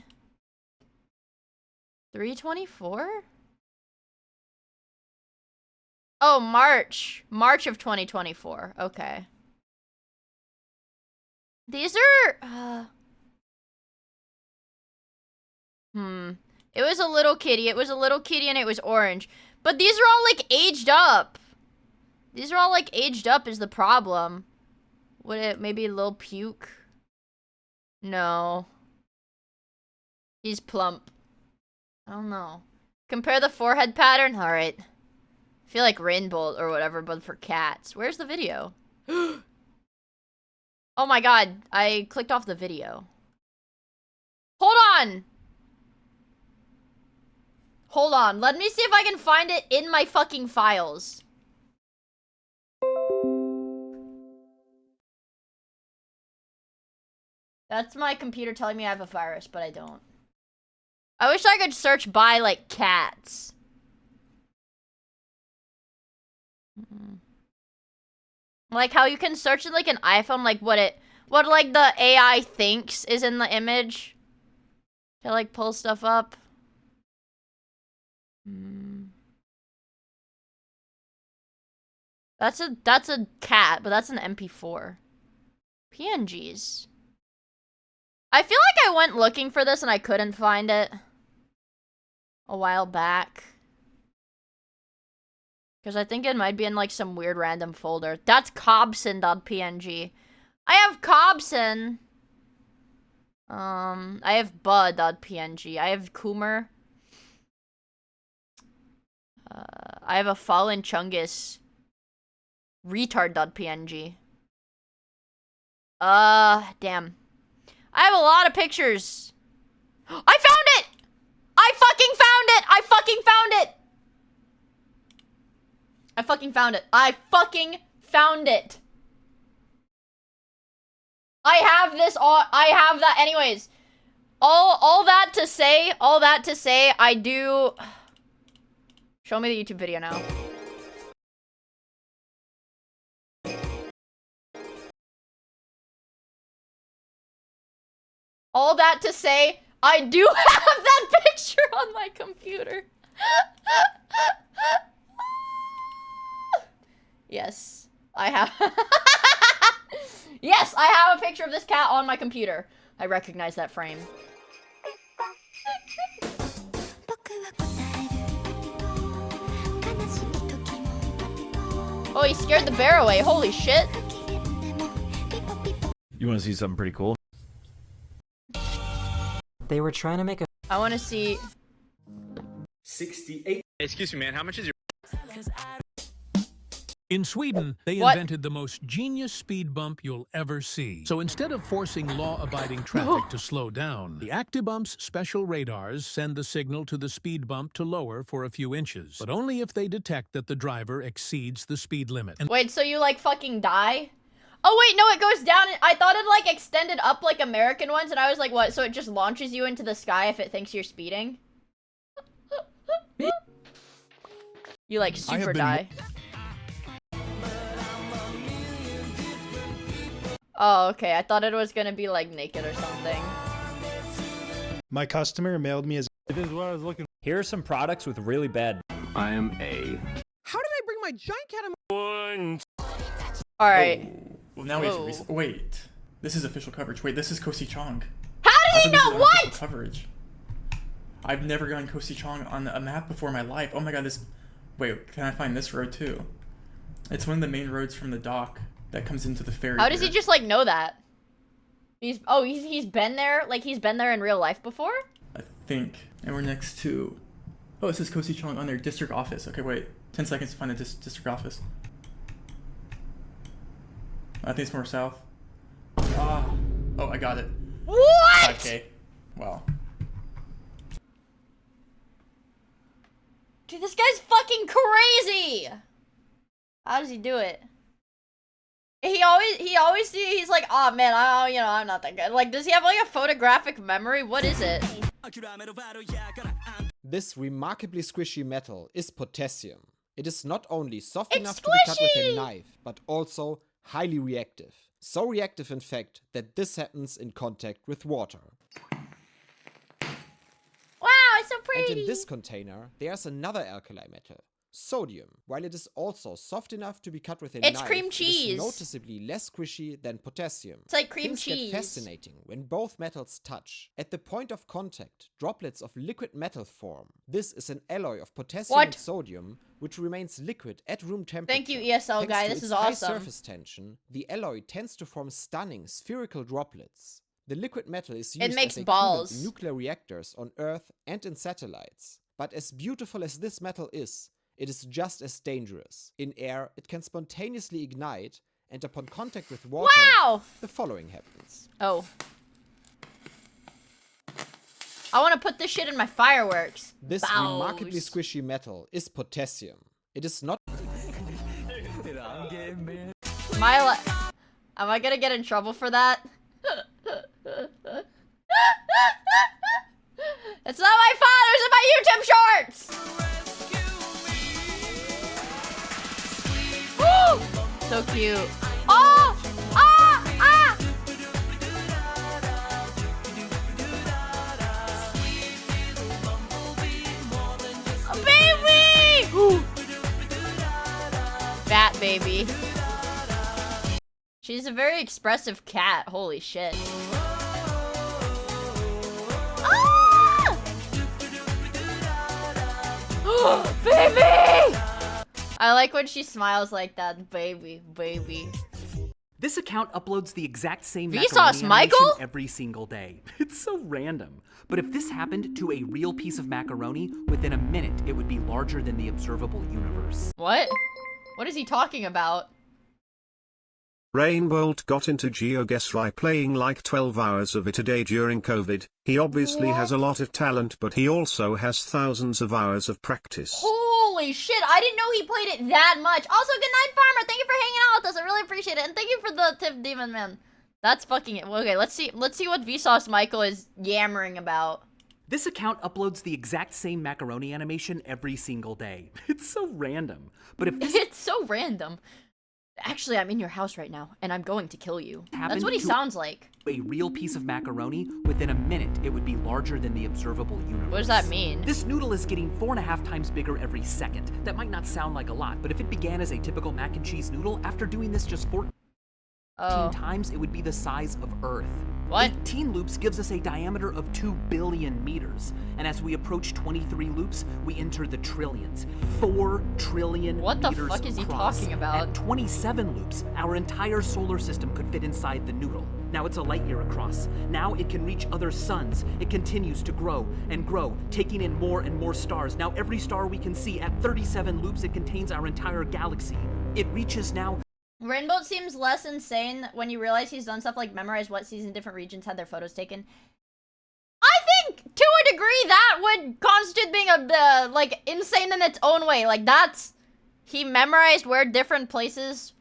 324? Oh, March. March of 2024. Okay. These are... It was a little kitty. It was a little kitty and it was orange. But these are all, like, aged up. These are all, like, aged up is the problem. Would it... Maybe a little puke? No. He's plump. I don't know. Compare the forehead pattern? Alright. I feel like Rainbow or whatever, but for cats. Where's the video? Oh my god. I clicked off the video. Hold on! Hold on. Let me see if I can find it in my fucking files. That's my computer telling me I have a virus, but I don't. I wish I could search by, like, cats. Like how you can search in, like, an iPhone, like, what, like, the AI thinks is in the image. To, like, pull stuff up. That's a cat, but that's an MP4. PNGs. I feel like I went looking for this and I couldn't find it a while back. Because I think it might be in like some weird random folder. That's Cobson.png. I have Cobson. I have Bud.png. I have Coomer. I have a Fallen Chungus. Retard.png. Damn. I have a lot of pictures. I found it! I fucking found it! I fucking found it! I fucking found it. I fucking found it. I have this all, I have that anyways. All that to say, I do. Show me the YouTube video now. All that to say, I do have that picture on my computer. Yes, I have. Yes, I have a picture of this cat on my computer. I recognize that frame. Oh, he scared the bear away. Holy shit. You want to see something pretty cool? They were trying to make a... I want to see... 68. Excuse me, man. How much is your... In Sweden, they invented the most genius speed bump you'll ever see. So instead of forcing law-abiding traffic to slow down, the Actibump's special radars send the signal to the speed bump to lower for a few inches, but only if they detect that the driver exceeds the speed limit. Wait, so you like fucking die? Oh wait, no, it goes down. I thought it like extended up like American ones, and I was like, what? So it just launches you into the sky if it thinks you're speeding? You like super die. Oh, okay. I thought it was gonna be like naked or something. My customer mailed me his. This is what I was looking for. Here are some products with really bad. I am A. How did I bring my giant cat in All right. Oh. Well, now we have to wait. This is official coverage. Wait, this is Kosi Chong. How did he know what? Coverage. I've never gone Kosi Chong on a map before in my life. Oh my god, this. Wait, can I find this road too? It's one of the main roads from the dock that comes into the ferry. How does he here. just like know that? He's been there, like he's been there in real life before? I think. And we're next to. Oh, it says Kosi Chong on their district office. Okay, wait. 10 seconds to find the district office. I think it's more south. Ah. Oh, I got it. What? 5K. Wow. Dude, this guy's fucking crazy. How does he do it? He's like, oh man, I'm not that good. Like, does he have like a photographic memory? What is it? This remarkably squishy metal is potassium. It is not only soft enough to be cut with a knife, but also highly reactive. So reactive, in fact, that this happens in contact with water. Wow, it's so pretty. And in this container, there's another alkali metal, sodium. While it is also soft enough to be cut with a knife, cream cheese. it is noticeably less squishy than potassium. It's like cream Things cheese. get fascinating when both metals touch. At the point of contact, droplets of liquid metal form. This is an alloy of potassium and sodium, which remains liquid at room temperature. Thank you, ESL guy. This is awesome. High surface tension, the alloy tends to form stunning spherical droplets. The liquid metal is used makes as a balls. coolant in nuclear reactors on Earth and in satellites. But as beautiful as this metal is, it is just as dangerous. In air, it can spontaneously ignite, and upon contact with water, the following happens. Oh. I want to put this shit in my fireworks. This remarkably squishy metal is potassium. It is not... Am I gonna get in trouble for that? It's not my fault, it was in my YouTube shorts! So cute. Oh! Ah! Ah! Baby! Fat baby. She's a very expressive cat. Holy shit. Ah! Baby! I like when she smiles like that. Baby, baby. This account uploads the exact same Vsauce macaroni Michael? animation every single day. It's so random. But if this happened to a real piece of macaroni, within a minute it would be larger than the observable universe. What? What is he talking about? Rainbolt got into GeoGuessr playing like 12 hours of it a day during COVID. He obviously has a lot of talent, but he also has thousands of hours of practice. Holy shit, I didn't know he played it that much. Also, good night, Farmer. Thank you for hanging out with us. I really appreciate it. And thank you for the tip, Demon Man. That's fucking it. Okay, let's see what Vsauce Michael is yammering about. This account uploads the exact same macaroni animation every single day. It's so random. But if this It's so random. Actually, I'm in your house right now, and I'm going to kill you. That's what he sounds like. A real piece of macaroni, within a minute, it would be larger than the observable universe. What does that mean? This noodle is getting 4.5 times bigger every second. That might not sound like a lot, but if it began as a typical mac and cheese noodle, after doing this just 14 times, it would be the size of Earth. What? 18 loops gives us a diameter of 2 billion meters. And as we approach 23 loops, we enter the trillions. 4 trillion What the meters fuck is he across. talking about? At 27 loops, our entire solar system could fit inside the noodle. Now it's a light year across. Now it can reach other suns. It continues to grow and grow, taking in more and more stars. Now every star we can see at 37 loops, it contains our entire galaxy. It reaches now... Rainbow seems less insane when you realize he's done stuff like memorize what season different regions had their photos taken. I think, to a degree, that would constitute being like, insane in its own way. Like, that's... He memorized where different places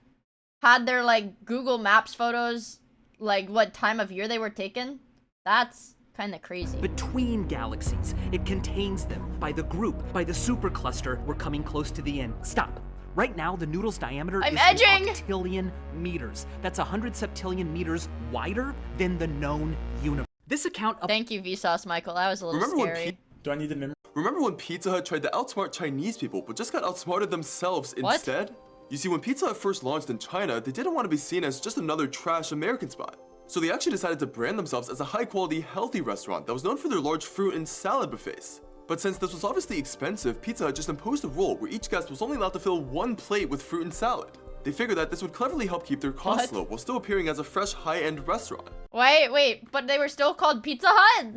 had their, like, Google Maps photos, like, what time of year they were taken. That's kind of crazy. Between galaxies, it contains them. By the group, by the supercluster, we're coming close to the end. Stop. Right now, the noodle's diameter I'm is edging! an octillion meters. That's 100 septillion meters wider than the known universe. This account of— Thank you, Vsauce Michael. That was a little scary. Do I need to memorize? Remember when Pizza Hut tried to outsmart Chinese people, but just got outsmarted themselves What? instead? You see, when Pizza Hut first launched in China, they didn't want to be seen as just another trash American spot. So they actually decided to brand themselves as a high-quality, healthy restaurant that was known for their large fruit and salad buffets. But since this was obviously expensive, Pizza Hut just imposed a rule where each guest was only allowed to fill one plate with fruit and salad. They figured that this would cleverly help keep their costs low while still appearing as a fresh, high-end restaurant. Wait, but they were still called Pizza Hut?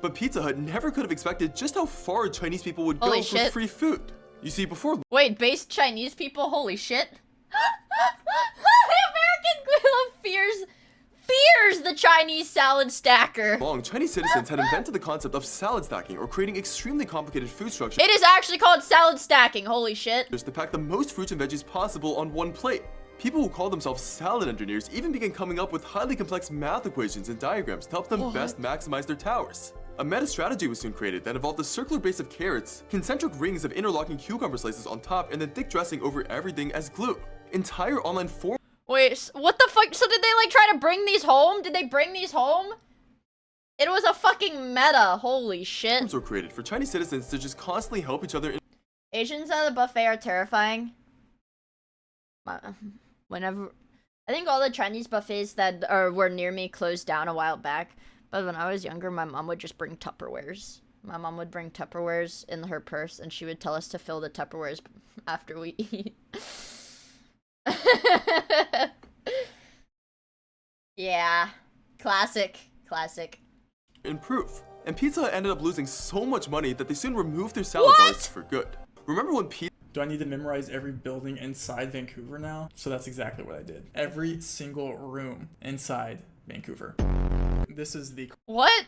But Pizza Hut never could have expected just how far Chinese people would Holy go for shit. free food. You see, before Wait, based Chinese people? Holy shit. The American Grill fears the Chinese salad stacker. long, Chinese citizens had invented the concept of salad stacking or creating extremely complicated food structures. It is actually called salad stacking, holy shit. Just to pack the most fruits and veggies possible on one plate. People who call themselves salad engineers even began coming up with highly complex math equations and diagrams to help them best maximize their towers. A meta strategy was soon created that involved a circular base of carrots, concentric rings of interlocking cucumber slices on top, and then thick dressing over everything as glue. Entire online form. Wait, what the fuck? So did they like try to bring these home? Did they bring these home? It was a fucking meta, holy shit. Were created for Chinese citizens to just constantly help each other. Asians at the buffet are terrifying. Whenever, I think all the Chinese buffets that were near me closed down a while back. But when I was younger, my mom would just bring Tupperwares. My mom would bring Tupperwares in her purse, and she would tell us to fill the Tupperwares after we eat. Yeah, classic. Improve. And Pizza Hut ended up losing so much money that they soon removed their salad bars for good. Remember when Do I need to memorize every building inside Vancouver now? So that's exactly what I did. Every single room inside Vancouver. This is the— What?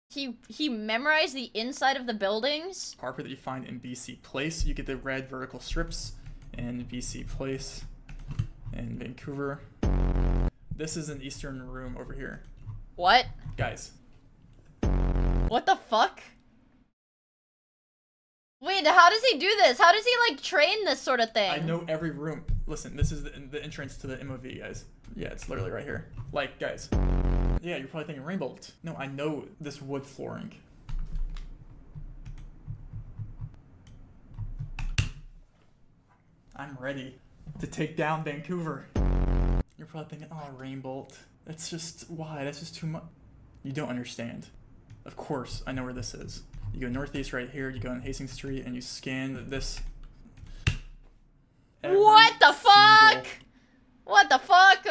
He memorized the inside of the buildings? carpet that you find in BC Place. You get the red vertical strips in BC Place in Vancouver. This is an Eastern room over here. What? Guys. What the fuck? Wait, how does he do this? How does he like train this sort of thing? I know every room. Listen, this is the entrance to the MOV, guys. Yeah, it's literally right here. Like, guys. Yeah, you're probably thinking rainbow. No, I know this wood flooring. I'm ready to take down Vancouver. You're probably thinking, oh, rainbow. That's just, why? That's just too much. You don't understand. Of course, I know where this is. You go northeast right here, you go on Hastings Street, and you scan this. What the fuck? What the fuck?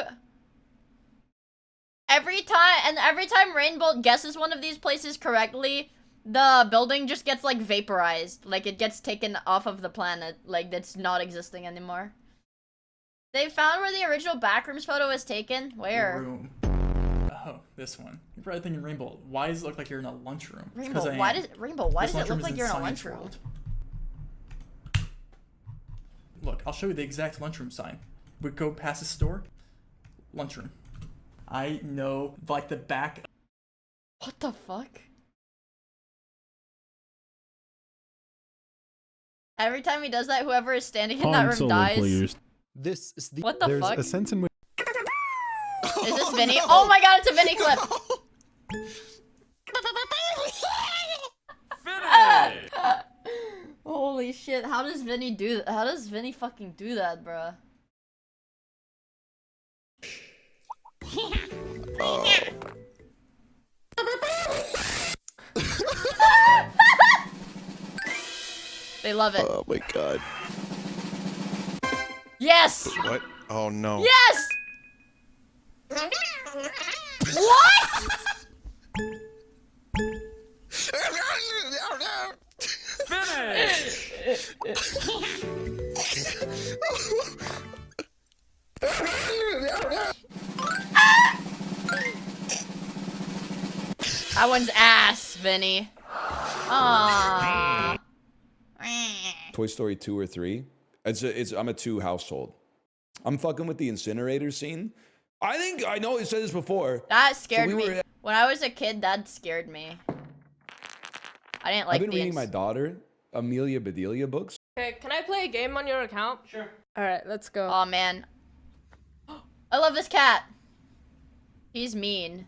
Every time Rainbow guesses one of these places correctly, the building just gets like vaporized. Like it gets taken off of the planet. Like it's not existing anymore. They found where the original backrooms photo was taken? Where? Room. Oh, this one. You're probably thinking, Rainbow, why does it look like you're in a lunchroom? Rainbow, why does it look like you're in a lunchroom? Look, I'll show you the exact lunchroom sign. We go past the store. Lunchroom. I know, like, the back. What the fuck? Every time he does that, whoever is standing in that room dies. Players. This is the— What the There's fuck? a sense in which Is this Vinny? Oh my god, it's a Vinny clip! Holy shit, how does Vinny do that? How does Vinny fucking do that, bruh? They love it. Oh my god. Yes! What? Oh no. Yes! What? That one's ass, Vinny. Aww. Toy Story 2 or 3. I'm a 2 household. I'm fucking with the incinerator scene. I know it said this before. That scared me. When I was a kid, that scared me. I didn't like I've been the reading my daughter Amelia Bedelia books. Okay, can I play a game on your account? Sure. All right, let's go. Oh man, I love this cat. He's mean.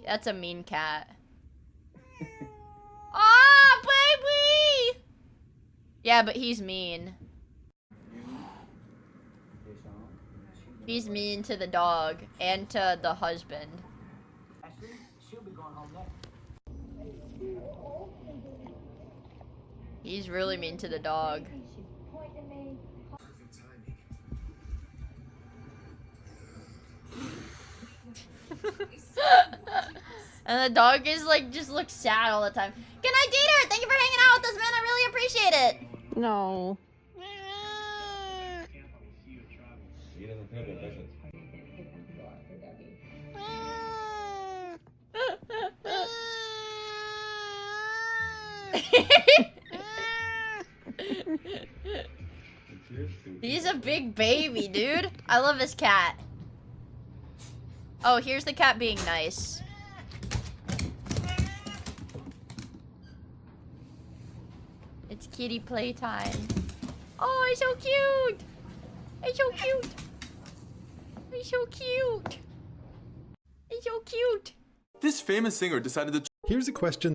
That's a mean cat. Ah, baby! Yeah, but he's mean. He's mean to the dog and to the husband. He's really mean to the dog. And the dog is like, just looks sad all the time. Good night, Dieter! Thank you for hanging out with us, man. I really appreciate it. No. He's a big baby, dude. I love this cat. Oh, here's the cat being nice. It's kitty playtime. Oh, he's so cute. He's so cute. He's so cute. He's so cute. This famous singer decided to. Here's a question.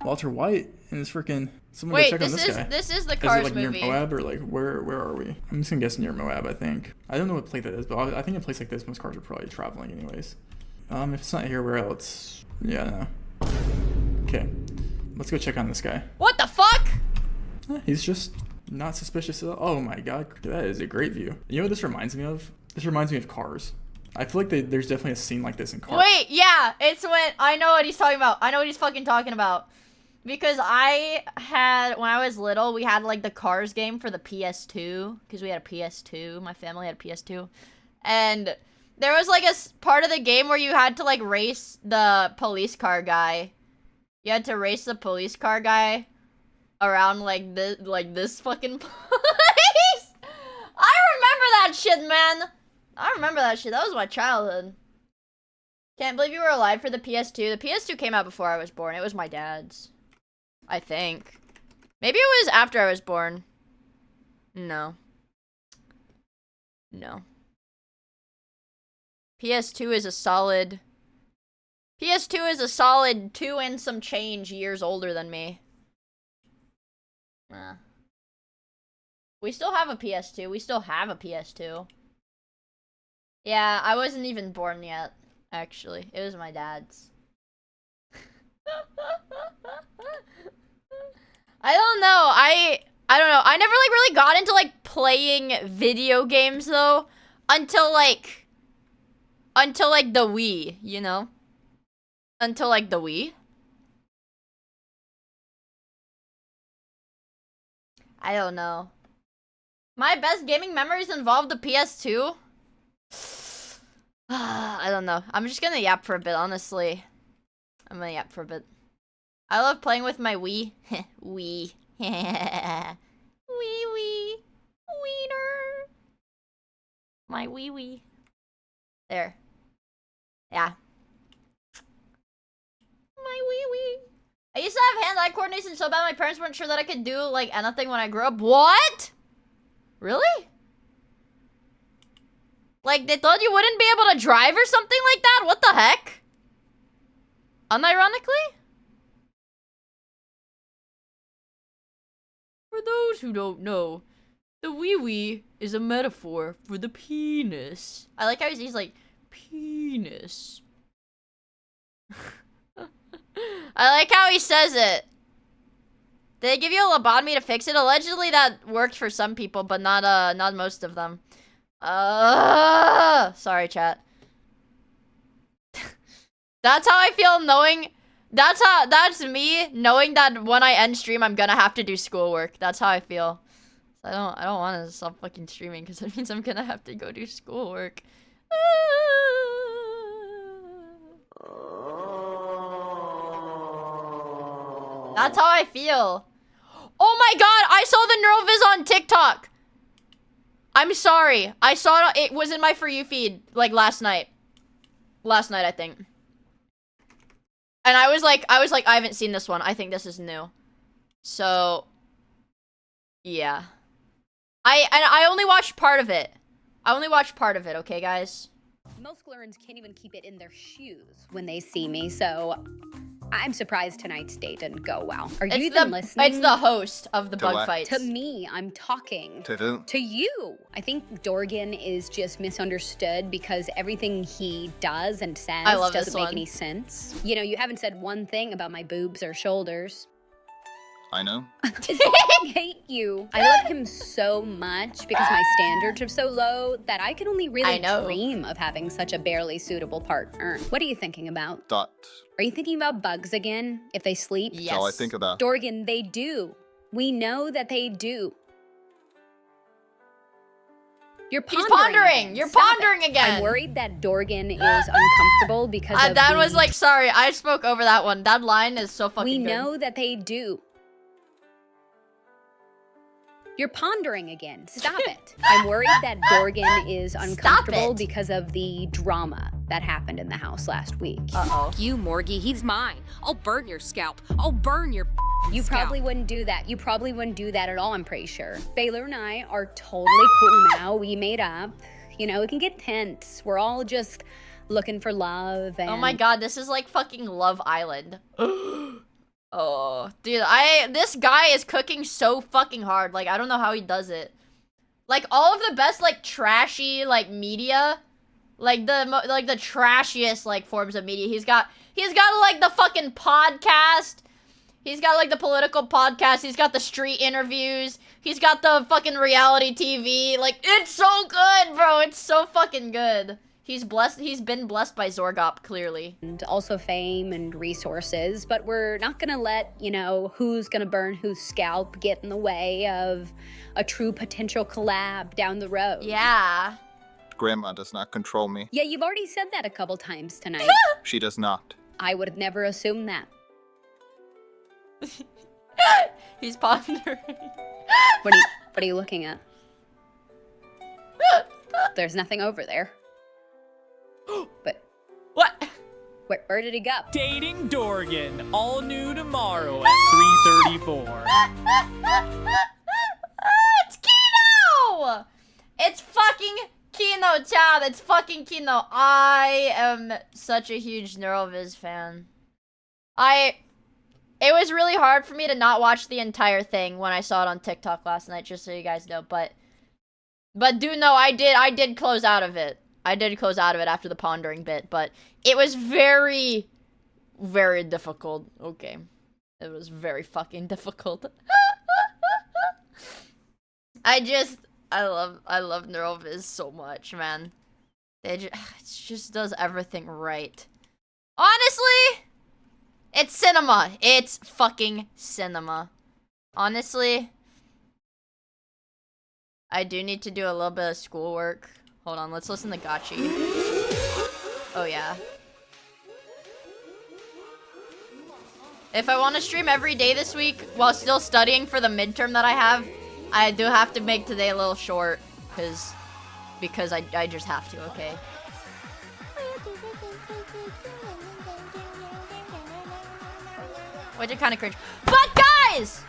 Walter White and this freaking. Someone Wait, go check on this guy. this is the Is Cars it like movie. near Moab or like where are we? I'm just gonna guess near Moab. I think. I don't know what place that is, but I think in a place like this, most cars are probably traveling anyways. If it's not here, where else? Yeah. No. Okay, let's go check on this guy. What the fuck? He's just not suspicious at all. Oh my god, that is a great view. You know what this reminds me of? This reminds me of Cars. I feel like there's definitely a scene like this in Cars. Wait, yeah, it's when I know what he's talking about. I know what he's fucking talking about. Because when I was little, we had like the Cars game for the PS2. Because we had a PS2. My family had a PS2. And there was like a part of the game where you had to like race the police car guy. You had to race the police car guy around like this fucking place. I remember that shit, man. I remember that shit. That was my childhood. Can't believe you were alive for the PS2. The PS2 came out before I was born. It was my dad's. I think. Maybe it was after I was born. No. No. PS2 is a solid 2 and some change years older than me. We still have a PS2. We still have a PS2. Yeah, I wasn't even born yet, actually. It was my dad's. I don't know. I don't know. I never like really got into like playing video games though until like the Wii, you know? Until like the Wii. I don't know. My best gaming memories involve the PS2. I don't know. I'm just gonna yap for a bit, honestly. I'm gonna yap for a bit. I love playing with my Wii. Wii. Wee wee. Wiener. My wee wee. There. Yeah. My wee wee. I used to have hand-eye coordination so bad my parents weren't sure that I could do like anything when I grew up. What? Really? Like they thought you wouldn't be able to drive or something like that? What the heck? Unironically? For those who don't know, the wee-wee is a metaphor for the penis. I like how he's like, penis. I like how he says it. Did they give you a lobotomy to fix it? Allegedly that worked for some people, but not most of them. Sorry, chat. That's how I feel knowing... That's me knowing that when I end stream, I'm gonna have to do schoolwork. That's how I feel. So I don't want to stop fucking streaming because it means I'm gonna have to go do schoolwork. That's how I feel. Oh my god, I saw the Neuroviz on TikTok. I'm sorry. I saw it was in my For You feed like last night. Last night, I think. And I was like, I haven't seen this one. I think this is new. So, yeah. I only watched part of it. Okay, guys? Most Glurans can't even keep it in their shoes when they see me, so I'm surprised tonight's date didn't go well. Are you even listening? It's the host of the bug fights. To me, I'm talking. To you. I think Dorgan is just misunderstood because everything he does and says doesn't make any sense. You know, you haven't said one thing about my boobs or shoulders. I know. I hate you. I love him so much because my standards are so low that I can only really dream of having such a barely suitable partner. What are you thinking about? Dot. Are you thinking about bugs again if they sleep? Yes. That's all I think about. Dorgan, they do. We know that they do. You're pondering. You're pondering again. I'm worried that Dorgan is uncomfortable because of that was like, sorry, I spoke over that one. That line is so fucking good. We know that they do. You're pondering again. Stop it. I'm worried that Dorgan is uncomfortable because of the drama that happened in the house last week. Uh-oh. You, Morgie, he's mine. I'll burn your scalp. I'll burn your You scalp. probably wouldn't do that. You probably wouldn't do that at all, I'm pretty sure. Baylor and I are totally cool now. We made up. You know, it can get tense. We're all just looking for love and... Oh my god, this is like fucking Love Island. Oh, dude, this guy is cooking so fucking hard. Like, I don't know how he does it. Like, all of the best, like, trashy, like, media, like, the trashiest, like, forms of media. He's got, like, the fucking podcast. He's got, like, the political podcast. He's got the street interviews. He's got the fucking reality TV. Like, it's so good, bro. It's so fucking good. He's blessed. He's been blessed by Zorgop, clearly. And also fame and resources, but we're not gonna let, you know, who's gonna burn whose scalp get in the way of a true potential collab down the road. Yeah. Grandma does not control me. Yeah, you've already said that a couple times tonight. She does not. I would have never assumed that. He's pondering. What are you looking at? There's nothing over there. But what? Where did he go? Dating Dorgan, all new tomorrow at 3:34. It's Kino! It's fucking Kino, Chad. It's fucking Kino. I am such a huge Neuroviz fan. It was really hard for me to not watch the entire thing when I saw it on TikTok last night, just so you guys know. But do know I did close out of it. I did close out of it after the pondering bit, but it was very, very difficult. Okay. It was very fucking difficult. I love Neuroviz so much, man. It just does everything right. Honestly, it's cinema. It's fucking cinema. Honestly, I do need to do a little bit of schoolwork. Hold on, let's listen to Gachi. Oh, yeah. If I want to stream every day this week while still studying for the midterm that I have, I do have to make today a little short. Because I just have to, okay? Which is kind of cringe. But guys!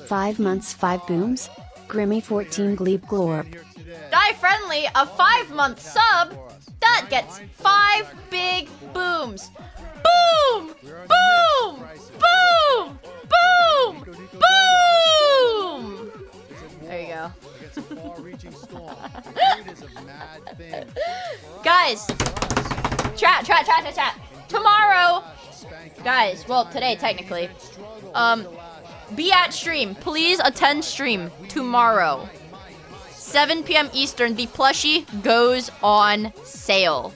5 months, 5 booms. Grimmy 14 Gleep Glorp. Die Friendly, a 5-month sub, that gets 5 big booms. Boom! Boom! Boom! Boom! Boom! There you go. Guys, chat. Tomorrow, guys, well, today technically, be at stream. Please attend stream tomorrow. 7 p.m. Eastern, the plushie goes on sale.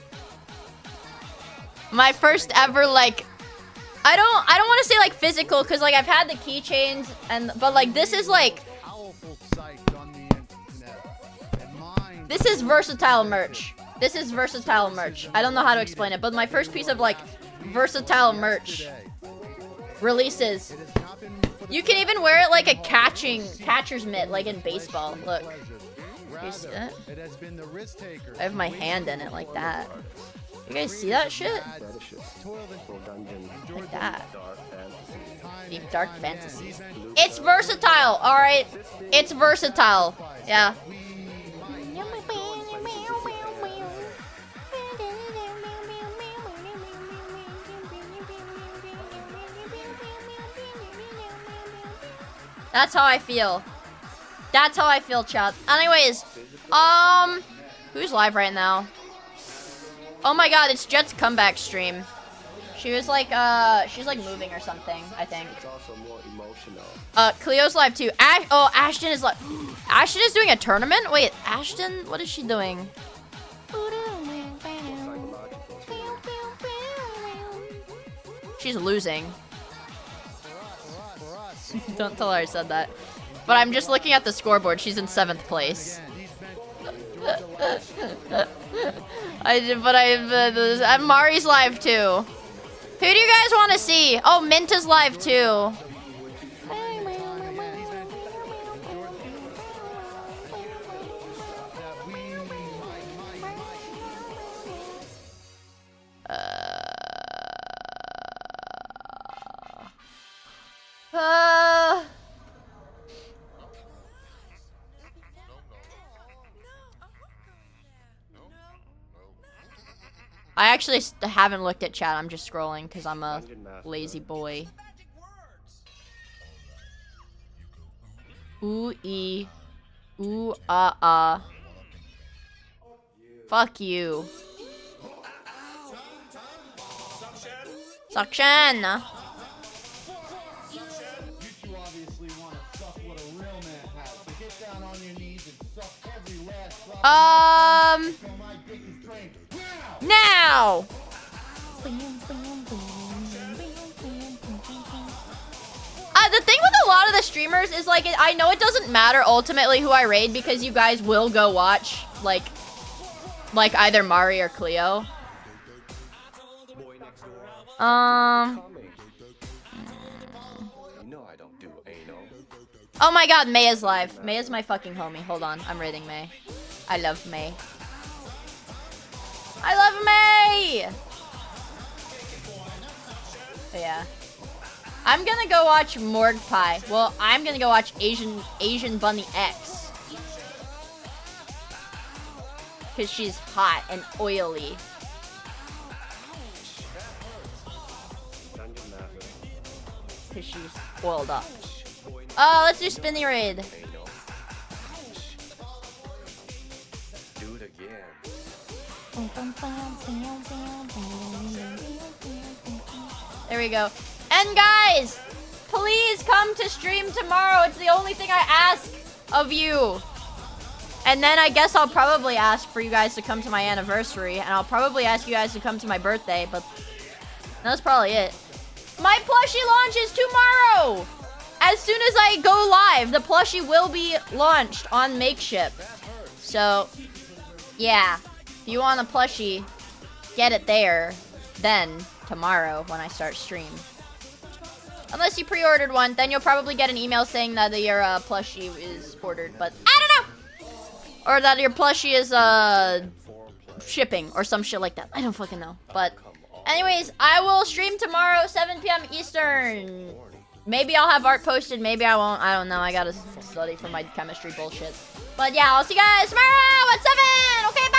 My first ever, like, I don't want to say like physical, because like I've had the keychains, but like this is like, this is versatile merch. This is versatile merch. I don't know how to explain it, but my first piece of like versatile merch releases. You can even wear it like a catcher's mitt, like in baseball. Look. You see that? It has been the risk taker. I have my hand in it like that. You guys see that shit? Like that. Deep dark fantasy. It's versatile, alright? It's versatile. Yeah. That's how I feel. That's how I feel, chat. Anyways, who's live right now? Oh my god, it's Jet's comeback stream. She was like, she's like moving or something, I think. It's also more emotional. Cleo's live too. Ashton is live. Ashton is doing a tournament? Wait, Ashton, what is she doing? She's losing. Don't tell her I said that. But I'm just looking at the scoreboard. She's in 7th place. Mari's live too. Who do you guys want to see? Oh, Minta's live too. I actually haven't looked at chat. I'm just scrolling because I'm a lazy boy. Ooh ee. Ooh Fuck you. Suction. Now. The thing with a lot of the streamers is like, I know it doesn't matter ultimately who I raid because you guys will go watch like either Mari or Cleo. Oh my god, May is live. May is my fucking homie. Hold on, I'm raiding May. I love May. I love May! But yeah. I'm gonna go watch Morgue Pie. Well, I'm gonna go watch Asian Bunny X. Cause she's hot and oily. Cause she's oiled up. Oh, let's do Spinny Raid. Do it again. There we go. And guys, please come to stream tomorrow. It's the only thing I ask of you. And then I guess I'll probably ask for you guys to come to my anniversary. And I'll probably ask you guys to come to my birthday. But that's probably it. My plushie launch is tomorrow. As soon as I go live, the plushie will be launched on Makeshift. So, yeah. If you want a plushie, get it there. Then, tomorrow, when I start stream. Unless you pre-ordered one, then you'll probably get an email saying that your plushie is ordered. But, I don't know! Or that your plushie is, shipping or some shit like that. I don't fucking know. But, anyways, I will stream tomorrow, 7 p.m. Eastern. Maybe I'll have art posted, maybe I won't. I don't know. I gotta study for my chemistry bullshit. But yeah, I'll see you guys tomorrow at 7! Okay, bye!